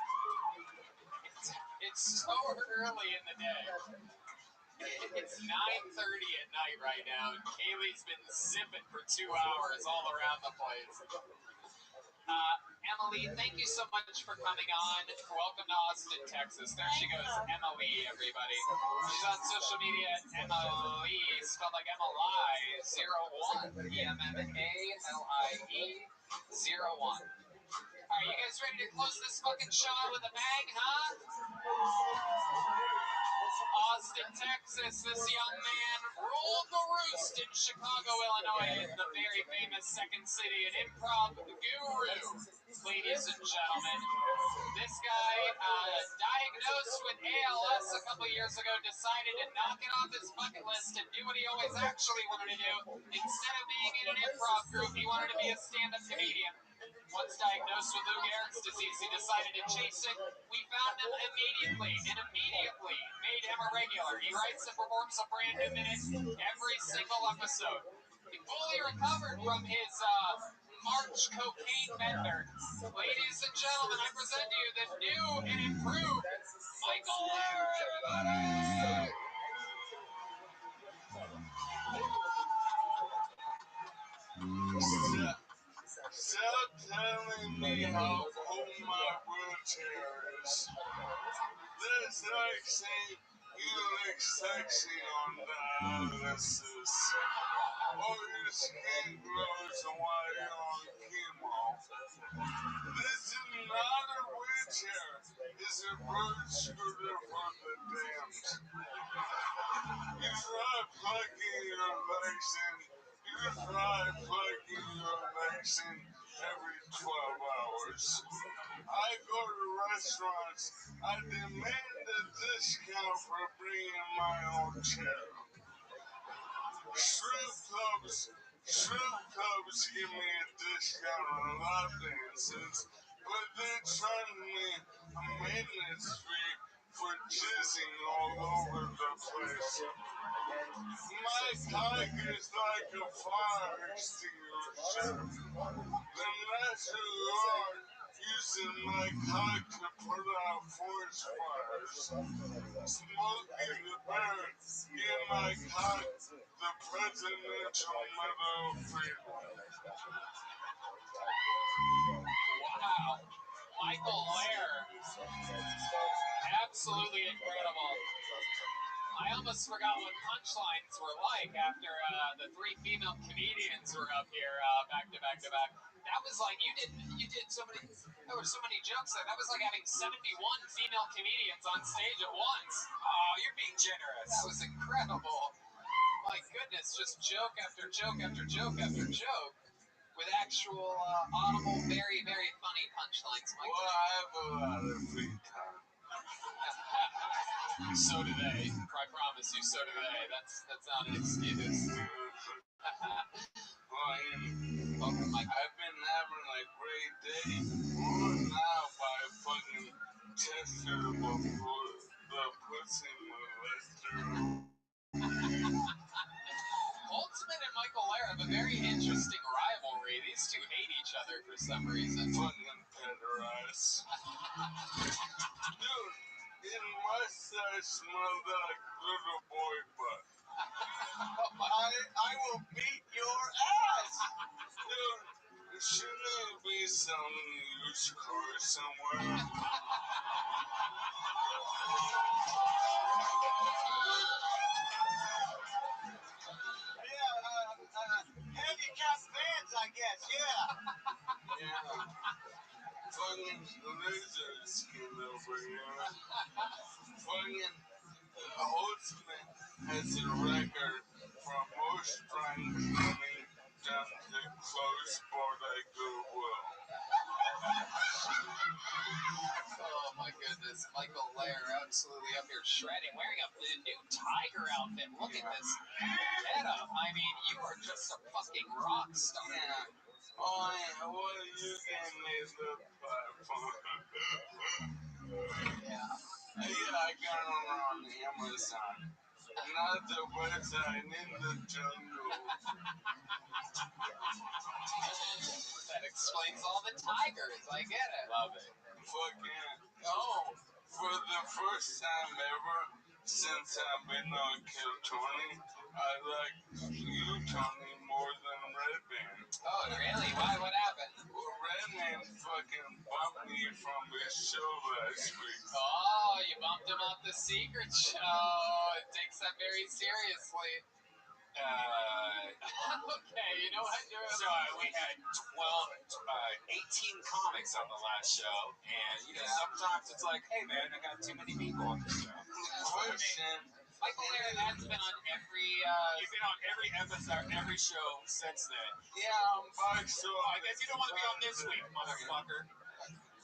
It's so early in the day. It's 9:30 at night right now, and Kaylee's been zipping for 2 hours all around the place. Emily, thank you so much for coming on. Welcome to Austin, Texas. There she goes, Emily, everybody. She's on social media at Emily, spelled like Emily01, EMMALIE 01. All right, you guys ready to close this fucking show with a bang, huh? Austin, Texas, this young man ruled the roost in Chicago, Illinois, the very famous Second City, an improv guru, ladies and gentlemen. This guy, diagnosed with ALS a couple years ago, decided to knock it off his bucket list and do what he always actually wanted to do. Instead of being in an improv group, he wanted to be a stand-up comedian. Once diagnosed with Lou Gehrig's disease, he decided to chase it. We found him immediately made him a regular. He writes and performs a brand new minute every single episode. He fully recovered from his March cocaine bender. Ladies and gentlemen, I present to you the new and improved Michael Lair, everybody! Stop telling me how cool my wheelchair is. This like saying you look sexy on dialysis. Or your skin glows while you're on chemo. This is not a wheelchair. It's a bird scooter for the damned. You try plugging your legs in. You try plugging your legs in every 12 hours. I go to restaurants. I demand a discount for bringing my own chair. Strip clubs give me a discount on lap dances, but they charge me a maintenance fee for jizzing all over the place. My cock is like a fire extinguisher. The National Guard using my cock to put out forest fires. Smokey the Bear give my cock the Presidential Medal of Freedom. Wow. Michael Lair. Absolutely incredible. I almost forgot what punchlines were like after the three female comedians were up here back to back to back. That was like you did so many. There were so many jokes there. That was like having 71 female comedians on stage at once. Oh, you're being generous. That was incredible. My goodness, just joke after joke after joke after joke with actual audible, very, very funny punchlines. Well, I have a lot of free time. So do they. I promise you, so do they. That's not an excuse. I've been having a great day. Ruined now by fucking Chester the pussy molester. Ultimate and Michael Lair have a very interesting rivalry. These two hate each other for some reason. Fucking pederast. Dude, his mustache smells like little boy butt. I will beat your ass. Dude, shouldn't it be some used car somewhere? Yeah, fucking lizard skin over here. Fucking Holtzman has a record for most strength running down the close sport at Goodwill. Oh my goodness, Michael Lair absolutely up here shredding, wearing a new tiger outfit. Look at this getup. I mean, you are just a fucking rock star. Yeah. Oh, yeah, well, you gave me the platform. Yeah. Yeah, I got them on Amazon. Not the website, in the jungle. That explains all the tigers. I get it. Love it. Fucking, for the first time ever since I've been on Kill Tony, I like you, Tony, more than Redman. Oh, really? Why? What happened? Well, Redman fucking bumped me from his show last week. Oh, you bumped him off the secret show. It takes that very seriously. Okay, you know what? So we had 18 comics on the last show, and sometimes it's like, hey man, I got too many people on this show. Question. Michael Lair has been on every. You've been on every episode, every show since then. Yeah, I'm by so I guess you don't want to be on this week, motherfucker.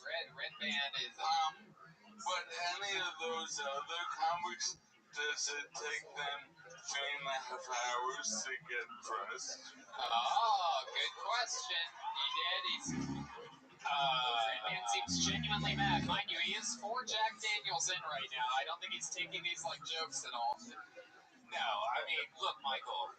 Red Band is. But any of those other comics, does it take them 3.5 hours to get dressed? Oh, good question. He did. Red Man seems genuinely mad. Mind you, he is 4 Jack Daniels in right now. I don't think he's taking these like jokes at all. No, I mean, look, Michael,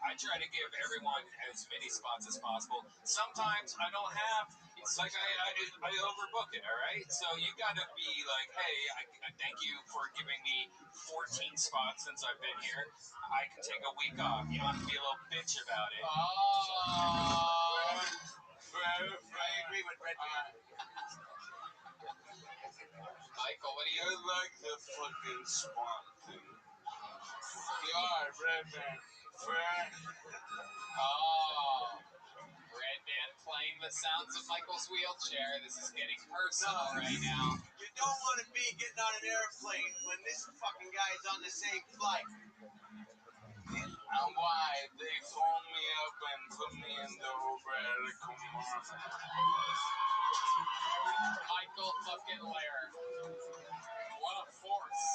I try to give everyone as many spots as possible. Sometimes I don't have, it's like I overbook it, all right? So you got to be like, hey, I thank you for giving me 14 spots since I've been here. I can take a week off. You don't have to be a little bitch about it. I agree with Red Man. Michael, what do you like the fucking swamp thing? God, Redman, Frank. Oh, Red Man playing the sounds of Michael's wheelchair. This is getting personal right now. You don't want to be getting on an airplane when this fucking guy is on the same flight. And why? They phoned me up and put me in the radical moment. Michael fucking Lair. What a force.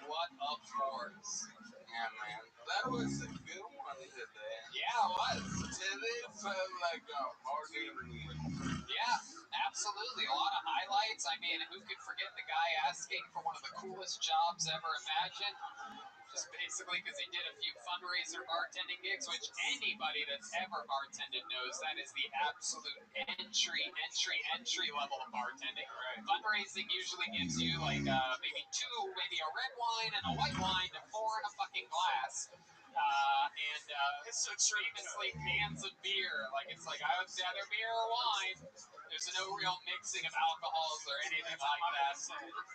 What a force. Yeah, man. That was a good one today. Yeah, it was. Today felt like a party meal. Yeah, absolutely. A lot of highlights. I mean, who could forget the guy asking for one of the coolest jobs ever imagined? Just basically because he did a few fundraiser bartending gigs, which anybody that's ever bartended knows that is the absolute entry level of bartending. Right. Fundraising usually gives you like maybe a red wine and a white wine to pour in a fucking glass. It's famously cans of beer. Like, it's like, I would rather beer or wine. There's no real mixing of alcohols or anything like that.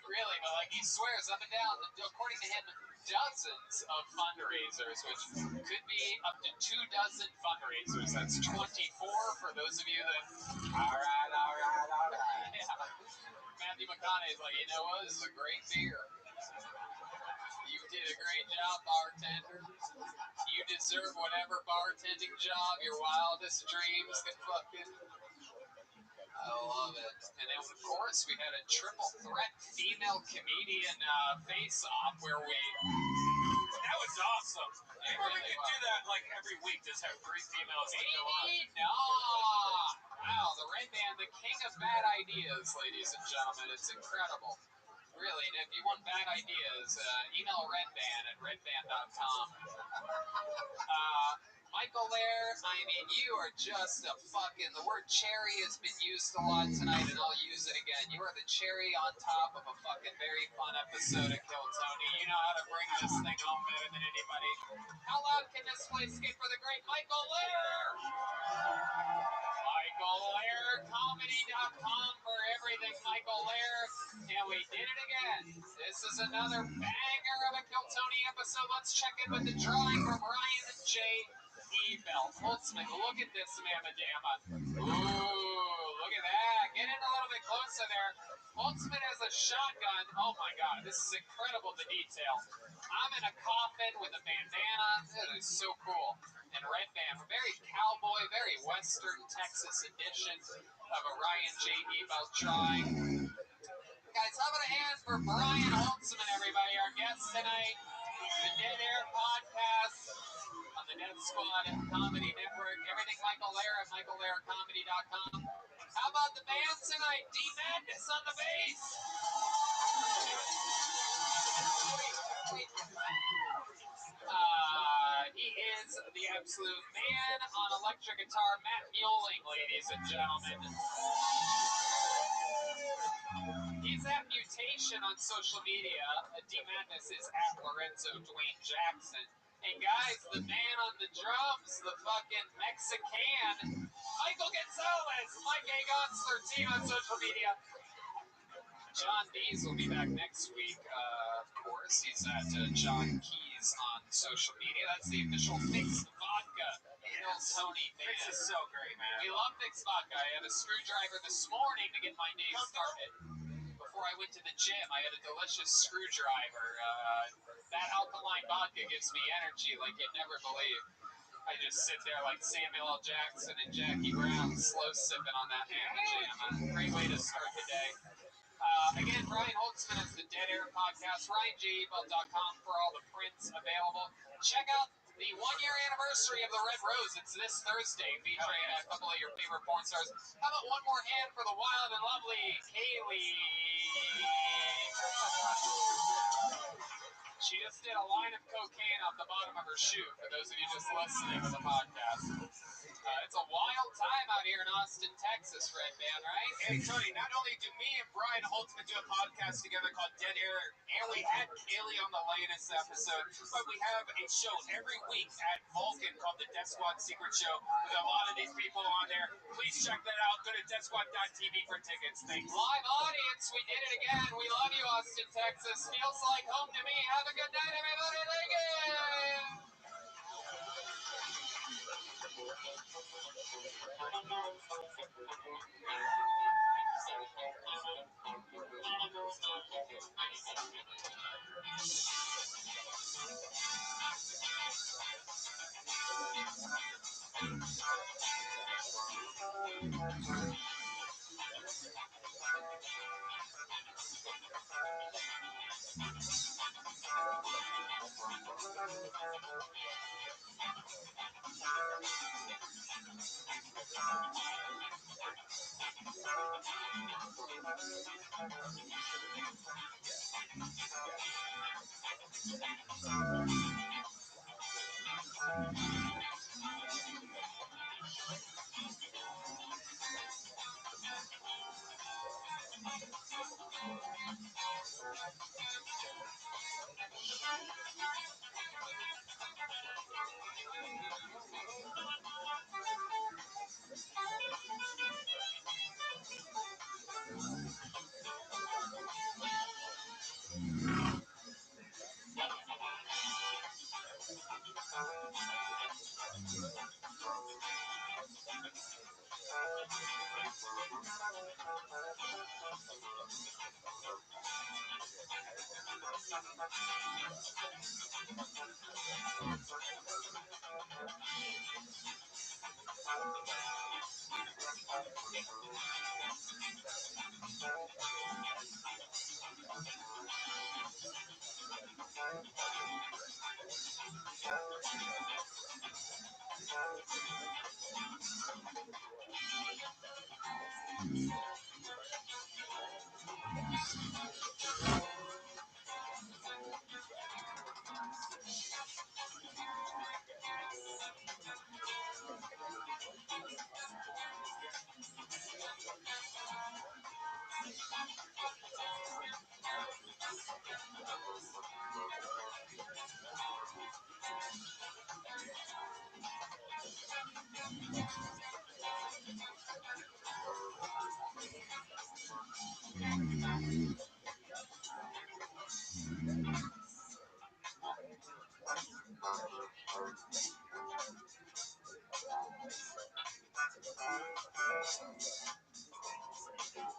Really, but like, he swears up and down, according to him, dozens of fundraisers, which could be up to 24 fundraisers. That's 24 for those of you that. All right. Yeah. Matthew McConaughey's like, you know what? This is a great beer. You did a great job, bartender. You deserve whatever bartending job your wildest dreams can fucking. I love it. And then, of course, we had a triple threat female comedian face-off where we. That was awesome. Maybe we could do that like every week, just have 3 females that go on. No! Wow, the Red Man, the king of bad ideas, ladies and gentlemen. It's incredible. Really, and if you want bad ideas, email redban at redban.com. Michael Lair, I mean, you are just a fucking. The word cherry has been used a lot tonight, and I'll use it again. You are the cherry on top of a fucking very fun episode of Kill Tony. You know how to bring this thing home better than anybody. How loud can this place get for the great Michael Lair? MichaelLairComedy.com for everything Michael Lair. And we did it again. This is another banger of a Kill Tony episode. Let's check in with the drawing from Ryan J. Ebel. Holtzman, look at this mamma jamma. Ooh, in a little bit closer there. Holtzman has a shotgun. Oh my God, this is incredible, the detail. I'm in a coffin with a bandana. That is so cool. And red band, very cowboy, very Western Texas edition of a Ryan J. Ebelt drawing. Guys, how about a hand for Brian Holtzman, everybody, our guest tonight. The Dead Air Podcast on the Death Squad Comedy Network. Everything Michael Lair at michaellairecomedy.com. How about the band tonight? D Madness on the bass. He is the absolute man on electric guitar, Matt Mueling, ladies and gentlemen. He's at Mutation on social media. D Madness is at Lorenzo Dwayne Jackson. And guys, the man on the drums, the fucking Mexican, Michael Gonzalez, Mike A. Gots 13 on social media. John Dees will be back next week, of course. He's at John Keys on social media. That's the official Fixed Vodka Bill Tony band. Fix is so great, man. We love Fixed Vodka. I had a screwdriver this morning to get my day started. Before I went to the gym, I had a delicious screwdriver. That alkaline vodka gives me energy like you'd never believe. I just sit there like Samuel L. Jackson and Jackie Brown, slow sipping on that Mamma Jamma. Great way to start the day. Again, Brian Holtzman is the Dead Air Podcast. RyanJebelt.com for all the prints available. Check out the 1-year anniversary of The Red Rose. It's this Thursday, featuring a couple of your favorite porn stars. How about one more hand for the wild and lovely Kaylee? She just did a line of cocaine off the bottom of her shoe, for those of you just listening to the podcast. It's a wild time out here in Austin, Texas, Red Band, right? And Tony, not only do me and Brian Holtzman do a podcast together called Dead Air, and we had Kaylee on the latest episode, but we have a show every week at Vulcan called the Death Squad Secret Show with a lot of these people on there. Please check that out. Go to deathsquad.tv for tickets. Thanks. Live audience, we did it again. We love you, Austin, Texas. Feels like home to me. Have a good night, everybody. Thank you.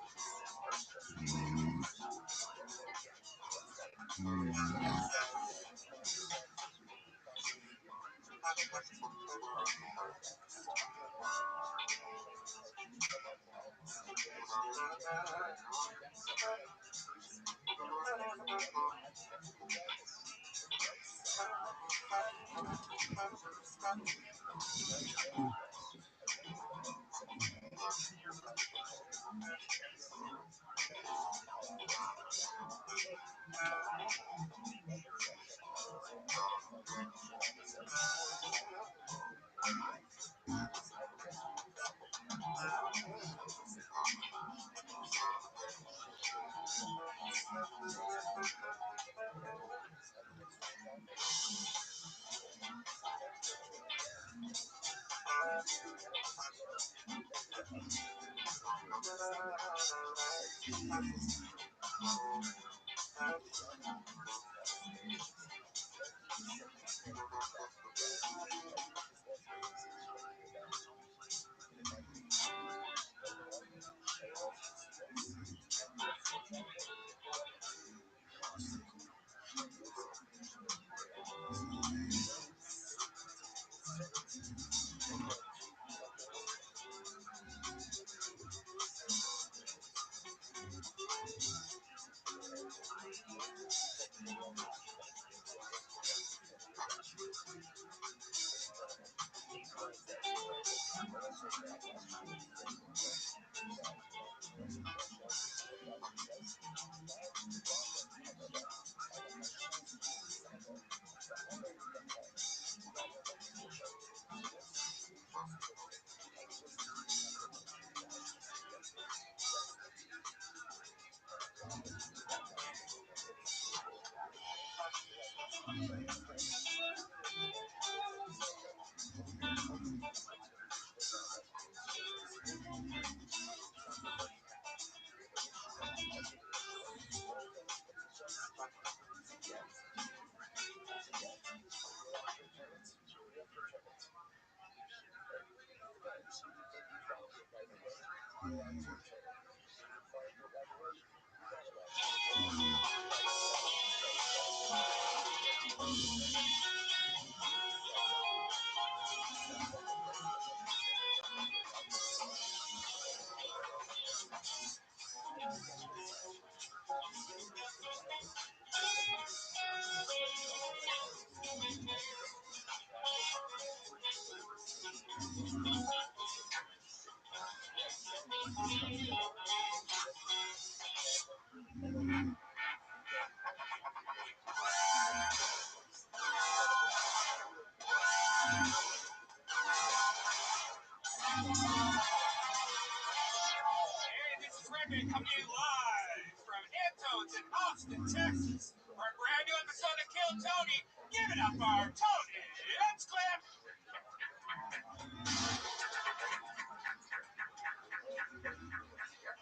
Rabbi coming to you live from Antone's in Austin, Texas, for a brand new episode of Kill Tony. Give it up for our Tony Hinchcliffe.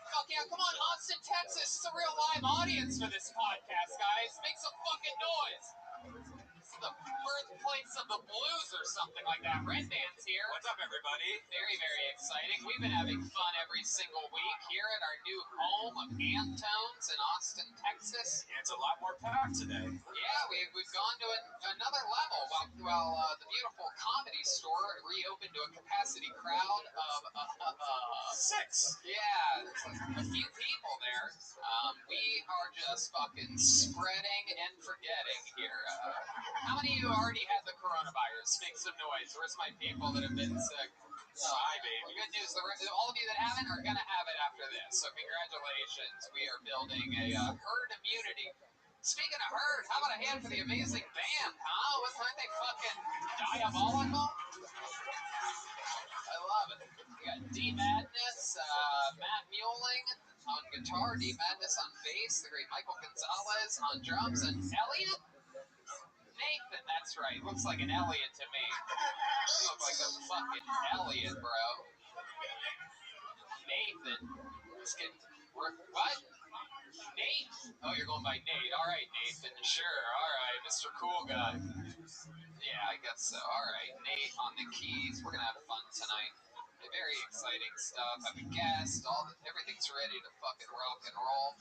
Fuck yeah, come on, Austin, Texas. It's a real live audience for this podcast, guys. Make some fucking noise. It's the birthplace of the blues or something like that. Red Band's here. What's up, everybody? Very, very exciting. We've been having fun every single week here at our new home of Antone's in Austin, Texas. Yeah, it's a lot more packed today. Yeah, we've gone to another level. While the beautiful Comedy Store reopened to a capacity crowd of 6. yeah, there's a few people there. We are just fucking spreading and forgetting here. How many of you already had the coronavirus? Make some noise. Where's my people that have been sick? Hi, baby. Good news. All of you that haven't are going to have it after this. So congratulations. We are building a herd immunity. Speaking of herd, how about a hand for the amazing band, huh? Aren't they fucking diabolical? I love it. We got D Madness, Matt Mueling on guitar, D Madness on bass, the great Michael Gonzalez on drums, and Elliot? Nathan, that's right. Looks like an Elliot to me. You look like a fucking Elliot, bro. Nathan. What? Nate? Oh, you're going by Nate. All right, Nathan. Sure. All right, Mr. Cool Guy. Yeah, I guess so. All right, Nate on the keys. We're going to have fun tonight. Very exciting stuff. Have a guest. Everything's ready to fucking rock and roll.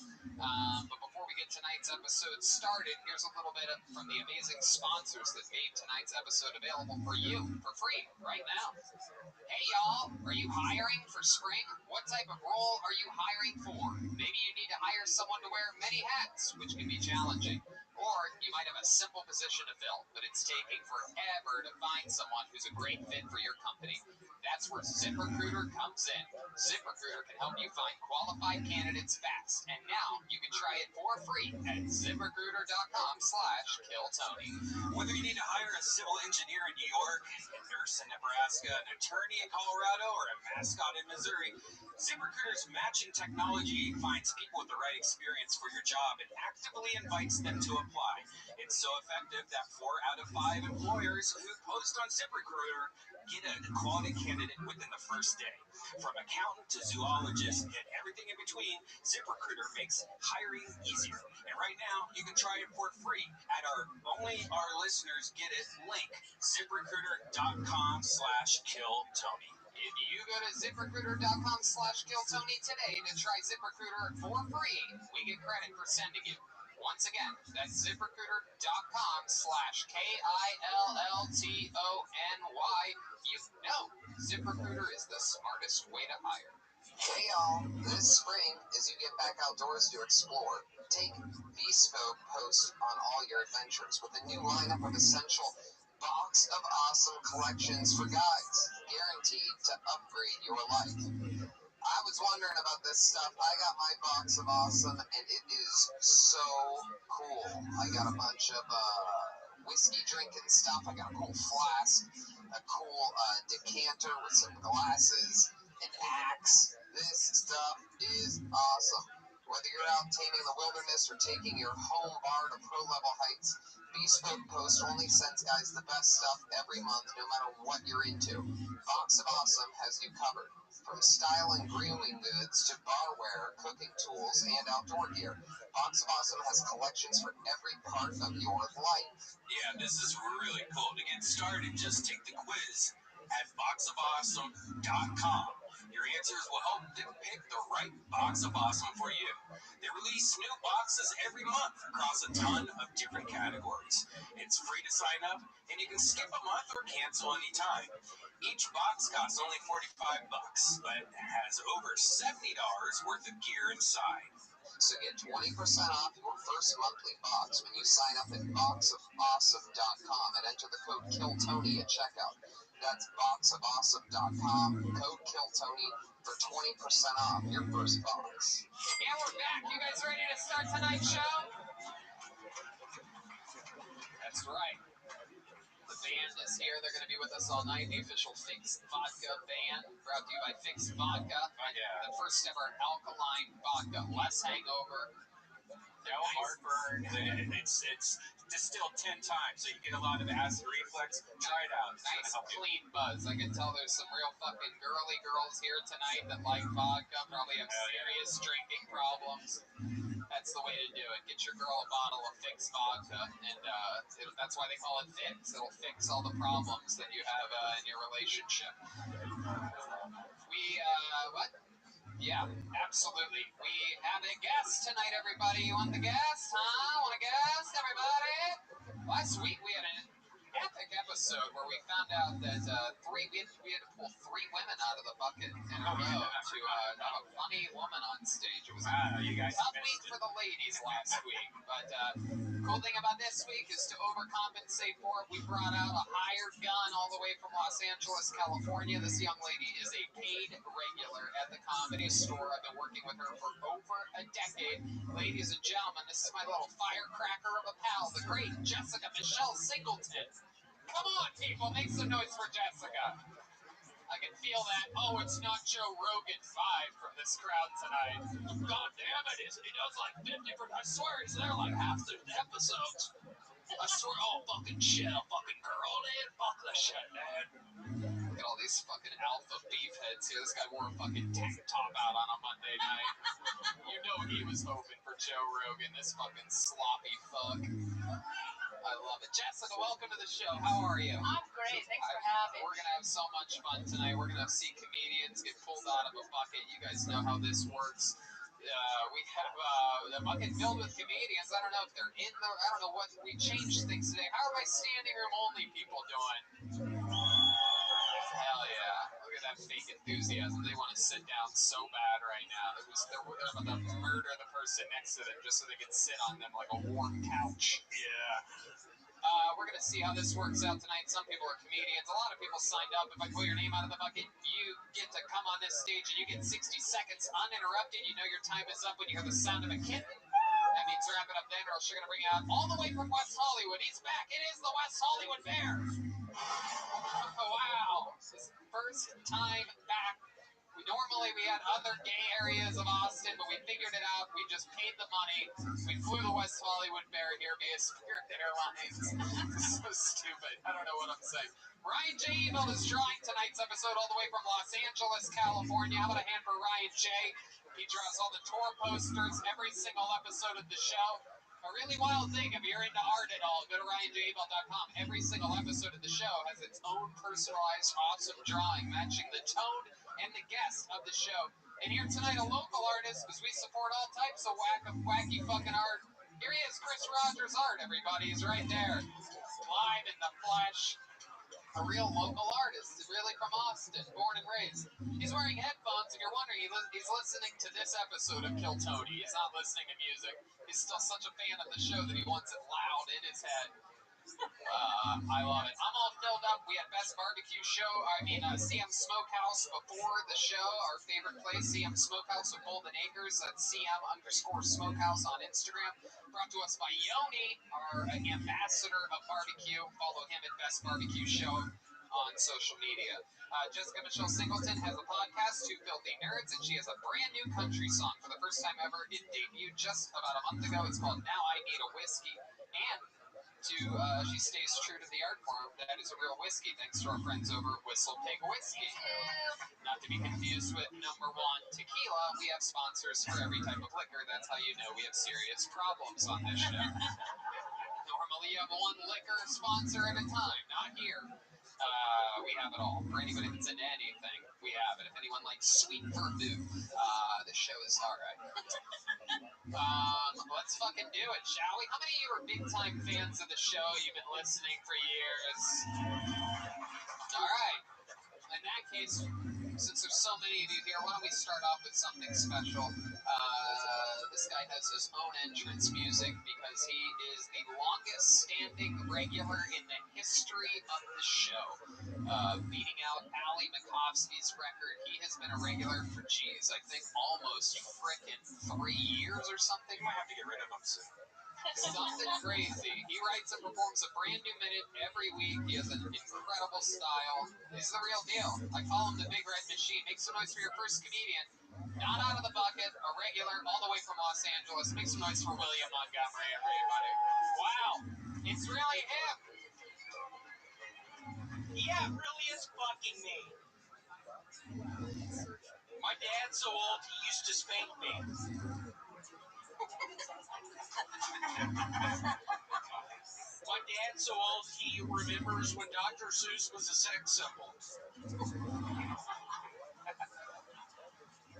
But before we get tonight's episode started, here's a little bit from the amazing sponsors that made tonight's episode available for you for free right now. Hey y'all, are you hiring for spring? What type of role are you hiring for? Maybe you need to hire someone to wear many hats, which can be challenging. Or you might have a simple position to fill, but it's taking forever to find someone who's a great fit for your company. That's where ZipRecruiter comes in. ZipRecruiter can help you find qualified candidates fast. And now you can try it for free at ZipRecruiter.com/KillTony. Whether you need to hire a civil engineer in New York, a nurse in Nebraska, an attorney in Colorado, or a mascot in Missouri, ZipRecruiter's matching technology finds people with the right experience for your job and actively invites them to apply. It's so effective that 4 out of 5 employers who post on ZipRecruiter get a quality candidate within the first day. From accountant to zoologist and everything in between, ZipRecruiter makes hiring easier. And right now, you can try it for free at only our listeners get it link, ZipRecruiter.com/KillTony. If you go to ZipRecruiter.com/KillTony today to try ZipRecruiter for free, we get credit for sending you. Once again, that's ZipRecruiter.com/KillTony. You know ZipRecruiter is the smartest way to hire. Hey y'all, this spring, as you get back outdoors to explore, take Bespoke Post on all your adventures with a new lineup of essential Box of Awesome collections for guides, guaranteed to upgrade your life. I was wondering about this stuff. I got my Box of Awesome, and it is so cool. I got a bunch of whiskey drinking stuff. I got a cool flask, a cool decanter with some glasses, an axe. This stuff is awesome. Whether you're out taming the wilderness or taking your home bar to pro-level heights, Bespoke Post only sends guys the best stuff every month, no matter what you're into. Box of Awesome has you covered. From style and grooming goods to barware, cooking tools, and outdoor gear, Box of Awesome has collections for every part of your life. Yeah, this is really cool. To get started, just take the quiz at boxofawesome.com. Your answers will help pick the right Box of Awesome for you. They release new boxes every month across a ton of different categories. It's free to sign up, and you can skip a month or cancel anytime. Each box costs only $45, but has over $70 worth of gear inside. So get 20% off your first monthly box when you sign up at boxofawesome.com and enter the code KillTony at checkout. That's boxofawesome.com, code KillTony for 20% off your first box. Yeah, we're back. You guys ready to start tonight's show? That's right. The band is here. They're going to be with us all night. The official Fix Vodka band, brought to you by Fix Vodka. The first ever alkaline vodka. Less hangover, No heartburn. It's distilled 10 times, so you get a lot of acid reflux. Try it out. Nice clean buzz. I can tell there's some real fucking girly girls here tonight that like vodka, probably have serious drinking problems. That's the way to do it. Get your girl a bottle of Fix Vodka, and that's why they call it Fix. It'll fix all the problems that you have in your relationship. What? Yeah, absolutely. We have a guest tonight, everybody. You want the guest, huh? Want a guest, everybody? Last week we had an epic episode where we found out that we had to pull 3 women out of the bucket in a row to have a funny woman on stage. It was a tough week for the ladies last week, but cool thing about this week is to overcompensate for it, we brought out a hired gun all the way from Los Angeles, California. This young lady is a paid regular at the Comedy Store. I've been working with her for over a decade. Ladies and gentlemen, this is my little firecracker of a pal, the great Jessica Michelle Singleton. Come on, people, make some noise for Jessica. I can feel that, oh, it's not Joe Rogan vibe from this crowd tonight. God damn it, he does like 50 I swear he's there like half the episodes. I swear, oh, fucking shit, a fucking girl, dude. Fuck the shit, man. Look at all these fucking alpha beef heads here. This guy wore a fucking tank top out on a Monday night. You know he was hoping for Joe Rogan, this fucking sloppy fuck. I love it. Jessica, welcome to the show. How are you? I'm great. Thanks for having We're going to have so much fun tonight. We're going to see comedians get pulled out of a bucket. You guys know how this works. We have a bucket filled with comedians. I don't know if they're in the... I don't know what... We changed things today. How are my standing room only people doing? Hell yeah. Look at that fake enthusiasm. They want to sit down so bad right now. They're about to murder the person next to them just so they can sit on them like a warm couch. Yeah. We're going to see how this works out tonight. Some people are comedians. A lot of people signed up. If I pull your name out of the bucket, you get to come on this stage and you get 60 seconds uninterrupted. You know your time is up when you hear the sound of a kitten. That means wrap it up then, or else you're going to bring out all the way from West Hollywood. He's back. It is the West Hollywood Bear. Oh, wow. His first time back. Normally we had other gay areas of Austin, but we figured it out. We just paid the money. We flew the West Hollywood Bear here via Spirit Airlines. So stupid. I don't know what I'm saying. Ryan J. Evil is drawing tonight's episode all the way from Los Angeles, California. How about a hand for Ryan J.? He draws all the tour posters, every single episode of the show. A really wild thing, if you're into art at all, go to RyanJEvil.com. Every single episode of the show has its own personalized, awesome drawing matching the tone and the guest of the show. And here tonight, a local artist, because we support all types of wacky fucking art. Here he is, Chris Rogers Art, everybody. He's right there, live in the flesh. A real local artist, really from Austin, born and raised. He's wearing headphones. If you're wondering, he's listening to this episode of Kill Tony. He's not listening to music. He's still such a fan of the show that he wants it loud in his head. I love it. I'm all filled up. We had Best Barbecue Show. CM Smokehouse before the show. Our favorite place, CM Smokehouse of Golden Acres. That's CM_Smokehouse on Instagram. Brought to us by Yoni, our ambassador of barbecue. Follow him at Best Barbecue Show on social media. Jessica Michelle Singleton has a podcast, Two Filthy Nerds, and she has a brand new country song for the first time ever. It debuted just about a month ago. It's called Now I Need a Whiskey. And she stays true to the art form. That is a real whiskey, thanks to our friends over at Whistle Pig Whiskey. Not to be confused with number one tequila. We have sponsors for every type of liquor. That's how you know we have serious problems on this show. Normally you have one liquor sponsor at a time. Not here. We have it all. For anybody that's into anything, we have it. If anyone likes sweet vermouth, the show is alright. Let's fucking do it, shall we? How many of you are big-time fans of the show? You've been listening for years. Alright. In that case, since there's so many of you here, why don't we start off with something special? This guy has his own entrance music because he is the longest-standing regular in the history of the show. Beating out Ali Makovsky's record. He has been a regular for, I think almost frickin' 3 years or something. You might have to get rid of him soon. Something crazy. He writes and performs a brand new minute every week. He has an incredible style. He's the real deal. I call him the Big Red Machine. Make some noise for your first comedian. Not out of the bucket, a regular, all the way from Los Angeles. Make some noise for William Montgomery, everybody. Wow, it's really him. Yeah, it really is fucking me. My dad's so old, he used to spank me. My dad's so old, he remembers when Dr. Seuss was a sex symbol.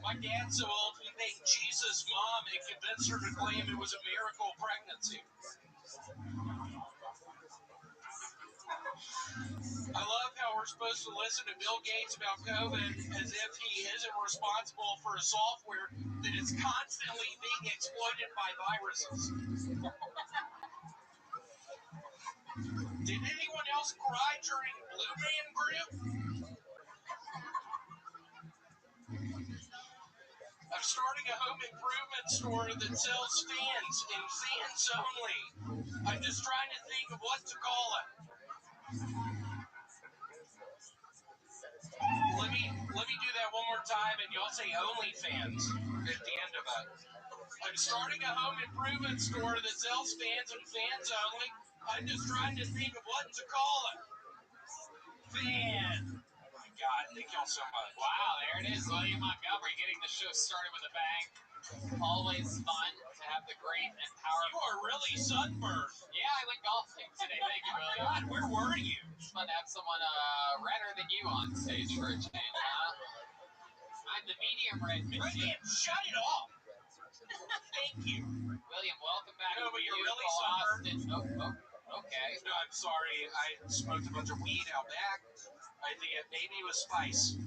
My dad's so old, he thanked Jesus' mom and convinced her to claim it was a miracle pregnancy. I love how we're supposed to listen to Bill Gates about COVID as if he isn't responsible for a software that is constantly being exploited by viruses. Did anyone else cry during Blue Man Group? I'm starting a home improvement store that sells fans and fans only. I'm just trying to think of what to call it. Let me do that one more time and y'all say OnlyFans at the end of it. I'm starting a home improvement store that sells fans and fans only. I'm just trying to think of what to call it. Fan. Oh my God, thank y'all so much. Wow, there it is, William Montgomery getting the show started with a bang. Always fun to have the great and powerful. You are really sunburned. Yeah, I went golfing today. Thank you, William. God, where were you? It's fun to have someone redder than you on stage for a change, huh? I'm the medium red. William, shut it off. Thank you. William, welcome back. No, but you're really Austin. Oh, okay. No, I'm sorry. I smoked a bunch of weed out back. I think it maybe was spice.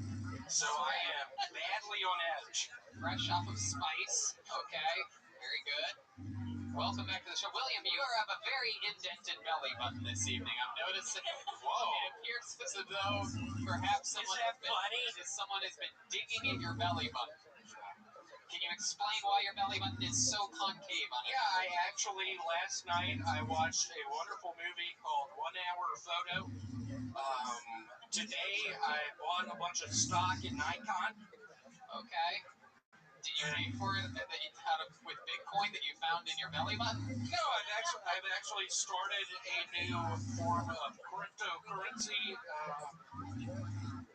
So I am badly on edge. Fresh off of spice. Okay, very good. Welcome back to the show. William, you have a very indented belly button this evening. I'm noticing. Whoa. It appears as though perhaps someone has been digging in your belly button. Can you explain why your belly button is so concave? Yeah, I actually, last night, I watched a wonderful movie called 1 Hour Photo. Today, I bought a bunch of stock in Nikon. Okay. Did you pay for it with Bitcoin that you found in your belly button? No, I've actually started a new form of cryptocurrency.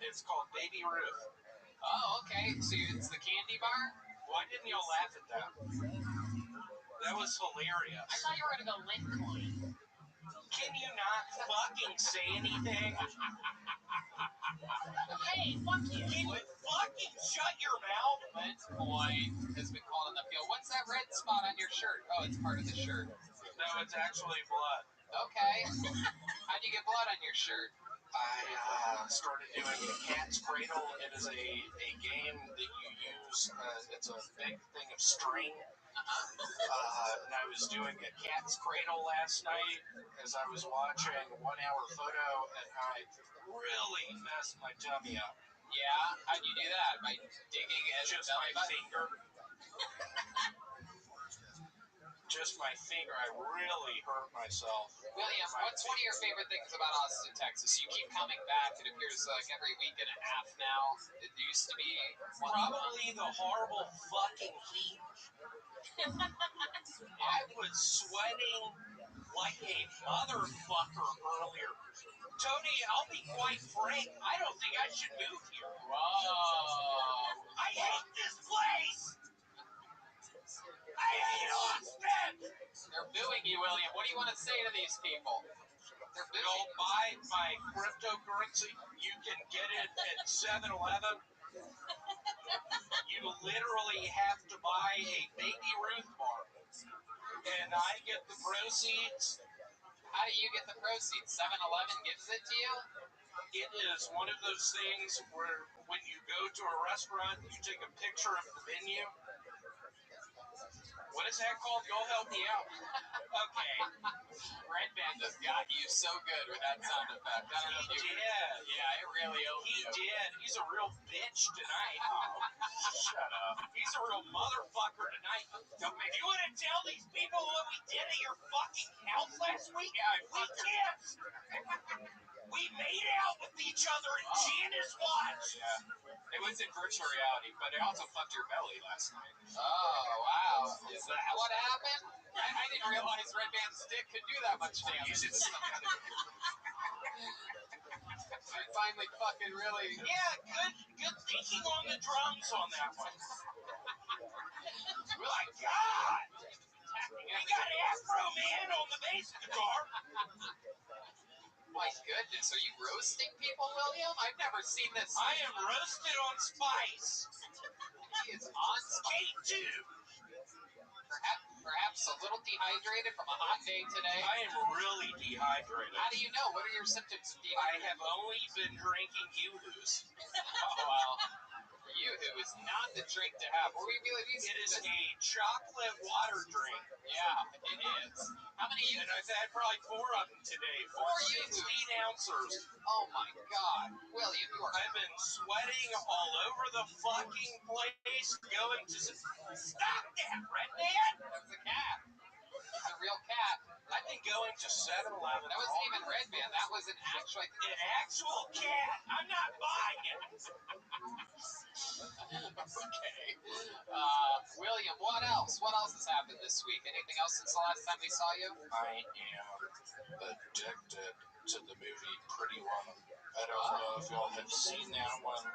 It's called Baby Ruth. Oh, okay. So it's the candy bar? Why didn't y'all laugh at that? That was hilarious. I thought you were going to go Litecoin. Can you not fucking say anything? Hey, fuck you. Can you fucking shut your mouth? Litecoin has been called in the field. What's that red spot on your shirt? Oh, it's part of the shirt. No, it's actually blood. Okay. How'd you get blood on your shirt? I started doing a Cat's Cradle. It is a game that you use. It's a big thing of string. And I was doing a Cat's Cradle last night as I was watching 1 Hour Photo, and I really messed my tummy up. Yeah? How'd you do that? By digging at Just my finger. Just my finger. I really hurt myself. William, what's one of your favorite things about Austin, Texas? You keep coming back. It appears like every week and a half now. It used to be probably the horrible fucking heat. I was sweating like a motherfucker earlier. Tony, I'll be quite frank. I don't think I should move here. Whoa. I hate this place. I hate Austin. They're booing you, William. What do you want to say to these people? They're booing. Don't buy my cryptocurrency. You can get it at 7-Eleven. You literally have to buy a Baby Ruth bar. And I get the proceeds. How do you get the proceeds? 7-Eleven gives it to you? It is one of those things where when you go to a restaurant, you take a picture of the menu. What is that called? Y'all help me out. Okay. Red Band just got you so good with that sound effect. I don't know if you did. Yeah, it really owned He you. did. He's a real bitch tonight. Oh, shut up. He's a real motherfucker tonight. You want to tell these people what we did at your fucking house last week? Yeah, we kissed. We made out with each other and Janice watched. Yeah. It was in virtual reality, but it also fucked your belly last night. Oh, wow. Is that what happened? I didn't realize Red Band's dick could do that much damage. It's some kind of... I finally fucking really... Yeah, good thinking on the drums on that one. My God! We got Afro Man on the bass guitar. My goodness, are you roasting people, William? I've never seen this. I am roasted on spice. He is on spice. K2. Perhaps a little dehydrated from a hot day today. I am really dehydrated. How do you know? What are your symptoms of dehydration? I have only been drinking Yoo-Hoos. Oh, well. Yoo-Hoo is not the drink to have. It is a chocolate water drink. Yeah, it is. How many Yoo-Hoos? And I've had probably 4 of them today. 4 16-ounces. Oh, my God. William, you are... I've been sweating all over the fucking place going to... Stop that, Red Man! That's a cat. It's a real cat. I've been going to 7-Eleven. That wasn't even Red Man. That was an actual cat. I'm not buying it. Okay. William, what else? What else has happened this week? Anything else since the last time we saw you? I am addicted to the movie Pretty Woman. I don't know if y'all have seen that one.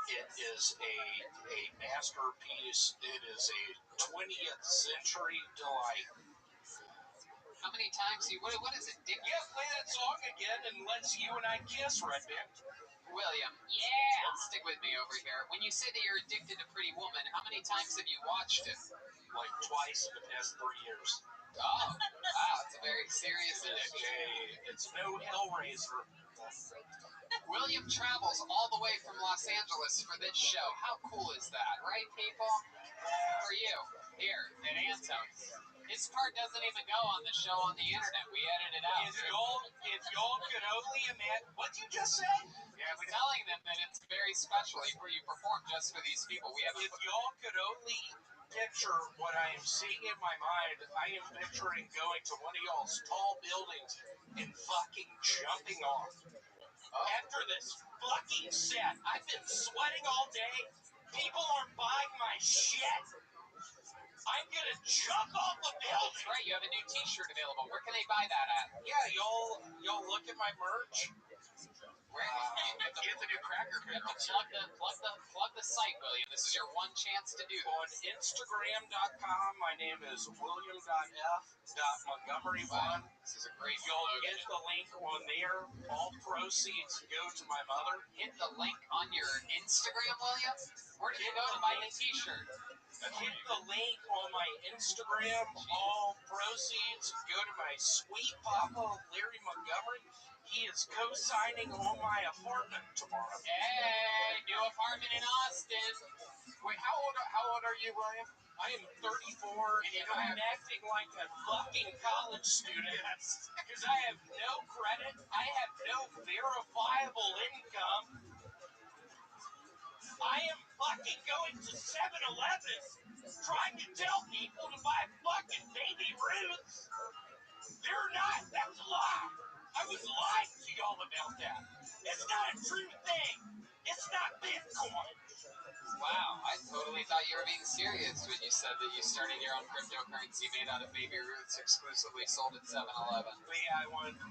It is a masterpiece. It is a 20th century delight. How many times what is it? Yeah, play that song again and let's you and I kiss, Rabbi. William, Yeah. stick with me over here. When you say that you're addicted to Pretty Woman, how many times have you watched it? Like twice in the past 3 years. Oh, wow, it's a very serious addiction. It's no Hellraiser. William travels all the way from Los Angeles for this show. How cool is that, right, people? For you, here at Anto's. His part doesn't even go on the show on the internet. We edited it out. If y'all could only imagine... What'd you just say? Yeah, we're telling them that it's very special where you perform just for these people. If y'all could only picture what I am seeing in my mind, I am picturing going to one of y'all's tall buildings and fucking jumping off. After this fucking set, I've been sweating all day. People aren't buying my shit. I'm gonna jump off a building. That's right, you have a new T-shirt available. Where can they buy that at? Yeah, y'all look at my merch. Where? Get the new Cracker Barrel. Plug the site, William. This is your one chance to do this. On Instagram.com, my name is William.F.Montgomery1. Wow, this is a great Y'all slogan. get the link on there. All proceeds go to my mother. Hit the link on your Instagram, William. Where did you go to buy the T-shirt? Hit the link on my Instagram. All proceeds go to my sweet papa, Larry Montgomery. He is co-signing on my apartment tomorrow. Hey, new apartment in Austin. Wait, how old are you, William? I am 34, and I'm acting like a fucking college student because I have no credit. I have no verifiable income. I am fucking going to 7-Eleven trying to tell people to buy fucking Baby Ruths. They're not. That's a lie. I was lying to y'all about that. It's not a true thing. It's not Bitcoin. Wow, I totally thought you were being serious when you said that you started your own cryptocurrency made out of Baby Ruths exclusively sold at 7-Eleven. But yeah, I want to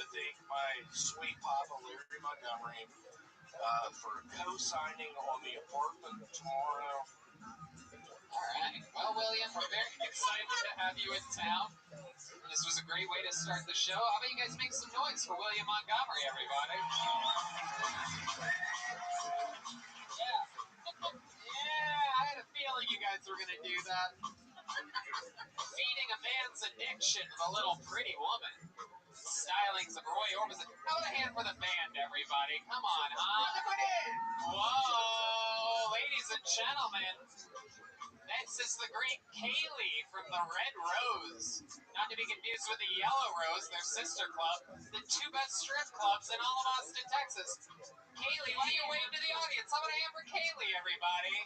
thank my sweet papa, Larry Montgomery, for co-signing on the apartment tomorrow. All right. Well, William, we're very excited to have you in town. This was a great way to start the show. How about you guys make some noise for William Montgomery, everybody? Yeah, I had a feeling you guys were going to do that. Feeding a man's addiction of a little Pretty Woman. Stylings of Roy Orbison. How about a hand for the band, everybody? Come on, huh? Whoa, ladies and gentlemen. Next is the great Kaylee from the Red Rose. Not to be confused with the Yellow Rose, their sister club. The two best strip clubs in all of Austin, Texas. Kaylee, why don't you wave to the audience? How about a hand for Kaylee, everybody?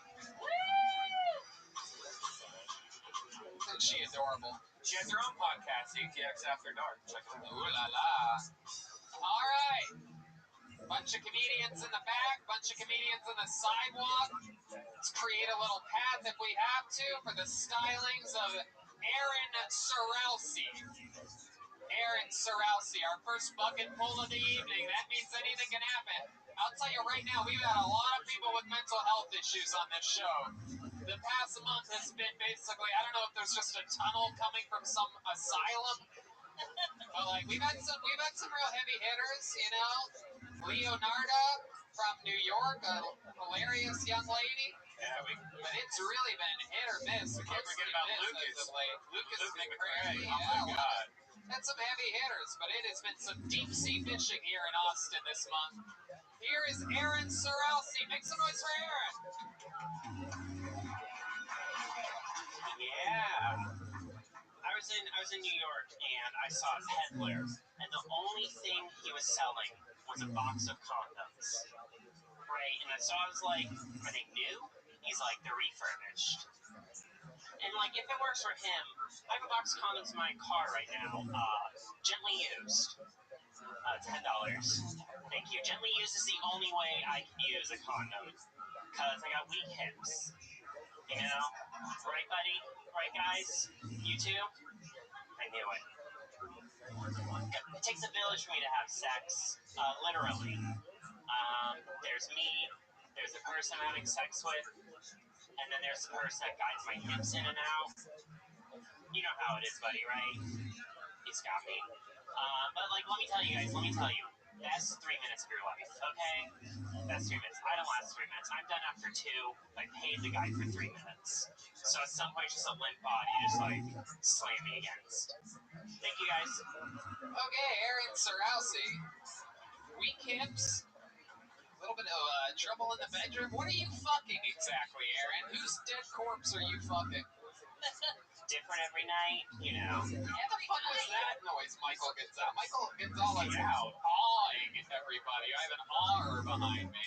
Isn't she adorable? She has her own podcast, ATX After Dark. Check it out. Ooh la la. All right. Bunch of comedians in the back, bunch of comedians on the sidewalk. Let's create a little path if we have to for the stylings of Aaron Sorelsi. Aaron Sorelsi, our first bucket full of the evening. That means anything can happen. I'll tell you right now, we've had a lot of people with mental health issues on this show. The past month has been basically, I don't know if there's just a tunnel coming from some asylum, but like we've had some real heavy hitters, you know. Leonarda from New York, a hilarious young lady. Yeah, but it's really been hit or miss. We can't forget about Lucas. Lucas McCray. Oh my God. Had some heavy hitters, but it has been some deep sea fishing here in Austin this month. Here is Aaron Sorelsi. Make some noise for Aaron. Yeah. I was in New York and I saw a peddler, and the only thing he was selling was a box of condoms. Right? And so I was like, are they new? He's like, they're refurbished. And like, if it works for him, I have a box of condoms in my car right now, gently used. $10. Thank you. Gently used is the only way I can use a condom, because I got weak hips. You know? Right, buddy? Right, guys? You too? I knew it. It takes a village for me to have sex. Literally. There's me, there's the person I'm having sex with, and then there's the person that guides my hips in and out. You know how it is, buddy, right? He's got me. But, like, let me tell you, that's 3 minutes of your life, okay? That's 3 minutes. I don't last 3 minutes. I'm done after 2. I paid the guy for 3 minutes. So at some point, just a limp body, just, like, slam me against. Thank you, guys. Okay, Aaron Sorowski. Weak hips. A little bit of trouble in the bedroom. What are you fucking exactly, Aaron? Whose dead corpse are you fucking? Different every night, you know. What the fuck was that noise Michael Gonzalez? Michael Gonzalez out awing everybody. I have an awer behind me.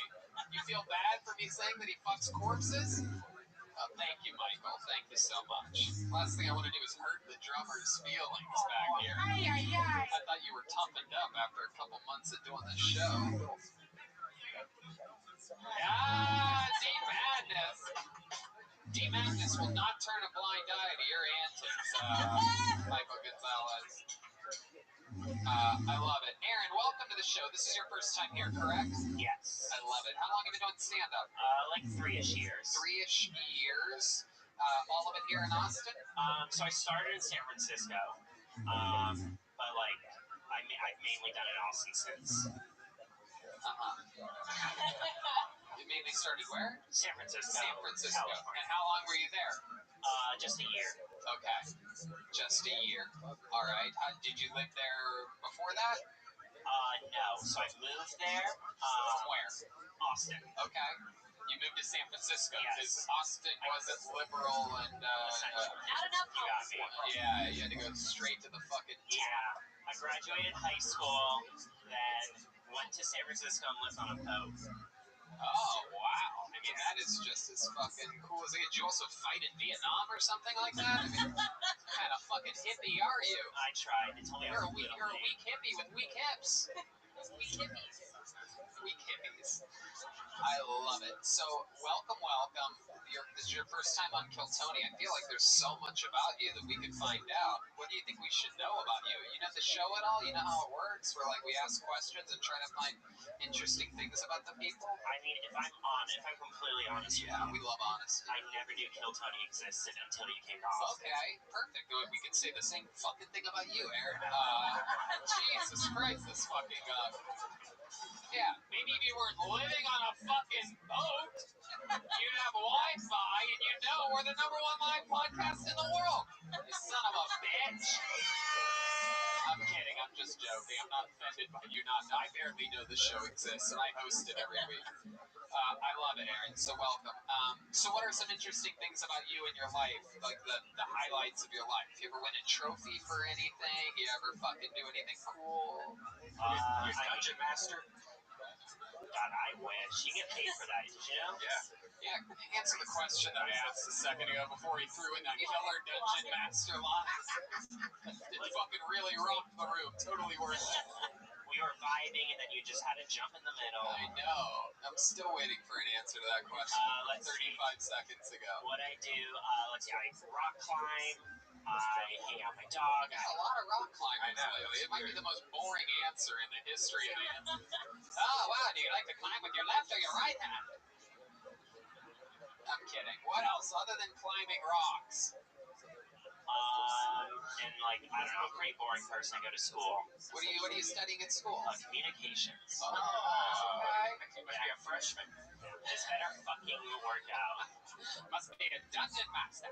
You feel bad for me saying that he fucks corpses? Oh, thank you, Michael. Thank you so much. Last thing I want to do is hurt the drummer's feelings back here. I thought you were toughened up after a couple months of doing this show. Ah, D-Madness. D-Madness will not turn a blind eye to your antics, Michael Gonzalez. I love it. Aaron, welcome to the show. This is your first time here, correct? Yes. I love it. How long have you been doing stand-up? Like 3-ish years. 3-ish years. All of it here in Austin? So I started in San Francisco. But, like, I've mainly done it in Austin since. You mainly started where? San Francisco. San Francisco. California. And how long were you there? Just a year. Okay. Just a year. All right. Did you live there before that? No. So I moved there. From where? Austin. Okay. You moved to San Francisco because Yes. Austin wasn't liberal and Not enough You got me. yeah, you had to go straight to the fucking Yeah. I graduated high school, then went to San Francisco and lived on a boat. Oh, wow. I mean, that is just as fucking cool as it. Did you also fight in Vietnam or something like that? I mean, what kind of fucking hippie are you? I tried. They told me You're a weak hippie with weak hips. Weak hippies. Weak hippies. I love it. So, welcome. This is your first time on Kill Tony. I feel like there's so much about you that we could find out. What do you think we should know about you? You know the show at all? You know how it works? Where, like, we ask questions and try to find interesting things about the people? I mean, if I'm completely honest with Yeah, you, we love honesty. I never knew Kill Tony existed until you came to Austin. Okay, perfect. We could say the same fucking thing about you, Aaron. Jesus Christ, this fucking, yeah, maybe if you weren't living on a fucking boat, you'd have Wi-Fi and you'd know we're the #1 live podcast in the world. You son of a bitch. I'm kidding, I'm just joking. I'm not offended by you not. I barely know the show exists and I host it every week. I love it, Aaron. So welcome. So what are some interesting things about you in your life? Like the highlights of your life? You ever win a trophy for anything? You ever fucking do anything cool? You're dungeon master? God, I wish. You get paid for that, did you know? Yeah. Answer the question that I asked a second ago before he threw in that killer dungeon master line. It fucking really rocked the room. Totally worth it. We were vibing, and then you just had to jump in the middle. I know. I'm still waiting for an answer to that question. 35 seconds ago. What I do, let's see, I rock climb, I hang out with my dog. A lot of rock climbing lately. It might be the most boring answer in the history of answers. Oh, wow. Do you like to climb with your left or your right hand? I'm kidding. What else other than climbing rocks? And like, I don't know, I'm a pretty boring person. I go to school. What are you studying at school? Communications. Oh, okay. You must be a freshman. This better fucking work out. Must be a dungeon master.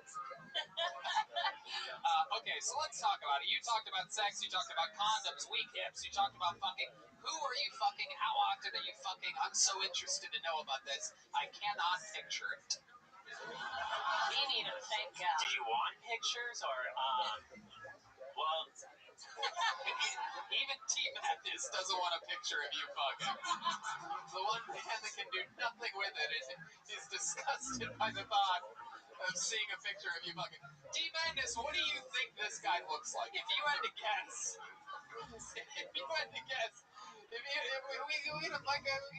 Okay, so let's talk about it. You talked about sex, you talked about condoms, weak hips, you talked about fucking. Who are you fucking? How often are you fucking? I'm so interested to know about this. I cannot picture it. Me neither, thank God. Do you want pictures or, well, even T-Madness doesn't want a picture of you fucking. The one man that can do nothing with it is disgusted by the thought of seeing a picture of you fucking. T-Madness, what do you think this guy looks like? If you had to guess. If you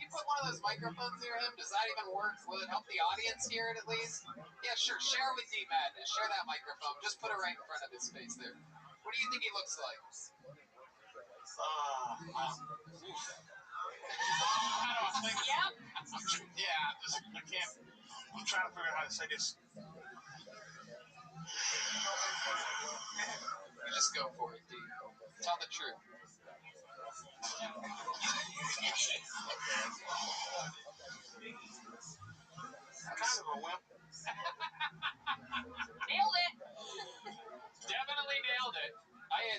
put one of those microphones near him, does that even work? Will it help the audience hear it at least? Yeah, sure. Share it with D-Madness. Share that microphone. Just put it right in front of his face there. What do you think he looks like? How do I think? Yep. Yeah, I can't. I'm trying to figure out how to say this. You just go for it, dude. Tell the truth. Kind of a wimp. Nailed it. Definitely nailed it.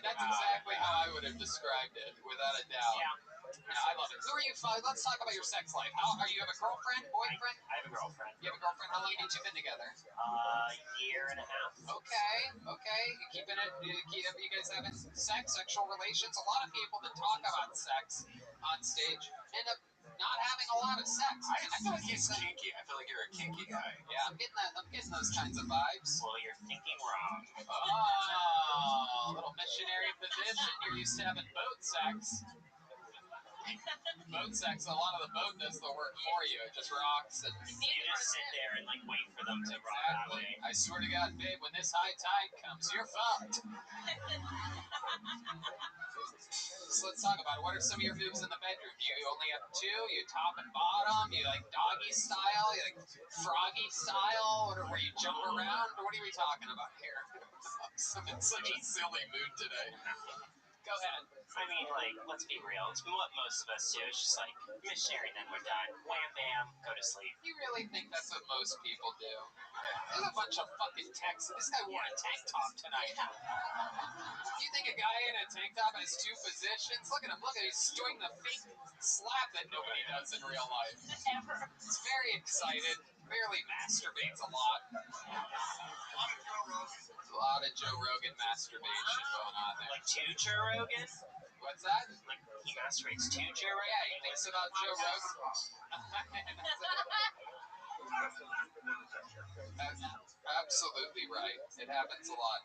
That's exactly how I would have described it, without a doubt. Yeah. I love it. Who are you? Let's talk about your sex life. How are you? Have a girlfriend, boyfriend? I have a girlfriend. You have a girlfriend. How long have you been together? Year and a half. Okay. You keeping it? You guys having sexual relations? A lot of people that talk about sex on stage end up not having a lot of sex. I feel like he's kinky. I feel like you're a kinky guy. Yeah, I'm getting those kinds of vibes. Well, you're thinking wrong. Oh, little missionary position. You're used to having boat sex. Boat sex, a lot of the boat does the work for you. It just rocks. And You just sit there and like wait for them to rock that way. I swear to God, babe, when this high tide comes, you're fucked. So let's talk about it. What are some of your moves in the bedroom? You only have two? You top and bottom? You like doggy style? You like froggy style? Where you jump around? What are we talking about here? I'm in such a silly mood today. Go ahead. I mean, like, let's be real. It's what most of us do. It's just like, missionary, then we're done. Wham, bam, go to sleep. You really think that's what most people do? There's a bunch of fucking texts. This guy wore a tank top tonight. You think a guy in a tank top has two positions? Look at him. Look at him. He's doing the fake slap that nobody does in real life. Ever. He's very excited. Barely masturbates a lot. There's a lot of Joe Rogan masturbation going on there. Like, to Joe Rogan? What's that? Like, he masturbates to Joe Rogan? Yeah, he thinks about Joe Rogan. That's absolutely right. It happens a lot.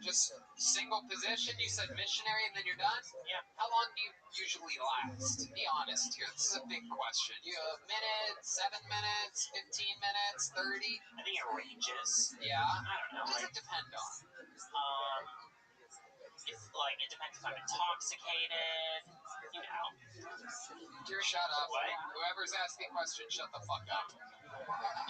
Just single position. You said missionary, and then you're done. Yeah. How long do you usually last? Be honest here. This is a big question. You a minute, 7 minutes, 15 minutes, 30? I think it ranges. Yeah. I don't know. What does Like, it depend on? it's like, it depends if I'm intoxicated. You know. Shut up. What? Whoever's asking questions, shut the fuck up.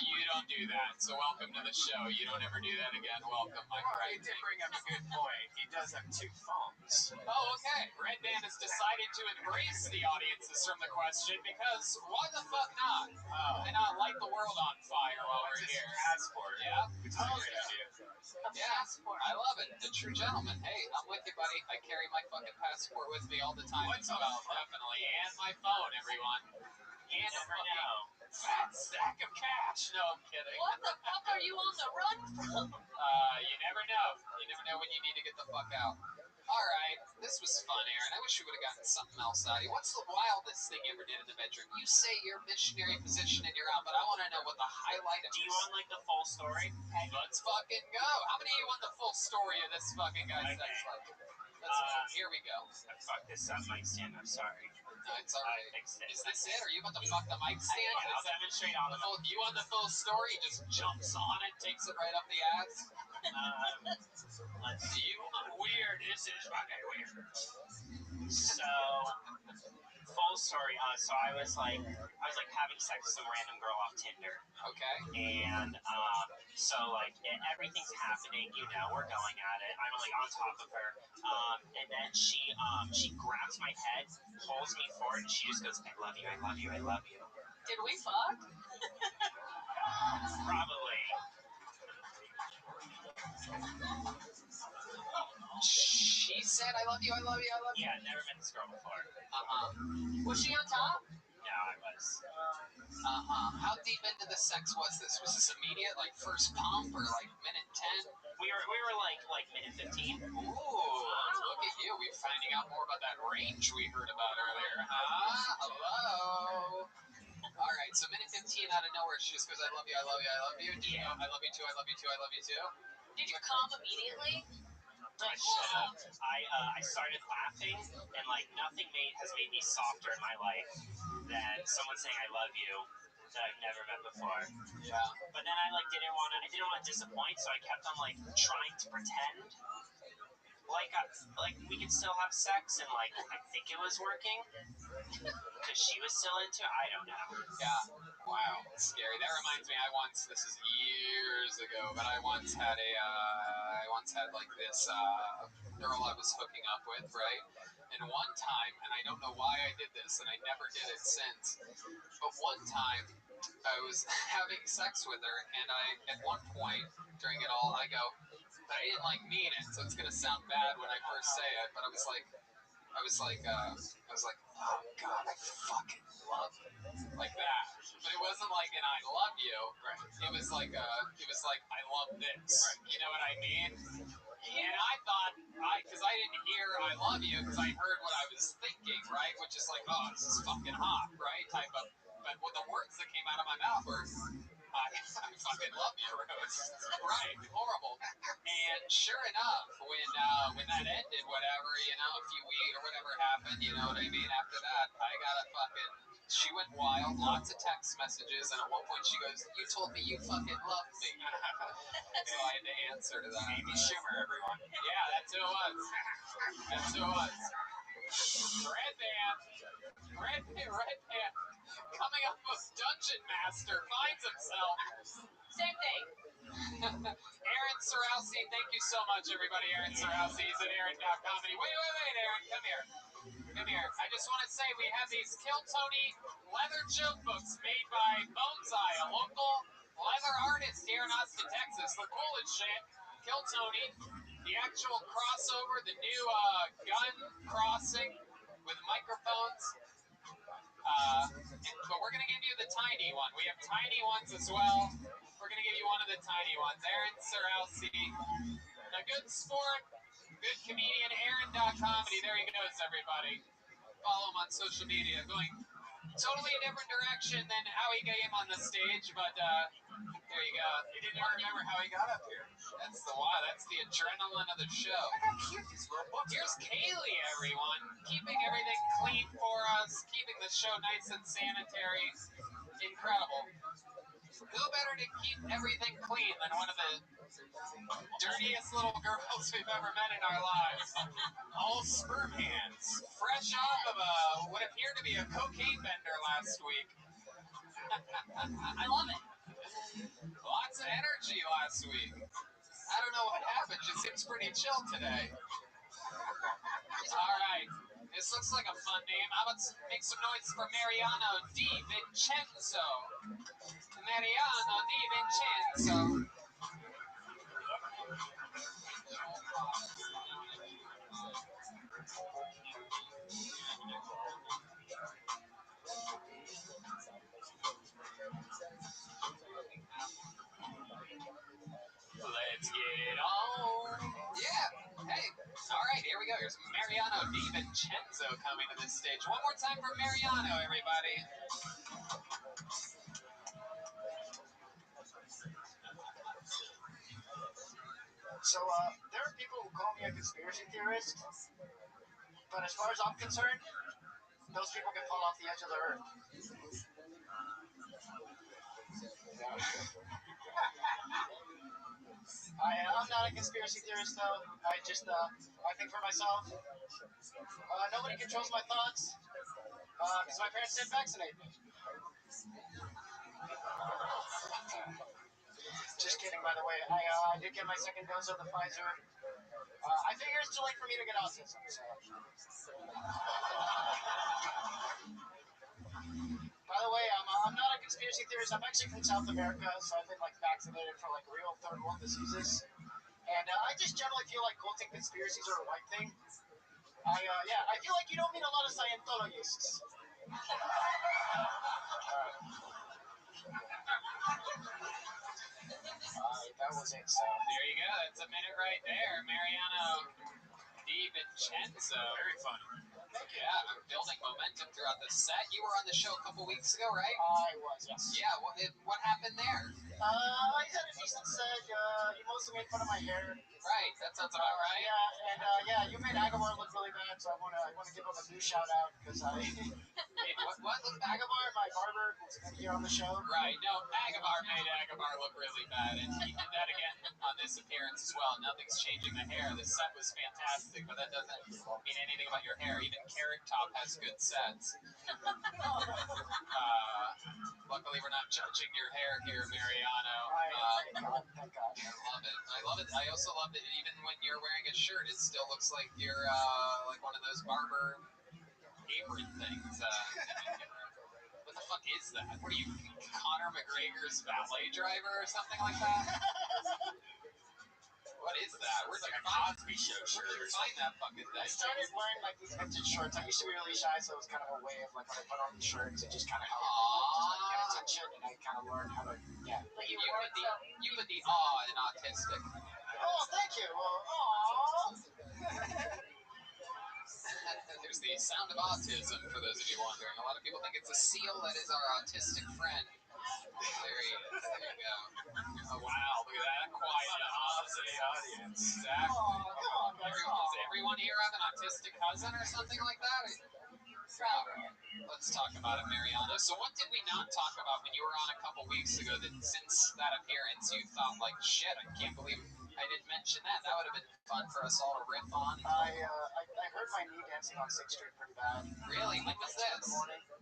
You don't do that, so welcome to the show. You don't ever do that again. Welcome, my friend. He did bring up a good point. He does have two phones. Oh, okay. Red Band has decided to embrace the audiences from the question because why the fuck not? Why not light the world on fire while we're here? Passport. Yeah? Which is a great idea. A passport. I love it. The true gentleman. Hey, I'm with you, buddy. I carry my fucking passport with me all the time. What's as well, definitely. And my phone, everyone. And You never know. fat stack of cash. No, I'm kidding. What the fuck are you on the run from? You never know. You never know when you need to get the fuck out. All right, this was fun, Aaron. I wish we would have gotten something else out of you. What's the wildest thing you ever did in the bedroom? You say you're missionary position and you're out, but I want to know what the highlight of Do you want, like, the full story? Let's fucking go. How many of you want the full story of this fucking guy's sex life? Here we go. I fucked this up mic stand. I'm sorry. No, it's all right. I fixed it. Is this it? Are you about to fuck the mic stand? Yeah, I'll demonstrate on the If you want the full story, he just jumps on it, takes it right up the ass. Let's see. You weird. This is fucking weird. So, full story. So I was like having sex with some random girl off Tinder, Okay. and so like everything's happening. You know, we're going at it. I'm like on top of her, and then she grabs my head, pulls me forward, and she just goes, "I love you, I love you, I love you." Did we fuck? Probably. She said, I love you, I love you, I love you. Yeah, never met this girl before. Was she on top? No, I was. How deep into the sex was this? Was this immediate, like first pump, or like minute 10? We were like minute 15. Ooh, look at you. We're finding out more about that range we heard about earlier. Hello. All right, so minute 15 out of nowhere, she just goes, I love you, I love you, I love you. Did you go, I love you too, I love you too, I love you too? Did you come immediately? I started laughing, and like nothing has made me softer in my life than someone saying I love you that I've never met before. Yeah. But then I didn't want to disappoint, so I kept on like trying to pretend. like we could still have sex, and like I think it was working because she was still into it. I don't know. Yeah. Wow. It's scary. That reminds me, this is years ago, but I once had like this girl I was hooking up with, right? And one time, and I don't know why I did this, and I never did it since, but one time I was having sex with her, and at one point during it all, I go, but I didn't like mean it, so it's gonna sound bad when I first say it, but I was like, oh God, I fucking love you, like that. But it wasn't like an I love you. Right. It was like I love this. Right. You know what I mean? And I thought, because I didn't hear I love you, because I heard what I was thinking, right? Which is like, oh, this is fucking hot, right? Type of. But what the words that came out of my mouth were, I fucking love you, Rose. Right, horrible. And sure enough, when that ended, whatever, a few weeks or whatever happened, you know what I mean? After that, I got a fucking. She went wild, lots of text messages, and at one point she goes, "You told me you fucking loved me." So I had to answer to that. Amy Schumer, everyone. Yeah, that's who it was. That's who it was. Red Band. Coming up with Dungeon Master finds himself. Same thing. Aaron Sorowski, thank you so much, everybody. Aaron Sorowski is at Aaron.comedy. Wait, Aaron, come here. I just want to say we have these Kill Tony leather joke books made by Bonsai, a local leather artist here in Austin, Texas. The coolest shit. Kill Tony, the actual crossover, the new gun crossing with microphones. But we're going to give you the tiny one. We have tiny ones as well. We're going to give you one of the tiny ones. Aaron Sorowski, a good sport, good comedian, Aaron.comedy. There he goes, everybody. Follow him on social media. Going totally a different direction than how he came on the stage, but there you go. You didn't even remember how he got up here. That's the adrenaline of the show. Look how cute these little books Here's are. Kaylee, everyone, keeping everything clean for us, keeping the show nice and sanitary. Incredible. Who better to keep everything clean than one of the dirtiest little girls we've ever met in our lives? All sperm hands, fresh off of what appeared to be a cocaine bender last week. I love it. Lots of energy last week. I don't know what happened. She seems pretty chill today. All right. This looks like a fun name. How about make some noise for Mariano Di Vincenzo? Mariano Di Vincenzo. Let's get it on. Yeah. Hey. All right, here we go. Here's Mariano Di Vincenzo coming to this stage. One more time for Mariano, everybody. So, there are people who call me a conspiracy theorist, but as far as I'm concerned, those people can fall off the edge of the earth. I'm not a conspiracy theorist, though. I think for myself. Nobody controls my thoughts, because my parents didn't vaccinate me. Just kidding, by the way. I did get my second dose of the Pfizer. I figure it's too late for me to get autism, so. By the way, I'm not a conspiracy theorist. I'm actually from South America, so I've been vaccinated for real third world diseases. And I just generally feel like cultic conspiracies are a white thing. I feel like you don't meet a lot of Scientologists. That was it. So. There you go. That's a minute right there. Mariano Di Vincenzo. Very fun. Yeah, I'm building momentum throughout the set. You were on the show a couple weeks ago, right? I was, yes. Yeah, what happened there? He had a decent set. He mostly made fun of my hair. Right, that sounds about right. Yeah, and you made Agamar look really bad, so I want to give him a new shout out because I. What? Agamar, my barber, who's been here on the show. Right, no, Agamar made Agamar look really bad, and he did that again on this appearance as well. Nothing's changing the hair. The set was fantastic, but that doesn't mean anything about your hair. Even Carrot Top has good sets. Luckily, we're not judging your hair here, Mariano. Thank God. I love it. I also love that even when you're wearing a shirt, it still looks like you're like one of those barber apron things. What the fuck is that? What are you, Conor McGregor's valet driver or something like that? What is that? Where's like a Cosby Show shirt? Where did you find that fucking I thing? started wearing like these vintage shirts. I used to be really shy, so it was kind of a way of like when I put on these shirts, it just kind of helped get attention, and I kind of learned how to, But you put the awe in autistic. Oh, thank you. There's the sound of autism, for those of you wondering. A lot of people think it's a seal that is our autistic friend. There he is. There you go. Oh, wow. Look at that. Quiet Oz in the audience. Exactly. Does everyone here have an autistic cousin or something like that? Let's talk about it, Mariano. So what did we not talk about when you were on a couple weeks ago that since that appearance you thought like, shit, I can't believe I didn't mention that. That would have been fun for us all to riff on. I hurt my knee dancing on 6th Street pretty bad. Really? When was this? It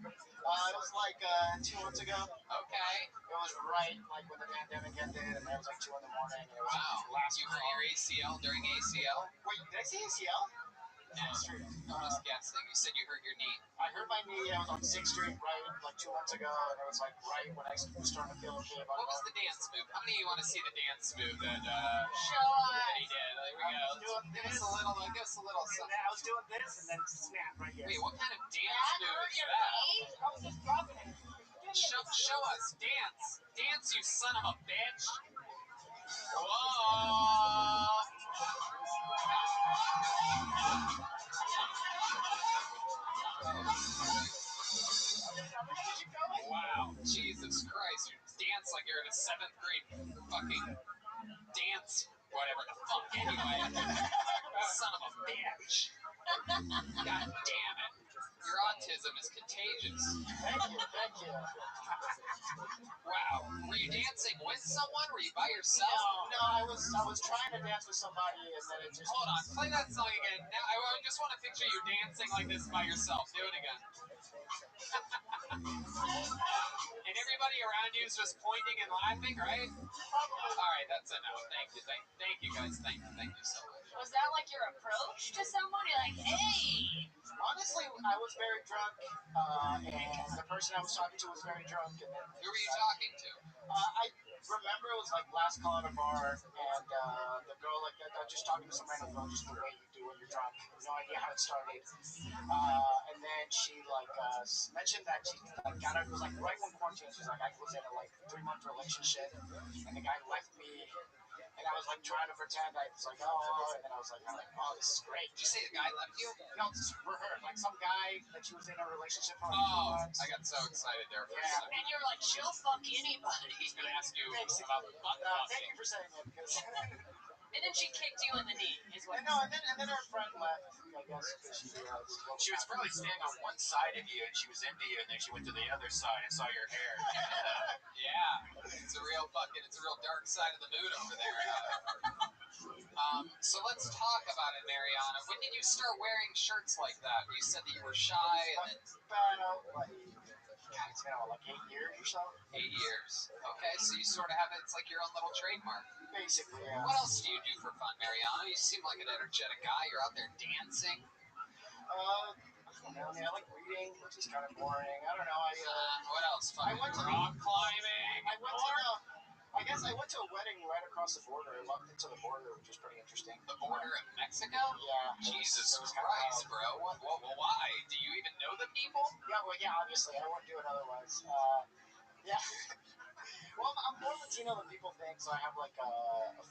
was like 2 months ago. Okay. It was right like when the pandemic ended, and it was like 2 in the morning. And it was wow. Last you hurt your ACL during ACL? Wait, did I say ACL? No, I'm just guessing. You said you hurt your knee. I hurt my knee. I was on 6th Street right like 2 months ago, and it was like right when I was starting to feel okay about What was the dance move? How many of you want to see the dance move that Show that he did? There we go. Give us a little something. I was doing this and then snap right here. Wait, what kind of dance move is that? I was just dropping it. Show us. Dance. Dance, you son of a bitch. Whoa. Wow, Jesus Christ, you dance like you're in a 7th grade fucking dance, whatever the fuck, anyway. Son of a bitch. God damn it. Your autism is contagious. Thank you. Wow. Were you dancing with someone? Were you by yourself? No, I was trying to dance with somebody and then it just... Hold on, play that song again. Now, I just want to picture you dancing like this by yourself. Do it again. And everybody around you is just pointing and laughing, right? All right, that's enough. Thank you guys. Thank you so much. Was that like your approach to someone? You're like, hey. Honestly, I was very drunk, and the person I was talking to was very drunk. And then, who were you talking to? I remember it was like last call at a bar, and the girl like that, just talking to some random girl, just the way you do when you're drunk. No idea how it started. And then she like mentioned that she like got out. It was like right when quarantine. She's like, I was in a like 3-month relationship, and the guy left me. And I was like trying to pretend I was like, oh, and then I was like, oh, this is great. Did you say the guy left you? No, this is for her. Like some guy that she was in a relationship for. Oh, I got so excited there for a second. And you're like, she'll fuck anybody. I was going to ask you about the butt fucking. Thank you for saying that because. And then she kicked you in the knee. Is what. No, and then her friend left. I guess because she was probably standing on one side of you and she was into you, and then she went to the other side and saw your hair. Yeah, it's a real dark side of the moon over there. So let's talk about it, Mariana. When did you start wearing shirts like that? You said that you were shy, and then it's been like 8 years or so. 8 years. Okay, so you sort of have it. It's like your own little trademark. Basically, yeah. What else do you do for fun, Mariana? You seem like an energetic guy. You're out there dancing. I like reading, which is kind of boring. I don't know. What else? I went to rock climbing. I guess I went to a wedding right across the border. I walked into the border, which was pretty interesting. The border of Mexico? Yeah. Jesus Christ, bro. Well, why? Do you even know the people? Yeah, obviously. I wouldn't do it otherwise. Yeah. Well, I'm more Latino than people think, so I have like a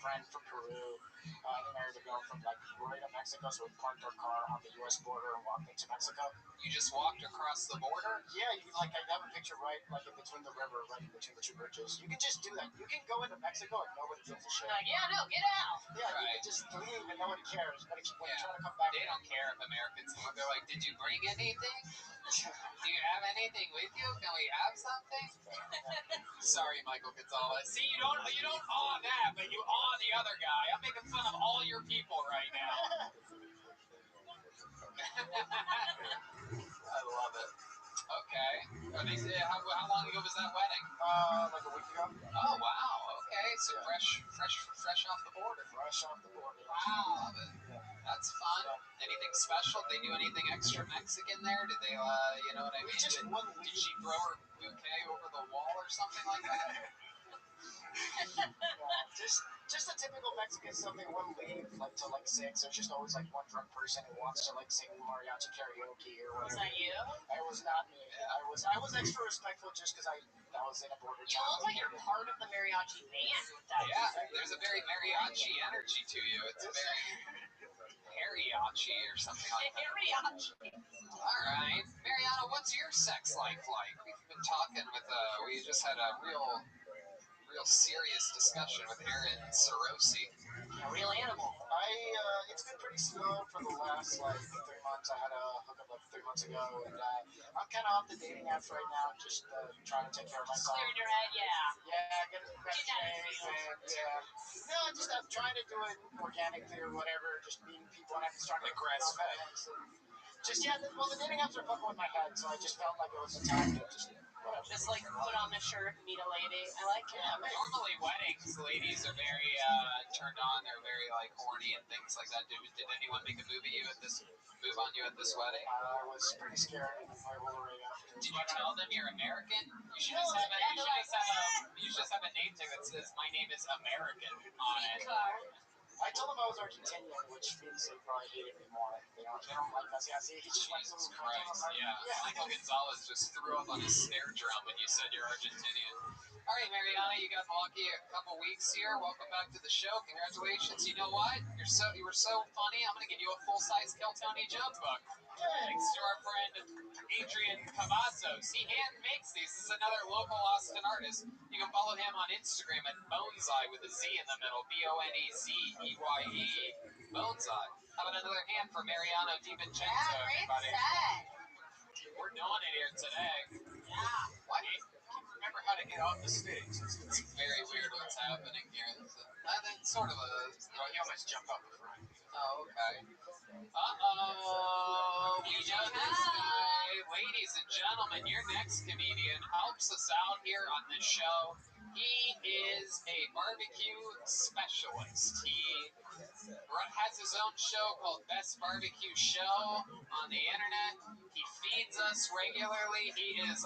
friend from Peru. He married a girl from like right up Mexico, so we parked our car on the U.S. border and walked into Mexico. You just walked across the border? Yeah, I have a picture right like in between the river, right in between the two bridges. You can just do that. You can go into Mexico and nobody gives a shit. Like, yeah, no, get out. Yeah, Right. you can just leave and nobody cares. But when you Yeah. try to come back, They don't care if Americans leave. They're like, did you bring anything? Do you have anything with you? Can we have something? Sorry, Michael Gonzalez. See, you don't awe that, but you awe the other guy. I'm making fun of all your people right now. I love it. Okay. How long ago was that wedding? like a week ago. Oh wow. Okay. So fresh off the border. Fresh off the border. Wow. Love it. That's fun. Anything special? Did they do anything extra Mexican there? Did they, you know what I mean? Did she throw her bouquet over the wall or something like that? Just a typical Mexican stuff. They wouldn't leave like till like 6. There's just always like one drunk person who wants to like sing mariachi karaoke or whatever. Was that you? It was not me. I was extra respectful just because I was in a border You town. look like you're part of the mariachi band with that. Yeah, there's a very mariachi energy to you. It's a very mariachi or something like that. Mariachi. All right, Mariana, what's your sex life like? We've been talking with we just had a real serious discussion with Aaron Sorosi. A real animal. It's been pretty slow for the last like 3 months. I had a hookup like 3 months ago, and I'm kind of off the dating apps right now, just trying to take care of myself. Clearing your head, yeah. Yeah, get it back and no, just I'm trying to do it organically or whatever. Just meeting people and I'm starting to grass fed. Just the dating apps are fucking with my head, so I just felt like it was a time to just. Just like put on the shirt, meet a lady. I like it. Yeah, man. Normally weddings, ladies are very turned on. They're very like horny and things like that. Did anyone make a move on you at this wedding? I was pretty scared in my Wolverine. Did you tell them you're American? You should just have a name tag that says "My name is American" on it. I told them I was Argentinian, which means they probably hated me more. They don't like us. Yeah, see, he just went to Jesus Christ, yeah. Michael Gonzalez just threw up on his snare drum when you said you're Argentinian. All right, Mariana, you got lucky a couple weeks here. Welcome back to the show. Congratulations. You know what? You were so funny. I'm going to give you a full-size Kill Tony joke book. Thanks to our friend Adrian Cavazos. He hand makes these. This is another local Austin artist. You can follow him on Instagram at Boneseye with a Z in the middle. BONEZEYE. Boneseye. How about another hand for Mariano DiVincenzo, everybody? We're doing it here today. Yeah. What? Remember how to get off the stage. It's very weird what's happening here. That's sort of a... You almost jump out the front. Oh, okay. Uh-oh. You know this guy. Ladies and gentlemen, your next comedian helps us out here on the show. He is a barbecue specialist. He has his own show called Best Barbecue Show on the internet. He feeds us regularly. He is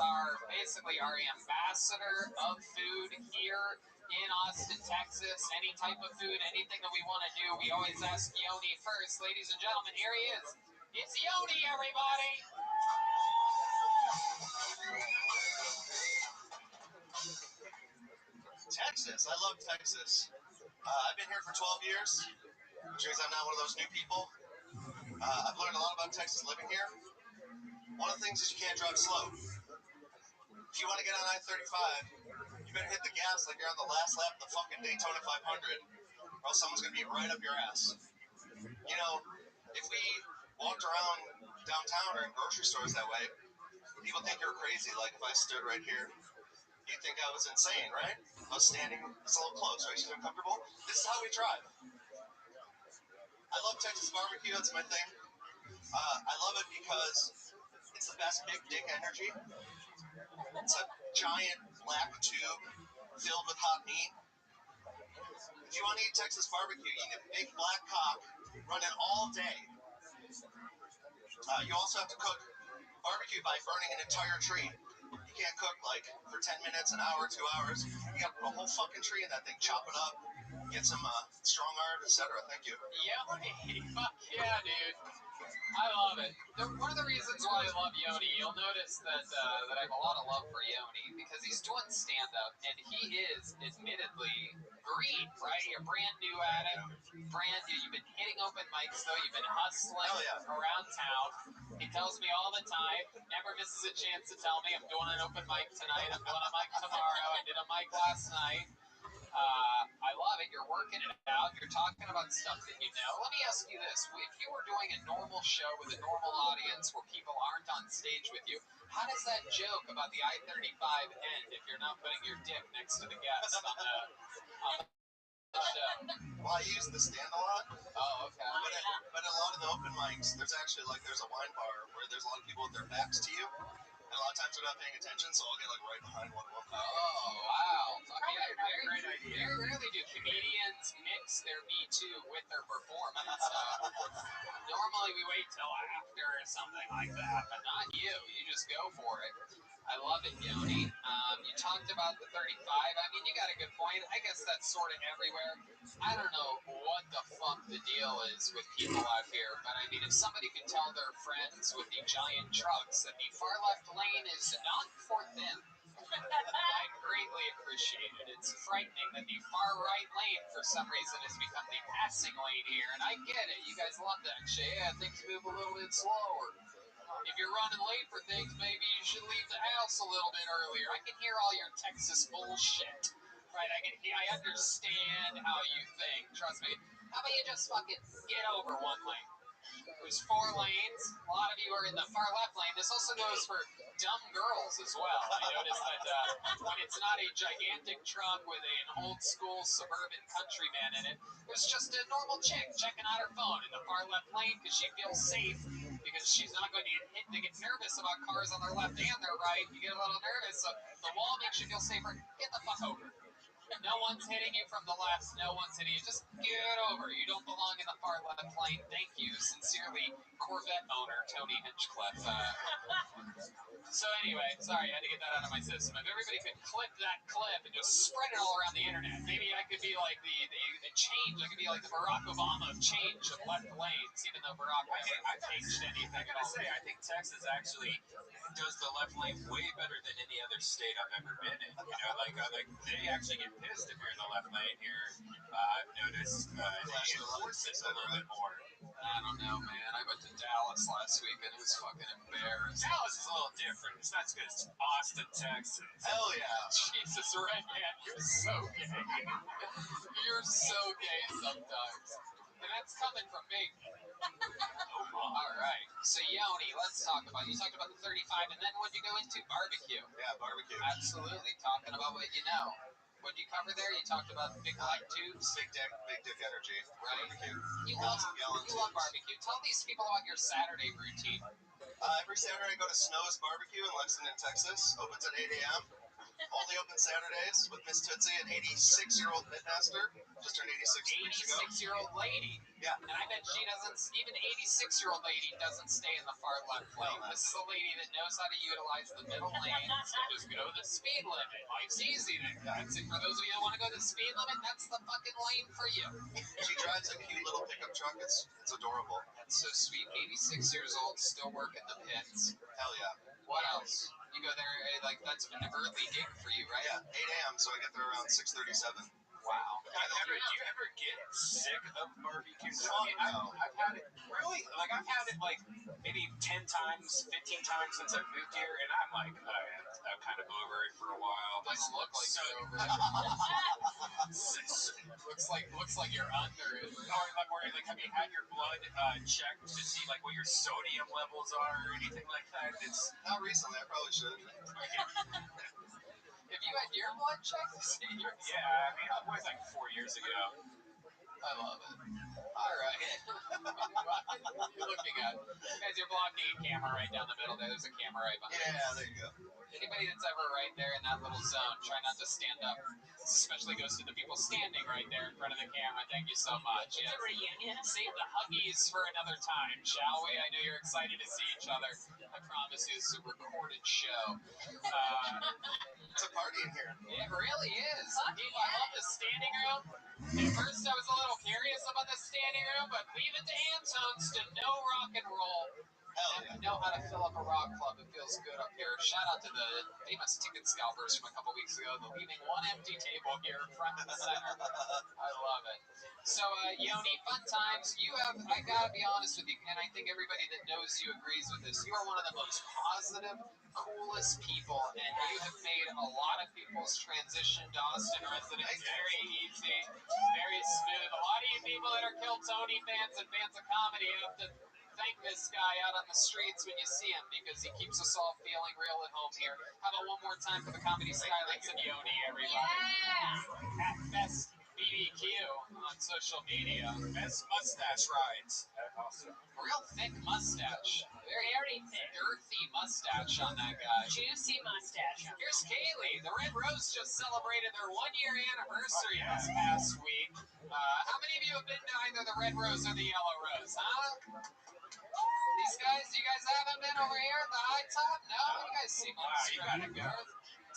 basically our ambassador of food here in Austin, Texas. Any type of food, anything that we want to do, we always ask Yoni first. Ladies and gentlemen, here he is. It's Yoni, everybody! Texas. I love Texas. I've been here for 12 years, which means I'm not one of those new people. I've learned a lot about Texas living here. One of the things is you can't drive slow. If you want to get on I-35, you better hit the gas like you're on the last lap of the fucking Daytona 500, or else someone's going to be right up your ass. You know, if we walked around downtown or in grocery stores that way, people think you're crazy. Like if I stood right here, you'd think I was insane, right? I was standing, it's a little close, right? So uncomfortable. This is how we drive. I love Texas barbecue, that's my thing. I love it because it's the best big dick energy. It's a giant black tube filled with hot meat. If you want to eat Texas barbecue, you need a big black cock running all day. You also have to cook barbecue by burning an entire tree. You can't cook like for 10 minutes, an hour, 2 hours. You got to put a whole fucking tree in that thing, chop it up, get some strong arm, etc. Thank you. Yoni, fuck yeah, dude. I love it. One of the reasons why I love Yoni, you'll notice that that I have a lot of love for Yoni because he's doing stand-up and he is admittedly green, right? You're brand new at it, brand new. You've been hitting open mics though. You've been hustling around town. He tells me all the time, never misses a chance to tell me I'm doing an open mic tonight. I'm doing a mic tomorrow. I did a mic last night. I love it. You're working it out. You're talking about stuff that you know. Let me ask you this. If you were doing a normal show with a normal audience where people aren't on stage with you, how does that joke about the I-35 end if you're not putting your dick next to the guest on the show? Well, I use the stand a lot. Oh, okay. But a lot of the open mics, there's actually there's a wine bar where there's a lot of people with their backs to you. And a lot of times they're not paying attention, so I'll get right behind one of them. Oh, wow. Very rarely do comedians mix their Me Too with their performance. Normally we wait till after or something like that, but not you. You just go for it. I love it, Yoni. You talked about the 35. I mean, you got a good point. I guess that's sort of everywhere. I don't know what the fuck the deal is with people out here, but I mean, if somebody could tell their friends with the giant trucks that the far left lane is not for them, I'd greatly appreciate it. It's frightening that the far right lane, for some reason, has become the passing lane here, and I get it. You guys love that shit. Yeah, things move a little bit slower. If you're running late for things, maybe you should leave the house a little bit earlier. I can hear all your Texas bullshit, right? I understand how you think. Trust me. How about you just fucking get over one lane? There's 4 lanes. A lot of you are in the far left lane. This also goes for dumb girls as well. I noticed that when it's not a gigantic truck with an old school suburban countryman in it, there's just a normal chick checking out her phone in the far left lane because she feels safe because she's not going to get hit. They get nervous about cars on their left and their right. You get a little nervous, so the wall makes you feel safer. Get the fuck over. No one's hitting you from the left. No one's hitting you. Just get over. You don't belong in the far left lane. Thank you. Sincerely, Corvette owner Tony Hinchcliffe. So anyway, sorry, I had to get that out of my system. If everybody could clip that clip and just spread it all around the internet, maybe I could be like the change. I could be like the Barack Obama of change of left lanes, even though Barack hasn't changed anything. I gotta say, I think Texas actually does the left lane way better than any other state I've ever been in. You know, they actually get pissed if you're in the left lane here. I've noticed they enforce it a little bit more. I don't know, man. I went to Dallas last week and it was fucking embarrassing. Dallas is a little different. It's not as good as Austin, Texas. Hell yeah. Jesus, right, man. You're so gay. You're so gay sometimes. And that's coming from me. All right. So, Yoni, let's talk about it. You talked about the 35, and then what'd you go into? Barbecue. Yeah, barbecue. Absolutely. Talking about what you know. What did you cover there? You talked about big light tubes. Big dick energy. Right. Barbecue. You love barbecue. Tell these people about your Saturday routine. Every Saturday I go to Snow's Barbecue in Lexington, Texas. Opens at 8 a.m. Only open Saturdays with Miss Tootsie, an 86-year-old pitmaster. Just turned 86 weeks ago. 86-year-old lady. Yeah. And I bet she doesn't, even 86-year-old lady doesn't stay in the far left lane. This is a lady that knows how to utilize the middle lane. So just go the speed limit. Life's easy then. That's it. For those of you that want to go the speed limit, that's the fucking lane for you. She drives a cute little pickup truck. It's adorable. That's so sweet. 86 years old, still working the pits. Hell yeah. What else? You go there, that's an early gig for you, right? Yeah, 8 a.m., so I get there around 6:37. Wow. Do you ever get sick of barbecue? I've had it really, I've had it maybe 10 times, 15 times since I've moved here, and I'm like, I'm kind of over it for a while. Doesn't look like so, you're over it. looks like you're under it. Or have you had your blood checked to see what your sodium levels are or anything like that? It's not recently. I probably should. Have you had your blood checked to see your? Yeah, I mean, it was 4 years ago. I love it. All right. You're looking at, guys, you're blocking a camera right down the middle there. There's a camera right behind. Yeah, there you go. Anybody that's ever right there in that little zone, try not to stand up. especially goes to the people standing right there in front of the camera. Thank you so much. It's Yes. a reunion. Save the huggies for another time, shall we? I know you're excited to see each other. I promise you it's a recorded show. It's a party in here. It really is. I love the standing room. At first I was a little curious about the standing room, but leave it to Antones to know rock and roll. Hell And know how to fill up a rock club. It feels good up here. Shout out to the famous ticket scalpers from a couple weeks ago. They're leaving one empty table here front and center. I love it. So, Yoni, fun times. You have, I gotta be honest with you, and I think everybody that knows you agrees with this. You are one of the most positive, coolest people, and you have made a lot of people's transition to Austin residents very easy, very smooth. A lot of you people that are Kill Tony fans and fans of comedy have to thank this guy out on the streets when you see him because he keeps us all feeling real at home here. How about one more time for the comedy stylings of Yoni, everybody? Yeah. At Best BBQ on social media. Best mustache rides. Real thick mustache. Very thick. Girthy mustache on that guy. Juicy mustache. Here's Kaylee. The Red Rose just celebrated their 1-year anniversary this past week. How many of you have been to either the Red Rose or the Yellow Rose, huh? These guys, you guys haven't been over here at the high top? No? You guys seem like You gotta go.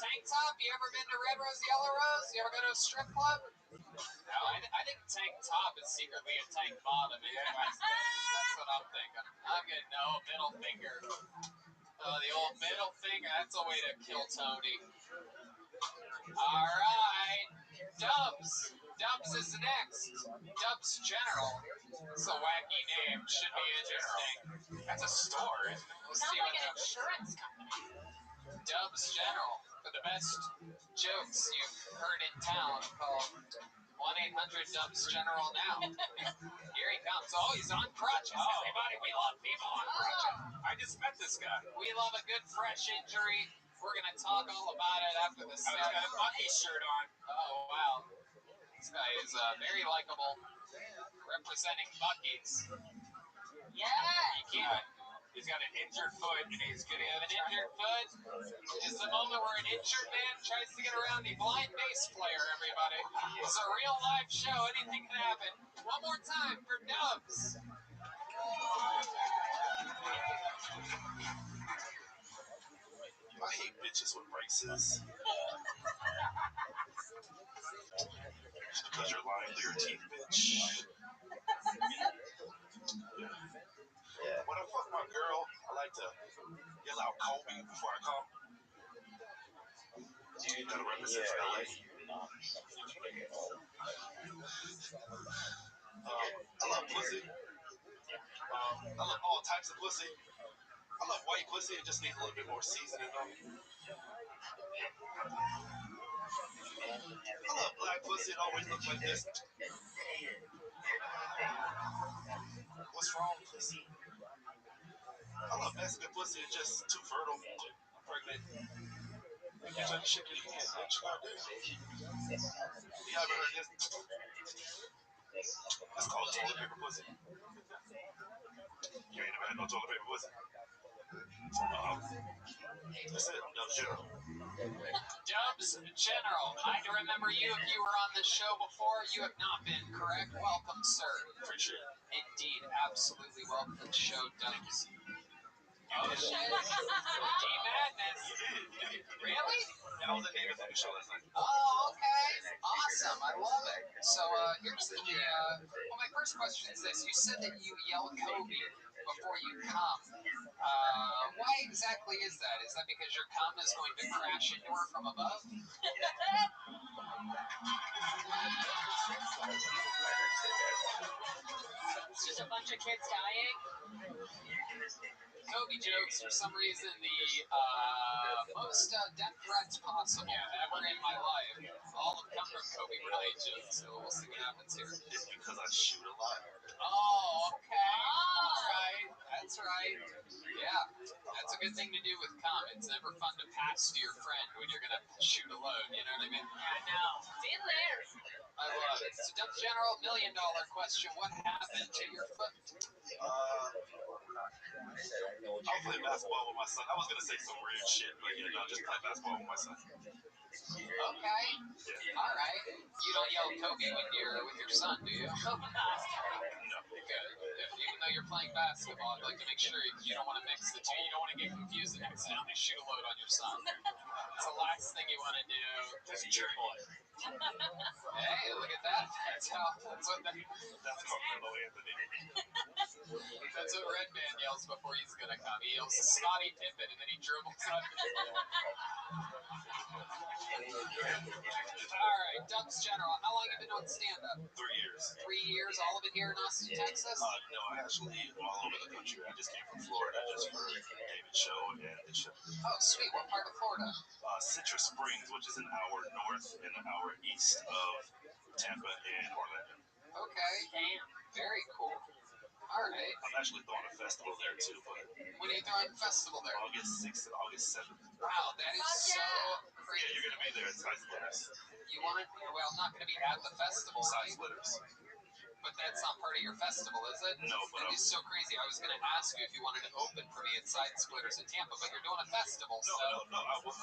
Tank top, you ever been to Red Rose, Yellow Rose? You ever go to a strip club? No, I think tank top is secretly a tank bottom. Anyways, that's what I'm thinking. I'm getting no middle finger. Oh, the old middle finger. That's a way to kill Tony. All right. Dubs. Dubs is next. Dubs General. It's a wacky name. Should be interesting. That's a store. We'll Sounds see like what an insurance company. Dubs General for the best jokes you've heard in town called 1-800-DUBS General now. Here he comes. Oh, he's on crutches. Everybody, we love people on crutches. I just met this guy. We love a good fresh injury. We're going to talk all about it after the set. He's got a Bucky shirt on. Oh, wow. This guy is very likable, representing Bucky's. Yeah. You can't. He's got an injured foot, and he's getting An injured foot is the moment where an injured man tries to get around the blind bass player, everybody. It's a real live show. Anything can happen. One more time for Dubs. I hate bitches with braces. Just because you're lying through your teeth, bitch. When I fuck my girl, I like to yell out Kobe before I come. You gotta represent for LA. I love pussy. I love all types of pussy. I love white pussy. It just needs a little bit more seasoning on it. I love black pussy. It always looks like this. What's wrong with pussy? I love Mexican pussy. It's just too fertile. I'm pregnant. You try to shit in your hand. What you gotta do? You ever heard this? That's called toilet paper pussy. You ain't never had no toilet paper pussy. That's it. I'm Dubs General. Dubs General. I remember you if you were on this show before. You have not been, correct? Welcome, sir. Appreciate it. Indeed, absolutely welcome to the show, Dubs. Oh, shit. D-Madness. Really? Yeah, I was at David's on the show last night. Oh, okay. Awesome. I love it. So, here's the, well, my first question is this. You said that you yell Kobe before you come. Why exactly is that? Is that because your cum is going to crash into her from above? It's just a bunch of kids dying. Kobe jokes, for some reason, the most death threats possible ever in my life. All have come from Kobe Bryant jokes, so we'll see what happens here. It's because I shoot a lot. Oh, okay. All right. That's right. Yeah, that's a good thing to do with cum. It's never fun to pass to your friend when you're going to shoot a load, you know what I mean? I know. Been there. I love it. So, Dubs General, $1 million question. What happened to your foot? I was playing basketball with my son. I was gonna say some weird shit, but yeah, no, just play basketball with my son. Okay. All right. You don't yell Kobe when you're with your son, do you? Oh, gosh. No. Good. Even though you're playing basketball, I'd like to make sure you don't want to mix the two. You don't want to get confused and accidentally shoot a load on your son. It's the last thing you want to do. Just your boy. Hey, look at that. That's what Carmelo Anthony. That's what Redman yells before he's gonna come. He yells Scottie Pippen and then he dribbles up. Alright, Dubs General, how long have you been doing stand-up? 3 years. 3 years, all of it here in Austin, Texas? No, I actually all over the country. I just came from Florida just for David's show and the show. Oh, sweet. What part of Florida? Citrus Springs, which is an hour north and an hour east of Tampa and Orlando. Okay. Damn. Very cool. Alright. I'm actually throwing a festival there too, but When are you throwing a festival there? August 6th and August 7th. Wow, that is so Yeah, crazy. you're gonna be there at Side Splitters. You want? Well, I'm not going to be at the festival, Side right? Splitters. But that's not part of your festival, is it? No, but That is so crazy. I was going to ask you if you wanted to open for me at Side Splitters in Tampa, but you're doing a festival, so. No. Well,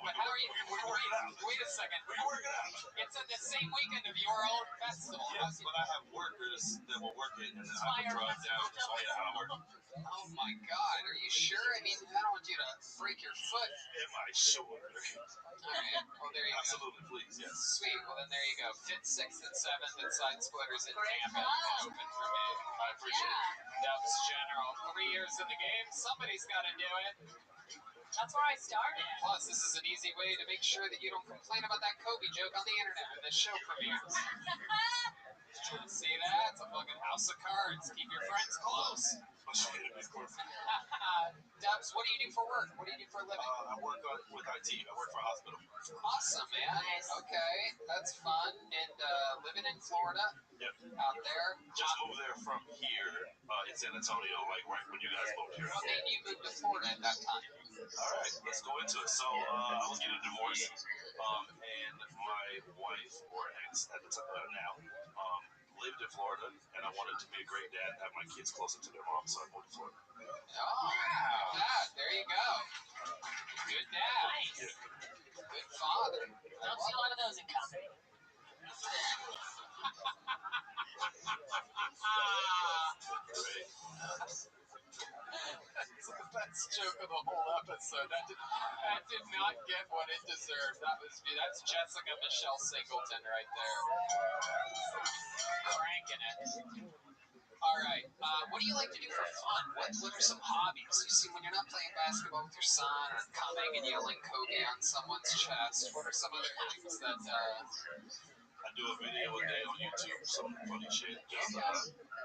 But how are you? Wait a second. We can work it out. It's on the same weekend of your own festival. Yes, but I have workers that will work it, and then I can drive down to 20 an hour. Oh my God, are you sure? I mean, I don't want you to break your foot. Am I sure? Alright, well there you go. Absolutely, please, yes. Sweet, well then there you go. 5th, 6th, and 7th at Side Splitters in Tampa. Open for me. I appreciate it. Dubs General, 3 years in the game. Somebody's got to do it. That's where I started. Plus, this is an easy way to make sure that you don't complain about that Kobe joke on the internet when the show premieres. See that? It's a fucking house of cards. Keep your friends close. Dubs, what do you do for work? What do you do for a living? I work with IT. I work for a hospital. Awesome, man. Okay, that's fun. And living in Florida, Yep. out there. Just moved there from here in San Antonio, like right when you guys moved here. What made you move to Florida at that time? All right, let's go into it. So I was getting divorced, and my wife, or ex at the time now, lived in Florida, and I wanted to be a great dad and have my kids closer to their mom, so I moved to Florida. Oh, dad, there you go. Good dad. Nice. Good father. Don't see a lot of those in comedy. That's the best joke of the whole episode. That did not get what it deserved. That's Jessica Michelle Singleton right there. Cranking it. All right. What do you like to do for fun? What are some hobbies? You see, when you're not playing basketball with your son or coming and yelling Kobe on someone's chest, what are some other things that? I do a video a day on YouTube, some funny shit. Just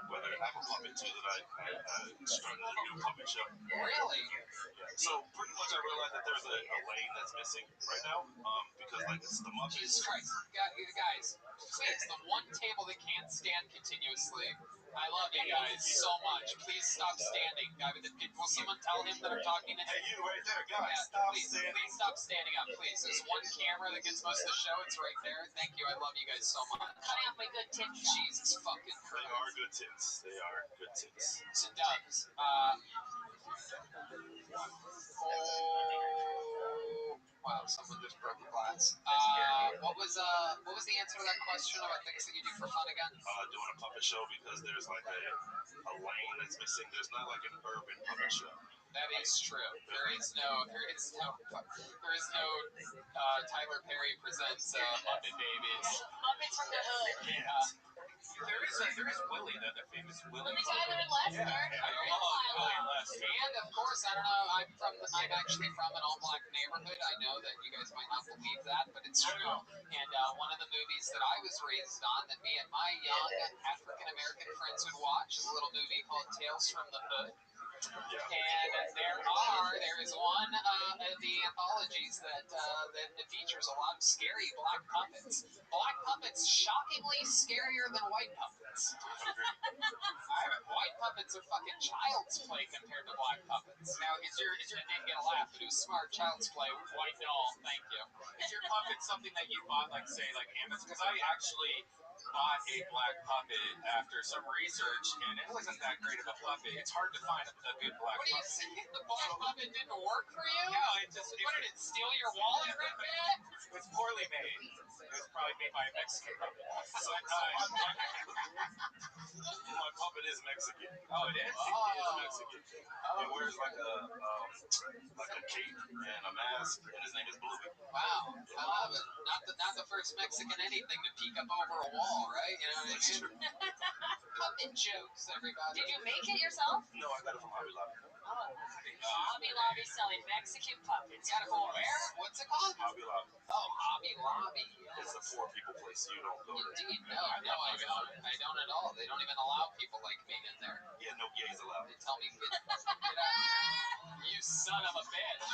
whether I have a puppet too that I started a new puppet show. Really? Yeah. So pretty much I realized that there's a lane that's missing right now because like it's the Muppets. Jesus Christ, guys, please, the one table that can't stand continuously. I love you guys so much. Please stop standing. Will someone tell him that I'm talking to him? Hey, you right there, guys. Yeah, Stop please standing. stop standing up, please. There's one camera that gets most of the show. It's right there. Thank you. I love you guys so much. Cutting off my good tip shot. Jesus fucking They Christ. are good tits. They are good tits. So Dubs, wow, someone just broke the glass. What was the answer to that question about things that you do for fun again? Doing a puppet show because there's like a lane that's missing. There's not like an urban puppet show. That is true. There is no Tyler Perry presents Muppet Babies. Muppets from the hood. There is Willie, that famous Willie. Willie Tyler and Lester. And of course, I don't know. I'm actually from an all-black neighborhood. I know that you guys might not believe that, but it's true. And one of the movies that I was raised on, that me and my young African American friends would watch, is a little movie called Tales from the Hood. And there is one of the anthologies that features a lot of scary black puppets. Black puppets shockingly scarier than white puppets. White white puppets are fucking child's play compared to black puppets. Now, is your I didn't get a laugh, but it was smart. Child's play, white doll. Thank you. Is your puppet something that you bought, like, say, like Amazon? Because I actually bought a black puppet after some research, and it wasn't that great of a puppet. It's hard to find a good black What are you puppet. saying? The black puppet didn't work for you? No, What did it steal your wallet, Red Man? it was poorly made. It was probably made by a Mexican puppet. So my puppet is Mexican. Oh, it is? He is Mexican. He wears like a cape and a mask, and his name is Bluey. Wow, I love it. Not the first Mexican anything to peek up over a wall, right? You know what I mean? Puppet jokes, everybody. Did you make it yourself? No, I got it from Hobby Lobby. Hobby Lobby selling Mexican puppets. Got it from where? What's it called? Hobby Lobby. Oh, Hobby Lobby. It's a poor people place. You don't go there. Indeed, no, I don't. I don't at all. They don't even allow people like me in there. Yeah, no gays allowed. They tell me, get out. You son of a bitch.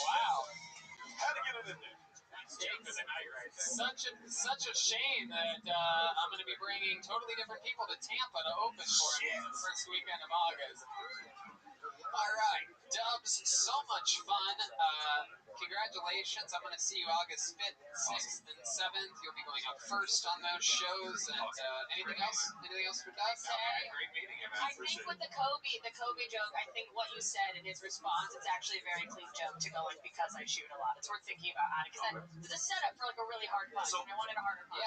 Wow. How to get it in there? Such a shame that I'm going to be bringing totally different people to Tampa to open for me the first weekend of August. All right, Dubs, so much fun. Congratulations. I'm going to see you August 5th, 6th, and 7th. You'll be going up first on those shows. And anything else? Anything else for Dubs? Great meeting you, man. I think with the Kobe joke, I think what you said in his response, it's actually a very clean joke to go in because I shoot a lot. It's worth thinking about on it because it's a setup for like a really hard punch. So, and I wanted a harder punch.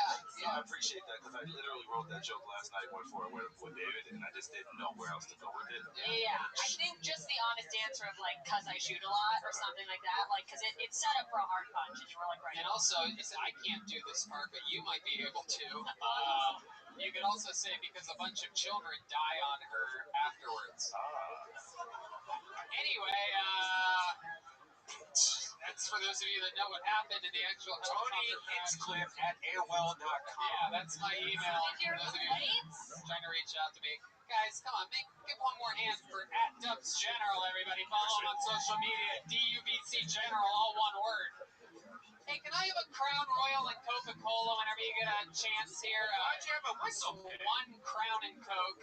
I appreciate that because I literally wrote that joke last night before I went with David, and I just didn't know where else to go with it. Yeah, I think just the honest answer of like, cause I shoot a lot or something like that, like, cause it's set up for a hard punch, and you were like, right. And also, you said, I can't do this part, but you might be able to. You could also say because a bunch of children die on her afterwards. Anyway, that's for those of you that know what happened in the actual TonyHinchcliffe@AOL.com. Yeah, that's my email. For those of you trying to reach out to me. Guys, come on, give one more hand for @DubsGeneral, everybody. Follow him on social media, DUBC General, all one word. Hey, can I have a Crown Royal and Coca-Cola whenever you get a chance here? Why'd you have a whistle? One Crown and Coke.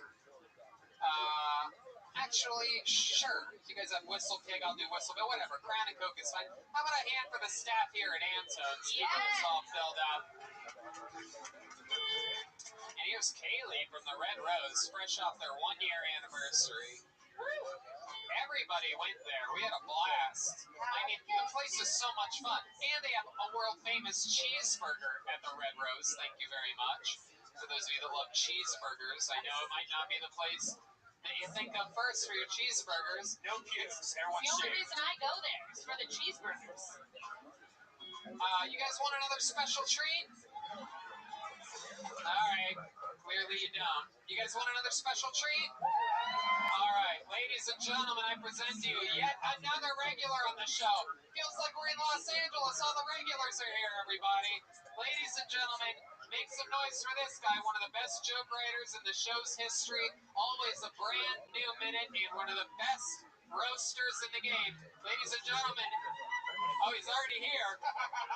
Actually, sure. If you guys have Whistle Pig, I'll do Whistle, but whatever. Crown and Coke is fine. How about a hand for the staff here at Antone's? Keeping us all filled up. And here's Kaylee from the Red Rose, fresh off their 1-year anniversary. Everybody went there. We had a blast. I mean, the place is so much fun. And they have a world-famous cheeseburger at the Red Rose. Thank you very much. For those of you that love cheeseburgers, I know it might not be the place that you think of first for your cheeseburgers. No kids. Everyone The only shaved. reason I go there is for the cheeseburgers. You guys want another special treat? All right. Clearly you don't. You guys want another special treat? All right. Ladies and gentlemen, I present to you yet another regular on the show. Feels like we're in Los Angeles. All the regulars are here, everybody. Ladies and gentlemen, make some noise for this guy, one of the best joke writers in the show's history. Always a brand new minute and one of the best roasters in the game. Ladies and gentlemen, oh, he's already here.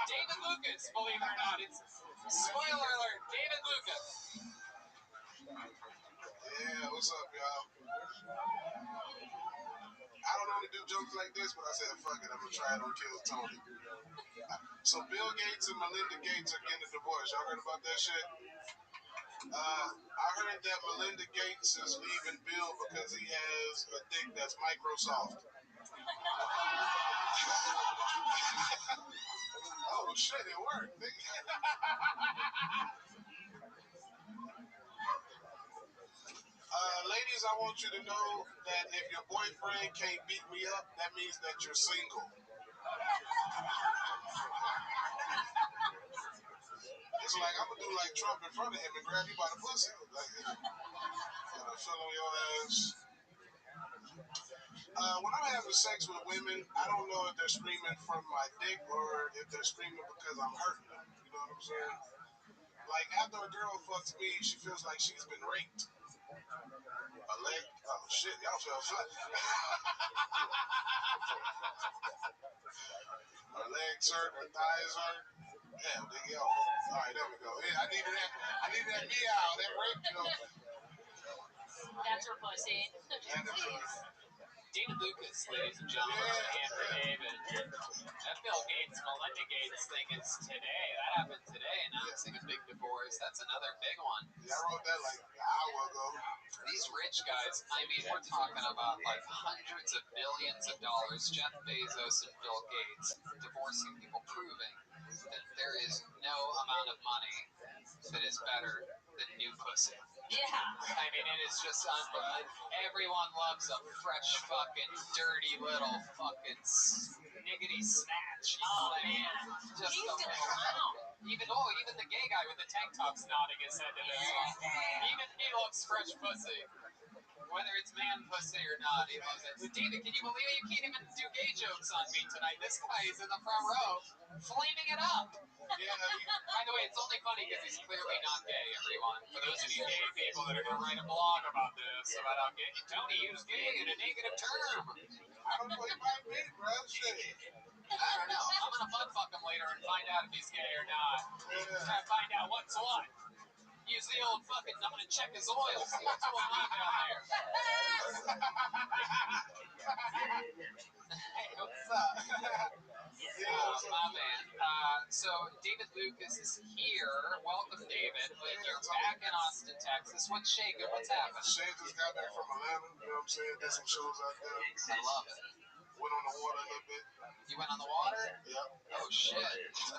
David Lucas, believe it or not. It's spoiler alert, David Lucas. Yeah, what's up, y'all? I don't normally do jokes like this, but I said, fuck it, I'm gonna try it on Kill Tony. So Bill Gates and Melinda Gates are getting a divorce. Y'all heard about that shit? I heard that Melinda Gates is leaving Bill because he has a dick that's Microsoft. Oh shit, it worked. Ladies, I want you to know that if your boyfriend can't beat me up, that means that you're single. It's like I'm gonna do like Trump in front of him and grab you by the pussy. Like, fill on your ass. When I'm having sex with women, I don't know if they're screaming from my dick or if they're screaming because I'm hurting them. You know what I'm saying? Like after a girl fucks me, she feels like she's been raped. A leg? Oh shit, y'all fell flat. Her legs hurt, her thighs hurt. Damn, nigga, yo. Alright, there we go. Yeah, I needed that meow, that rape joke. That's her pussy. Please. David Lucas, ladies and gentlemen, and for David. That Bill Gates, Melinda Gates thing is today. That happened today, announcing a big divorce. That's another big one. Yeah, I wrote that like an hour ago. These rich guys, I mean, we're talking about like hundreds of billions of dollars. Jeff Bezos and Bill Gates divorcing people, proving that there is no amount of money that is better than new pussy. Yeah. I mean, it is just unbelievable. Everyone loves a fresh fucking dirty little fucking sniggity snatch. You know what I mean? Just He's a gonna little. clown. Even the gay guy with the tank top's nodding his head to this one. Even he loves fresh pussy. Whether it's man pussy or not, he loves it. But David, can you believe it? You can't even do gay jokes on me tonight. This guy is in the front row, flaming it up. Yeah, By the way, it's only funny because he's clearly not gay, everyone. For those of you gay people that are going to write a blog about this, about how gay, Tony used gay in a negative term. I don't know. It might be, bro. Shit. I don't know. I'm going to butt fuck him later and find out if he's gay or not. Yeah. Try to find out what's what. Use the old fucking, I'm going to check his oil, see what's going on down there. Hey, what's up? My man. So David Lucas is here. Welcome, David. You're back in Austin, Texas. What's shaking? What's happening? Shane just got back from Atlanta. You know what I'm saying? Did some shows out there. I love it. Went on the water a little bit. You went on the water? Yep. Oh shit. On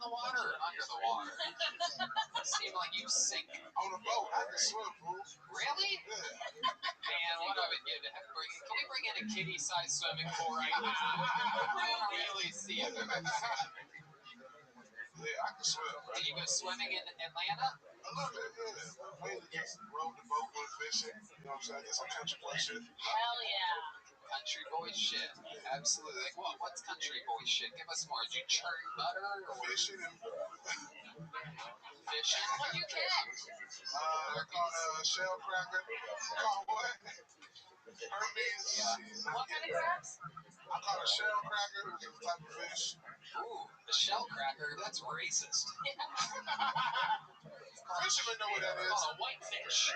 the water or under the water? You seem like you sink. On the boat. I can swim, fool. Really? Yeah. Man, what I would give to have can we bring in a kiddie-sized swimming pool right now? I want to really see it. Yeah, I can swim. Did you go swimming in Atlanta? A little bit, yeah. Mainly just rode the boat, went fishing. You know what I'm saying? Did some country boy shit. Hell yeah. Country boy shit. Absolutely. Like what? What's country boy shit? Give us more. Did you churn butter or Fishing and fishing? What'd you catch? I caught a shell cracker. Caught what? Hermes. Yeah. What kind of crabs? I caught a shell cracker, which is a type of fish. Ooh, a shell cracker? That's racist. Fishermen know what that is. Oh, a whitefish.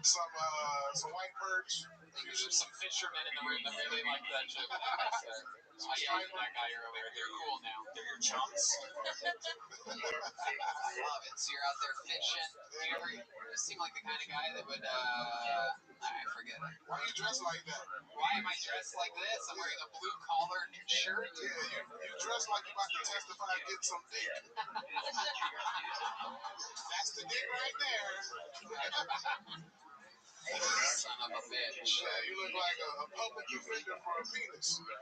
Some white perch. There's some fishermen in the room that really like that joke. I yelled at that guy earlier. They're cool now. They're your chumps. I love it. So you're out there fishing. You seem like the kind of guy that would, I forget it. Why you dressed like that? Why am I dressed like this? I'm wearing a blue collared shirt. Yeah, you dressed like you about to testify and get some dick. That's the dick right there. Son of a bitch. Yeah, you look like a public defender for a penis. Wow.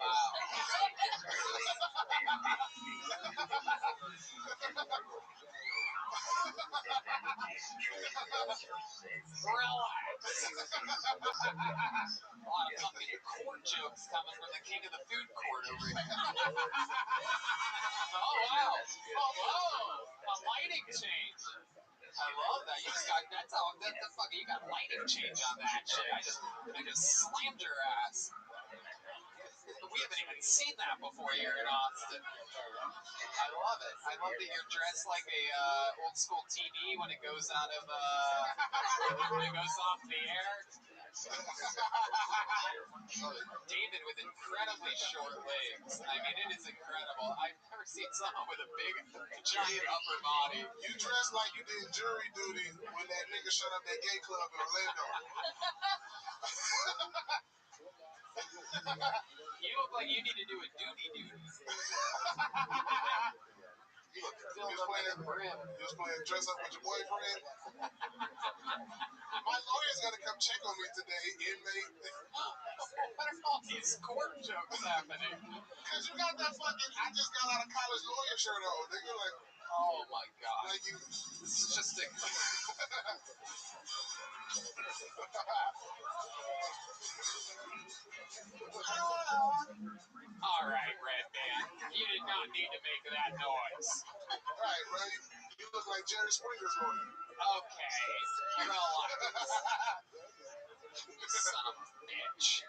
Relax. A lot of fucking court jokes coming from the king of the food court over here. Oh, wow. Oh, whoa. A lighting change. I love that. You just got, that's the fucking, you got lighting change on that shit. I just slammed your ass. We haven't even seen that before here in Austin. I love it. I love that you're dressed like a old school TV when it goes out of when it goes off the air. David with incredibly short legs. I mean, it is incredible. I've never seen someone with a big, giant upper body. You dressed like you did jury duty when that nigga shut up that gay club in Orlando. You look like you need to do a duty. You look filled up to the brim. You was playing dress up with your boyfriend. My lawyer's gonna come check on me today, inmate. What are all these court jokes happening? Cause you got that fucking I just got out of college lawyer shirt on. Nigga, like, oh my god. like you. This is just a. All right, Red Man. You did not need to make that noise. Right, bro. You look like Jerry Springer's lawyer. Okay, relax. Son of a bitch.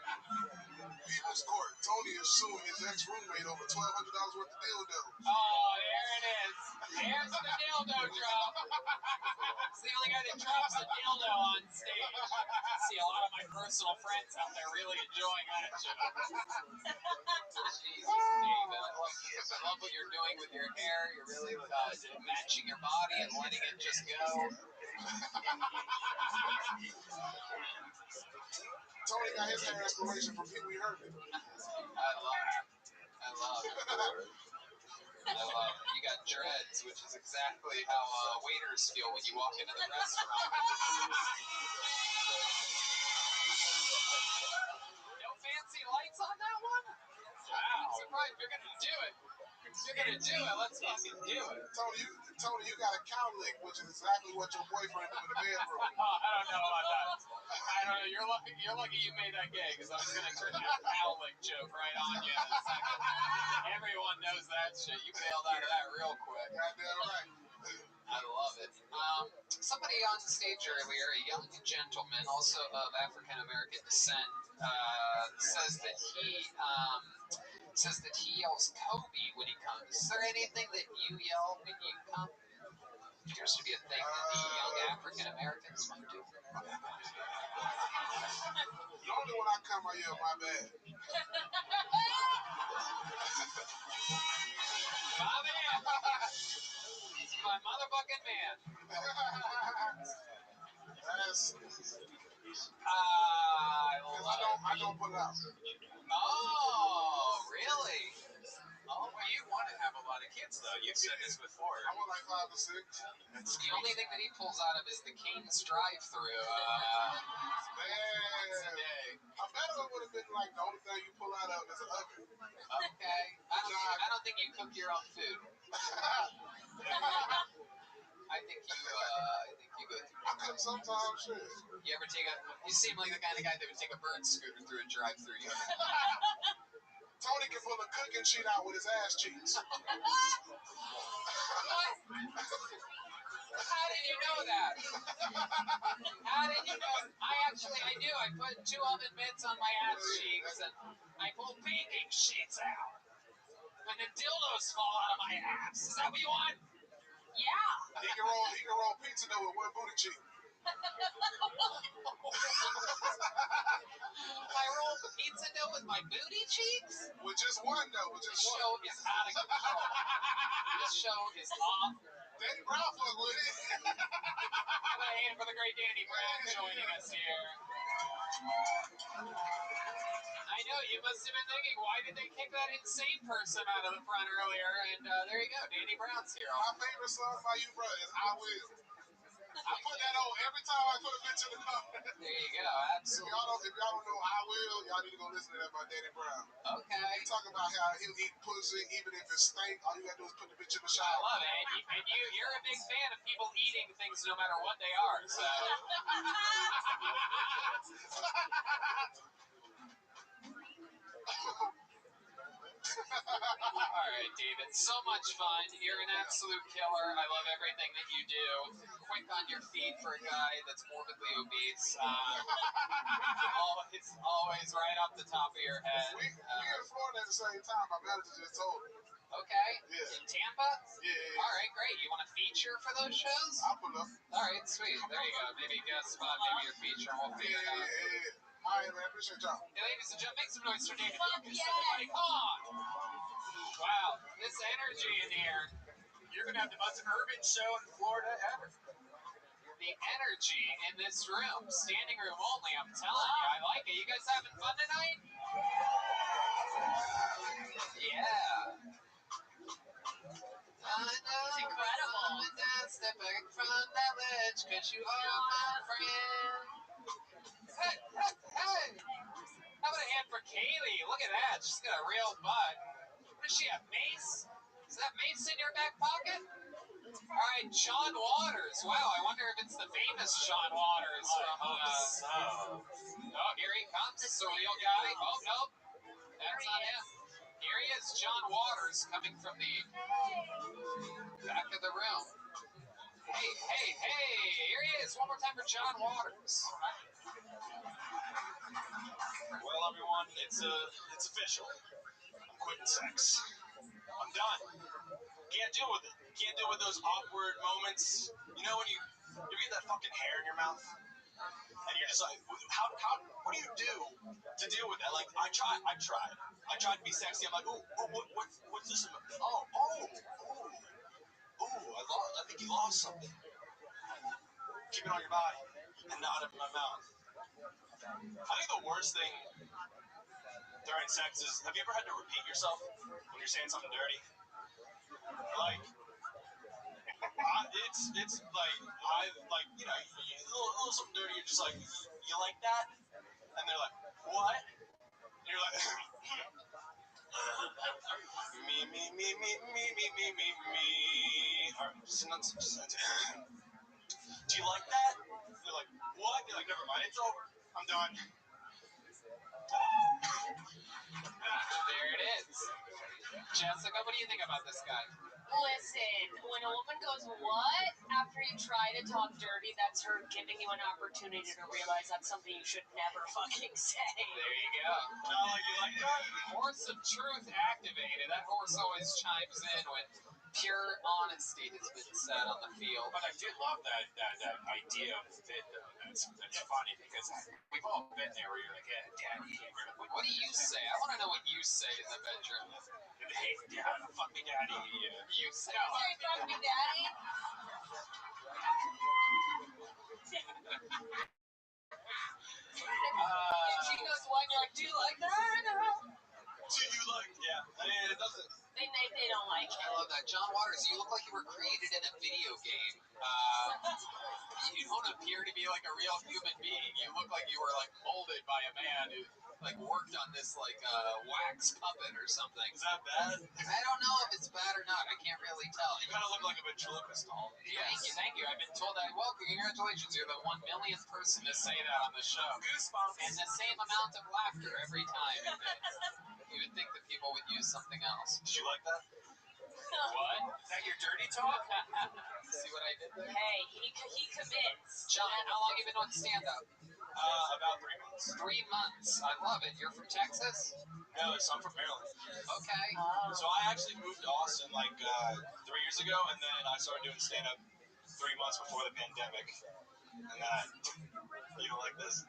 People's Court. Tony is suing his ex-roommate over $1,200 worth of dildo. Oh, there it is. There's the dildo drop. He's the only guy that drops a dildo on stage. I see a lot of my personal friends out there really enjoying that joke. Jesus, David. I love what you're doing with your hair. You're really matching your body and letting it just go. Tony got his hair inspiration from Pee Wee Herman. I love it. I love it. I love it. You got dreads, which is exactly how waiters feel when you walk into the restaurant. No fancy lights on that one? Wow. I'm surprised you're going to do it. If you're going to do it, let's fucking do it. Tony, you got a cow lick, which is exactly what your boyfriend did in the bedroom. Oh, I don't know about that. I don't know. You're lucky you made that gay, because I was going to turn that cow lick joke right on you in a second. Everyone knows that shit. You bailed out of that real quick. Goddamn right. I love it. Somebody on stage earlier, a young gentleman, also of African American descent, says that he yells Kobe when he comes. Is there anything that you yell when you come? Appears to be a thing that the young African Americans might do. Normally when I come, I yell my bad. My man. My motherfucking man. That's I don't put it out. Oh, really? Oh, well, you want to have a lot of kids, though. You've said this before. I want like 5 or 6. The only thing that he pulls out of is the Cane's drive-through. Man, I bet it would have been like the only thing you pull out of is an oven. Okay. I don't think you cook your own food. I think you go through. I cook sometimes, shit. You seem like the kind of guy that would take a bird scooter through a drive-through. Tony can pull a cooking sheet out with his ass cheeks. What? How did you know that? How did you know? I do. I put 2 oven mitts on my ass cheeks and I pull baking sheets out. And the dildos fall out of my ass. Is that what you want? Yeah. He can roll pizza dough with 1 booty cheek. I roll pizza dough with my booty cheeks? With just one though, with just This one. show is out of control. This show is off. Danny Brown fuck with it. Have a hand for the great Danny Brown joining us here. I know, you must have been thinking, why did they kick that insane person out of the front earlier? And there you go, Danny Brown's here. My favorite song by you, bro, is I Will. I put that on every time I put a bitch in the car. There you go, absolutely. If y'all don't know I Will, y'all need to go listen to that by Danny Brown. Okay. He talking about how he'll eat pussy even if it stink. All you gotta do is put the bitch in the I shower. love it. And you're a big fan of people eating things no matter what they are, so. All right, David, so much fun. You're an absolute killer. I love everything that you do. Quick on your feet for a guy that's morbidly obese. Always right off the top of your head. We in Florida at the same time. My manager just told me. Okay. Yeah. In Tampa? Yeah. All right, great. You want to feature for those shows? I'll pull up. All right, sweet. There you go. Maybe a guest spot, maybe your feature. We'll figure it out. Yeah. All right, man. Appreciate y'all. Hey, ladies and gentlemen, make some noise for David Lucas. Everybody, come on. Wow, this energy in here. You're going to have the most urban show in Florida ever. The energy in this room, standing room only, I'm telling you, I like it. You guys having fun tonight? Yeah. I know It's incredible. Step back from that ledge, cause you are my friend. Hey! How about a hand for Kaylee? Look at that. She's got a real butt. What is she, a mace? Is that mace in your back pocket? All right, Sean Waters. Wow, I wonder if it's the famous Sean Waters from. Oh, here he comes. It's the real guy. Oh, no. That's not him. Here he is, John Waters, coming from the back of the room. Hey, here he is. One more time for John Waters. Well, everyone, it's official. I'm quitting sex. I'm done. Can't deal with it. can't deal with those awkward moments. You know when you get that fucking hair in your mouth, and you're just like, what do you do to deal with that? Like, I tried to be sexy. I'm like, what's this about? I think you lost something. Keep it on your body and not in my mouth. I think the worst thing during sex is, have you ever had to repeat yourself when you're saying something dirty? Like, it's like, you know, a little something dirty, you're just like, you like that? And they're like, what? And you're like, me. All right, do you like that? They're like, what? You're like, never mind, it's over. I'm done. There it is. Jessica, what do you think about this guy? Listen, when a woman goes, what? After you try to talk dirty, that's her giving you an opportunity to realize that's something you should never fucking say. There you go. Oh, you like that? Horse of truth activated. That horse always chimes in when pure honesty has been said on the field. But I do love that idea of fit, though. That's funny because we've all been there where you're like, yeah, daddy. What do you say? I want to know what you say in the bedroom. Hey, dad, fuck me, daddy. You say. Hey, fuck me, daddy. If she goes, what? You're like, do you like that? Do you like? Yeah. I mean, it doesn't. They don't like it. I love that. John Waters, you look like you were created in a video game. You don't appear to be like a real human being. You look like you were like molded by a man who like worked on this like wax puppet or something. Is that bad? I don't know if it's bad or not. I can't really tell. You kind of look like a ventriloquist doll. Yes. Thank you. I've been told that. Well, congratulations. You're the 1 millionth person to say that on the show. Goosebumps. And the same amount of laughter every time. You would think that people would use something else. Did you like that? What? Is that your dirty talk? See what I did there? Hey, he commits. John, how long have you been on stand-up? About 3 months. 3 months. I love it. You're from Texas? No, so I'm from Maryland. Okay. So I actually moved to Austin like 3 years ago, and then I started doing stand-up 3 months before the pandemic. And then you don't like this?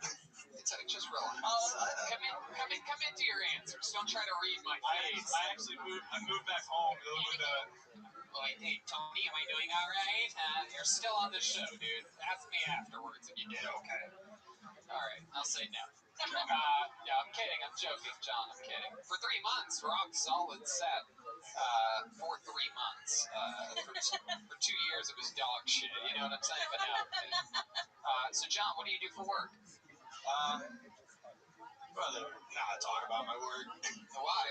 It's just relax. Come into your answers. Don't try to read my face. I moved back home to live with Hey, Tony, am I doing all right? You're still on the show, dude. Ask me afterwards if you did okay. All right, I'll say no. Yeah, I'm kidding. I'm joking, John. I'm kidding. For 3 months, rock solid set. For 3 months. For 2 years, it was dog shit. You know what I'm saying? But no. So, John, what do you do for work? rather not talk about my work. Why?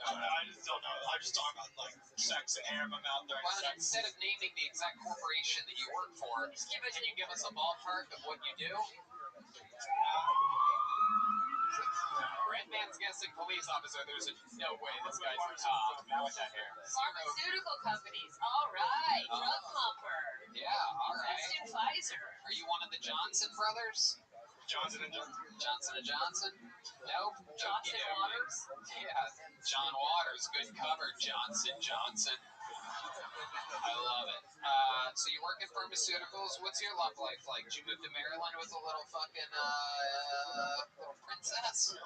I just don't know. I just talk about like sex and hair in my mouth during Well, sex. instead of naming the exact corporation that you work for, can you give us a ballpark of what you do? Red man's guessing police officer. There's no way this guy's a top. Not with that hair. Pharmaceutical companies. All right. Drug pumper. Yeah, all right. That's in Pfizer. Are you one of the Johnson brothers? Johnson and Johnson. Johnson and Johnson? Nope. Johnson Waters? Yeah, John Waters. Good cover. Johnson. I love it. So you work in pharmaceuticals. What's your love life like? Did you move to Maryland with a little fucking little princess? No.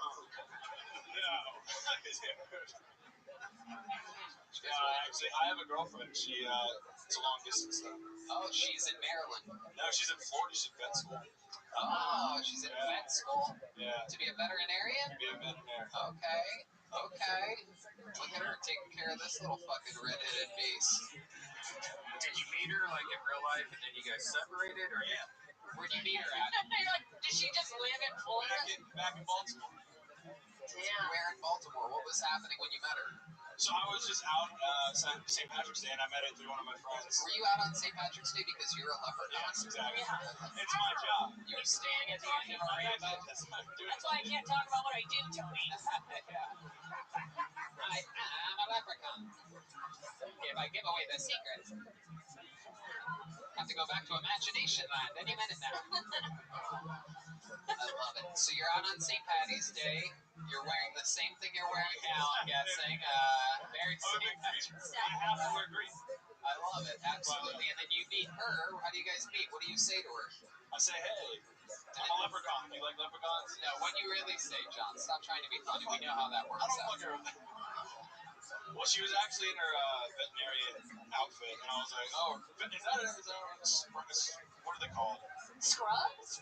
Actually, I have a girlfriend. It's a long distance though. Oh, she's in Maryland. No, she's in Florida. She's in vet school. Oh, she's in vet school? Yeah. To be a veterinarian? To be a veterinarian. Okay. Look at her taking care of this little fucking redheaded beast. Did you meet her like in real life and then you guys separated, or yeah? Where'd you meet her at? You're like, does she just live in Florida? Back in Baltimore. Yeah. Where in Baltimore? What was happening when you met her? So I was just out St. Patrick's Day and I met her through one of my friends. Were you out on St. Patrick's Day because you're a leprechaun? Yes, exactly. Yeah. It's my job. You were staying at the end of a rainbow? That's not doing That's why I can't talk about what I do, Tony. I'm a leprechaun. If I give away the secret, have to go back to imagination land any minute now. I love it. So you're out on St. Patty's Day. You're wearing the same thing you're wearing now, I'm guessing. Very St. Patrick's Day. I have to wear green. I love it. Absolutely. And then you meet her. How do you guys meet? What do you say to her? I say, hey, I'm a leprechaun. You like leprechauns? No, what do you really say, John? Stop trying to be funny. We know how that works I don't out. fuck her. Well, she was actually in her veterinarian outfit, and I was like, oh, what are they called? Scrubs?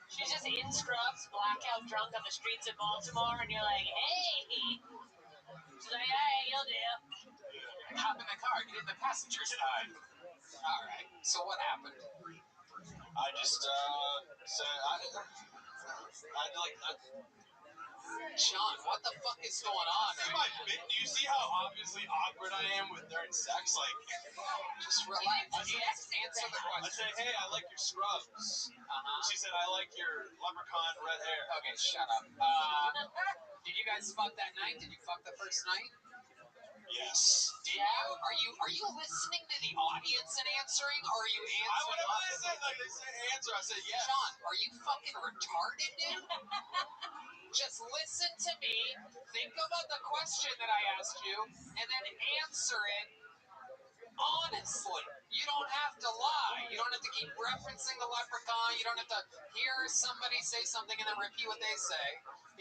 She's just in scrubs, blackout drunk on the streets of Baltimore, and you're like, hey. She's like, hey, you'll do. Hop in the car, get in the passenger side. All right. So what happened? I just said, John, what the fuck is going on? do you see how obviously awkward I am during sex? Like, just relax. Answer the I question. said, hey, I like your scrubs. Uh-huh. She said, I like your leprechaun red hair. Okay, shut up. Did you guys fuck that night? Did you fuck the first night? Yes. Yeah. Are you listening to the audience and answering, or are you answering? I said, like, they said answer. I said, yes. John, are you fucking retarded, dude? Just listen to me. Think about the question that I asked you, and then answer it honestly. You don't have to lie. You don't have to keep referencing the leprechaun. You don't have to hear somebody say something and then repeat what they say.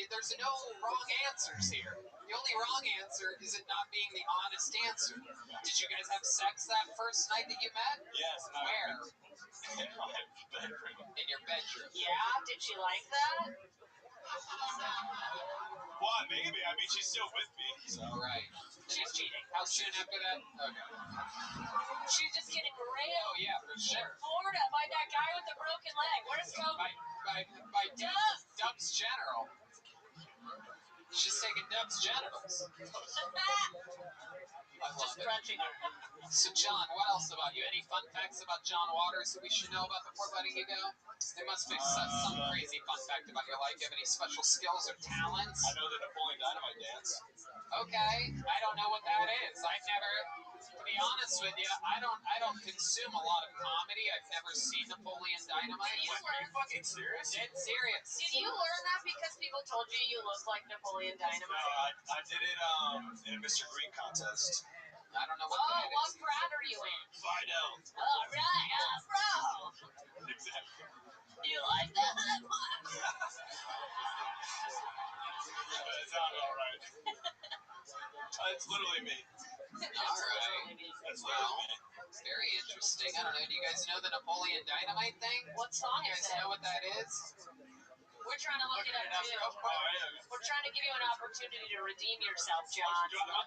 There's no wrong answers here. The only wrong answer is it not being the honest answer. Did you guys have sex that first night that you met? Yes. Where? In my bedroom. In your bedroom. Yeah? Did she like that? Well, maybe. I mean, she's still with me. So. Right. She's cheating. How soon after that? Okay. She's just getting railed. Oh, yeah, for sure. In Florida by that guy with the broken leg. Where's Kobe? By Dub's General. She's taking Dub's genitals. Just crunching her. So, John, what else about you? Any fun facts about John Waters that we should know about before letting you go? There must be some crazy fun fact about your life. Do you have any special skills or talents? I know the Napoleon Dynamite dance. Okay, I don't know what that is. I've never, to be honest with you, I don't consume a lot of comedy. I've never seen Napoleon Dynamite. Are you fucking serious? Dead serious. Did you learn that because people told you you look like Napoleon Dynamite? No, I did it in a Mr. Green contest. I don't know what Oh, that what is. frat are you in? Fidel. All right, bro. Exactly. You like that? It's not all right. It's literally me. All right. That's Well, literally me. it's very interesting. I don't know. Do you guys know the Napoleon Dynamite thing? What song You is guys it? know what that is? We're trying to look it up too. Oh, yeah. We're trying to give you an opportunity to redeem yourself, John. Oh,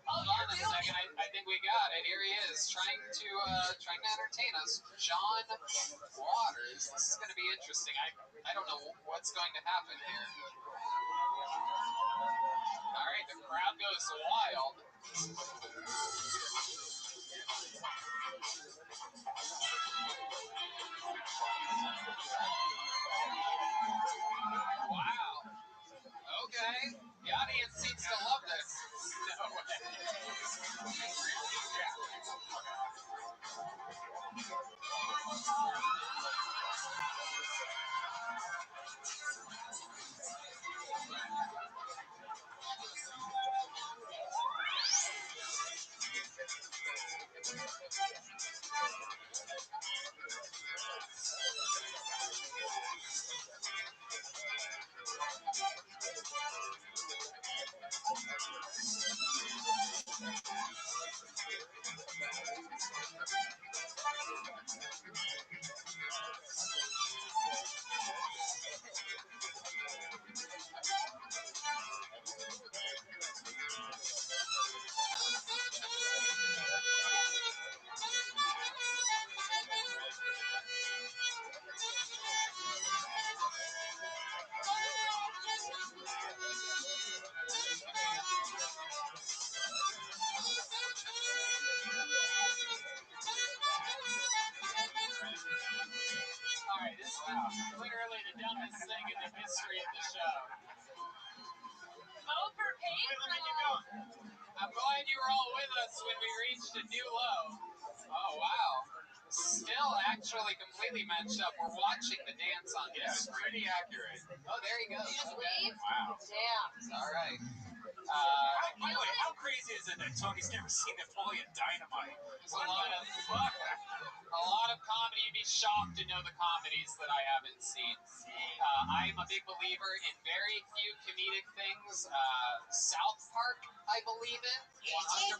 Hold on a second. I think we got it. Here he is, trying to entertain us. John Waters. This is going to be interesting. I don't know what's going to happen here. All right, the crowd goes wild. Wow. Okay. The audience seems to love this. No way. All right, this is literally the dumbest thing in the history of the show. Vote for Pedro. I'm glad you were all with us when we reached a new low. Oh, wow. Still actually completely matched up. We're watching the dance on this. Pretty accurate. Oh, there he goes. Did you just Okay. leave? Wow. Damn. All right. By the way, how crazy is it that Tony's never seen Napoleon Dynamite? There's a lot of comedy. You'd be shocked to know the comedies that I haven't seen. I'm a big believer in very few comedic things. South Park, I believe in 100%.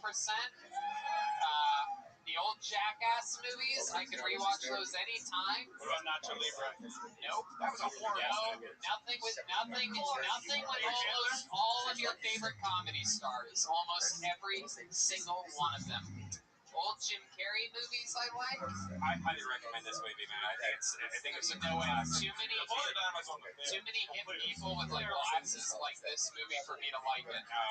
The old Jackass movies, I can rewatch those anytime. What about Nacho Libre? Nope. That was a horror No, nothing with almost all of your favorite comedy stars. Almost every single one of them. Old Jim Carrey movies I like. I highly recommend this movie, man. I think it's a No way. classic. Too many hip people with like glasses like this movie for me to like it. No.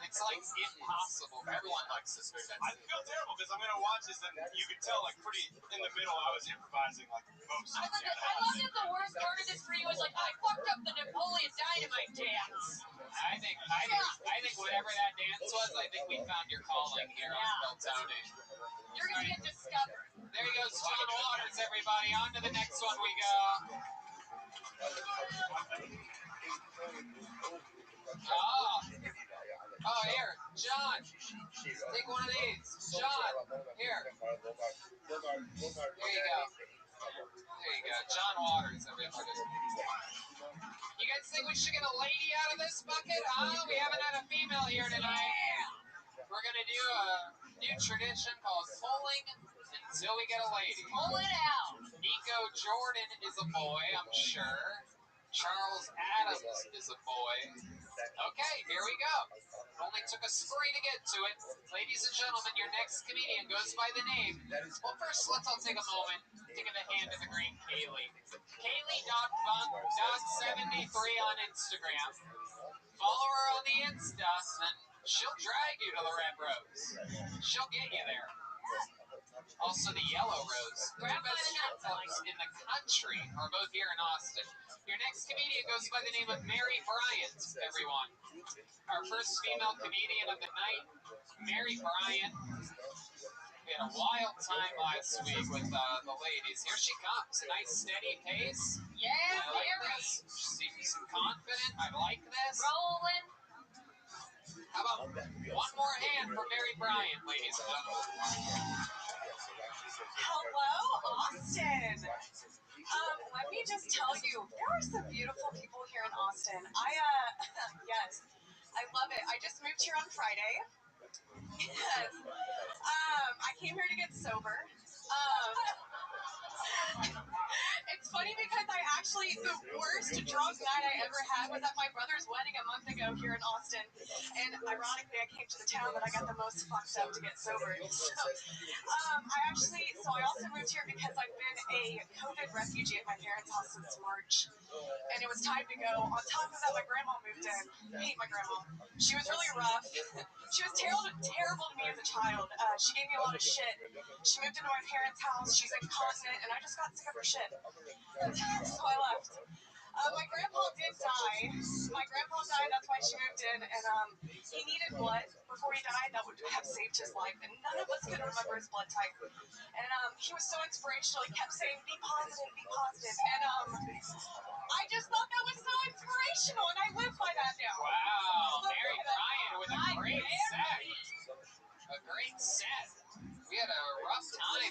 It's like impossible. Everyone likes this movie. I feel terrible because I'm gonna watch this and you can tell like pretty in the middle I was improvising like most. I love that the worst part of this for you was like, I fucked up the Napoleon Dynamite dance. I think whatever that dance was, I think we found your calling here on Bill Tony. You're gonna get discovered. There he goes, John Waters, everybody. On to the next one we go. Oh, here, John. Take one of these. John, here. There you go. John Waters, everybody. You guys think we should get a lady out of this bucket? Huh? We haven't had a female here tonight. We're going to do a new tradition called pulling until we get a lady. Pull it out. Nico Jordan is a boy, I'm sure. Charles Adams is a boy. Okay, here we go. Only took a spree to get to it. Ladies and gentlemen, your next comedian goes by the name. Well, first, let's all take a moment to give a hand to the great Kaylee. Kaylee.funk.73 on Instagram. Follow her on the Insta, and she'll drag you to the red rose. She'll get you there. Also, the yellow rose. The best strip clubs in the country are both here in Austin. Your next comedian goes by the name of Mary Bryant, everyone. Our first female comedian of the night, Mary Bryant. We had a wild time last week with the ladies. Here she comes. A nice steady pace. Yeah, I like Mary. this. She seems confident. I like this. Rolling. How about one more hand for Mary Bryant, ladies and gentlemen? Hello, Austin. Let me just tell you, there are some beautiful people here in Austin. Yes, I love it. I just moved here on Friday. Yes. I came here to get sober. It's funny because the worst drunk night I ever had was at my brother's wedding a month ago here in Austin. And ironically, I came to the town that I got the most fucked up to get sober. So, I also moved here because I've been a COVID refugee at my parents' house since March. And it was time to go. On top of that, my grandma moved in. I hate my grandma. She was really rough. She was terrible to me as a child. She gave me a lot of shit. She moved into my parents' house. She's incontinent, and I just got sick of her shit. So I left. My grandpa did die. My grandpa died, that's why she moved in, and he needed blood before he died. That would have saved his life, and none of us could remember his blood type. And he was so inspirational. He kept saying, be positive, be positive. And I just thought that was so inspirational, and I live by that now. Wow, Mary Bryant with a great set. A great set. We had a rough time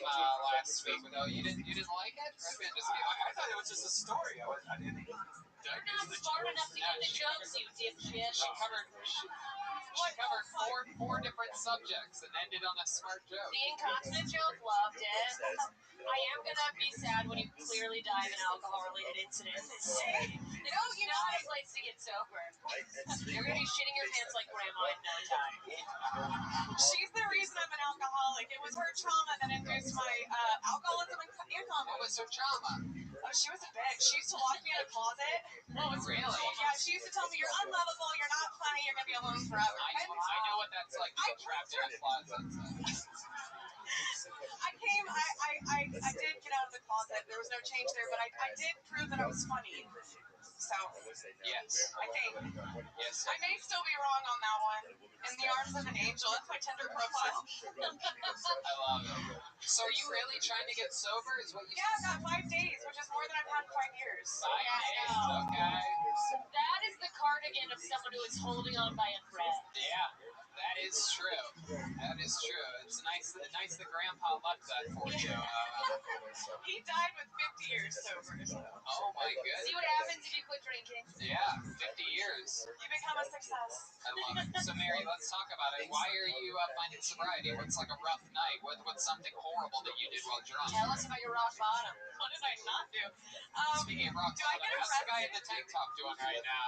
last week. No, you didn't like it? I thought it was just a story. I didn't. You're not smart enough to get the jokes, you dipshit. She covered four different subjects and ended on a smart joke. The incontinent joke, loved it. I am gonna be sad when you clearly die of an alcohol-related incident. No, you know how a place to get sober. You're gonna be shitting your pants like grandma in no time. She's the reason I'm an alcoholic. It was her trauma that induced my alcoholism and What was her trauma? Oh, she was a bitch. She used to lock me in a closet. Oh, really? Yeah, she used to tell me, you're unlovable, you're not funny, you're going to be alone forever. I know what that's like to be trapped in a closet. I did get out of the closet. There was no change there, but I did prove that I was funny. So, Yes. I think. Yes. I may still be wrong on that one. In the arms of an angel. That's my Tinder profile. I love it. So are you really trying to get sober? Is what you Yeah, I got 5 days, which is more than I've had in 5 years. 5 days? Okay. That is the cardigan of someone who is holding on by a thread. Yeah, that is true. That is true. It's nice that Grandpa left that for you. He died with 50 years sober. Oh my goodness. See what happens if you quit drinking? Yeah, 50 years. You become a success. I love it. So Mary, let's talk about it. Why are you finding sobriety? What's like a rough night? What's something horrible that you did while drunk? Tell us about your rock bottom. What did I not do? Speaking of rock do I get bottom, how's the guy in arrested? the tank top doing right now?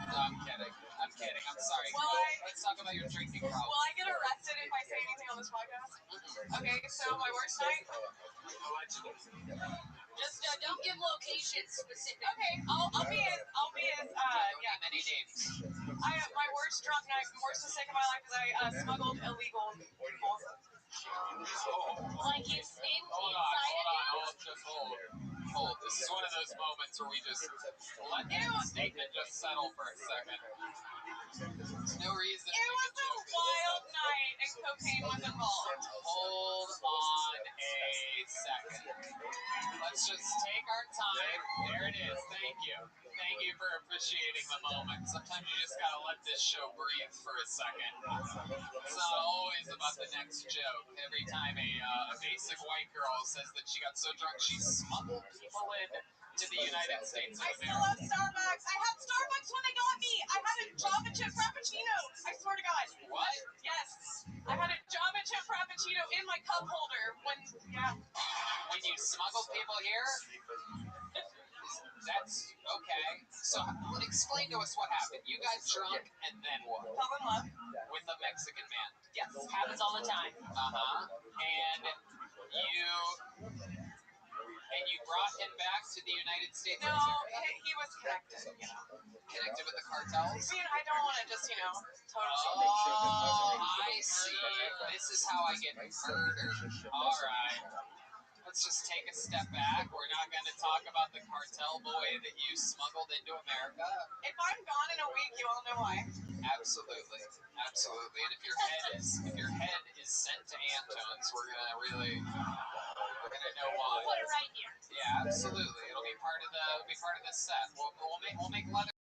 No, I'm kidding. I'm kidding. I'm sorry. Well, Let's talk about your drinking problem. Will I get arrested if I say anything on this podcast? Okay, so my worst night? Just don't give locations specific. Okay, I'll be as yeah. Many names. My worst drunk night, worst mistake of my life is I smuggled illegal balls. Like it's Hold on. Just hold. This is one of those moments where we just let the statement just settle for a second. There's no reason. It was a wild night and cocaine was involved. Hold on a second. Let's just take our time. There it is. Thank you. Thank you for appreciating the moment. Sometimes you just gotta let this show breathe for a second. It's not always about the next joke. Every time a basic white girl says that she got so drunk she smuggled people in to the United States of I America. still have Starbucks. I had Starbucks when they got me. I had a Java chip frappuccino. I swear to God. What? Yes. I had a Java chip frappuccino in my cup holder When you smuggle people here? That's okay. So explain to us what happened. You got drunk and then what? Fell in love. With a Mexican man. Yes. happens all the time. And you brought him back to the United States of No, America? he was connected, Connected with the cartels? I mean, I don't want to just, totally. Oh, I see. This is how I get murdered. All right. Let's just take a step back. We're not going to talk about the cartel boy that you smuggled into America. If I'm gone in a week, you all know why. Absolutely. And if your head is sent to Antone's, we're gonna know why. We'll put it right here. Yeah, absolutely. It'll be part of the set. We'll make leather